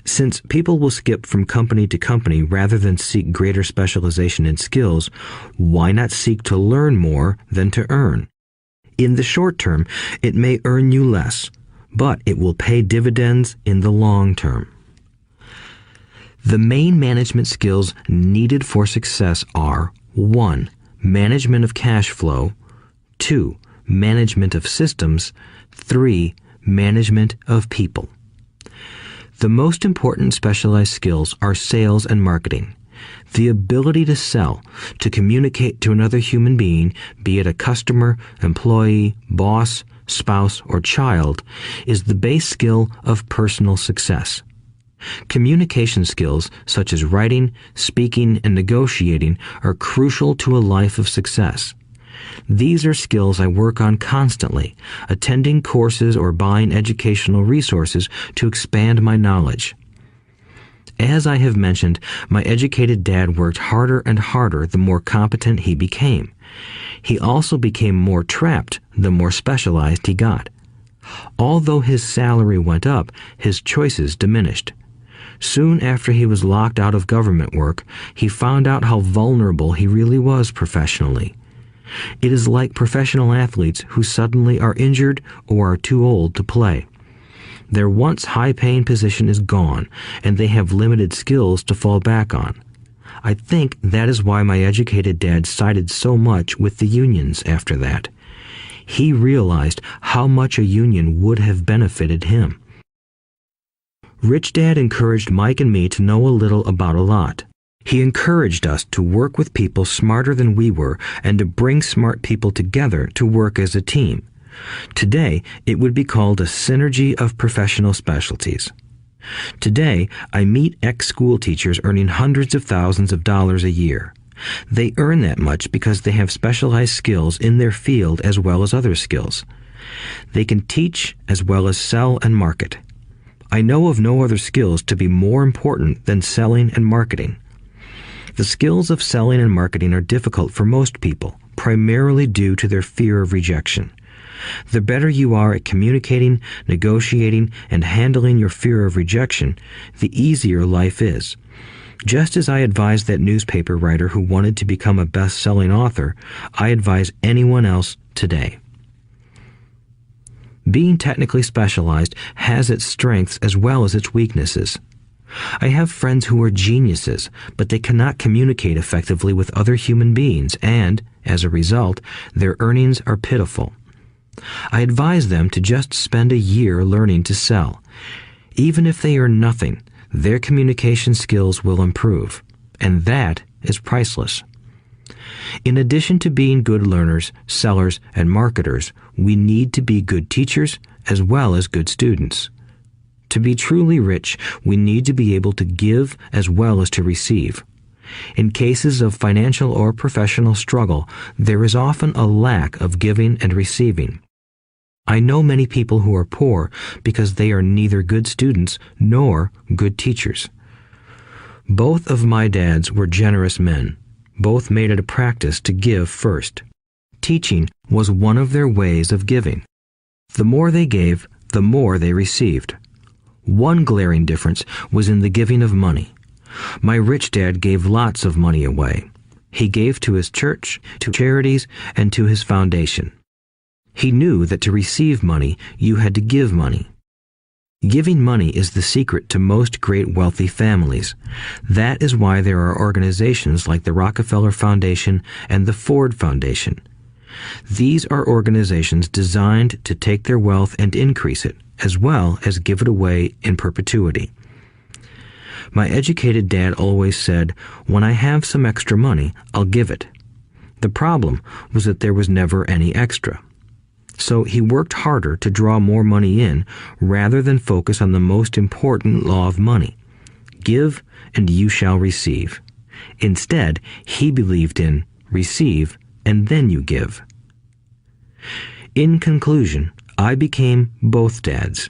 Since people will skip from company to company rather than seek greater specialization in skills, why not seek to learn more than to earn? In the short term, it may earn you less, but it will pay dividends in the long term. The main management skills needed for success are 1. Management of cash flow, 2. Management of systems, 3. Management of people. The most important specialized skills are sales and marketing. The ability to sell, to communicate to another human being, be it a customer, employee, boss, spouse, or child, is the base skill of personal success. Communication skills such as writing, speaking, and negotiating are crucial to a life of success. These are skills I work on constantly, attending courses or buying educational resources to expand my knowledge. As I have mentioned, my educated dad worked harder and harder the more competent he became. He also became more trapped the more specialized he got. Although his salary went up, his choices diminished. Soon after he was locked out of government work, he found out how vulnerable he really was professionally. It is like professional athletes who suddenly are injured or are too old to play. Their once high-paying position is gone, and they have limited skills to fall back on. I think that is why my educated dad sided so much with the unions after that. He realized how much a union would have benefited him. Rich Dad encouraged Mike and me to know a little about a lot. He encouraged us to work with people smarter than we were and to bring smart people together to work as a team. Today, it would be called a synergy of professional specialties. Today, I meet ex-school teachers earning hundreds of thousands of dollars a year. They earn that much because they have specialized skills in their field as well as other skills. They can teach as well as sell and market. I know of no other skills to be more important than selling and marketing. The skills of selling and marketing are difficult for most people, primarily due to their fear of rejection. The better you are at communicating, negotiating, and handling your fear of rejection, the easier life is. Just as I advise that newspaper writer who wanted to become a best-selling author, I advise anyone else today. Being technically specialized has its strengths as well as its weaknesses. I have friends who are geniuses, but they cannot communicate effectively with other human beings, and, as a result, their earnings are pitiful. I advise them to just spend a year learning to sell. Even if they earn nothing, their communication skills will improve, and that is priceless. In addition to being good learners, sellers, and marketers, we need to be good teachers as well as good students. To be truly rich, we need to be able to give as well as to receive. In cases of financial or professional struggle, there is often a lack of giving and receiving. I know many people who are poor because they are neither good students nor good teachers. Both of my dads were generous men. Both made it a practice to give first. Teaching was one of their ways of giving. The more they gave, the more they received. One glaring difference was in the giving of money. My rich dad gave lots of money away. He gave to his church, to charities, and to his foundation. He knew that to receive money, you had to give money. Giving money is the secret to most great wealthy families. That is why there are organizations like the Rockefeller Foundation and the Ford Foundation. These are organizations designed to take their wealth and increase it, as well as give it away in perpetuity. My educated dad always said, "When I have some extra money, I'll give it." The problem was that there was never any extra. So he worked harder to draw more money in rather than focus on the most important law of money. Give and you shall receive. Instead, he believed in receive and then you give. In conclusion, I became both dads.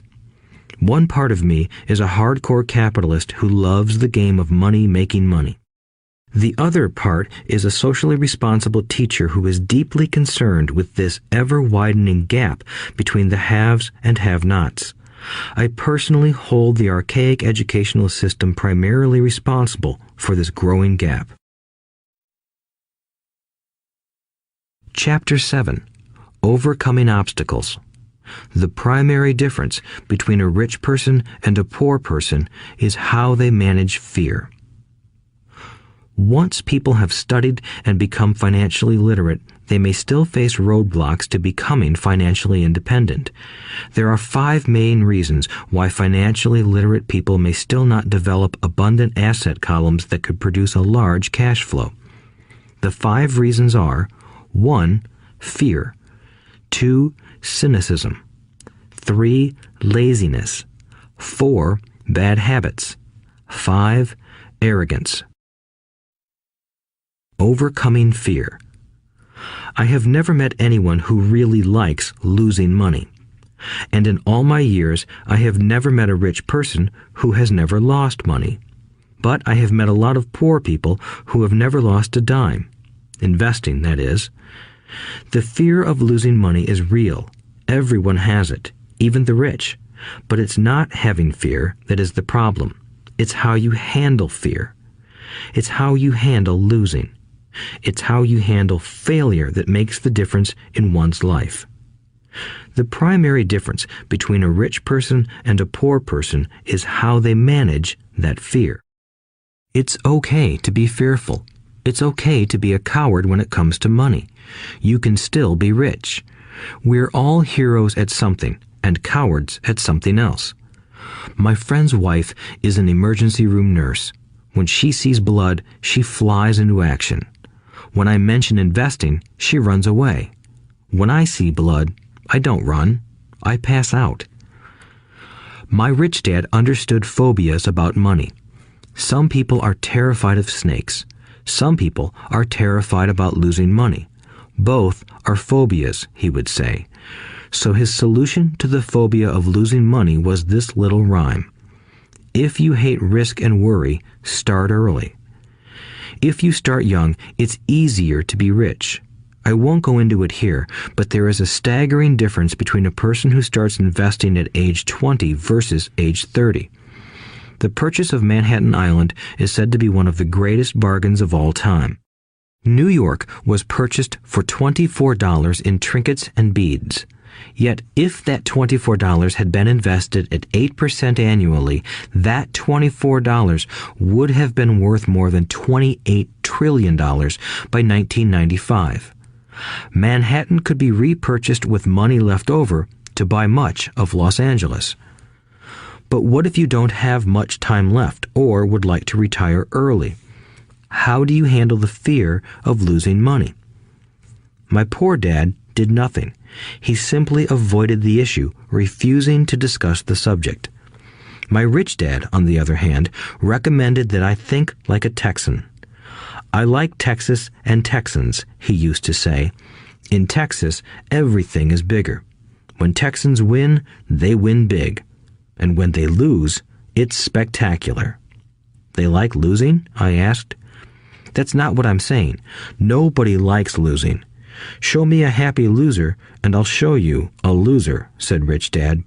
One part of me is a hardcore capitalist who loves the game of money making money. The other part is a socially responsible teacher who is deeply concerned with this ever-widening gap between the haves and have-nots. I personally hold the archaic educational system primarily responsible for this growing gap. Chapter 7. Overcoming Obstacles. The primary difference between a rich person and a poor person is how they manage fear. Once people have studied and become financially literate, they may still face roadblocks to becoming financially independent. There are 5 main reasons why financially literate people may still not develop abundant asset columns that could produce a large cash flow. The 5 reasons are: 1. Fear. 2. Cynicism. 3. Laziness. 4. Bad habits. 5. Arrogance. Overcoming fear. I have never met anyone who really likes losing money. And in all my years, I have never met a rich person who has never lost money. But I have met a lot of poor people who have never lost a dime. Investing, that is. The fear of losing money is real. Everyone has it, even the rich. But it's not having fear that is the problem. It's how you handle fear. It's how you handle losing. It's how you handle failure that makes the difference in one's life. The primary difference between a rich person and a poor person is how they manage that fear. It's okay to be fearful. It's okay to be a coward when it comes to money. You can still be rich. We're all heroes at something and cowards at something else. My friend's wife is an emergency room nurse. When she sees blood, she flies into action. When I mention investing, she runs away. When I see blood, I don't run. I pass out. My rich dad understood phobias about money. Some people are terrified of snakes. Some people are terrified about losing money. Both are phobias, he would say. So his solution to the phobia of losing money was this little rhyme. If you hate risk and worry, start early. If you start young, it's easier to be rich. I won't go into it here, but there is a staggering difference between a person who starts investing at age 20 versus age 30. The purchase of Manhattan Island is said to be one of the greatest bargains of all time. New York was purchased for $24 in trinkets and beads. Yet if that $24 had been invested at 8% annually, that $24 would have been worth more than $28 trillion by 1995. Manhattan could be repurchased with money left over to buy much of Los Angeles. But what if you don't have much time left or would like to retire early? How do you handle the fear of losing money? My poor dad did nothing. He simply avoided the issue, refusing to discuss the subject. My rich dad, on the other hand, recommended that I think like a Texan. I like Texas and Texans, he used to say. In Texas, everything is bigger. When Texans win, they win big. And when they lose, it's spectacular. They like losing? I asked. That's not what I'm saying. Nobody likes losing. Show me a happy loser, and I'll show you a loser, said Rich Dad.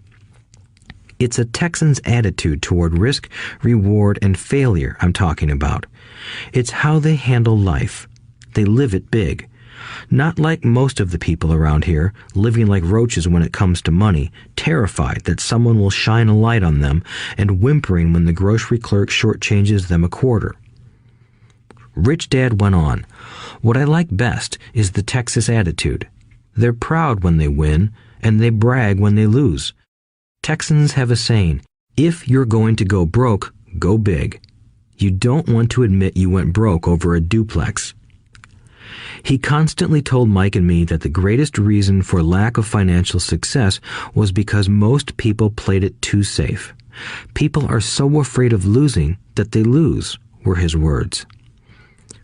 It's a Texan's attitude toward risk, reward, and failure I'm talking about. It's how they handle life. They live it big. Not like most of the people around here, living like roaches when it comes to money, terrified that someone will shine a light on them and whimpering when the grocery clerk shortchanges them a quarter. Rich Dad went on, "What I like best is the Texas attitude. They're proud when they win, and they brag when they lose. Texans have a saying, if you're going to go broke, go big. You don't want to admit you went broke over a duplex." He constantly told Mike and me that the greatest reason for lack of financial success was because most people played it too safe. People are so afraid of losing that they lose, were his words.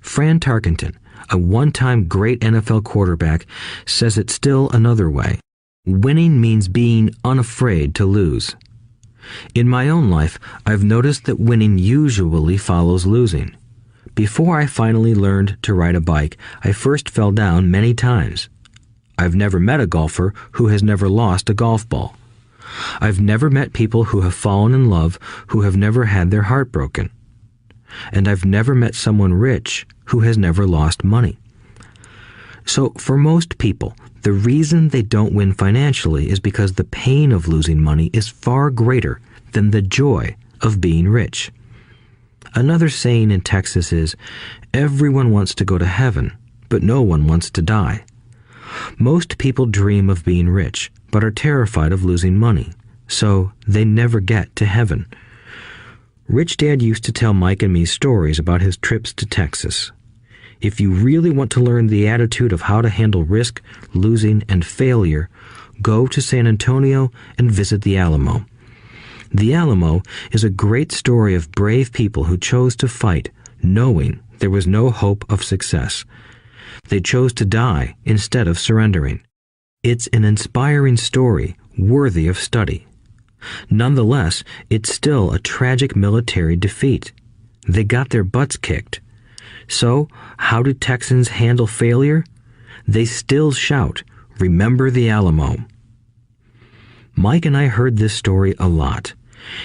Fran Tarkenton, a one-time great NFL quarterback, says it still another way. Winning means being unafraid to lose. In my own life, I've noticed that winning usually follows losing. Before I finally learned to ride a bike, I first fell down many times. I've never met a golfer who has never lost a golf ball. I've never met people who have fallen in love who have never had their heart broken. And I've never met someone rich who has never lost money. So for most people, the reason they don't win financially is because the pain of losing money is far greater than the joy of being rich. Another saying in Texas is, everyone wants to go to heaven, but no one wants to die. Most people dream of being rich, but are terrified of losing money, so they never get to heaven. Rich Dad used to tell Mike and me stories about his trips to Texas. If you really want to learn the attitude of how to handle risk, losing, and failure, go to San Antonio and visit the Alamo. The Alamo is a great story of brave people who chose to fight, knowing there was no hope of success. They chose to die instead of surrendering. It's an inspiring story worthy of study. Nonetheless, it's still a tragic military defeat. They got their butts kicked. So, how do Texans handle failure? They still shout, "Remember the Alamo." Mike and I heard this story a lot.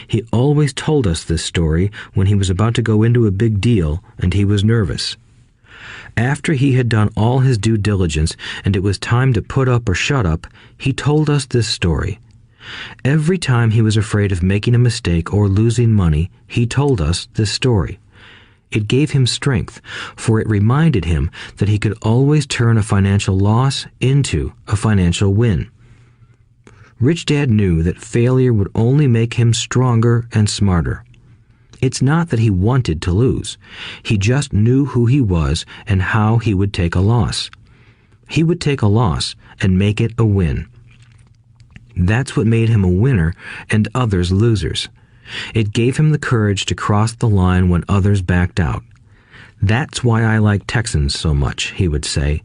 He always told us this story when he was about to go into a big deal and he was nervous. After he had done all his due diligence and it was time to put up or shut up, he told us this story. Every time he was afraid of making a mistake or losing money, he told us this story. It gave him strength, for it reminded him that he could always turn a financial loss into a financial win. Rich Dad knew that failure would only make him stronger and smarter. It's not that he wanted to lose. He just knew who he was and how he would take a loss. He would take a loss and make it a win. That's what made him a winner and others losers. It gave him the courage to cross the line when others backed out. That's why I like Texans so much, he would say.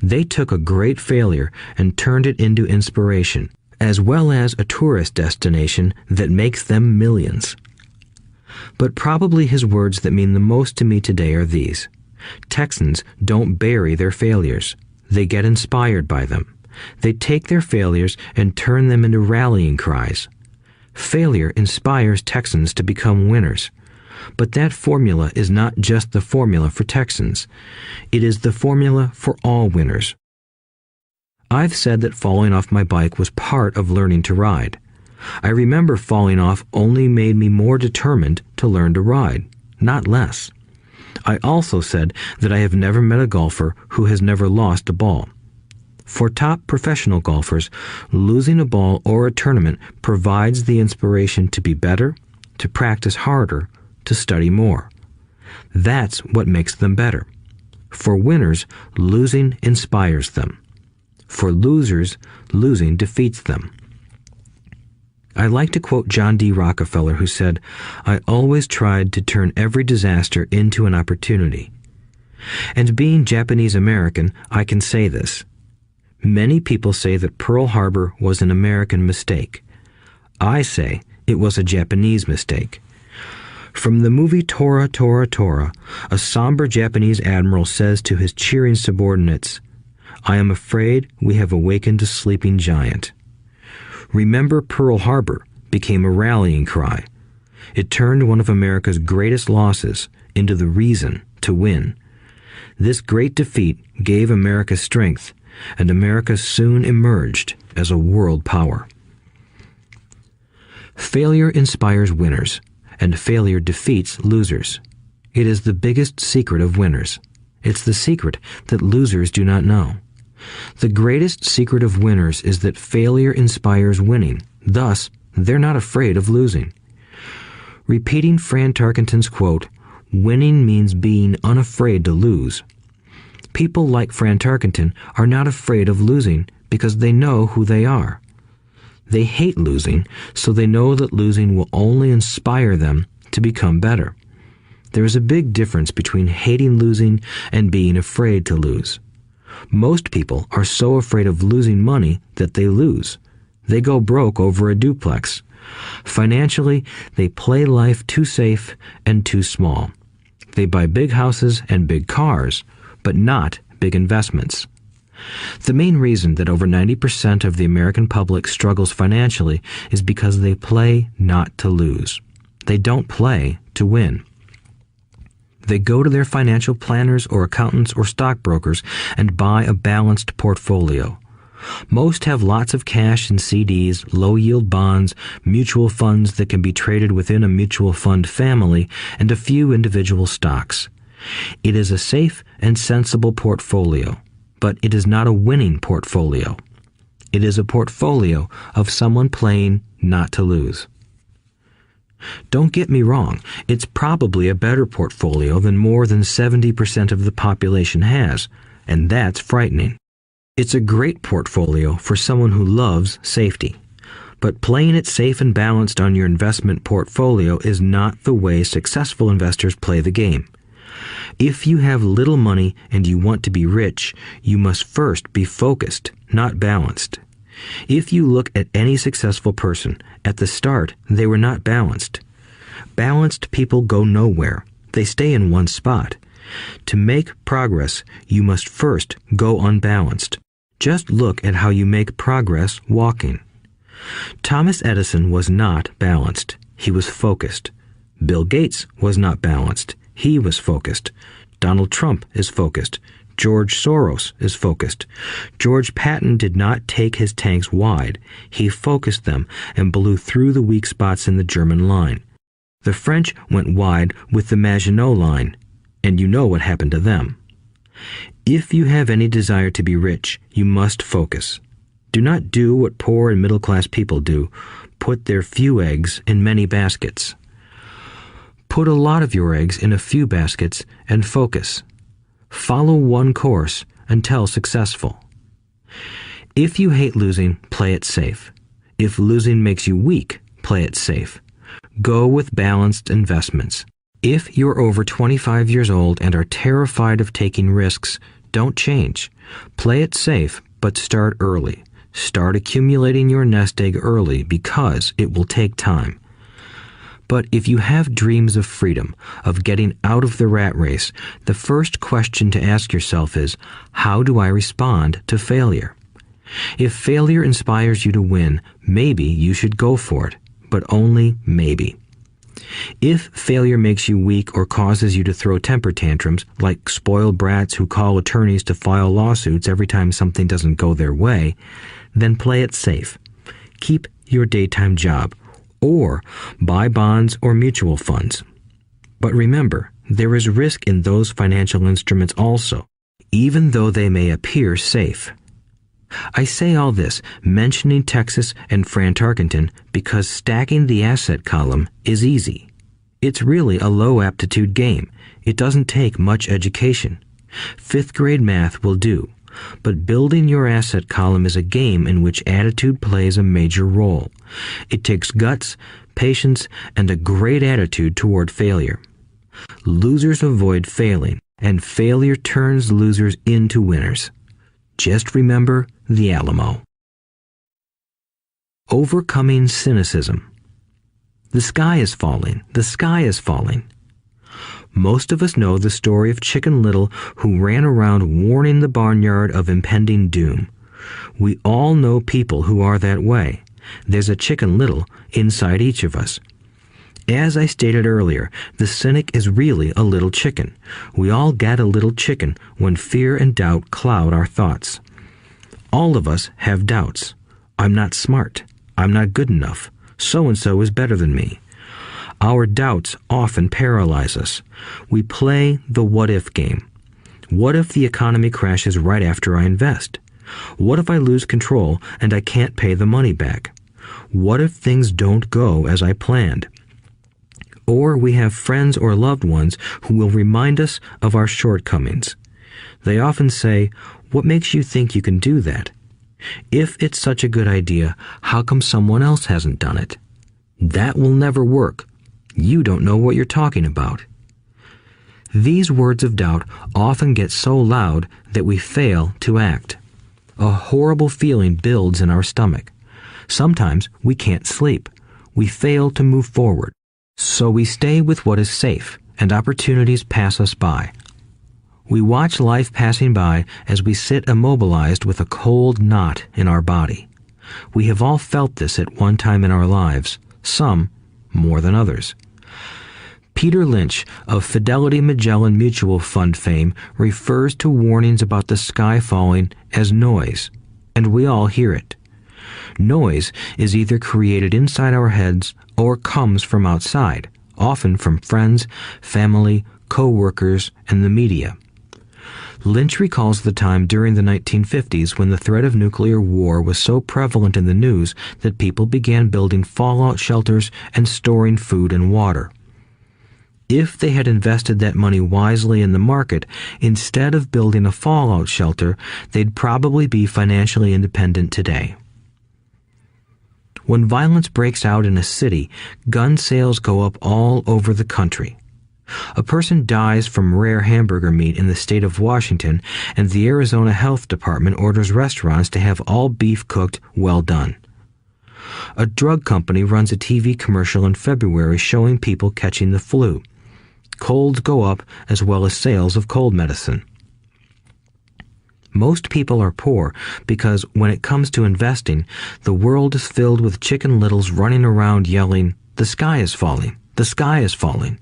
They took a great failure and turned it into inspiration, as well as a tourist destination that makes them millions. But probably his words that mean the most to me today are these. Texans don't bury their failures. They get inspired by them. They take their failures and turn them into rallying cries. Failure inspires Texans to become winners. But that formula is not just the formula for Texans. It is the formula for all winners. I've said that falling off my bike was part of learning to ride. I remember falling off only made me more determined to learn to ride, not less. I also said that I have never met a golfer who has never lost a ball. For top professional golfers, losing a ball or a tournament provides the inspiration to be better, to practice harder, to study more. That's what makes them better. For winners, losing inspires them. For losers, losing defeats them. I like to quote John D. Rockefeller, who said, "I always tried to turn every disaster into an opportunity." And being Japanese American, I can say this. Many people say that Pearl Harbor was an American mistake. I say it was a Japanese mistake. From the movie Tora, Tora, Tora, a somber Japanese admiral says to his cheering subordinates, "I am afraid we have awakened a sleeping giant." Remember Pearl Harbor became a rallying cry. It turned one of America's greatest losses into the reason to win. This great defeat gave America strength, and America soon emerged as a world power. Failure inspires winners, and failure defeats losers. It is the biggest secret of winners. It's the secret that losers do not know. The greatest secret of winners is that failure inspires winning. Thus, they're not afraid of losing. Repeating Fran Tarkenton's quote, "Winning means being unafraid to lose." People like Fran Tarkenton are not afraid of losing because they know who they are. They hate losing, so they know that losing will only inspire them to become better. There is a big difference between hating losing and being afraid to lose. Most people are so afraid of losing money that they lose. They go broke over a duplex. Financially, they play life too safe and too small. They buy big houses and big cars, but not big investments. The main reason that over 90% of the American public struggles financially is because they play not to lose. They don't play to win. They go to their financial planners or accountants or stockbrokers and buy a balanced portfolio. Most have lots of cash in CDs, low-yield bonds, mutual funds that can be traded within a mutual fund family, and a few individual stocks. It is a safe and sensible portfolio, but it is not a winning portfolio. It is a portfolio of someone playing not to lose. Don't get me wrong, it's probably a better portfolio than more than 70% of the population has, and that's frightening. It's a great portfolio for someone who loves safety. But playing it safe and balanced on your investment portfolio is not the way successful investors play the game. If you have little money and you want to be rich, you must first be focused, not balanced. If you look at any successful person, at the start, they were not balanced. Balanced people go nowhere. They stay in one spot. To make progress, you must first go unbalanced. Just look at how you make progress walking. Thomas Edison was not balanced. He was focused. Bill Gates was not balanced. He was focused. Donald Trump is focused. George Soros is focused. George Patton did not take his tanks wide. He focused them and blew through the weak spots in the German line. The French went wide with the Maginot Line, and you know what happened to them. If you have any desire to be rich, you must focus. Do not do what poor and middle-class people do, put their few eggs in many baskets. Put a lot of your eggs in a few baskets and focus. Follow one course until successful. If you hate losing, play it safe. If losing makes you weak, play it safe. Go with balanced investments. If you're over 25 years old and are terrified of taking risks, don't change. Play it safe, but start early. Start accumulating your nest egg early because it will take time. But if you have dreams of freedom, of getting out of the rat race, the first question to ask yourself is, how do I respond to failure? If failure inspires you to win, maybe you should go for it, but only maybe. If failure makes you weak or causes you to throw temper tantrums, like spoiled brats who call attorneys to file lawsuits every time something doesn't go their way, then play it safe. Keep your daytime job, or buy bonds or mutual funds. But remember, there is risk in those financial instruments also, even though they may appear safe. I say all this, mentioning Texas and Fran Tarkenton, because stacking the asset column is easy. It's really a low-aptitude game. It doesn't take much education. 5th grade math will do. But building your asset column is a game in which attitude plays a major role. It takes guts, patience, and a great attitude toward failure. Losers avoid failing, and failure turns losers into winners. Just remember the Alamo. Overcoming cynicism. The sky is falling. The sky is falling. Most of us know the story of Chicken Little, who ran around warning the barnyard of impending doom. We all know people who are that way. There's a Chicken Little inside each of us. As I stated earlier, the cynic is really a little chicken. We all get a little chicken when fear and doubt cloud our thoughts. All of us have doubts. I'm not smart. I'm not good enough. So-and-so is better than me. Our doubts often paralyze us. We play the what-if game. What if the economy crashes right after I invest? What if I lose control and I can't pay the money back? What if things don't go as I planned? Or we have friends or loved ones who will remind us of our shortcomings. They often say, "What makes you think you can do that? If it's such a good idea, how come someone else hasn't done it? That will never work. You don't know what you're talking about." These words of doubt often get so loud that we fail to act. A horrible feeling builds in our stomach. Sometimes we can't sleep. We fail to move forward. So we stay with what is safe, and opportunities pass us by. We watch life passing by as we sit immobilized with a cold knot in our body. We have all felt this at one time in our lives, some more than others. Peter Lynch of Fidelity Magellan Mutual Fund fame refers to warnings about the sky falling as noise, and we all hear it. Noise is either created inside our heads or comes from outside, often from friends, family, co-workers, and the media. Lynch recalls the time during the 1950s when the threat of nuclear war was so prevalent in the news that people began building fallout shelters and storing food and water. If they had invested that money wisely in the market, instead of building a fallout shelter, they'd probably be financially independent today. When violence breaks out in a city, gun sales go up all over the country. A person dies from rare hamburger meat in the state of Washington, and the Arizona Health Department orders restaurants to have all beef cooked well done. A drug company runs a TV commercial in February showing people catching the flu. Colds go up as well as sales of cold medicine. Most people are poor because when it comes to investing, the world is filled with Chicken Littles running around yelling, "The sky is falling, the sky is falling."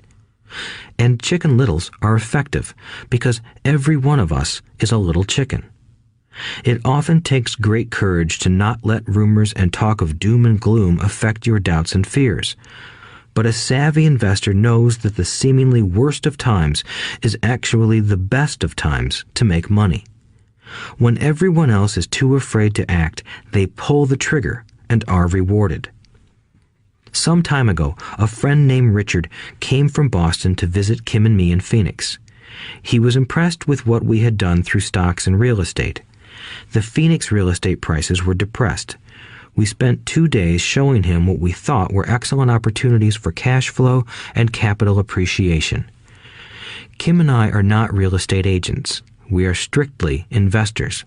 And Chicken Littles are effective because every one of us is a little chicken. It often takes great courage to not let rumors and talk of doom and gloom affect your doubts and fears. But a savvy investor knows that the seemingly worst of times is actually the best of times to make money. When everyone else is too afraid to act, they pull the trigger and are rewarded. Some time ago, a friend named Richard came from Boston to visit Kim and me in Phoenix. He was impressed with what we had done through stocks and real estate. The Phoenix real estate prices were depressed. We spent 2 days showing him what we thought were excellent opportunities for cash flow and capital appreciation. Kim and I are not real estate agents. We are strictly investors.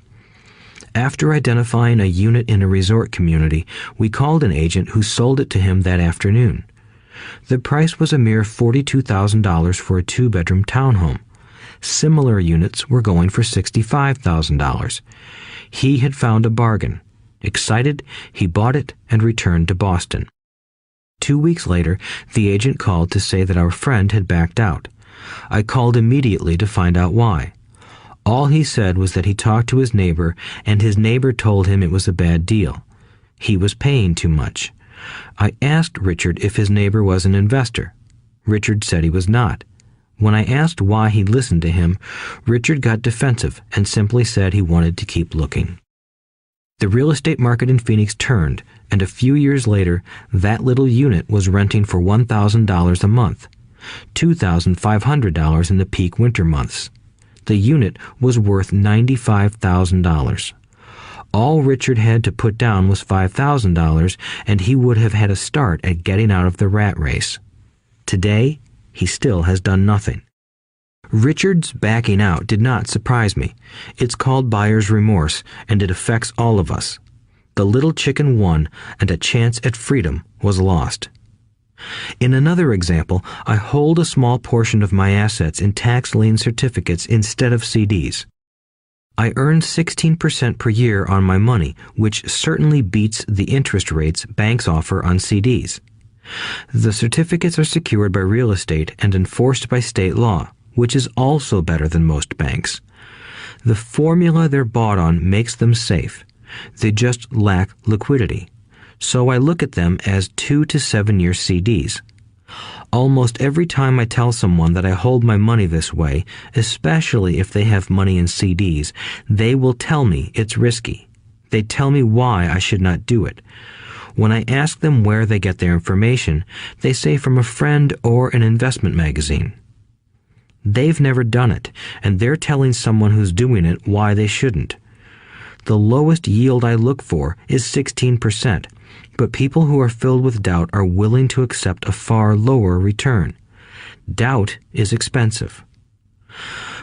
After identifying a unit in a resort community, we called an agent who sold it to him that afternoon. The price was a mere $42,000 for a 2-bedroom townhome. Similar units were going for $65,000. He had found a bargain. Excited, he bought it and returned to Boston. 2 weeks later, the agent called to say that our friend had backed out. I called immediately to find out why. All he said was that he talked to his neighbor, and his neighbor told him it was a bad deal. He was paying too much. I asked Richard if his neighbor was an investor. Richard said he was not. When I asked why he listened to him, Richard got defensive and simply said he wanted to keep looking. The real estate market in Phoenix turned, and a few years later, that little unit was renting for $1,000 a month, $2,500 in the peak winter months. The unit was worth $95,000. All Richard had to put down was $5,000, and he would have had a start at getting out of the rat race. Today, he still has done nothing. Richard's backing out did not surprise me. It's called buyer's remorse, and it affects all of us. The little chicken won, and a chance at freedom was lost. In another example, I hold a small portion of my assets in tax lien certificates instead of CDs. I earn 16% per year on my money, which certainly beats the interest rates banks offer on CDs. The certificates are secured by real estate and enforced by state law, which is also better than most banks. The formula they're bought on makes them safe. They just lack liquidity. So I look at them as 2 to 7 year CDs. Almost every time I tell someone that I hold my money this way, especially if they have money in CDs, they will tell me it's risky. They tell me why I should not do it. When I ask them where they get their information, they say from a friend or an investment magazine. They've never done it, and they're telling someone who's doing it why they shouldn't. The lowest yield I look for is 16%, but people who are filled with doubt are willing to accept a far lower return. Doubt is expensive.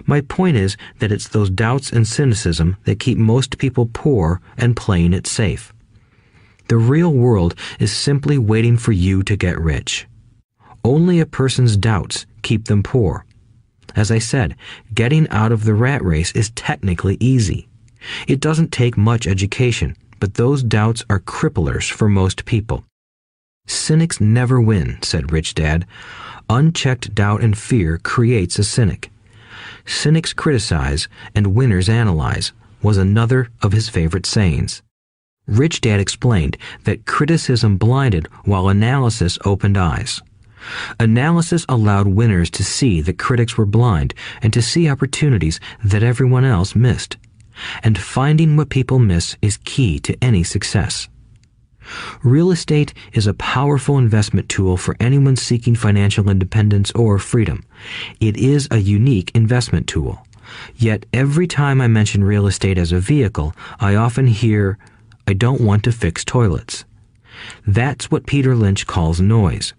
My point is that it's those doubts and cynicism that keep most people poor and playing it safe. The real world is simply waiting for you to get rich. Only a person's doubts keep them poor. As I said, getting out of the rat race is technically easy. It doesn't take much education, but those doubts are cripplers for most people. Cynics never win, said Rich Dad. Unchecked doubt and fear creates a cynic. Cynics criticize and winners analyze was another of his favorite sayings. Rich Dad explained that criticism blinded while analysis opened eyes. Analysis allowed winners to see that critics were blind and to see opportunities that everyone else missed. And finding what people miss is key to any success. Real estate is a powerful investment tool for anyone seeking financial independence or freedom. It is a unique investment tool. Yet every time I mention real estate as a vehicle, I often hear, "I don't want to fix toilets." That's what Peter Lynch calls noise.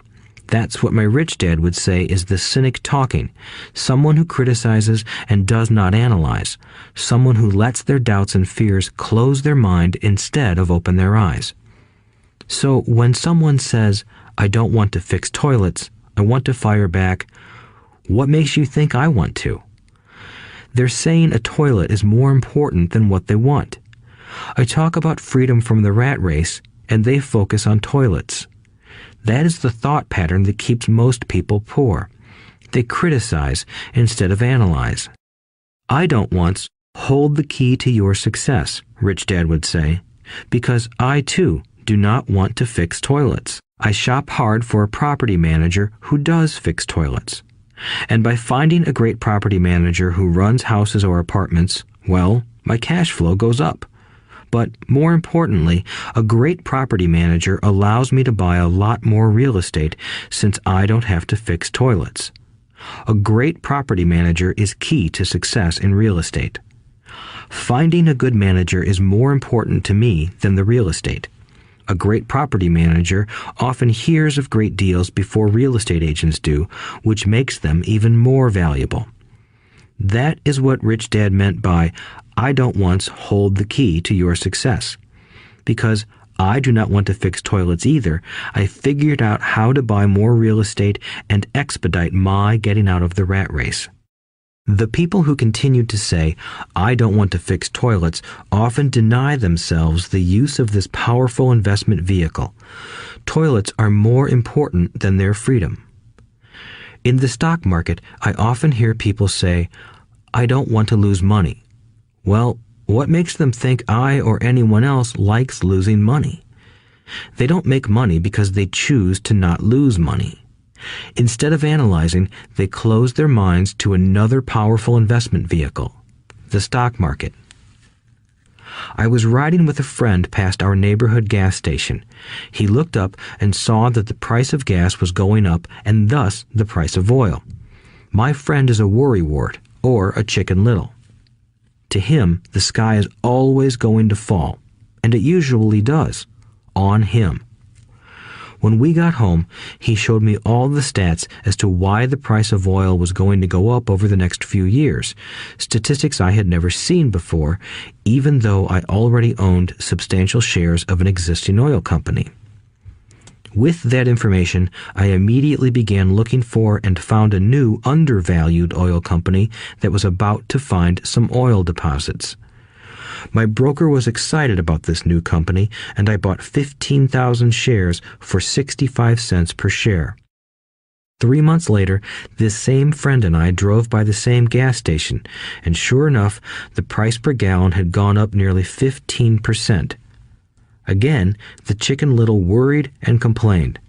That's what my rich dad would say is the cynic talking, someone who criticizes and does not analyze, someone who lets their doubts and fears close their mind instead of open their eyes. So when someone says, "I don't want to fix toilets, I want to fire back," what makes you think I want to? They're saying a toilet is more important than what they want. I talk about freedom from the rat race, and they focus on toilets. That is the thought pattern that keeps most people poor. They criticize instead of analyze. I don't once hold the key to your success, Rich Dad would say, because I too do not want to fix toilets. I shop hard for a property manager who does fix toilets. And by finding a great property manager who runs houses or apartments, well, my cash flow goes up. But more importantly, a great property manager allows me to buy a lot more real estate since I don't have to fix toilets. A great property manager is key to success in real estate. Finding a good manager is more important to me than the real estate. A great property manager often hears of great deals before real estate agents do, which makes them even more valuable. That is what Rich Dad meant by, I don't once hold the key to your success. Because I do not want to fix toilets either, I figured out how to buy more real estate and expedite my getting out of the rat race. The people who continue to say, I don't want to fix toilets, often deny themselves the use of this powerful investment vehicle. Toilets are more important than their freedom. In the stock market, I often hear people say, I don't want to lose money. Well, what makes them think I or anyone else likes losing money? They don't make money because they choose to not lose money. Instead of analyzing, they close their minds to another powerful investment vehicle, the stock market. I was riding with a friend past our neighborhood gas station. He looked up and saw that the price of gas was going up and thus the price of oil. My friend is a worrywart, or a Chicken Little. To him, the sky is always going to fall, and it usually does, on him. When we got home, he showed me all the stats as to why the price of oil was going to go up over the next few years, statistics I had never seen before, even though I already owned substantial shares of an existing oil company. With that information, I immediately began looking for and found a new undervalued oil company that was about to find some oil deposits. My broker was excited about this new company, and I bought 15,000 shares for 65 cents per share. 3 months later, this same friend and I drove by the same gas station, and sure enough, the price per gallon had gone up nearly 15%. Again, the Chicken Little worried and complained.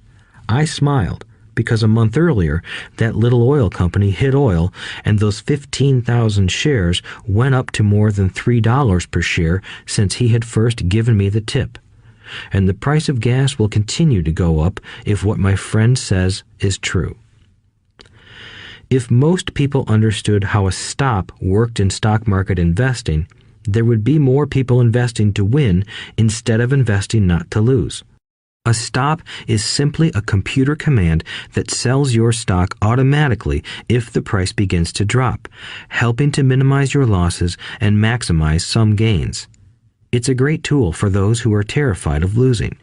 I smiled, because a month earlier, that little oil company hit oil, and those 15,000 shares went up to more than $3 per share since he had first given me the tip. And the price of gas will continue to go up if what my friend says is true. If most people understood how a stop worked in stock market investing, there would be more people investing to win instead of investing not to lose. A stop is simply a computer command that sells your stock automatically if the price begins to drop, helping to minimize your losses and maximize some gains. It's a great tool for those who are terrified of losing.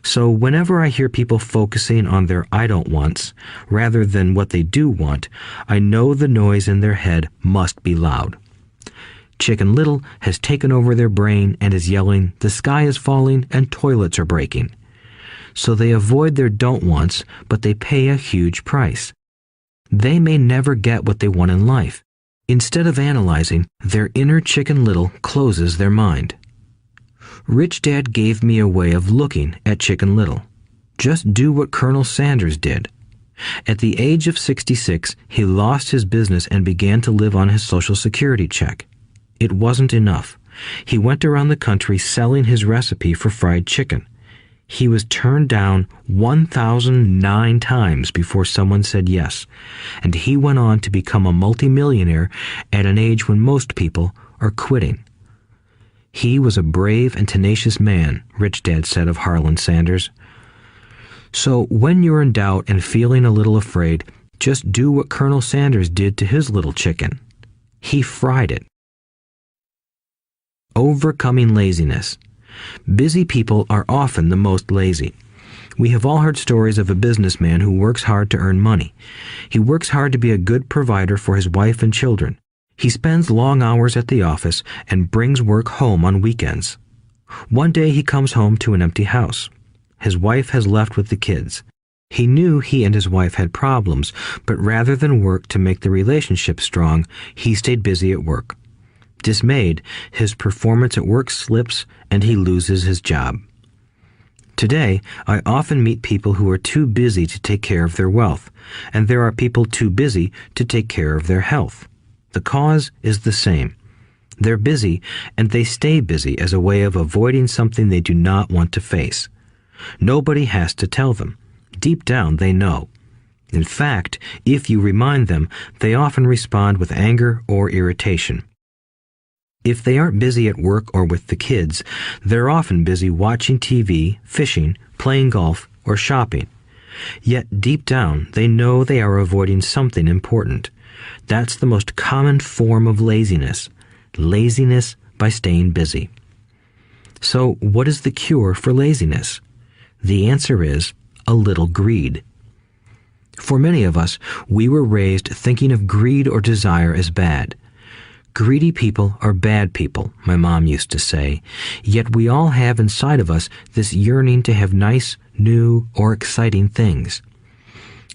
So whenever I hear people focusing on their I don't wants rather than what they do want, I know the noise in their head must be loud. Chicken Little has taken over their brain and is yelling, the sky is falling and toilets are breaking. So they avoid their don't wants, but they pay a huge price. They may never get what they want in life. Instead of analyzing, their inner Chicken Little closes their mind. Rich Dad gave me a way of looking at Chicken Little. Just do what Colonel Sanders did. At the age of 66, he lost his business and began to live on his Social Security check. It wasn't enough. He went around the country selling his recipe for fried chicken. He was turned down 1,009 times before someone said yes, and he went on to become a multimillionaire at an age when most people are quitting. He was a brave and tenacious man, Rich Dad said of Harlan Sanders. So when you're in doubt and feeling a little afraid, just do what Colonel Sanders did to his little chicken. He fried it. Overcoming laziness. Busy people are often the most lazy. We have all heard stories of a businessman who works hard to earn money. He works hard to be a good provider for his wife and children. He spends long hours at the office and brings work home on weekends. One day he comes home to an empty house. His wife has left with the kids. He knew he and his wife had problems, but rather than work to make the relationship strong, he stayed busy at work. Dismayed, his performance at work slips and he loses his job. Today, I often meet people who are too busy to take care of their wealth, and there are people too busy to take care of their health. The cause is the same. They're busy, and they stay busy as a way of avoiding something they do not want to face. Nobody has to tell them. Deep down, they know. In fact, if you remind them, they often respond with anger or irritation. If they aren't busy at work or with the kids, they're often busy watching TV, fishing, playing golf, or shopping. Yet deep down, they know they are avoiding something important. That's the most common form of laziness. Laziness by staying busy. So, what is the cure for laziness? The answer is a little greed. For many of us, we were raised thinking of greed or desire as bad. Greedy people are bad people, my mom used to say, yet we all have inside of us this yearning to have nice, new, or exciting things.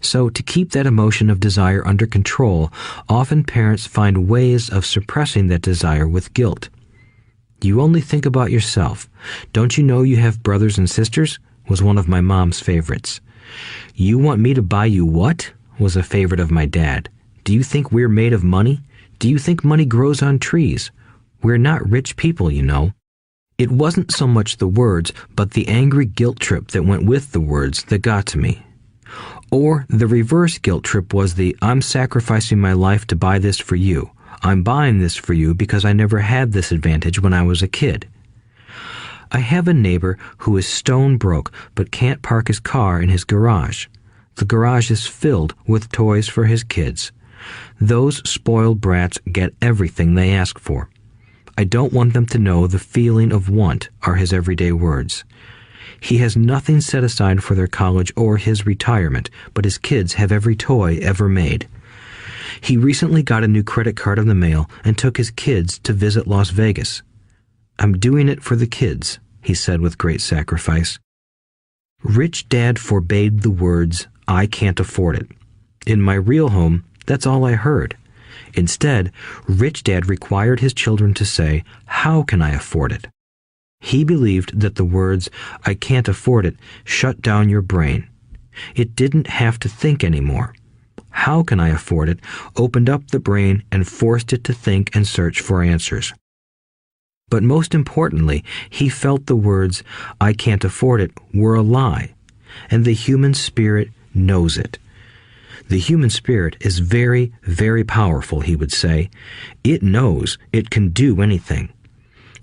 So to keep that emotion of desire under control, often parents find ways of suppressing that desire with guilt. You only think about yourself. Don't you know you have brothers and sisters? Was one of my mom's favorites. You want me to buy you what? Was a favorite of my dad. Do you think we're made of money? Do you think money grows on trees? We're not rich people, you know. It wasn't so much the words, but the angry guilt trip that went with the words that got to me. Or the reverse guilt trip was the, I'm sacrificing my life to buy this for you. I'm buying this for you because I never had this advantage when I was a kid. I have a neighbor who is stone broke but can't park his car in his garage. The garage is filled with toys for his kids. Those spoiled brats get everything they ask for. I don't want them to know the feeling of want are his everyday words. He has nothing set aside for their college or his retirement, but his kids have every toy ever made. He recently got a new credit card in the mail and took his kids to visit Las Vegas. I'm doing it for the kids, he said with great sacrifice. Rich Dad forbade the words, I can't afford it. In my real home, that's all I heard. Instead, Rich Dad required his children to say, how can I afford it? He believed that the words, I can't afford it, shut down your brain. It didn't have to think anymore. How can I afford it opened up the brain and forced it to think and search for answers. But most importantly, he felt the words, I can't afford it, were a lie, and the human spirit knows it. The human spirit is very, very powerful, he would say. It knows it can do anything.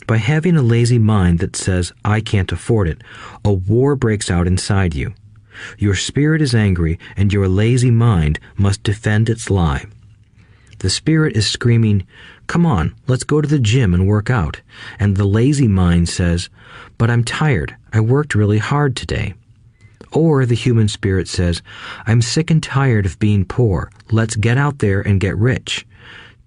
By having a lazy mind that says, I can't afford it, a war breaks out inside you. Your spirit is angry, and your lazy mind must defend its lie. The spirit is screaming, come on, let's go to the gym and work out. And the lazy mind says, but I'm tired. I worked really hard today. Or the human spirit says, I'm sick and tired of being poor. Let's get out there and get rich.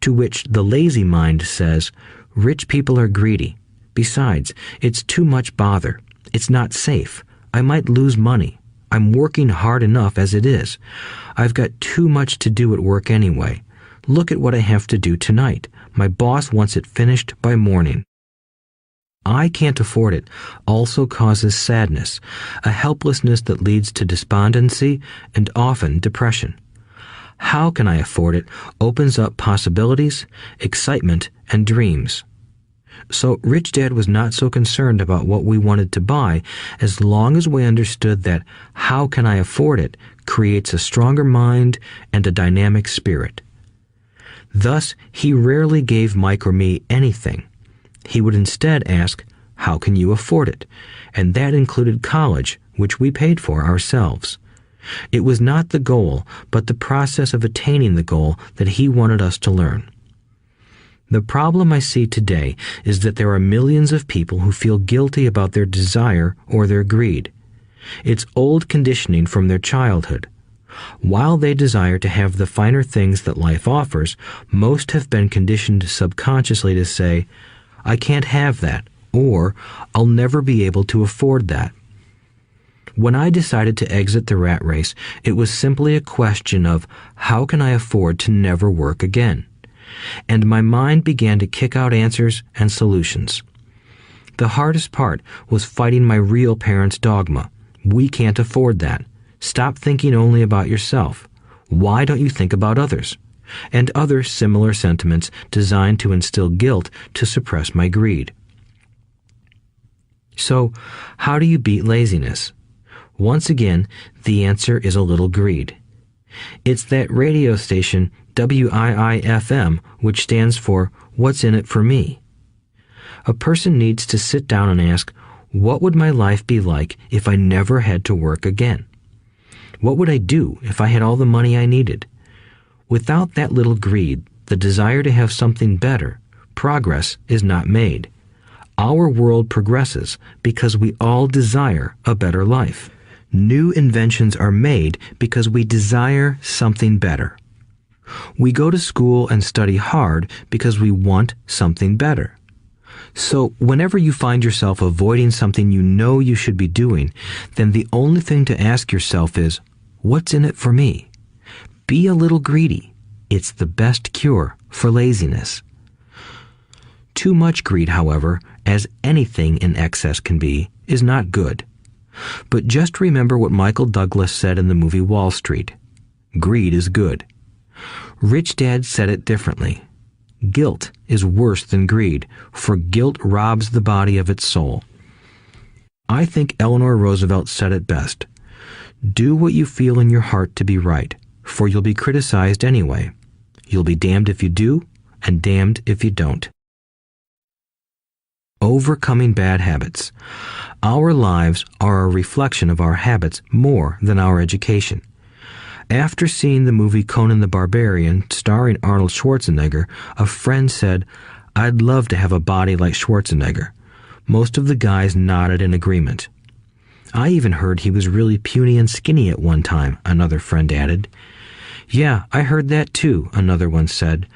To which the lazy mind says, rich people are greedy. Besides, it's too much bother. It's not safe. I might lose money. I'm working hard enough as it is. I've got too much to do at work anyway. Look at what I have to do tonight. My boss wants it finished by morning. I can't afford it also causes sadness, a helplessness that leads to despondency and often depression. How can I afford it opens up possibilities, excitement, and dreams. So Rich Dad was not so concerned about what we wanted to buy as long as we understood that how can I afford it creates a stronger mind and a dynamic spirit. Thus, he rarely gave Mike or me anything. He would instead ask, how can you afford it? And that included college, which we paid for ourselves. It was not the goal, but the process of attaining the goal that he wanted us to learn. The problem I see today is that there are millions of people who feel guilty about their desire or their greed. It's old conditioning from their childhood. While they desire to have the finer things that life offers, most have been conditioned subconsciously to say, I can't have that, or I'll never be able to afford that. When I decided to exit the rat race, it was simply a question of how can I afford to never work again? And my mind began to kick out answers and solutions. The hardest part was fighting my real parents' dogma. We can't afford that. Stop thinking only about yourself. Why don't you think about others? And other similar sentiments designed to instill guilt to suppress my greed. So, how do you beat laziness? Once again, the answer is a little greed. It's that radio station WIIFM, which stands for What's in it for me? A person needs to sit down and ask, what would my life be like if I never had to work again? What would I do if I had all the money I needed? Without that little greed, the desire to have something better, progress is not made. Our world progresses because we all desire a better life. New inventions are made because we desire something better. We go to school and study hard because we want something better. So whenever you find yourself avoiding something you know you should be doing, then the only thing to ask yourself is, what's in it for me? Be a little greedy. It's the best cure for laziness. Too much greed, however, as anything in excess can be, is not good. But just remember what Michael Douglas said in the movie Wall Street. Greed is good. Rich Dad said it differently. Guilt is worse than greed, for guilt robs the body of its soul. I think Eleanor Roosevelt said it best. Do what you feel in your heart to be right, for you'll be criticized anyway. You'll be damned if you do, and damned if you don't. Overcoming bad habits. Our lives are a reflection of our habits more than our education. After seeing the movie Conan the Barbarian, starring Arnold Schwarzenegger, a friend said, "I'd love to have a body like Schwarzenegger." Most of the guys nodded in agreement. "I even heard he was really puny and skinny at one time," another friend added. "Yeah, I heard that too," another one said.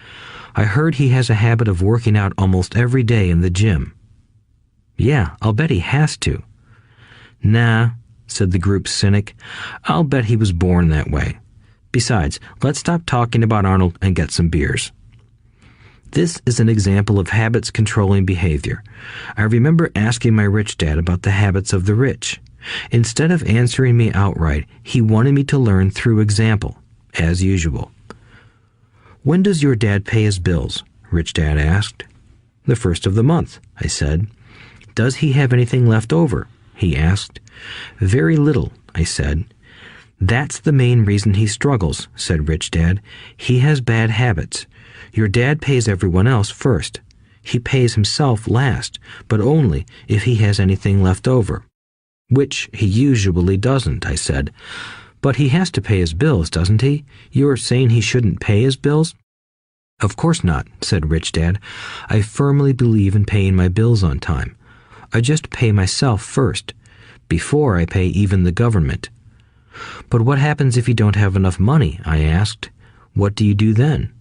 "I heard he has a habit of working out almost every day in the gym." "Yeah, I'll bet he has to." "Nah," said the group's cynic. "I'll bet he was born that way. Besides, let's stop talking about Arnold and get some beers." This is an example of habits controlling behavior. I remember asking my rich dad about the habits of the rich. Instead of answering me outright, he wanted me to learn through example, as usual. "When does your dad pay his bills?" Rich Dad asked. "The first of the month," I said. "Does he have anything left over?" he asked. "Very little," I said. "That's the main reason he struggles," said Rich Dad. "He has bad habits. Your dad pays everyone else first. He pays himself last, but only if he has anything left over." "Which he usually doesn't," I said. "But he has to pay his bills, doesn't he? You're saying he shouldn't pay his bills?" "Of course not," said Rich Dad. "I firmly believe in paying my bills on time. I just pay myself first, before I pay even the government." "But what happens if you don't have enough money?" I asked. "What do you do then?"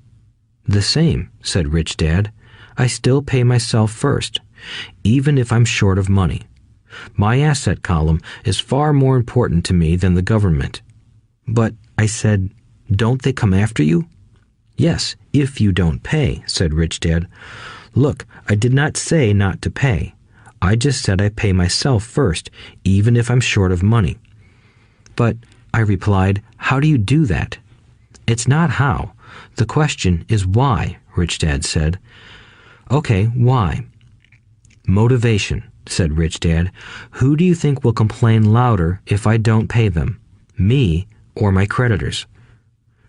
"The same," said Rich Dad. "I still pay myself first, even if I'm short of money. My asset column is far more important to me than the government." "But," I said, "don't they come after you?" "Yes, if you don't pay," said Rich Dad. "Look, I did not say not to pay. I just said I pay myself first, even if I'm short of money." "But," I replied, "how do you do that?" "It's not how. The question is why," Rich Dad said. "Okay, why?" "Motivation," said Rich Dad. "Who do you think will complain louder if I don't pay them? Me or my creditors?"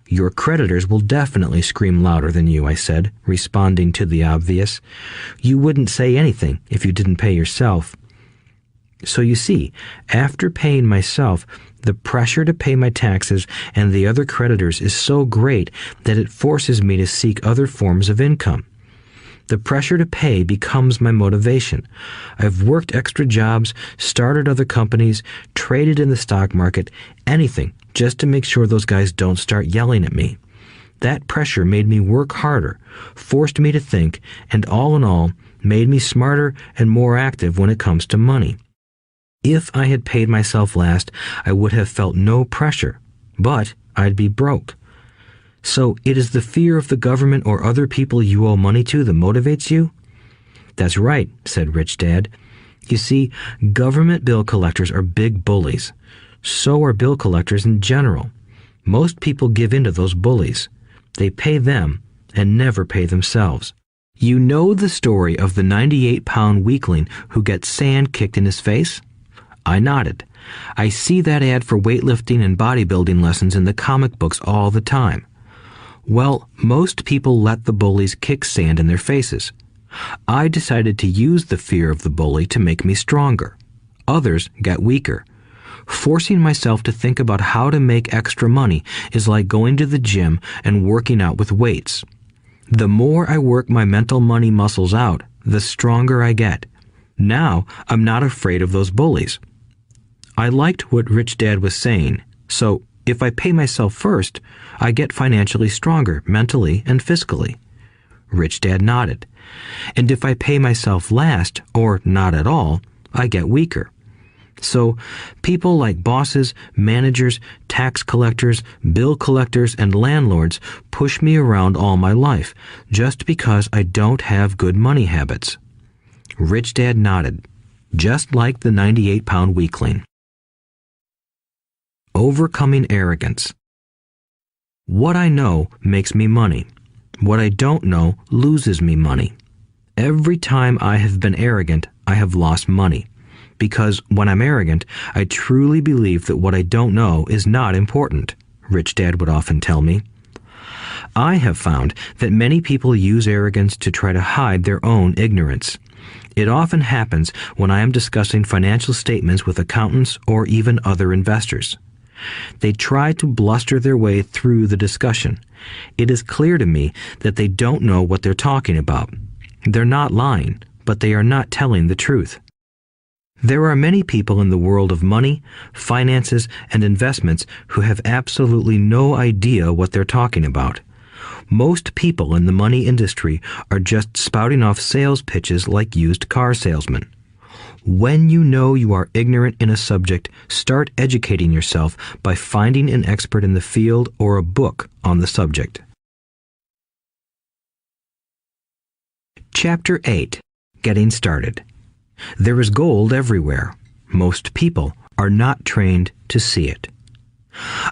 "Your creditors will definitely scream louder than you," I said, responding to the obvious. "You wouldn't say anything if you didn't pay yourself." So you see, after paying myself, the pressure to pay my taxes and the other creditors is so great that it forces me to seek other forms of income. The pressure to pay becomes my motivation. I've worked extra jobs, started other companies, traded in the stock market, anything, just to make sure those guys don't start yelling at me. That pressure made me work harder, forced me to think, and all in all, made me smarter and more active when it comes to money. If I had paid myself last, I would have felt no pressure, but I'd be broke. So it is the fear of the government or other people you owe money to that motivates you? That's right, said Rich Dad. You see, government bill collectors are big bullies. So are bill collectors in general. Most people give in to those bullies. They pay them and never pay themselves. You know the story of the 98-pound weakling who gets sand kicked in his face? I nodded. I see that ad for weightlifting and bodybuilding lessons in the comic books all the time. Well, most people let the bullies kick sand in their faces. I decided to use the fear of the bully to make me stronger. Others got weaker. Forcing myself to think about how to make extra money is like going to the gym and working out with weights. The more I work my mental money muscles out, the stronger I get. Now, I'm not afraid of those bullies. I liked what Rich Dad was saying, so if I pay myself first, I get financially stronger mentally and fiscally. Rich Dad nodded. And if I pay myself last, or not at all, I get weaker. So, people like bosses, managers, tax collectors, bill collectors, and landlords push me around all my life just because I don't have good money habits. Rich Dad nodded, just like the 98-pound weakling. Overcoming arrogance. What I know makes me money. What I don't know loses me money. Every time I have been arrogant, I have lost money. Because when I'm arrogant, I truly believe that what I don't know is not important, Rich Dad would often tell me. I have found that many people use arrogance to try to hide their own ignorance. It often happens when I am discussing financial statements with accountants or even other investors. They try to bluster their way through the discussion. It is clear to me that they don't know what they're talking about. They're not lying, but they are not telling the truth. There are many people in the world of money, finances, and investments who have absolutely no idea what they're talking about. Most people in the money industry are just spouting off sales pitches like used car salesmen. When you know you are ignorant in a subject, start educating yourself by finding an expert in the field or a book on the subject. Chapter 8. Getting Started. There is gold everywhere. Most people are not trained to see it.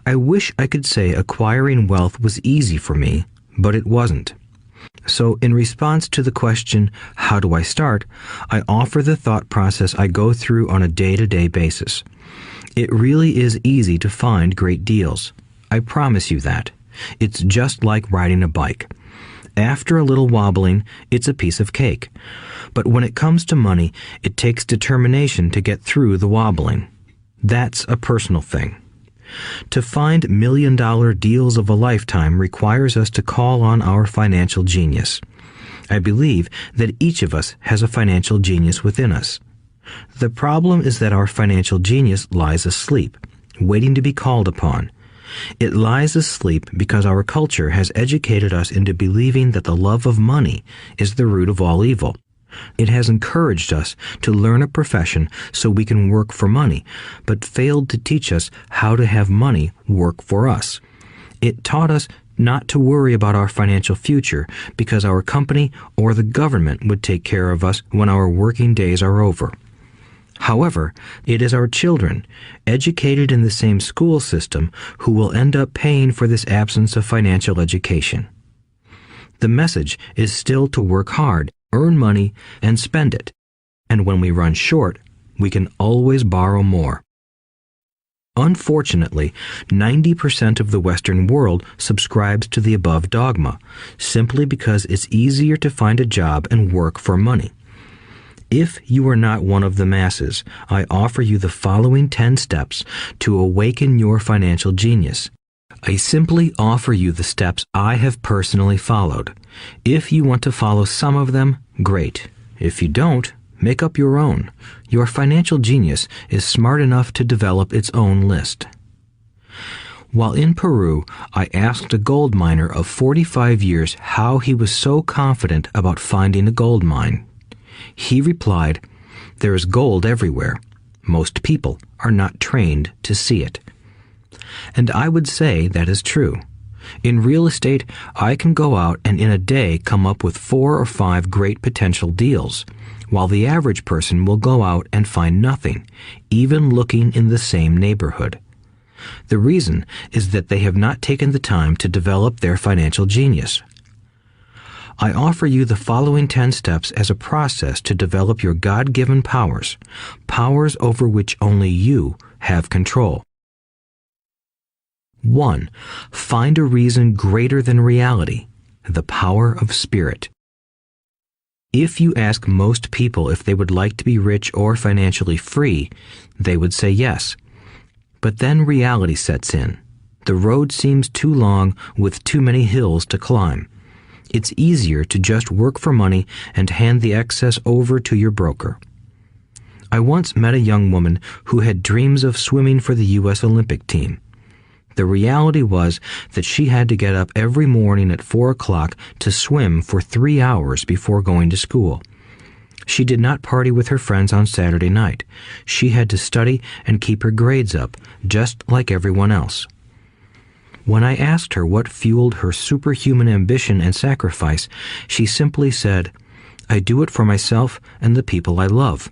I wish I could say acquiring wealth was easy for me, but it wasn't. So in response to the question, how do I start, I offer the thought process I go through on a day-to-day basis. It really is easy to find great deals. I promise you that. It's just like riding a bike. After a little wobbling, it's a piece of cake. But when it comes to money, it takes determination to get through the wobbling. That's a personal thing. To find million-dollar deals of a lifetime requires us to call on our financial genius. I believe that each of us has a financial genius within us. The problem is that our financial genius lies asleep, waiting to be called upon. It lies asleep because our culture has educated us into believing that the love of money is the root of all evil. It has encouraged us to learn a profession so we can work for money, but failed to teach us how to have money work for us. It taught us not to worry about our financial future because our company or the government would take care of us when our working days are over. However, it is our children, educated in the same school system, who will end up paying for this absence of financial education. The message is still to work hard, earn money, and spend it. And when we run short, we can always borrow more. Unfortunately, 90% of the Western world subscribes to the above dogma, simply because it's easier to find a job and work for money. If you are not one of the masses, I offer you the following 10 steps to awaken your financial genius. I simply offer you the steps I have personally followed. If you want to follow some of them, great. If you don't, make up your own. Your financial genius is smart enough to develop its own list. While in Peru, I asked a gold miner of 45 years how he was so confident about finding a gold mine. He replied, "There is gold everywhere. Most people are not trained to see it." And I would say that is true. In real estate, I can go out and in a day come up with 4 or 5 great potential deals, while the average person will go out and find nothing, even looking in the same neighborhood. The reason is that they have not taken the time to develop their financial genius. I offer you the following 10 steps as a process to develop your God-given powers, powers over which only you have control. 1. Find a reason greater than reality, the power of spirit. If you ask most people if they would like to be rich or financially free, they would say yes. But then reality sets in. The road seems too long with too many hills to climb. It's easier to just work for money and hand the excess over to your broker. I once met a young woman who had dreams of swimming for the U.S. Olympic team. The reality was that she had to get up every morning at 4 o'clock to swim for 3 hours before going to school. She did not party with her friends on Saturday night. She had to study and keep her grades up, just like everyone else. When I asked her what fueled her superhuman ambition and sacrifice, she simply said, "I do it for myself and the people I love.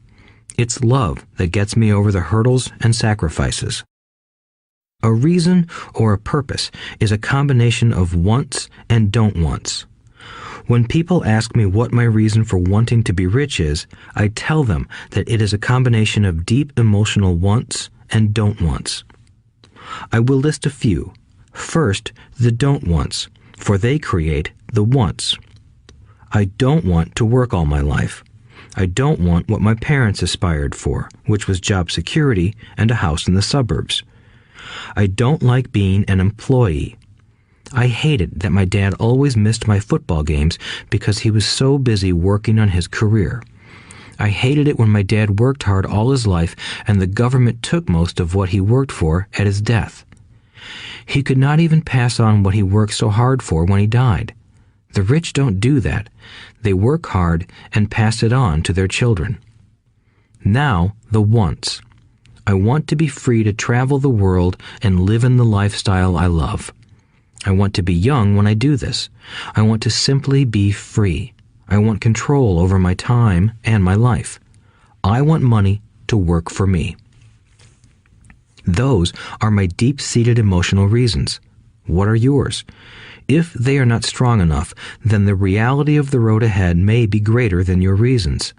It's love that gets me over the hurdles and sacrifices." A reason or a purpose is a combination of wants and don't wants. When people ask me what my reason for wanting to be rich is, I tell them that it is a combination of deep emotional wants and don't wants. I will list a few. First, the don't wants, for they create the wants. I don't want to work all my life. I don't want what my parents aspired for, which was job security and a house in the suburbs. I don't like being an employee. I hated that my dad always missed my football games because he was so busy working on his career. I hated it when my dad worked hard all his life and the government took most of what he worked for at his death. He could not even pass on what he worked so hard for when he died. The rich don't do that. They work hard and pass it on to their children. Now, the wants. I want to be free to travel the world and live in the lifestyle I love. I want to be young when I do this. I want to simply be free. I want control over my time and my life. I want money to work for me. Those are my deep-seated emotional reasons. What are yours? If they are not strong enough, then the reality of the road ahead may be greater than your reasons.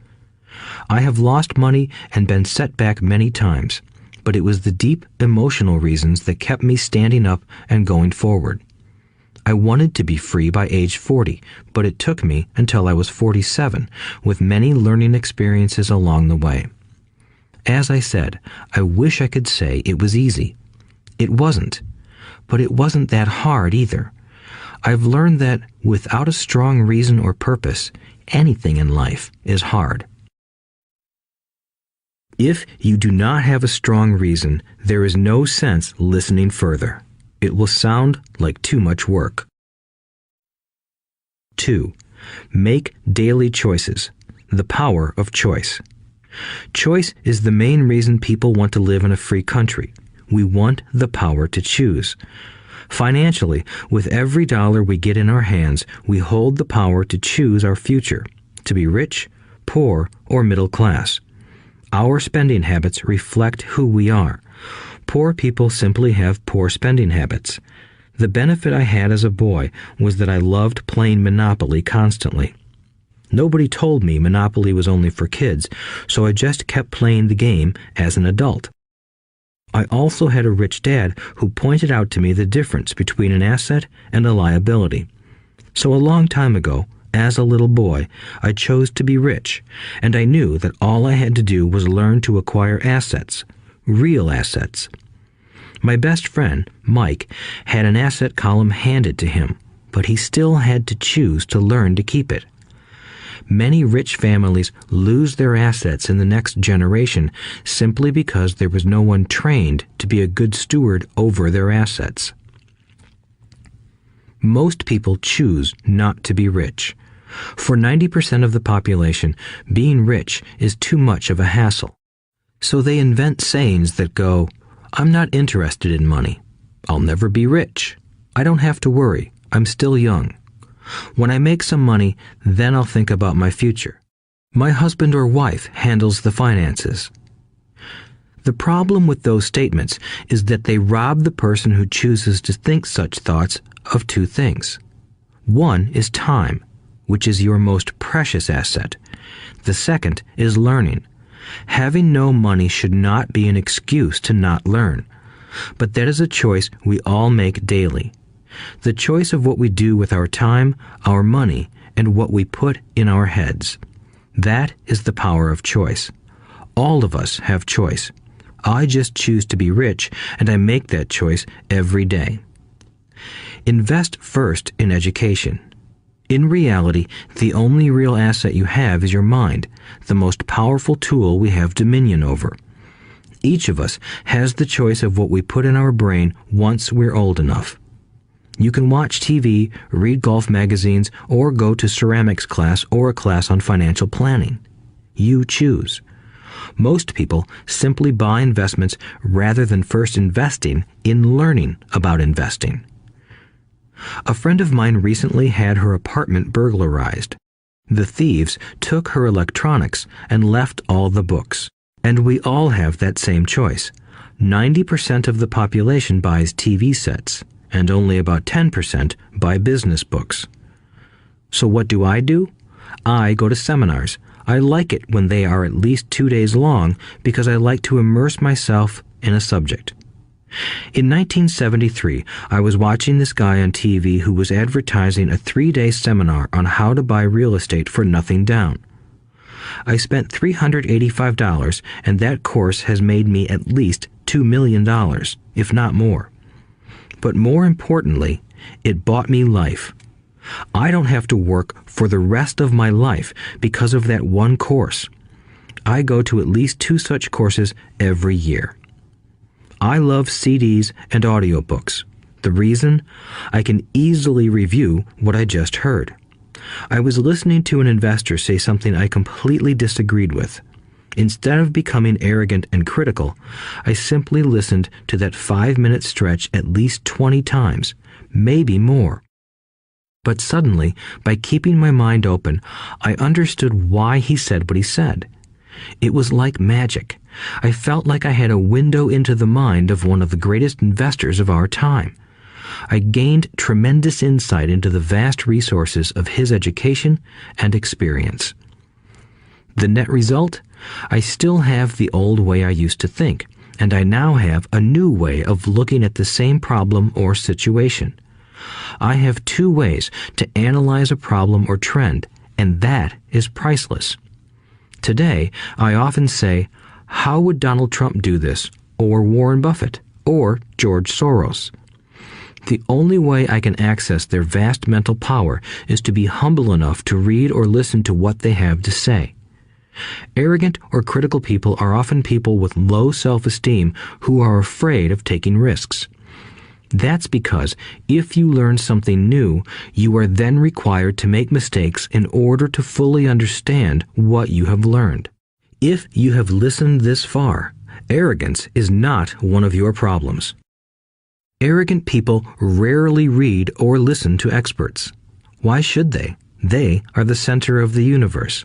I have lost money and been set back many times, but it was the deep emotional reasons that kept me standing up and going forward. I wanted to be free by age 40, but it took me until I was 47, with many learning experiences along the way. As I said, I wish I could say it was easy. It wasn't, but it wasn't that hard either. I've learned that without a strong reason or purpose, anything in life is hard. If you do not have a strong reason, there is no sense listening further. It will sound like too much work. 2. Make daily choices. The power of choice. Choice is the main reason people want to live in a free country. We want the power to choose. Financially, with every dollar we get in our hands, we hold the power to choose our future, to be rich, poor, or middle class. Our spending habits reflect who we are. Poor people simply have poor spending habits. The benefit I had as a boy was that I loved playing Monopoly constantly. Nobody told me Monopoly was only for kids, so I just kept playing the game as an adult. I also had a rich dad who pointed out to me the difference between an asset and a liability. So a long time ago, as a little boy, I chose to be rich, and I knew that all I had to do was learn to acquire assets, real assets. My best friend, Mike, had an asset column handed to him, but he still had to choose to learn to keep it. Many rich families lose their assets in the next generation simply because there was no one trained to be a good steward over their assets. Most people choose not to be rich. For 90% of the population, being rich is too much of a hassle. So they invent sayings that go, "I'm not interested in money. I'll never be rich. I don't have to worry. I'm still young. When I make some money, then I'll think about my future. My husband or wife handles the finances. The problem with those statements is that they rob the person who chooses to think such thoughts of two things. One is time, which is your most precious asset. The second is learning. Having no money should not be an excuse to not learn, but that is a choice we all make daily. The choice of what we do with our time, our money, and what we put in our heads. That is the power of choice. All of us have choice. I just choose to be rich, and I make that choice every day. Invest first in education. In reality, the only real asset you have is your mind, the most powerful tool we have dominion over. Each of us has the choice of what we put in our brain once we're old enough. You can watch TV, read golf magazines, or go to ceramics class or a class on financial planning. You choose. Most people simply buy investments rather than first investing in learning about investing. A friend of mine recently had her apartment burglarized. The thieves took her electronics and left all the books. And we all have that same choice. 90% of the population buys TV sets, and only about 10% buy business books. So what do? I go to seminars. I like it when they are at least 2 days long because I like to immerse myself in a subject. In 1973, I was watching this guy on TV who was advertising a 3-day seminar on how to buy real estate for nothing down. I spent $385, and that course has made me at least $2 million, if not more. But more importantly, it bought me life. I don't have to work for the rest of my life because of that one course. I go to at least 2 such courses every year. I love CDs and audiobooks. The reason? I can easily review what I just heard. I was listening to an investor say something I completely disagreed with. Instead of becoming arrogant and critical, I simply listened to that 5-minute stretch at least 20 times, maybe more. But suddenly, by keeping my mind open, I understood why he said what he said. It was like magic. I felt like I had a window into the mind of one of the greatest investors of our time. I gained tremendous insight into the vast resources of his education and experience. The net result? I still have the old way I used to think, and I now have a new way of looking at the same problem or situation. I have 2 ways to analyze a problem or trend, and that is priceless. Today, I often say, how would Donald Trump do this, or Warren Buffett, or George Soros? The only way I can access their vast mental power is to be humble enough to read or listen to what they have to say. Arrogant or critical people are often people with low self-esteem who are afraid of taking risks. That's because if you learn something new, you are then required to make mistakes in order to fully understand what you have learned. If you have listened this far, arrogance is not one of your problems. Arrogant people rarely read or listen to experts. Why should they? They are the center of the universe.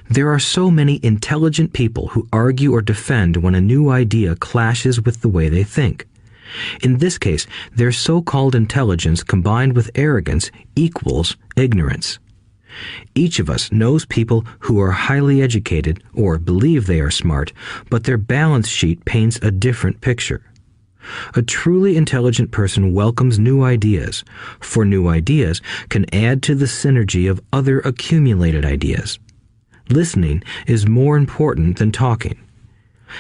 There are so many intelligent people who argue or defend when a new idea clashes with the way they think. In this case, their so-called intelligence combined with arrogance equals ignorance. Each of us knows people who are highly educated or believe they are smart, but their balance sheet paints a different picture. A truly intelligent person welcomes new ideas, for new ideas can add to the synergy of other accumulated ideas. Listening is more important than talking.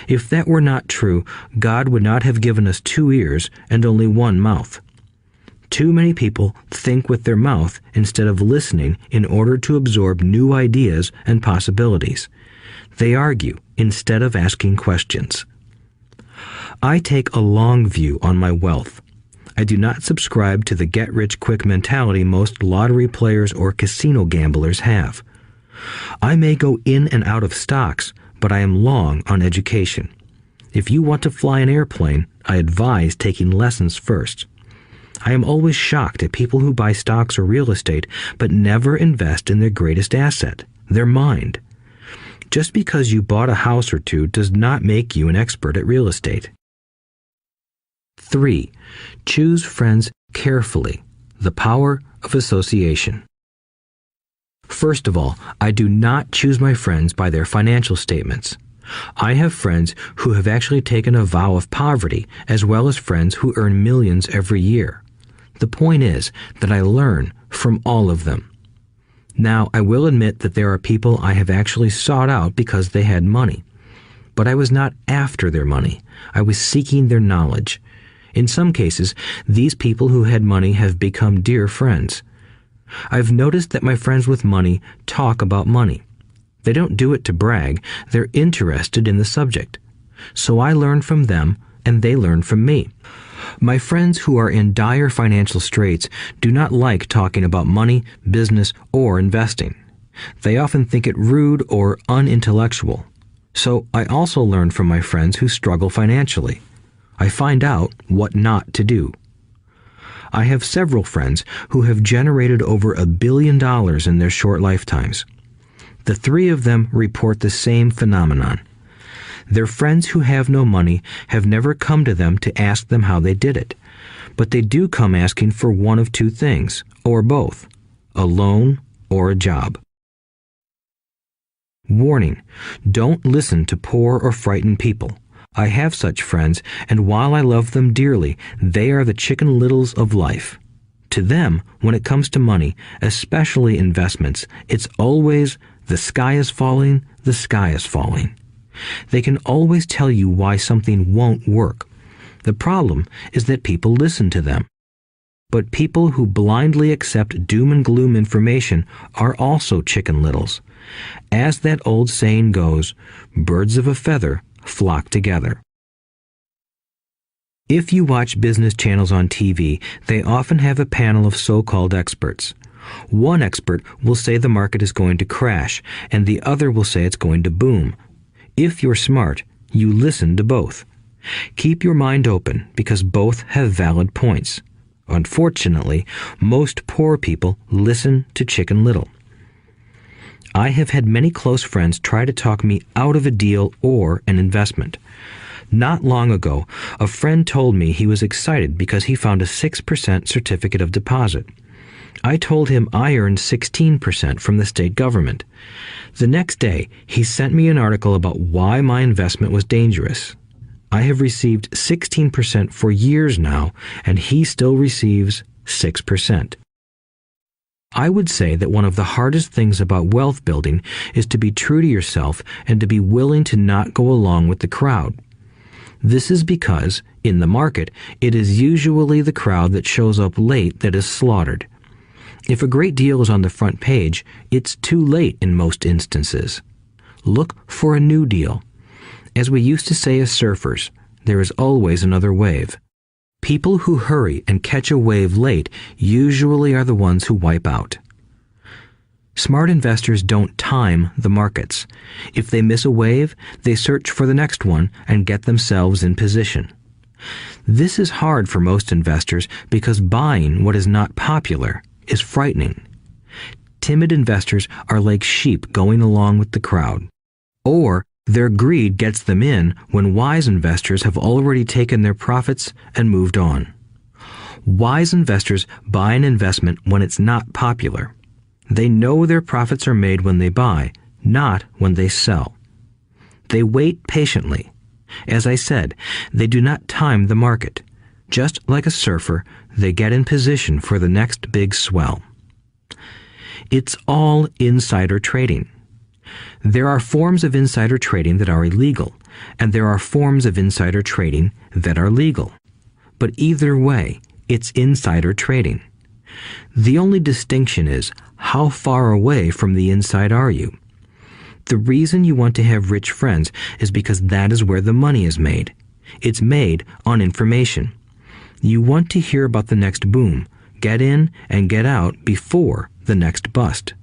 If that were not true, God would not have given us 2 ears and only 1 mouth. Too many people think with their mouth instead of listening in order to absorb new ideas and possibilities. They argue instead of asking questions. I take a long view on my wealth. I do not subscribe to the get-rich-quick mentality most lottery players or casino gamblers have. I may go in and out of stocks, but I am long on education. If you want to fly an airplane, I advise taking lessons first. I am always shocked at people who buy stocks or real estate but never invest in their greatest asset, their mind. Just because you bought a house or two does not make you an expert at real estate. 3. Choose friends carefully. The power of association. First of all, I do not choose my friends by their financial statements. I have friends who have actually taken a vow of poverty, as well as friends who earn millions every year. The point is that I learn from all of them. Now, I will admit that there are people I have actually sought out because they had money. But I was not after their money. I was seeking their knowledge. In some cases, these people who had money have become dear friends. I've noticed that my friends with money talk about money. They don't do it to brag. They're interested in the subject. So I learn from them, and they learn from me. My friends who are in dire financial straits do not like talking about money, business, or investing. They often think it rude or unintellectual. So I also learn from my friends who struggle financially. I find out what not to do. I have several friends who have generated over $1 billion in their short lifetimes. The 3 of them report the same phenomenon. Their friends who have no money have never come to them to ask them how they did it, but they do come asking for one of 2 things, or both, a loan or a job. Warning: don't listen to poor or frightened people. I have such friends, and while I love them dearly, they are the Chicken Littles of life. To them, when it comes to money, especially investments, it's always the sky is falling, the sky is falling. They can always tell you why something won't work. The problem is that people listen to them. But people who blindly accept doom and gloom information are also Chicken Littles. As that old saying goes, birds of a feather flock together. If you watch business channels on TV, they often have a panel of so-called experts. One expert will say the market is going to crash, and the other will say it's going to boom. If you're smart, you listen to both. Keep your mind open because both have valid points. Unfortunately, most poor people listen to Chicken Little. I have had many close friends try to talk me out of a deal or an investment. Not long ago, a friend told me he was excited because he found a 6% certificate of deposit. I told him I earned 16% from the state government. The next day, he sent me an article about why my investment was dangerous. I have received 16% for years now, and he still receives 6%. I would say that one of the hardest things about wealth building is to be true to yourself and to be willing to not go along with the crowd. This is because, in the market, it is usually the crowd that shows up late that is slaughtered. If a great deal is on the front page, it's too late in most instances. Look for a new deal. As we used to say as surfers, there is always another wave. People who hurry and catch a wave late usually are the ones who wipe out. Smart investors don't time the markets. If they miss a wave, they search for the next one and get themselves in position. This is hard for most investors because buying what is not popular is frightening. Timid investors are like sheep going along with the crowd. Or their greed gets them in when wise investors have already taken their profits and moved on. Wise investors buy an investment when it's not popular. They know their profits are made when they buy, not when they sell. They wait patiently. As I said, they do not time the market. Just like a surfer, they get in position for the next big swell. It's all insider trading. There are forms of insider trading that are illegal, and there are forms of insider trading that are legal. But either way, it's insider trading. The only distinction is, how far away from the inside are you? The reason you want to have rich friends is because that is where the money is made. It's made on information. You want to hear about the next boom, get in and get out before the next bust.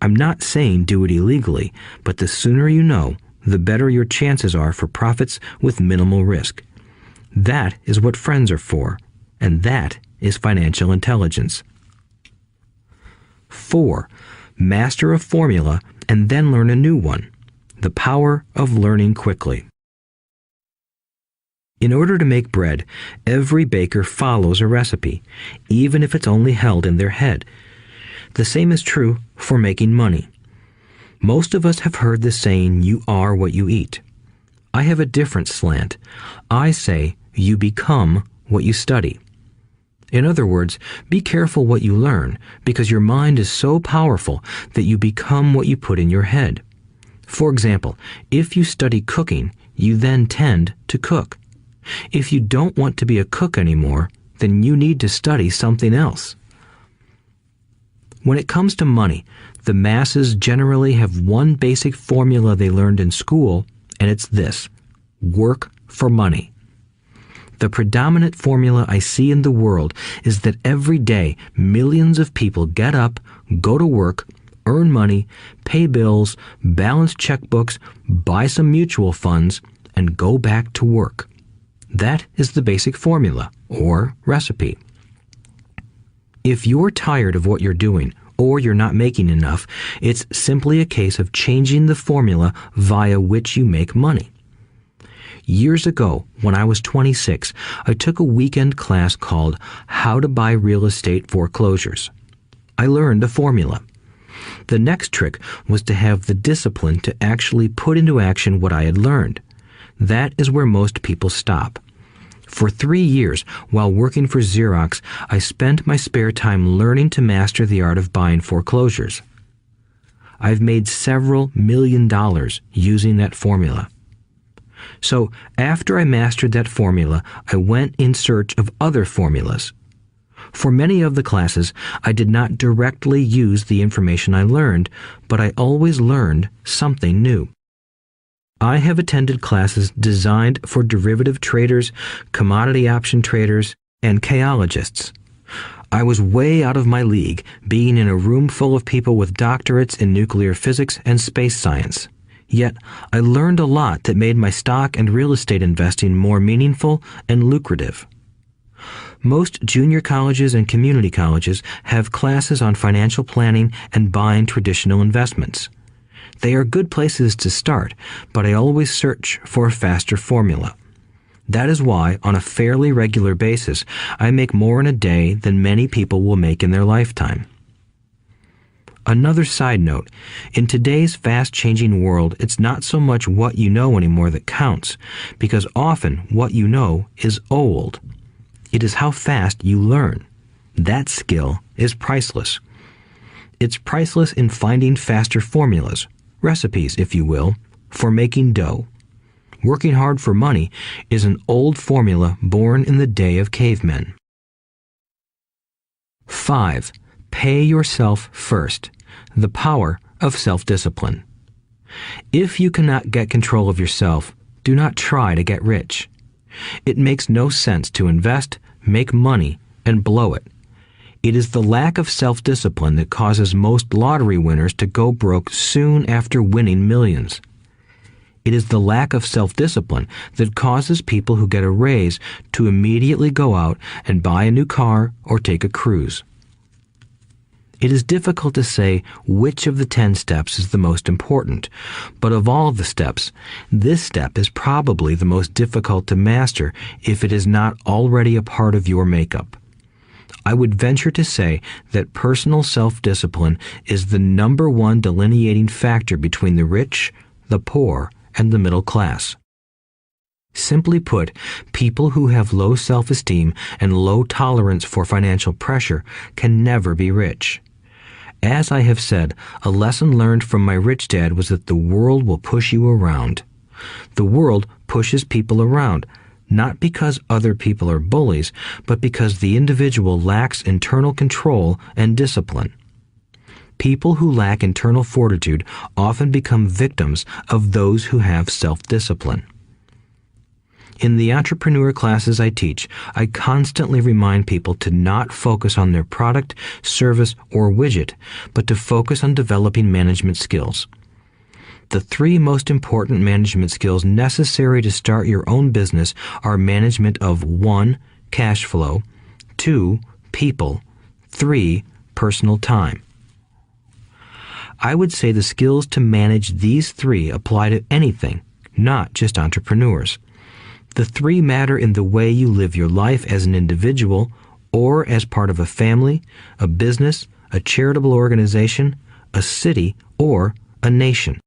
I'm not saying do it illegally, but the sooner you know, the better your chances are for profits with minimal risk. That is what friends are for, and that is financial intelligence. 4. Master a formula and then learn a new one. The power of learning quickly. In order to make bread, every baker follows a recipe, even if it's only held in their head. The same is true for making money. Most of us have heard the saying, "You are what you eat." I have a different slant. I say, "You become what you study." In other words, be careful what you learn, because your mind is so powerful that you become what you put in your head. For example, if you study cooking, you then tend to cook. If you don't want to be a cook anymore, then you need to study something else. When it comes to money, the masses generally have one basic formula they learned in school, and it's this: work for money. The predominant formula I see in the world is that every day millions of people get up, go to work, earn money, pay bills, balance checkbooks, buy some mutual funds, and go back to work. That is the basic formula, or recipe. If you're tired of what you're doing, or you're not making enough, it's simply a case of changing the formula via which you make money. Years ago, when I was 26, I took a weekend class called How to Buy Real Estate Foreclosures. I learned a formula. The next trick was to have the discipline to actually put into action what I had learned. That is where most people stop. For 3 years, while working for Xerox, I spent my spare time learning to master the art of buying foreclosures. I've made several $1 million using that formula. So, after I mastered that formula, I went in search of other formulas. For many of the classes, I did not directly use the information I learned, but I always learned something new. I have attended classes designed for derivative traders, commodity option traders, and chaologists. I was way out of my league, being in a room full of people with doctorates in nuclear physics and space science. Yet, I learned a lot that made my stock and real estate investing more meaningful and lucrative. Most junior colleges and community colleges have classes on financial planning and buying traditional investments. They are good places to start, but I always search for a faster formula. That is why, on a fairly regular basis, I make more in a day than many people will make in their lifetime. Another side note, in today's fast-changing world, it's not so much what you know anymore that counts, because often what you know is old. It is how fast you learn. That skill is priceless. It's priceless in finding faster formulas, recipes, if you will, for making dough. Working hard for money is an old formula born in the day of cavemen. 5. Pay yourself first. The power of self-discipline. If you cannot get control of yourself, do not try to get rich. It makes no sense to invest, make money, and blow it. It is the lack of self-discipline that causes most lottery winners to go broke soon after winning millions. It is the lack of self-discipline that causes people who get a raise to immediately go out and buy a new car or take a cruise. It is difficult to say which of the 10 steps is the most important, but of all the steps, this step is probably the most difficult to master if it is not already a part of your makeup. I would venture to say that personal self-discipline is the number one delineating factor between the rich, the poor, and the middle class. Simply put, people who have low self-esteem and low tolerance for financial pressure can never be rich. As I have said, a lesson learned from my rich dad was that the world will push you around. The world pushes people around, not because other people are bullies, but because the individual lacks internal control and discipline. People who lack internal fortitude often become victims of those who have self-discipline. In the entrepreneur classes I teach, I constantly remind people to not focus on their product, service, or widget, but to focus on developing management skills. The 3 most important management skills necessary to start your own business are management of 1. Cash flow, 2. people. 3, personal time. I would say the skills to manage these 3 apply to anything, not just entrepreneurs. The 3 matter in the way you live your life as an individual or as part of a family, a business, a charitable organization, a city, or a nation.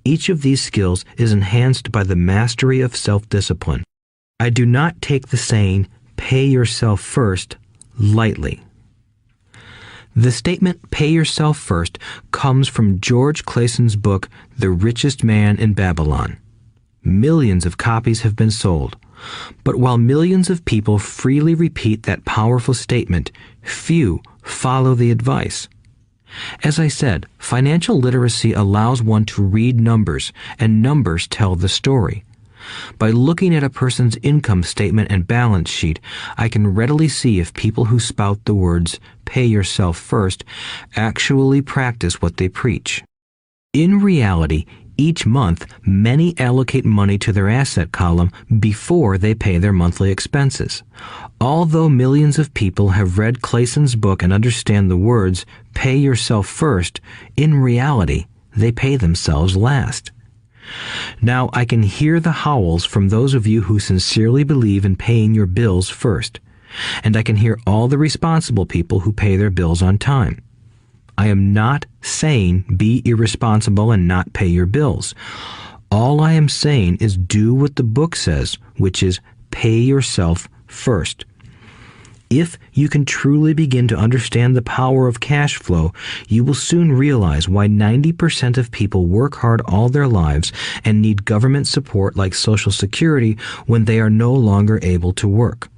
Each of these skills is enhanced by the mastery of self-discipline. I do not take the saying, "pay yourself first," lightly. The statement, "pay yourself first," comes from George Clayson's book, The Richest Man in Babylon. Millions of copies have been sold. But while millions of people freely repeat that powerful statement, few follow the advice. As I said, financial literacy allows one to read numbers, and numbers tell the story. By looking at a person's income statement and balance sheet, I can readily see if people who spout the words, "pay yourself first," actually practice what they preach. In reality, each month, many allocate money to their asset column before they pay their monthly expenses. Although millions of people have read Clayson's book and understand the words, "pay yourself first," in reality, they pay themselves last. Now, I can hear the howls from those of you who sincerely believe in paying your bills first, and I can hear all the responsible people who pay their bills on time. I am not saying be irresponsible and not pay your bills. All I am saying is do what the book says, which is pay yourself first. If you can truly begin to understand the power of cash flow, you will soon realize why 90% of people work hard all their lives and need government support like Social Security when they are no longer able to work.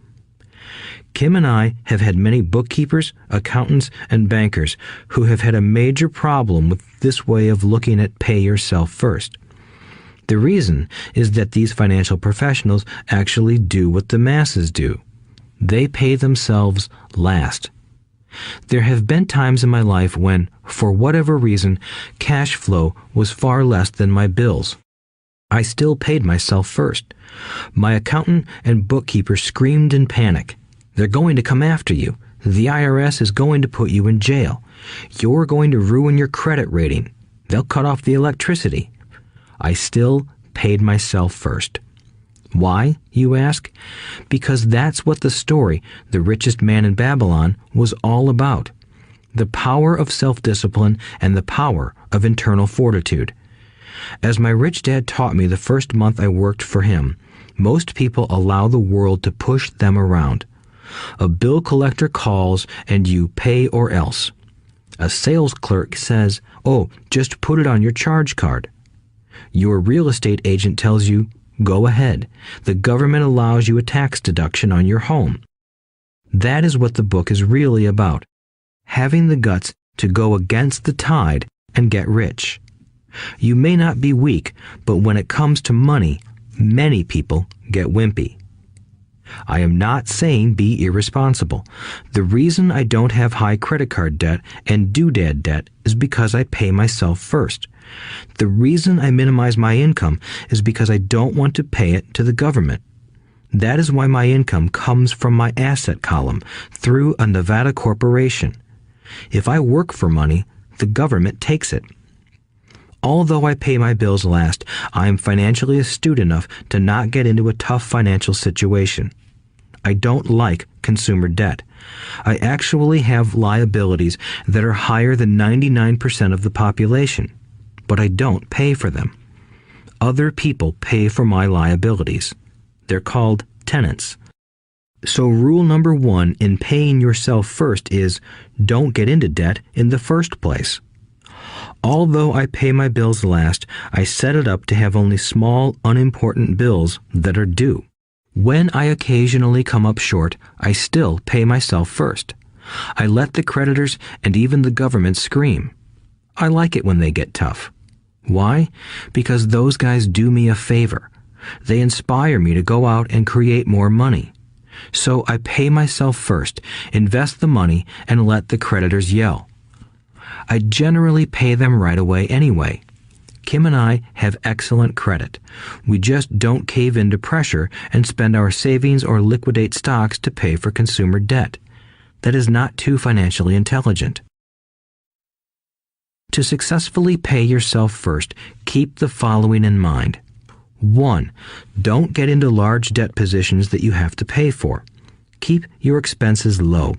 Kim and I have had many bookkeepers, accountants, and bankers who have had a major problem with this way of looking at pay yourself first. The reason is that these financial professionals actually do what the masses do. They pay themselves last. There have been times in my life when, for whatever reason, cash flow was far less than my bills. I still paid myself first. My accountant and bookkeeper screamed in panic. "They're going to come after you. The IRS is going to put you in jail. You're going to ruin your credit rating. They'll cut off the electricity." I still paid myself first. Why, you ask? Because that's what the story, The Richest Man in Babylon, was all about. The power of self-discipline and the power of internal fortitude. As my rich dad taught me the first month I worked for him, most people allow the world to push them around. A bill collector calls and you pay or else. A sales clerk says, "Oh, just put it on your charge card." Your real estate agent tells you, "Go ahead. The government allows you a tax deduction on your home." That is what the book is really about. Having the guts to go against the tide and get rich. You may not be weak, but when it comes to money, many people get wimpy. I am not saying be irresponsible. The reason I don't have high credit card debt and doodad debt is because I pay myself first. The reason I minimize my income is because I don't want to pay it to the government. That is why my income comes from my asset column through a Nevada corporation. If I work for money, the government takes it. Although I pay my bills last, I am financially astute enough to not get into a tough financial situation. I don't like consumer debt. I actually have liabilities that are higher than 99% of the population, but I don't pay for them. Other people pay for my liabilities. They're called tenants. So rule number 1 in paying yourself first is don't get into debt in the first place. Although I pay my bills last, I set it up to have only small, unimportant bills that are due. When I occasionally come up short, I still pay myself first. I let the creditors and even the government scream. I like it when they get tough. Why? Because those guys do me a favor. They inspire me to go out and create more money. So I pay myself first, invest the money, and let the creditors yell. I generally pay them right away anyway. Kim and I have excellent credit. We just don't cave into pressure and spend our savings or liquidate stocks to pay for consumer debt. that is not too financially intelligent. To successfully pay yourself first, keep the following in mind. 1. Don't get into large debt positions that you have to pay for. Keep your expenses low.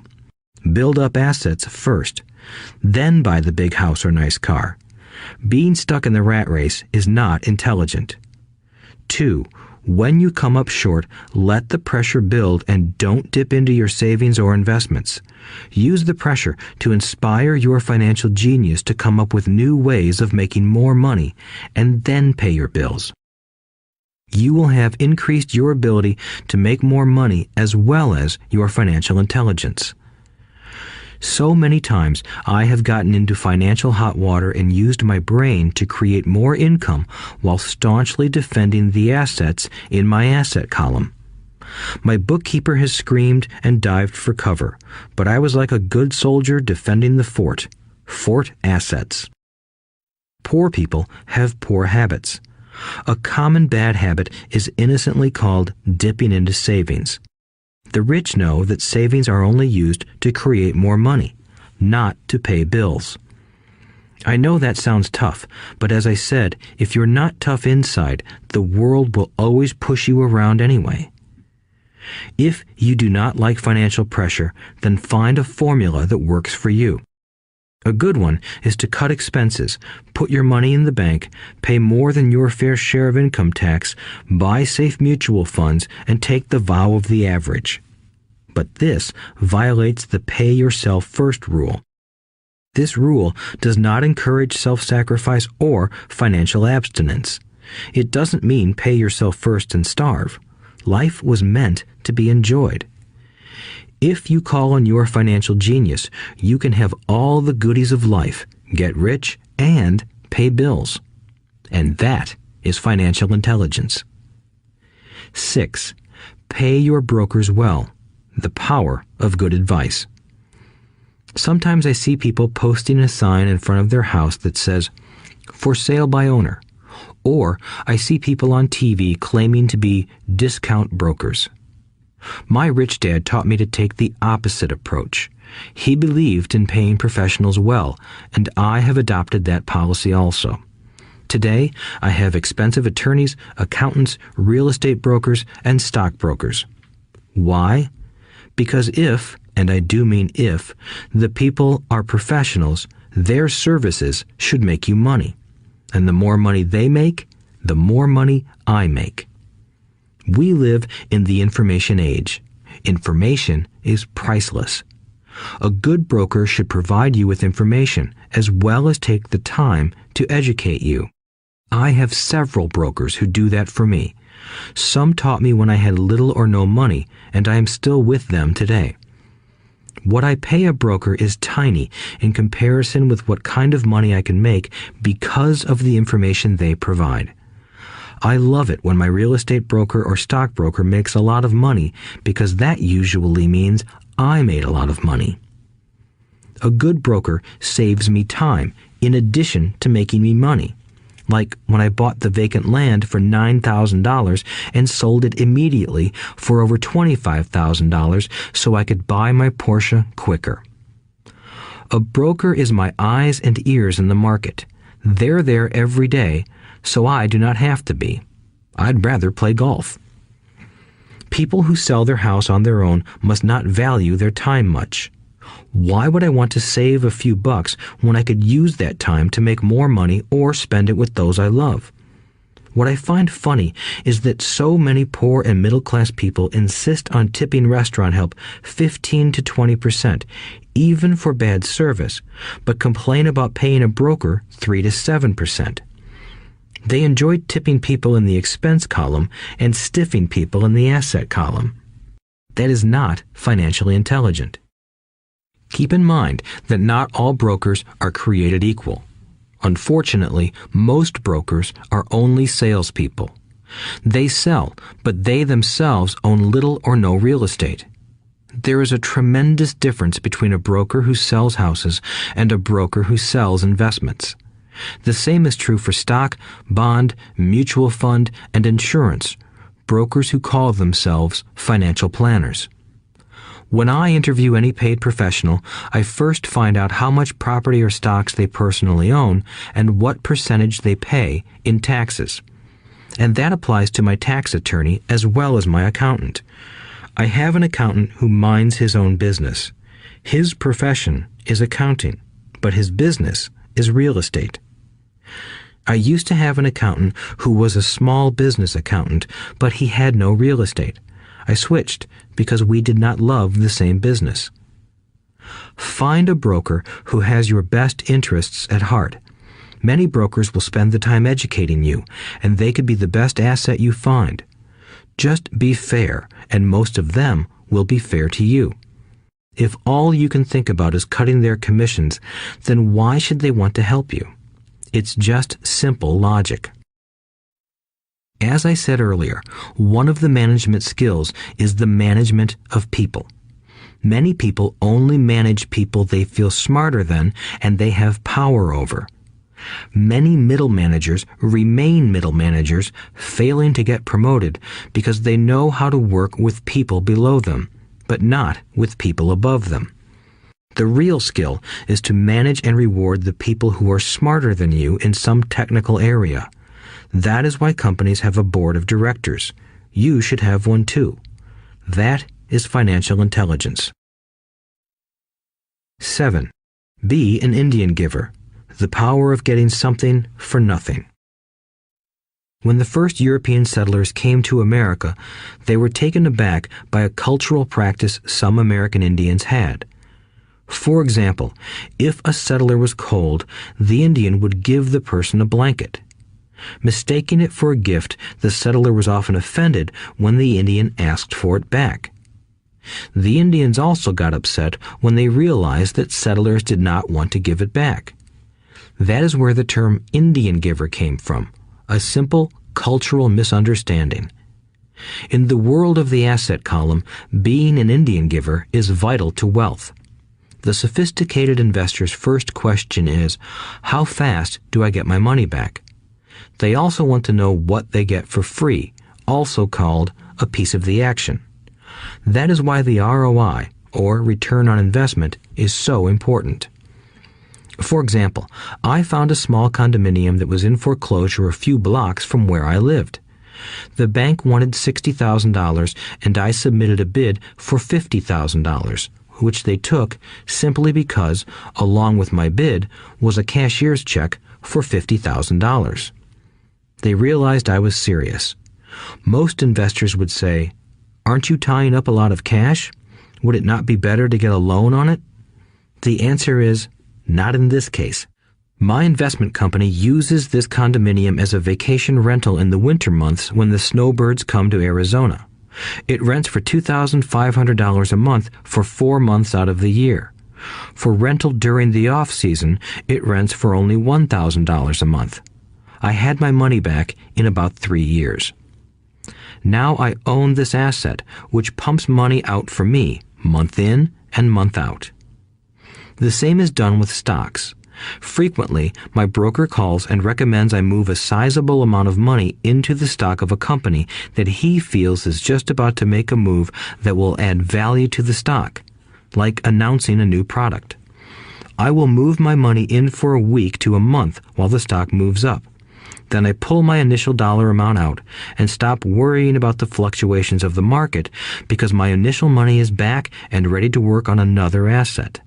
Build up assets first. Then buy the big house or nice car. Being stuck in the rat race is not intelligent. 2. When you come up short, let the pressure build and don't dip into your savings or investments. Use the pressure to inspire your financial genius to come up with new ways of making more money and then pay your bills. You will have increased your ability to make more money as well as your financial intelligence. So many times I have gotten into financial hot water and used my brain to create more income while staunchly defending the assets in my asset column. My bookkeeper has screamed and dived for cover, but I was like a good soldier defending the fort. Fort assets. Poor people have poor habits. A common bad habit is innocently called dipping into savings. The rich know that savings are only used to create more money, not to pay bills. I know that sounds tough, but as I said, if you're not tough inside, the world will always push you around anyway. If you do not like financial pressure, then find a formula that works for you. A good one is to cut expenses, put your money in the bank, pay more than your fair share of income tax, buy safe mutual funds, and take the vow of the average. But this violates the pay yourself first rule. This rule does not encourage self-sacrifice or financial abstinence. It doesn't mean pay yourself first and starve. Life was meant to be enjoyed. If you call on your financial genius, you can have all the goodies of life, get rich, and pay bills. And that is financial intelligence. 6. Pay your brokers well. The power of good advice. Sometimes I see people posting a sign in front of their house that says, "For sale by owner." Or I see people on TV claiming to be discount brokers. My rich dad taught me to take the opposite approach. He believed in paying professionals well, and I have adopted that policy also. Today, I have expensive attorneys, accountants, real estate brokers, and stockbrokers. Why? Because if, and I do mean if, the people are professionals, their services should make you money. And the more money they make, the more money I make. We live in the information age. Information is priceless. A good broker should provide you with information as well as take the time to educate you. I have several brokers who do that for me. Some taught me when I had little or no money, and I am still with them today. What I pay a broker is tiny in comparison with what kind of money I can make because of the information they provide. I love it when my real estate broker or stockbroker makes a lot of money because that usually means I made a lot of money. A good broker saves me time in addition to making me money. Like when I bought the vacant land for $9,000 and sold it immediately for over $25,000 so I could buy my Porsche quicker. A broker is my eyes and ears in the market. They're there every day, so I do not have to be. I'd rather play golf. People who sell their house on their own must not value their time much. Why would I want to save a few bucks when I could use that time to make more money or spend it with those I love? What I find funny is that so many poor and middle-class people insist on tipping restaurant help 15 to 20%, even for bad service, but complain about paying a broker 3 to 7%. They enjoy tipping people in the expense column and stiffing people in the asset column. That is not financially intelligent. Keep in mind that not all brokers are created equal. Unfortunately, most brokers are only salespeople. They sell, but they themselves own little or no real estate. There is a tremendous difference between a broker who sells houses and a broker who sells investments. The same is true for stock, bond, mutual fund, and insurance, brokers who call themselves financial planners. When I interview any paid professional, I first find out how much property or stocks they personally own and what percentage they pay in taxes. And that applies to my tax attorney as well as my accountant. I have an accountant who minds his own business. His profession is accounting, but his business is real estate. I used to have an accountant who was a small business accountant, but he had no real estate. I switched because we did not love the same business. Find a broker who has your best interests at heart. Many brokers will spend the time educating you, and they could be the best asset you find. Just be fair, and most of them will be fair to you. If all you can think about is cutting their commissions, then why should they want to help you? It's just simple logic. As I said earlier, one of the management skills is the management of people. Many people only manage people they feel smarter than and they have power over. Many middle managers remain middle managers, failing to get promoted because they know how to work with people below them, but not with people above them. The real skill is to manage and reward the people who are smarter than you in some technical area. That is why companies have a board of directors. You should have one too. That is financial intelligence. 7. Be an Indian giver. The power of getting something for nothing. When the first European settlers came to America, they were taken aback by a cultural practice some American Indians had. For example, if a settler was cold, the Indian would give the person a blanket. Mistaking it for a gift, the settler was often offended when the Indian asked for it back. The Indians also got upset when they realized that settlers did not want to give it back. That is where the term Indian giver came from, a simple cultural misunderstanding. In the world of the asset column, being an Indian giver is vital to wealth. The sophisticated investor's first question is, how fast do I get my money back? They also want to know what they get for free, also called a piece of the action. That is why the ROI, or return on investment, is so important. For example, I found a small condominium that was in foreclosure a few blocks from where I lived. The bank wanted $60,000 and I submitted a bid for $50,000, which they took simply because, along with my bid, was a cashier's check for $50,000. They realized I was serious. Most investors would say, "Aren't you tying up a lot of cash? Would it not be better to get a loan on it?" The answer is, not in this case. My investment company uses this condominium as a vacation rental in the winter months when the snowbirds come to Arizona. It rents for $2,500 a month for 4 months out of the year. For rental during the off-season, it rents for only $1,000 a month. I had my money back in about 3 years. Now I own this asset, which pumps money out for me, month in and month out. The same is done with stocks. Frequently, my broker calls and recommends I move a sizable amount of money into the stock of a company that he feels is just about to make a move that will add value to the stock, like announcing a new product. I will move my money in for a week to a month while the stock moves up. Then I pull my initial dollar amount out and stop worrying about the fluctuations of the market because my initial money is back and ready to work on another asset.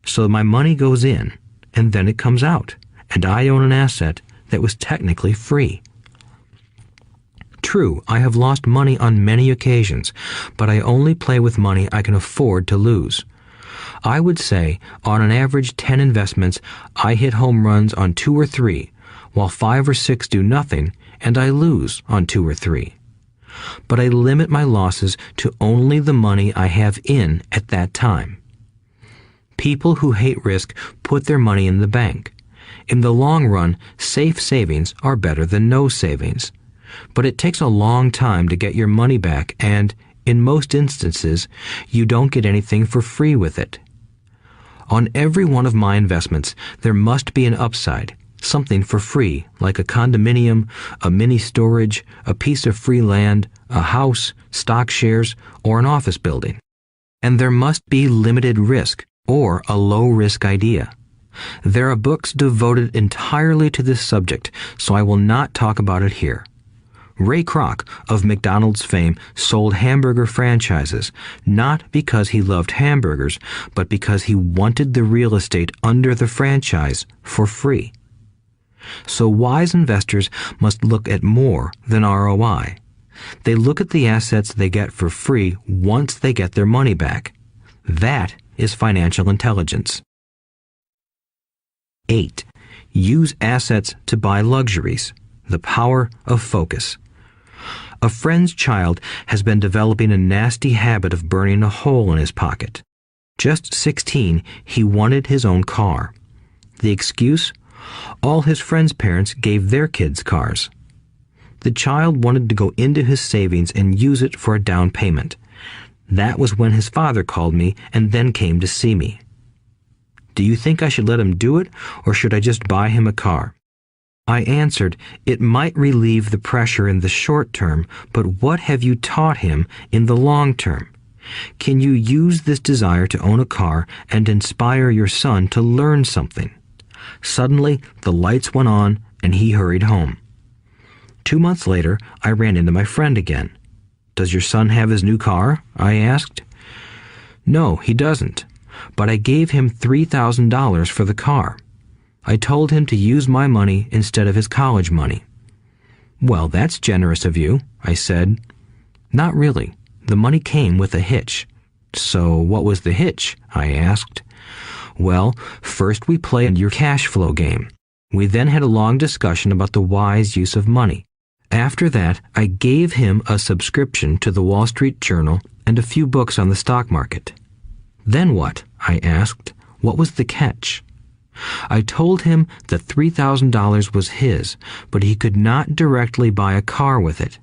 So my money goes in, and then it comes out, and I own an asset that was technically free. True, I have lost money on many occasions, but I only play with money I can afford to lose. I would say, on an average 10 investments, I hit home runs on 2 or 3, while 5 or 6 do nothing, and I lose on 2 or 3. But I limit my losses to only the money I have in at that time. People who hate risk put their money in the bank. In the long run, safe savings are better than no savings. But it takes a long time to get your money back, and, in most instances, you don't get anything for free with it. On every one of my investments, there must be an upside, something for free, like a condominium, a mini storage, a piece of free land, a house, stock shares, or an office building. and there must be limited risk or a low-risk idea. There are books devoted entirely to this subject, so I will not talk about it here. Ray Kroc of McDonald's fame sold hamburger franchises, not because he loved hamburgers, but because he wanted the real estate under the franchise for free. So wise investors must look at more than ROI. They look at the assets they get for free once they get their money back. That is financial intelligence. 8. Use assets to buy luxuries. The power of focus. A friend's child has been developing a nasty habit of burning a hole in his pocket. Just 16, he wanted his own car. The excuse? All his friends' parents gave their kids cars. The child wanted to go into his savings and use it for a down payment. That was when his father called me and then came to see me. Do you think I should let him do it, or should I just buy him a car? I answered, it might relieve the pressure in the short term, but what have you taught him in the long term? Can you use this desire to own a car and inspire your son to learn something? Suddenly, the lights went on and he hurried home. 2 months later, I ran into my friend again. Does your son have his new car? I asked. No, he doesn't, but I gave him $3,000 for the car. I told him to use my money instead of his college money. Well, that's generous of you, I said. Not really. The money came with a hitch. So what was the hitch? I asked. Well, first we played your cash flow game. We then had a long discussion about the wise use of money. After that, I gave him a subscription to the Wall Street Journal and a few books on the stock market. Then what? I asked. What was the catch? I told him that $3,000 was his, but he could not directly buy a car with it.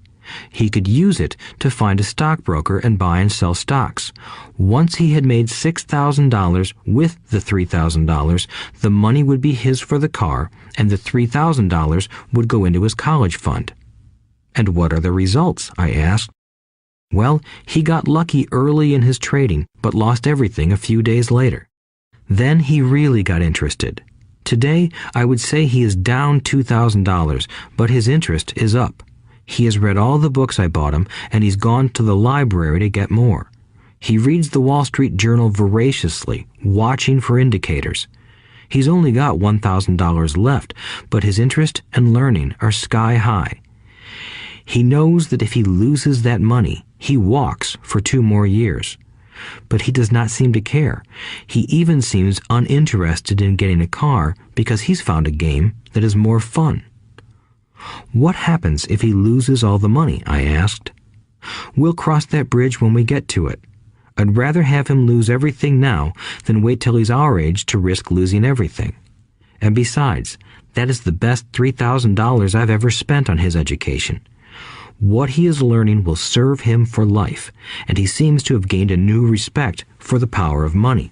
He could use it to find a stockbroker and buy and sell stocks. Once he had made $6,000 with the $3,000, the money would be his for the car, and the $3,000 would go into his college fund. And what are the results? I asked. Well, he got lucky early in his trading, but lost everything a few days later. Then he really got interested. Today, I would say he is down $2,000, but his interest is up. He has read all the books I bought him, and he's gone to the library to get more. He reads the Wall Street Journal voraciously, watching for indicators. He's only got $1,000 left, but his interest and learning are sky high. He knows that if he loses that money, he walks for 2 more years. But he does not seem to care. He even seems uninterested in getting a car because he's found a game that is more fun. What happens if he loses all the money? I asked. We'll cross that bridge when we get to it. I'd rather have him lose everything now than wait till he's our age to risk losing everything. And besides, that is the best $3,000 I've ever spent on his education. What he is learning will serve him for life, and he seems to have gained a new respect for the power of money.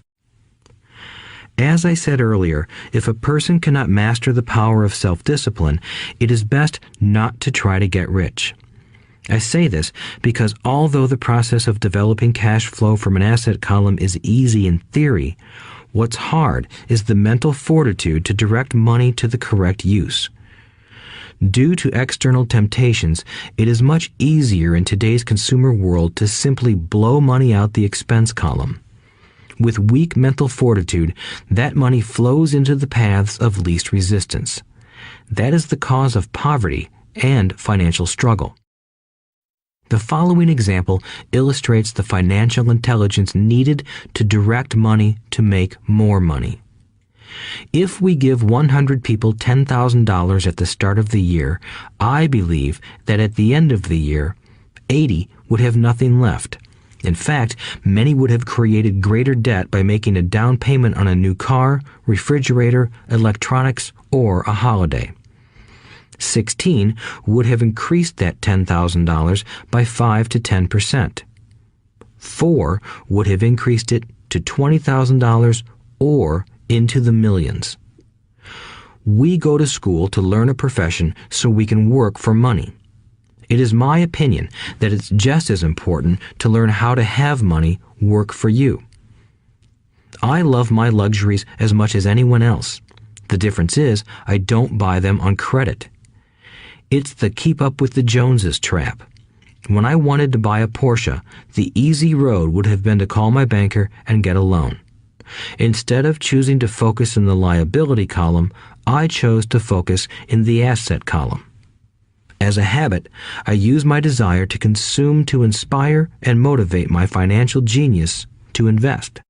As I said earlier, if a person cannot master the power of self-discipline, it is best not to try to get rich. I say this because although the process of developing cash flow from an asset column is easy in theory, what's hard is the mental fortitude to direct money to the correct use. Due to external temptations, it is much easier in today's consumer world to simply blow money out the expense column. With weak mental fortitude, that money flows into the paths of least resistance. That is the cause of poverty and financial struggle. The following example illustrates the financial intelligence needed to direct money to make more money. If we give 100 people $10,000 at the start of the year, I believe that at the end of the year, 80 would have nothing left. In fact, many would have created greater debt by making a down payment on a new car, refrigerator, electronics, or a holiday. 16 would have increased that $10,000 by 5 to 10%. 4 would have increased it to $20,000 or into the millions. We go to school to learn a profession so we can work for money. It is my opinion that it's just as important to learn how to have money work for you. I love my luxuries as much as anyone else. The difference is I don't buy them on credit. It's the keep up with the Joneses trap. When I wanted to buy a Porsche, the easy road would have been to call my banker and get a loan. Instead of choosing to focus in the liability column, I chose to focus in the asset column. As a habit, I use my desire to consume to inspire and motivate my financial genius to invest.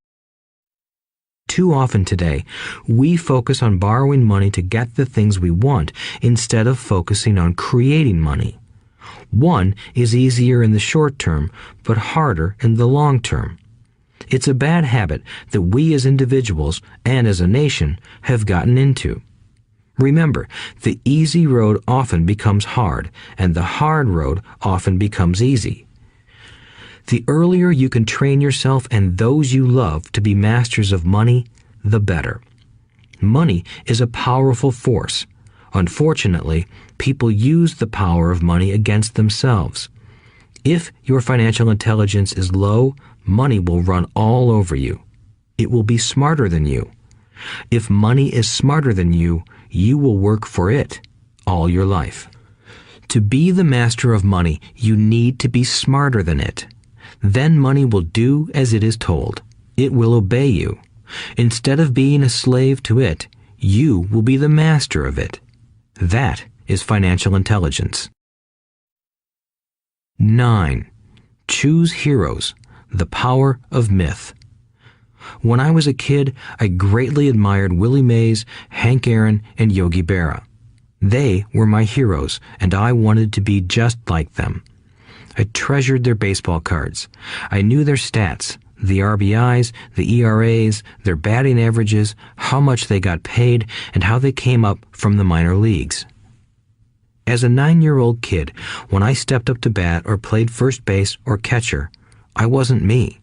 Too often today, we focus on borrowing money to get the things we want instead of focusing on creating money. One is easier in the short term, but harder in the long term. It's a bad habit that we as individuals and as a nation have gotten into. Remember, the easy road often becomes hard, and the hard road often becomes easy. The earlier you can train yourself and those you love to be masters of money, the better. Money is a powerful force. Unfortunately, people use the power of money against themselves. If your financial intelligence is low, money will run all over you. It will be smarter than you. If money is smarter than you, you will work for it all your life. To be the master of money, you need to be smarter than it. Then money will do as it is told. It will obey you. Instead of being a slave to it, you will be the master of it. That is financial intelligence. 9. Choose heroes. The power of myth. When I was a kid, I greatly admired Willie Mays, Hank Aaron, and Yogi Berra. They were my heroes, and I wanted to be just like them. I treasured their baseball cards. I knew their stats, the RBIs, the ERAs, their batting averages, how much they got paid, and how they came up from the minor leagues. As a 9-year-old kid, when I stepped up to bat or played first base or catcher, I wasn't me.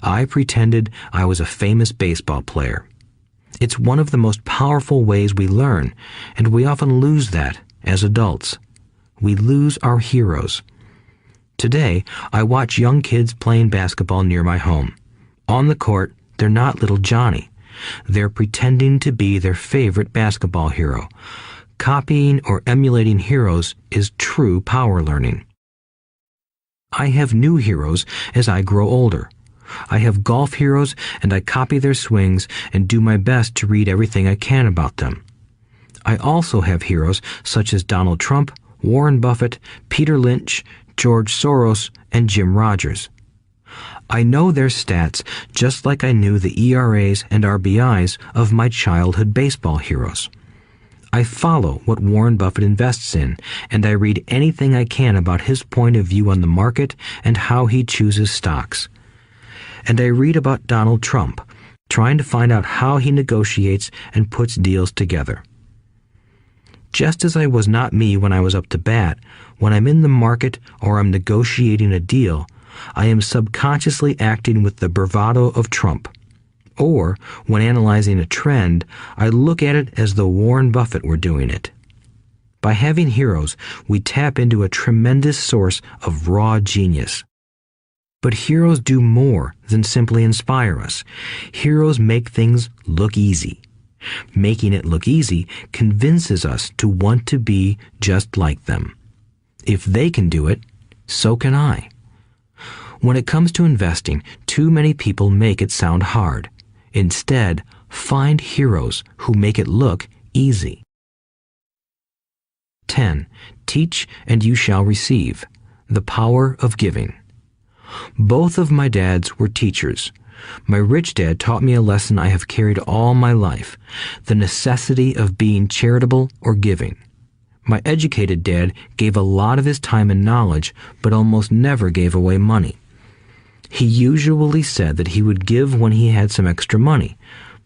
I pretended I was a famous baseball player. It's one of the most powerful ways we learn, and we often lose that as adults. We lose our heroes. Today, I watch young kids playing basketball near my home. On the court, they're not little Johnny. They're pretending to be their favorite basketball hero. Copying or emulating heroes is true power learning. I have new heroes as I grow older. I have golf heroes, and I copy their swings and do my best to read everything I can about them. I also have heroes such as Donald Trump, Warren Buffett, Peter Lynch, George Soros, and Jim Rogers. I know their stats just like I knew the ERAs and RBIs of my childhood baseball heroes. I follow what Warren Buffett invests in, and I read anything I can about his point of view on the market and how he chooses stocks. And I read about Donald Trump, trying to find out how he negotiates and puts deals together. Just as I was not me when I was up to bat, when I'm in the market or I'm negotiating a deal, I am subconsciously acting with the bravado of Trump. Or, when analyzing a trend, I look at it as though Warren Buffett were doing it. By having heroes, we tap into a tremendous source of raw genius. But heroes do more than simply inspire us. Heroes make things look easy. Making it look easy convinces us to want to be just like them. If they can do it, so can I. When it comes to investing, too many people make it sound hard. Instead, find heroes who make it look easy. 10. Teach and you shall receive. The power of giving. Both of my dads were teachers. My rich dad taught me a lesson I have carried all my life, the necessity of being charitable or giving. My educated dad gave a lot of his time and knowledge, but almost never gave away money. He usually said that he would give when he had some extra money,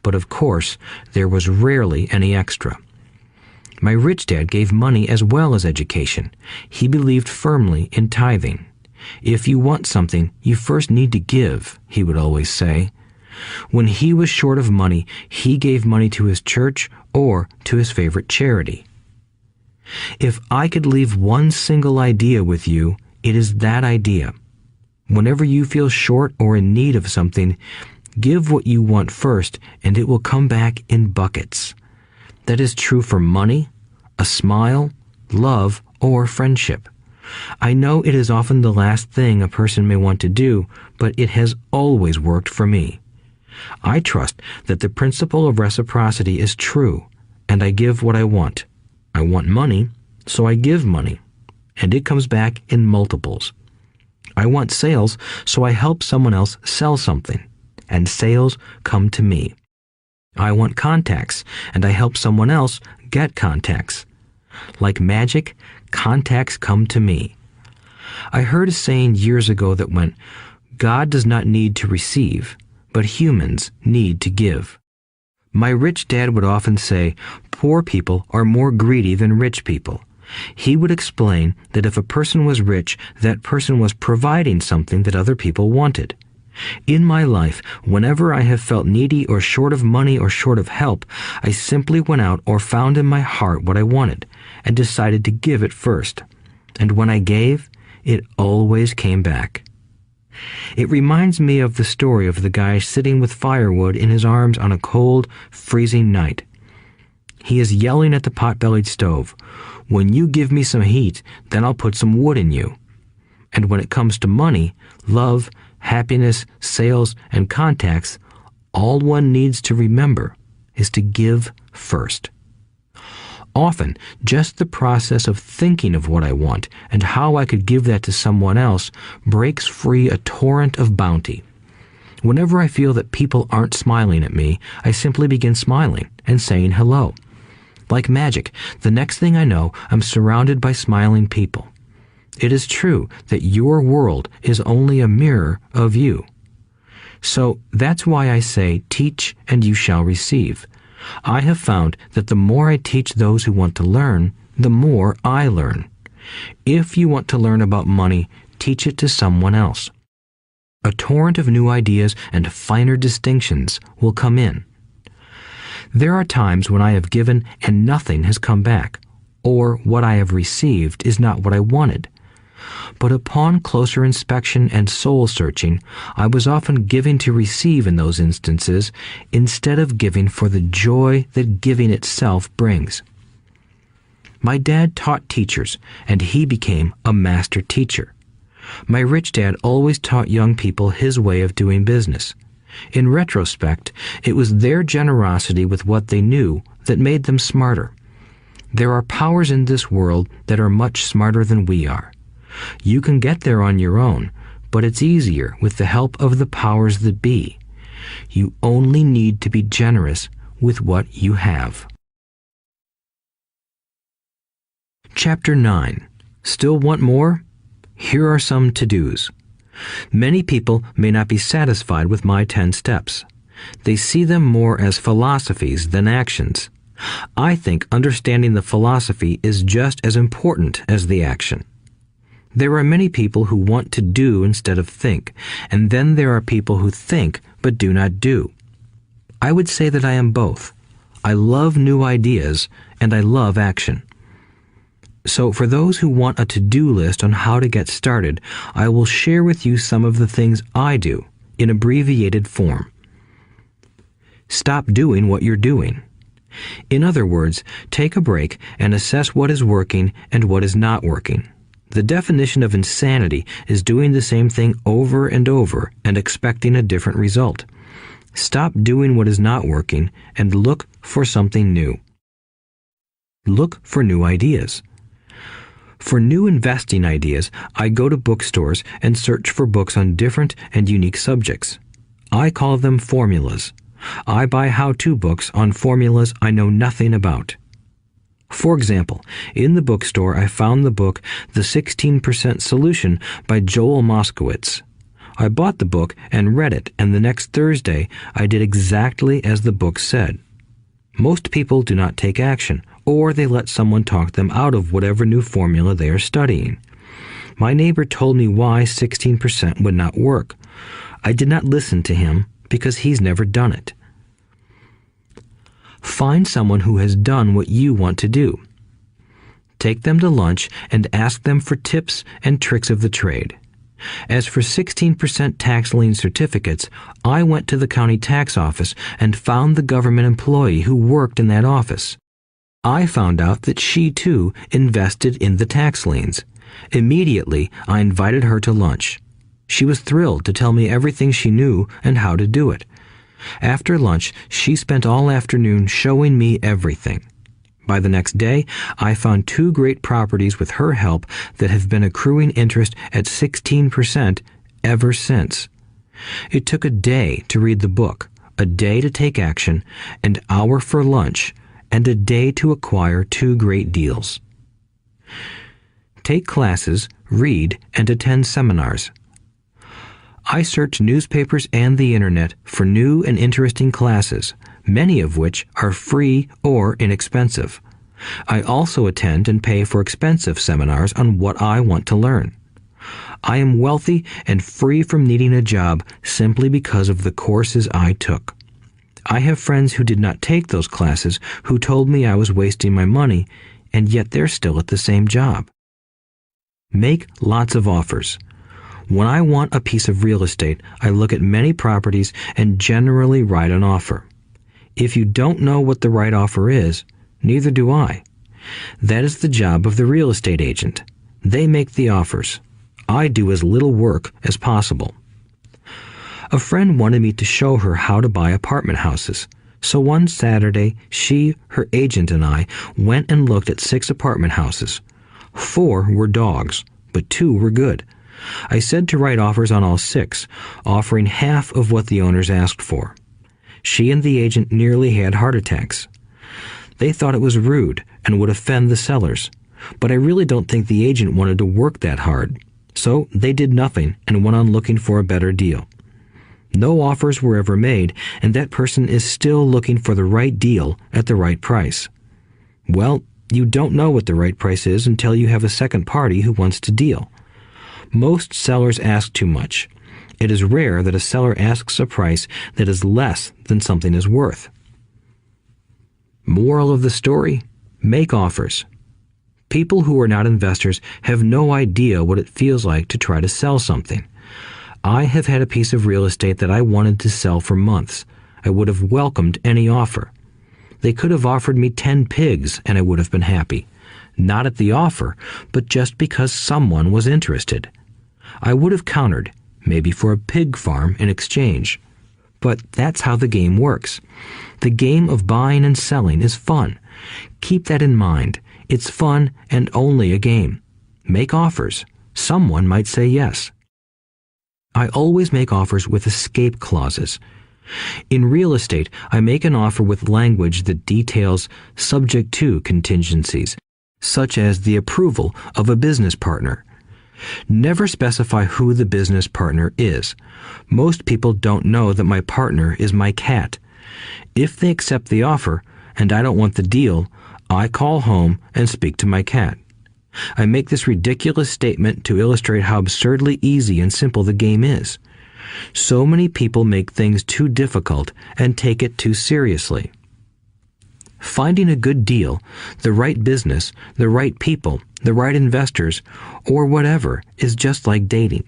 but of course, there was rarely any extra. My rich dad gave money as well as education. He believed firmly in tithing. If you want something, you first need to give, he would always say. When he was short of money, he gave money to his church or to his favorite charity. If I could leave one single idea with you, it is that idea. Whenever you feel short or in need of something, give what you want first, and it will come back in buckets. That is true for money, a smile, love, or friendship. I know it is often the last thing a person may want to do, but it has always worked for me. I trust that the principle of reciprocity is true, and I give what I want. I want money, so I give money, and it comes back in multiples. I want sales, so I help someone else sell something, and sales come to me. I want contacts, and I help someone else get contacts. Like magic, contacts come to me. I heard a saying years ago that went, "God does not need to receive, but humans need to give." My rich dad would often say, poor people are more greedy than rich people. He would explain that if a person was rich, that person was providing something that other people wanted. In my life, whenever I have felt needy or short of money or short of help, I simply went out or found in my heart what I wanted and decided to give it first. And when I gave, it always came back. It reminds me of the story of the guy sitting with firewood in his arms on a cold, freezing night. He is yelling at the pot-bellied stove, "When you give me some heat, then I'll put some wood in you." And when it comes to money, love, happiness, sales, and contacts, all one needs to remember is to give first. Often, just the process of thinking of what I want and how I could give that to someone else breaks free a torrent of bounty. Whenever I feel that people aren't smiling at me, I simply begin smiling and saying hello. Like magic, the next thing I know, I'm surrounded by smiling people. It is true that your world is only a mirror of you. So that's why I say, teach and you shall receive. I have found that the more I teach those who want to learn, the more I learn. If you want to learn about money, teach it to someone else. A torrent of new ideas and finer distinctions will come in. There are times when I have given and nothing has come back, or what I have received is not what I wanted. But upon closer inspection and soul-searching, I was often giving to receive in those instances instead of giving for the joy that giving itself brings. My dad taught teachers, and he became a master teacher. My rich dad always taught young people his way of doing business. In retrospect, it was their generosity with what they knew that made them smarter. There are powers in this world that are much smarter than we are. You can get there on your own, but it's easier with the help of the powers that be. You only need to be generous with what you have. Chapter 9. Still want more? Here are some to-dos. Many people may not be satisfied with my 10 steps. They see them more as philosophies than actions. I think understanding the philosophy is just as important as the action. There are many people who want to do instead of think, and then there are people who think but do not do. I would say that I am both. I love new ideas, and I love action. So for those who want a to-do list on how to get started, I will share with you some of the things I do in abbreviated form. Stop doing what you're doing. In other words, take a break and assess what is working and what is not working. The definition of insanity is doing the same thing over and over and expecting a different result. Stop doing what is not working and look for something new. Look for new ideas. For new investing ideas, I go to bookstores and search for books on different and unique subjects. I call them formulas. I buy how-to books on formulas I know nothing about. For example, in the bookstore I found the book The 16% Solution by Joel Moskowitz. I bought the book and read it, and the next Thursday I did exactly as the book said. Most people do not take action, or they let someone talk them out of whatever new formula they are studying. My neighbor told me why 16% would not work. I did not listen to him because he's never done it. Find someone who has done what you want to do. take them to lunch, and ask them for tips and tricks of the trade. As for 16% tax lien certificates, I went to the county tax office and found the government employee who worked in that office. I found out that she, too, invested in the tax liens. Immediately, I invited her to lunch. She was thrilled to tell me everything she knew and how to do it. After lunch, she spent all afternoon showing me everything. By the next day, I found 2 great properties with her help that have been accruing interest at 16% ever since. It took a day to read the book, a day to take action, an hour for lunch, and a day to acquire 2 great deals. Take classes, read, and attend seminars. I search newspapers and the internet for new and interesting classes, many of which are free or inexpensive. I also attend and pay for expensive seminars on what I want to learn. I am wealthy and free from needing a job simply because of the courses I took. I have friends who did not take those classes who told me I was wasting my money, and yet they're still at the same job. Make lots of offers. When I want a piece of real estate, I look at many properties and generally write an offer. If you don't know what the right offer is, neither do I. That is the job of the real estate agent. They make the offers. I do as little work as possible. A friend wanted me to show her how to buy apartment houses. So one Saturday, she, her agent, and I went and looked at 6 apartment houses. 4 were dogs, but 2 were good. I said to write offers on all 6, offering half of what the owners asked for. She and the agent nearly had heart attacks. They thought it was rude and would offend the sellers, but I really don't think the agent wanted to work that hard. So they did nothing and went on looking for a better deal. No offers were ever made, and that person is still looking for the right deal at the right price. Well, you don't know what the right price is until you have a second party who wants to deal. Most sellers ask too much. It is rare that a seller asks a price that is less than something is worth. Moral of the story: make offers. People who are not investors have no idea what it feels like to try to sell something. I have had a piece of real estate that I wanted to sell for months. I would have welcomed any offer. They could have offered me 10 pigs and I would have been happy. Not at the offer, but just because someone was interested. I would have countered, maybe for a pig farm in exchange. But that's how the game works. The game of buying and selling is fun. Keep that in mind. It's fun and only a game. Make offers. Someone might say yes. I always make offers with escape clauses. In real estate, I make an offer with language that details subject to contingencies, such as the approval of a business partner. Never specify who the business partner is. Most people don't know that my partner is my cat. If they accept the offer and I don't want the deal, I call home and speak to my cat. I make this ridiculous statement to illustrate how absurdly easy and simple the game is. So many people make things too difficult and take it too seriously. Finding a good deal, the right business, the right people, the right investors, or whatever is just like dating.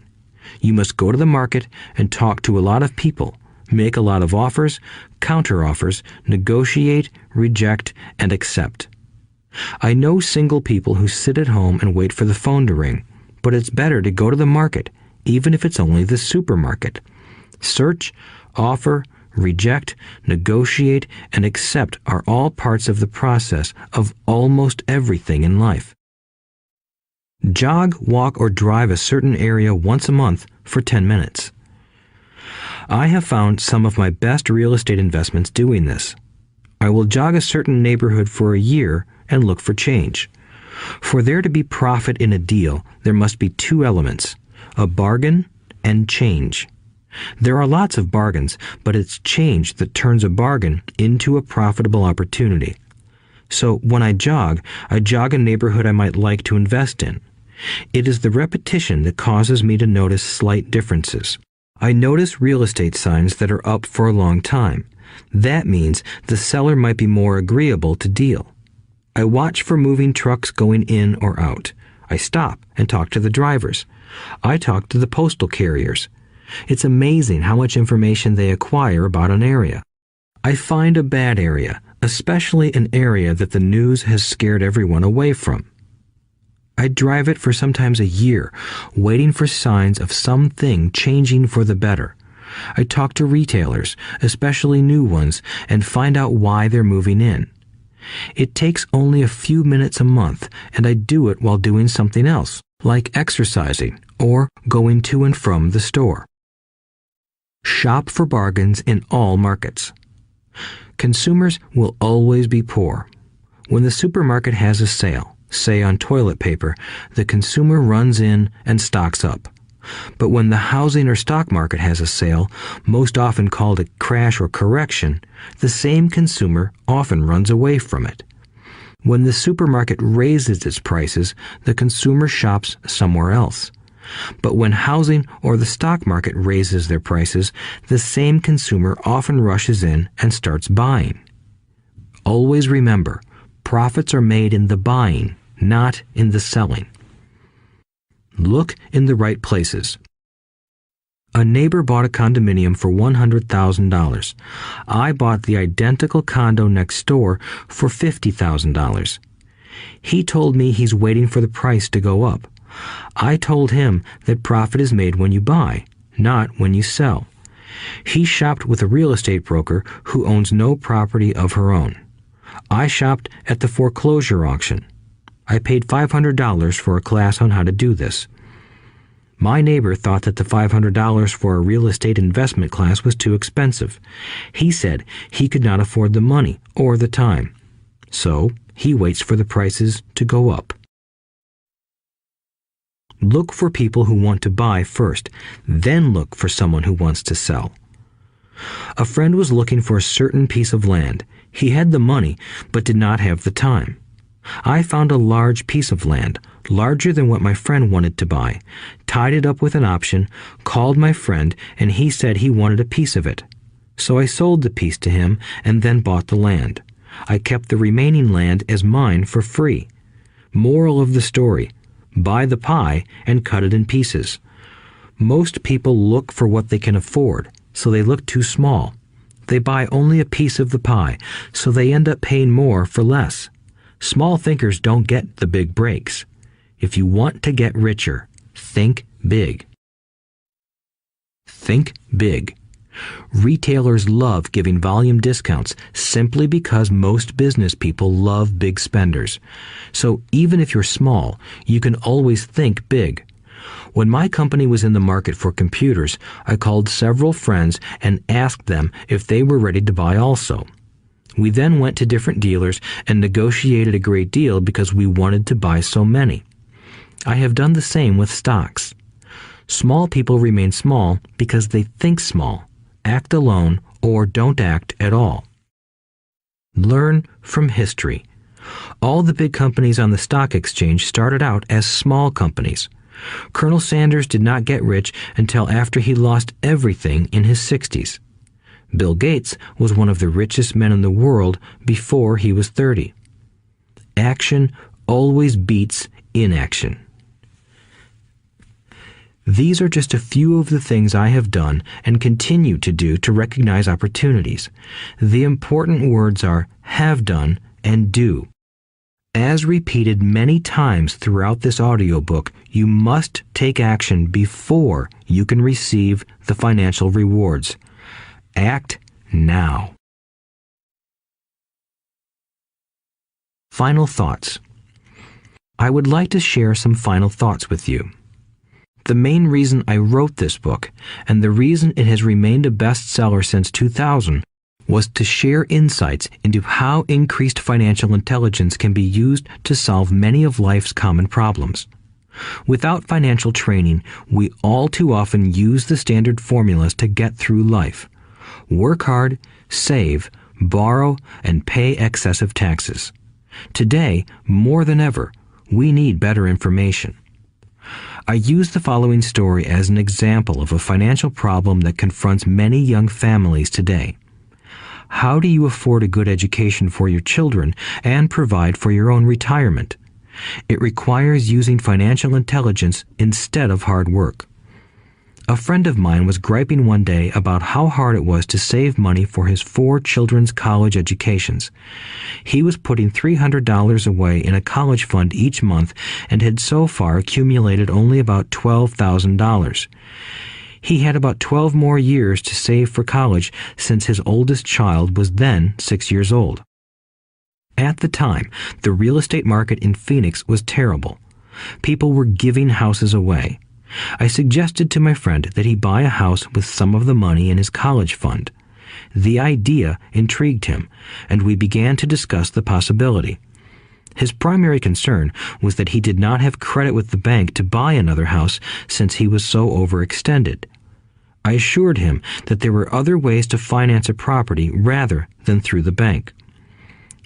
You must go to the market and talk to a lot of people, make a lot of offers, counter-offers, negotiate, reject, and accept. I know single people who sit at home and wait for the phone to ring, but it's better to go to the market, even if it's only the supermarket. Search, offer, reject, negotiate, and accept are all parts of the process of almost everything in life. Jog, walk, or drive a certain area once a month for 10 minutes. I have found some of my best real estate investments doing this. I will jog a certain neighborhood for a year and look for change. For there to be profit in a deal, there must be 2 elements, a bargain and change. There are lots of bargains, but it's change that turns a bargain into a profitable opportunity. So when I jog a neighborhood I might like to invest in. It is the repetition that causes me to notice slight differences. I notice real estate signs that are up for a long time. That means the seller might be more agreeable to deal. I watch for moving trucks going in or out. I stop and talk to the drivers. I talk to the postal carriers. It's amazing how much information they acquire about an area. I find a bad area, especially an area that the news has scared everyone away from. I drive it for sometimes a year, waiting for signs of something changing for the better. I talk to retailers, especially new ones, and find out why they're moving in. It takes only a few minutes a month, and I do it while doing something else, like exercising or going to and from the store. Shop for bargains in all markets. Consumers will always be poor. When the supermarket has a sale, say on toilet paper, the consumer runs in and stocks up. But when the housing or stock market has a sale, most often called a crash or correction, the same consumer often runs away from it. When the supermarket raises its prices, the consumer shops somewhere else. But when housing or the stock market raises their prices, the same consumer often rushes in and starts buying. Always remember, profits are made in the buying, not in the selling. Look in the right places. A neighbor bought a condominium for $100,000. I bought the identical condo next door for $50,000. He told me he's waiting for the price to go up. I told him that profit is made when you buy, not when you sell. He shopped with a real estate broker who owns no property of her own. I shopped at the foreclosure auction. I paid $500 for a class on how to do this. My neighbor thought that the $500 for a real estate investment class was too expensive. He said he could not afford the money or the time. So he waits for the prices to go up. Look for people who want to buy first, then look for someone who wants to sell. A friend was looking for a certain piece of land. He had the money, but did not have the time. I found a large piece of land, larger than what my friend wanted to buy, tied it up with an option, called my friend, and he said he wanted a piece of it. So I sold the piece to him and then bought the land. I kept the remaining land as mine for free. Moral of the story: buy the pie and cut it in pieces. Most people look for what they can afford, so they look too small. They buy only a piece of the pie, so they end up paying more for less. Small thinkers don't get the big breaks. If you want to get richer, think big. Think big. Retailers love giving volume discounts simply because most business people love big spenders. So even if you're small, you can always think big. When my company was in the market for computers, I called several friends and asked them if they were ready to buy also. We then went to different dealers and negotiated a great deal because we wanted to buy so many. I have done the same with stocks. Small people remain small because they think small, act alone, or don't act at all. Learn from history. All the big companies on the stock exchange started out as small companies. Colonel Sanders did not get rich until after he lost everything in his 60s. Bill Gates was one of the richest men in the world before he was 30. Action always beats inaction. These are just a few of the things I have done and continue to do to recognize opportunities. The important words are have done and do. As repeated many times throughout this audiobook, you must take action before you can receive the financial rewards. Act now. Final thoughts. I would like to share some final thoughts with you. The main reason I wrote this book, and the reason it has remained a bestseller since 2000, was to share insights into how increased financial intelligence can be used to solve many of life's common problems. Without financial training, we all too often use the standard formulas to get through life. Work hard, save, borrow, and pay excessive taxes. Today, more than ever, we need better information. I use the following story as an example of a financial problem that confronts many young families today. How do you afford a good education for your children and provide for your own retirement? It requires using financial intelligence instead of hard work. A friend of mine was griping one day about how hard it was to save money for his 4 children's college educations. He was putting $300 away in a college fund each month and had so far accumulated only about $12,000. He had about 12 more years to save for college since his oldest child was then 6 years old. At the time, the real estate market in Phoenix was terrible. People were giving houses away. I suggested to my friend that he buy a house with some of the money in his college fund. The idea intrigued him, and we began to discuss the possibility. His primary concern was that he did not have credit with the bank to buy another house since he was so overextended. I assured him that there were other ways to finance a property rather than through the bank.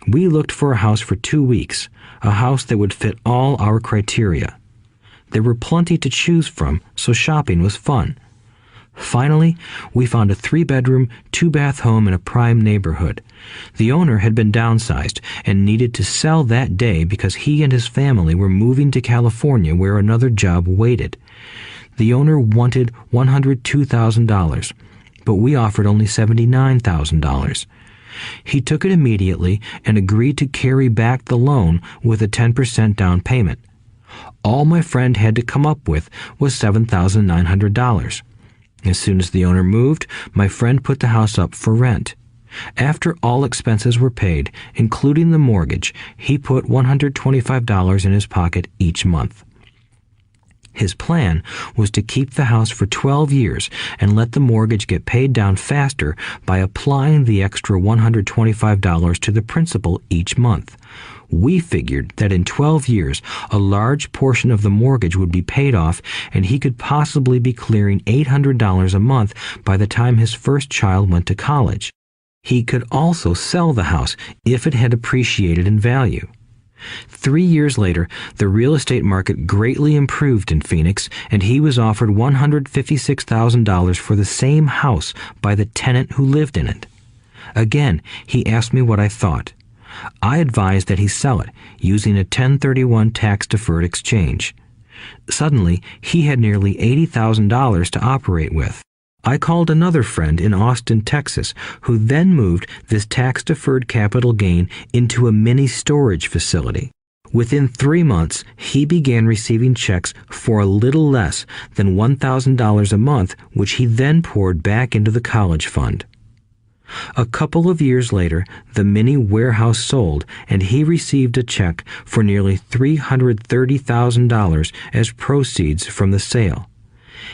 We looked for a house for 2 weeks, a house that would fit all our criteria. There were plenty to choose from, so shopping was fun. Finally, we found a 3-bedroom, 2-bath home in a prime neighborhood. The owner had been downsized and needed to sell that day because he and his family were moving to California where another job waited. The owner wanted $102,000, but we offered only $79,000. He took it immediately and agreed to carry back the loan with a 10% down payment. All my friend had to come up with was $7,900. As soon as the owner moved, my friend put the house up for rent. After all expenses were paid, including the mortgage, he put $125 in his pocket each month. His plan was to keep the house for 12 years and let the mortgage get paid down faster by applying the extra $125 to the principal each month. We figured that in 12 years, a large portion of the mortgage would be paid off and he could possibly be clearing $800 a month by the time his first child went to college. He could also sell the house if it had appreciated in value. 3 years later, the real estate market greatly improved in Phoenix, and he was offered $156,000 for the same house by the tenant who lived in it. Again, he asked me what I thought. I advised that he sell it, using a 1031 tax-deferred exchange. Suddenly, he had nearly $80,000 to operate with. I called another friend in Austin, Texas, who then moved this tax-deferred capital gain into a mini storage facility. Within 3 months, he began receiving checks for a little less than $1,000 a month, which he then poured back into the college fund. A couple of years later, the mini warehouse sold, and he received a check for nearly $330,000 as proceeds from the sale.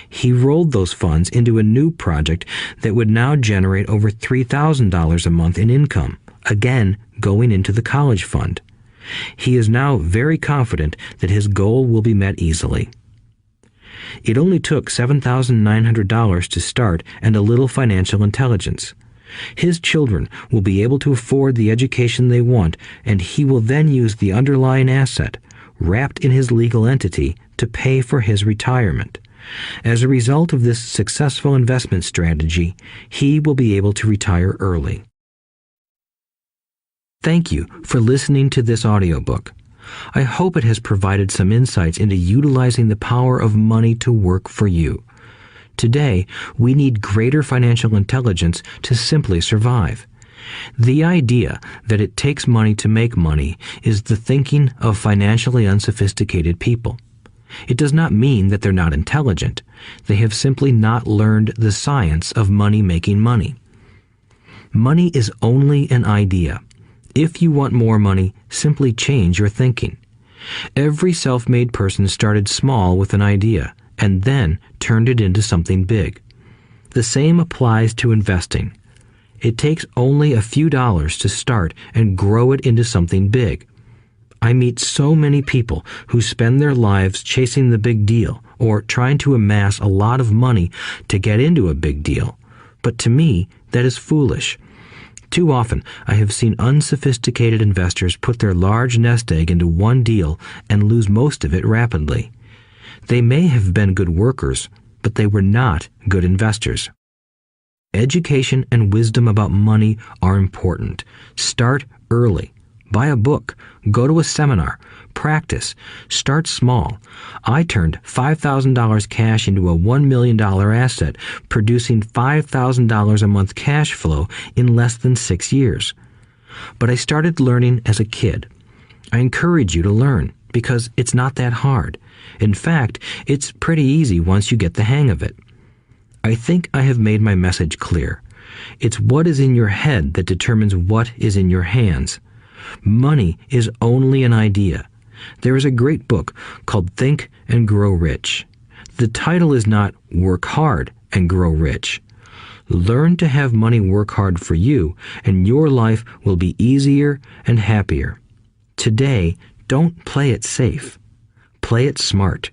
He rolled those funds into a new project that would now generate over $3,000 a month in income, again going into the college fund. He is now very confident that his goal will be met easily. It only took $7,900 to start and a little financial intelligence. His children will be able to afford the education they want, and he will then use the underlying asset, wrapped in his legal entity, to pay for his retirement. As a result of this successful investment strategy, he will be able to retire early. Thank you for listening to this audiobook. I hope it has provided some insights into utilizing the power of money to work for you. Today, we need greater financial intelligence to simply survive. The idea that it takes money to make money is the thinking of financially unsophisticated people. It does not mean that they're not intelligent. They have simply not learned the science of money making money. Money is only an idea. If you want more money, simply change your thinking. Every self-made person started small with an idea and then turned it into something big. The same applies to investing. It takes only a few dollars to start and grow it into something big. I meet so many people who spend their lives chasing the big deal or trying to amass a lot of money to get into a big deal. But to me, that is foolish. Too often, I have seen unsophisticated investors put their large nest egg into one deal and lose most of it rapidly. They may have been good workers, but they were not good investors. Education and wisdom about money are important. Start early. Buy a book. Go to a seminar. Practice. Start small. I turned $5,000 cash into a $1 million asset, producing $5,000 a month cash flow in less than 6 years. But I started learning as a kid. I encourage you to learn because it's not that hard. In fact, it's pretty easy once you get the hang of it. I think I have made my message clear. It's what is in your head that determines what is in your hands. Money is only an idea. There is a great book called Think and Grow Rich. The title is not Work Hard and Grow Rich. Learn to have money work hard for you, and your life will be easier and happier. Today, don't play it safe. Play it smart.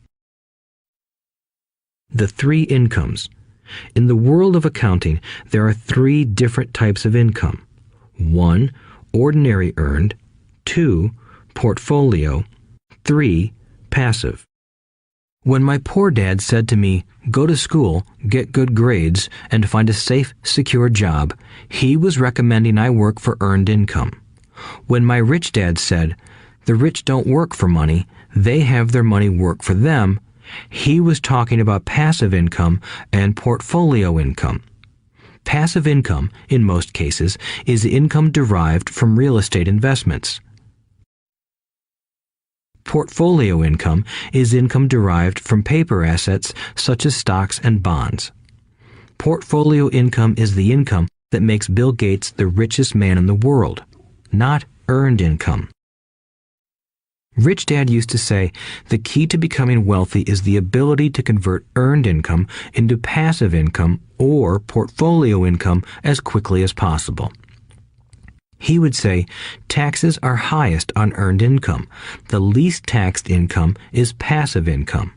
The 3 incomes. In the world of accounting, there are 3 different types of income. 1, ordinary earned. 2, portfolio. 3, passive. When my poor dad said to me, "Go to school, get good grades, and find a safe, secure job," he was recommending I work for earned income. When my rich dad said, "The rich don't work for money, they have their money work for them," he was talking about passive income and portfolio income. Passive income, in most cases, is income derived from real estate investments. Portfolio income is income derived from paper assets such as stocks and bonds. Portfolio income is the income that makes Bill Gates the richest man in the world, not earned income. Rich Dad used to say, the key to becoming wealthy is the ability to convert earned income into passive income or portfolio income as quickly as possible. He would say, taxes are highest on earned income. The least taxed income is passive income.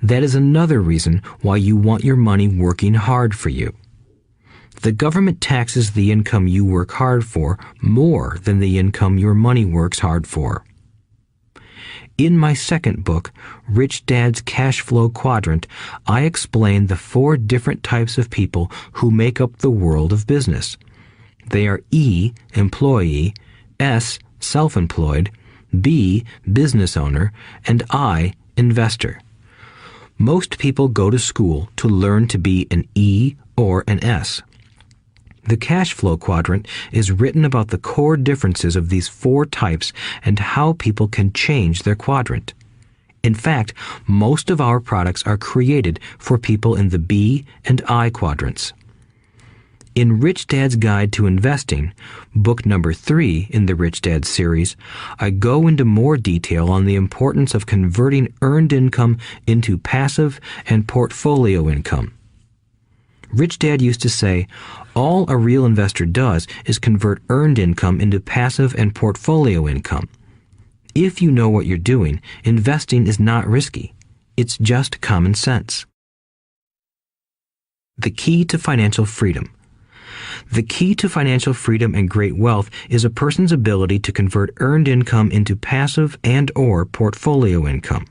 That is another reason why you want your money working hard for you. The government taxes the income you work hard for more than the income your money works hard for. In my second book, Rich Dad's Cash Flow Quadrant, I explain the 4 different types of people who make up the world of business. They are E, employee, S, self-employed, B, business owner, and I, investor. Most people go to school to learn to be an E or an S. The cash flow quadrant is written about the core differences of these 4 types and how people can change their quadrant. In fact, most of our products are created for people in the B and I quadrants. In Rich Dad's Guide to Investing, book number 3 in the Rich Dad series, I go into more detail on the importance of converting earned income into passive and portfolio income. Rich Dad used to say, all a real investor does is convert earned income into passive and portfolio income. If you know what you're doing, investing is not risky. It's just common sense. The key to financial freedom. The key to financial freedom and great wealth is a person's ability to convert earned income into passive and/or portfolio income.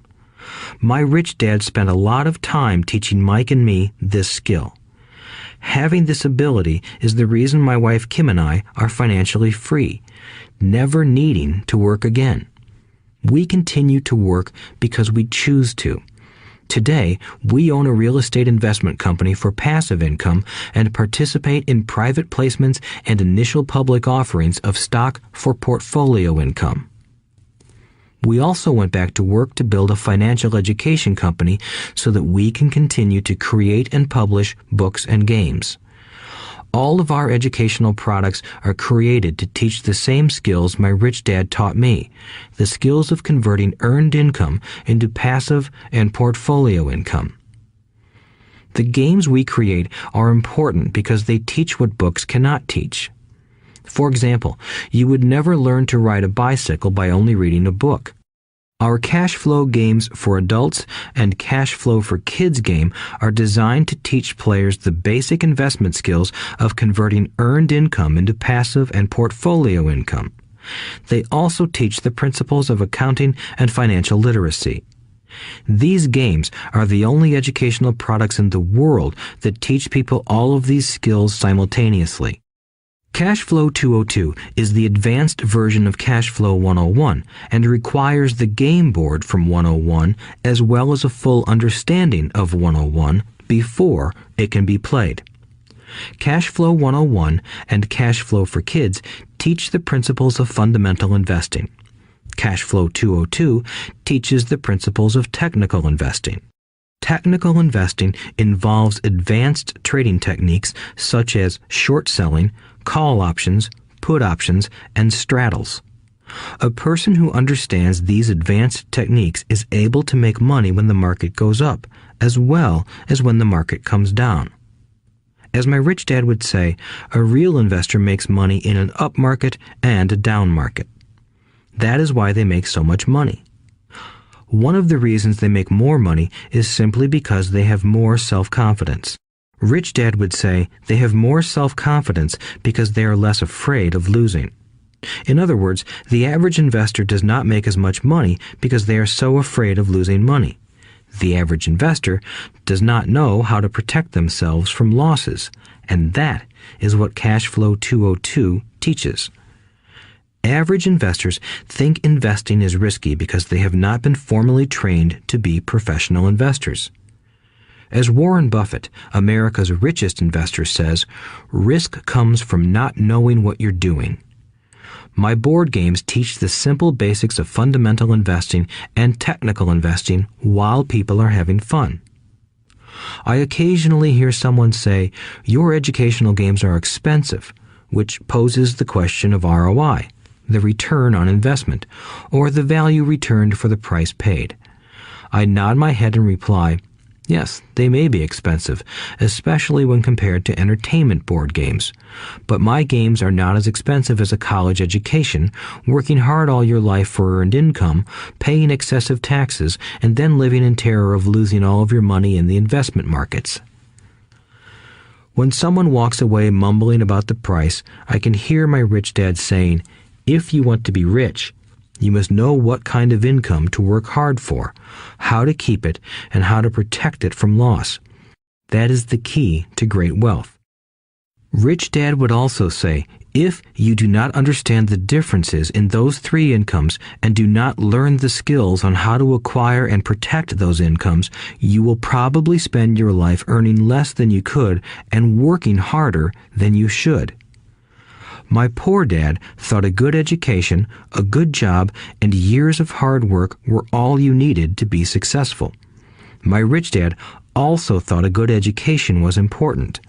My rich dad spent a lot of time teaching Mike and me this skill. Having this ability is the reason my wife Kim and I are financially free, never needing to work again. We continue to work because we choose to. Today, we own a real estate investment company for passive income and participate in private placements and initial public offerings of stock for portfolio income. We also went back to work to build a financial education company so that we can continue to create and publish books and games. All of our educational products are created to teach the same skills my rich dad taught me, the skills of converting earned income into passive and portfolio income. The games we create are important because they teach what books cannot teach. For example, you would never learn to ride a bicycle by only reading a book. Our cash flow games for adults and cash flow for kids game are designed to teach players the basic investment skills of converting earned income into passive and portfolio income. They also teach the principles of accounting and financial literacy. These games are the only educational products in the world that teach people all of these skills simultaneously. Cash Flow 202 is the advanced version of Cash Flow 101 and requires the game board from 101 as well as a full understanding of 101 before it can be played. Cash Flow 101 and Cash Flow for Kids teach the principles of fundamental investing. Cash Flow 202 teaches the principles of technical investing. Technical investing involves advanced trading techniques such as short selling, call options, put options, and straddles. A person who understands these advanced techniques is able to make money when the market goes up, as well as when the market comes down. As my rich dad would say, a real investor makes money in an up market and a down market. That is why they make so much money. One of the reasons they make more money is simply because they have more self-confidence. Rich Dad would say they have more self-confidence because they are less afraid of losing. In other words, the average investor does not make as much money because they are so afraid of losing money. The average investor does not know how to protect themselves from losses, and that is what Cash Flow 202 teaches. Average investors think investing is risky because they have not been formally trained to be professional investors. As Warren Buffett, America's richest investor, says, risk comes from not knowing what you're doing. My board games teach the simple basics of fundamental investing and technical investing while people are having fun. I occasionally hear someone say, your educational games are expensive, which poses the question of ROI, the return on investment, or the value returned for the price paid. I nod my head and reply, yes, they may be expensive, especially when compared to entertainment board games. But my games are not as expensive as a college education, working hard all your life for earned income, paying excessive taxes, and then living in terror of losing all of your money in the investment markets. When someone walks away mumbling about the price, I can hear my rich dad saying, if you want to be rich, you must know what kind of income to work hard for, how to keep it, and how to protect it from loss. That is the key to great wealth. Rich Dad would also say, if you do not understand the differences in those three incomes and do not learn the skills on how to acquire and protect those incomes, you will probably spend your life earning less than you could and working harder than you should. My poor dad thought a good education, a good job, and years of hard work were all you needed to be successful. My rich dad also thought a good education was important.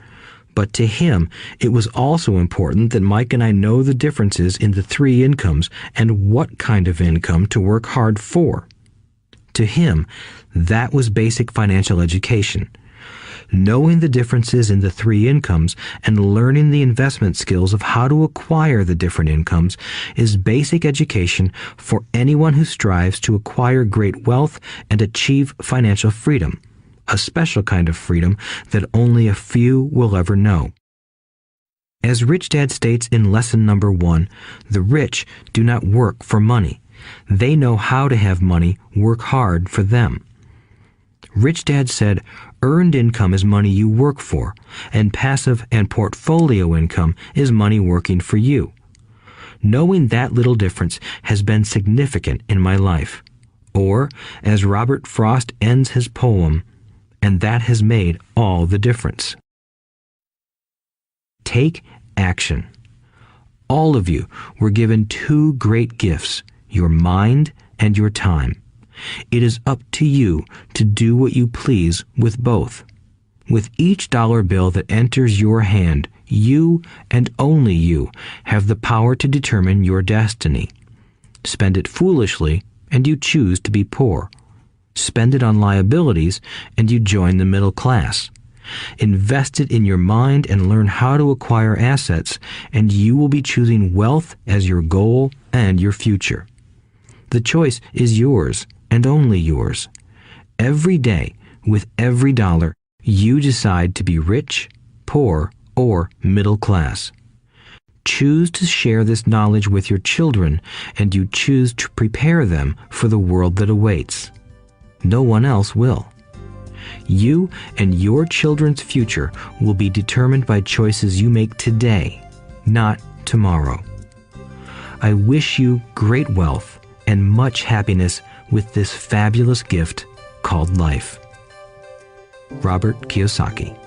But to him, it was also important that Mike and I know the differences in the three incomes and what kind of income to work hard for. To him, that was basic financial education. Knowing the differences in the three incomes and learning the investment skills of how to acquire the different incomes is basic education for anyone who strives to acquire great wealth and achieve financial freedom, a special kind of freedom that only a few will ever know. As Rich Dad states in lesson number 1, the rich do not work for money. They know how to have money work hard for them. Rich Dad said, earned income is money you work for, and passive and portfolio income is money working for you. Knowing that little difference has been significant in my life. Or, as Robert Frost ends his poem, and that has made all the difference. Take action. All of you were given two great gifts, your mind and your time. It is up to you to do what you please with both. With each dollar bill that enters your hand, you and only you have the power to determine your destiny. Spend it foolishly, and you choose to be poor. Spend it on liabilities, and you join the middle class. Invest it in your mind and learn how to acquire assets, and you will be choosing wealth as your goal and your future. The choice is yours and only yours. Every day, with every dollar, you decide to be rich, poor, or middle class. Choose to share this knowledge with your children, and you choose to prepare them for the world that awaits. No one else will. You and your children's future will be determined by choices you make today, not tomorrow. I wish you great wealth and much happiness with this fabulous gift called life. Robert Kiyosaki.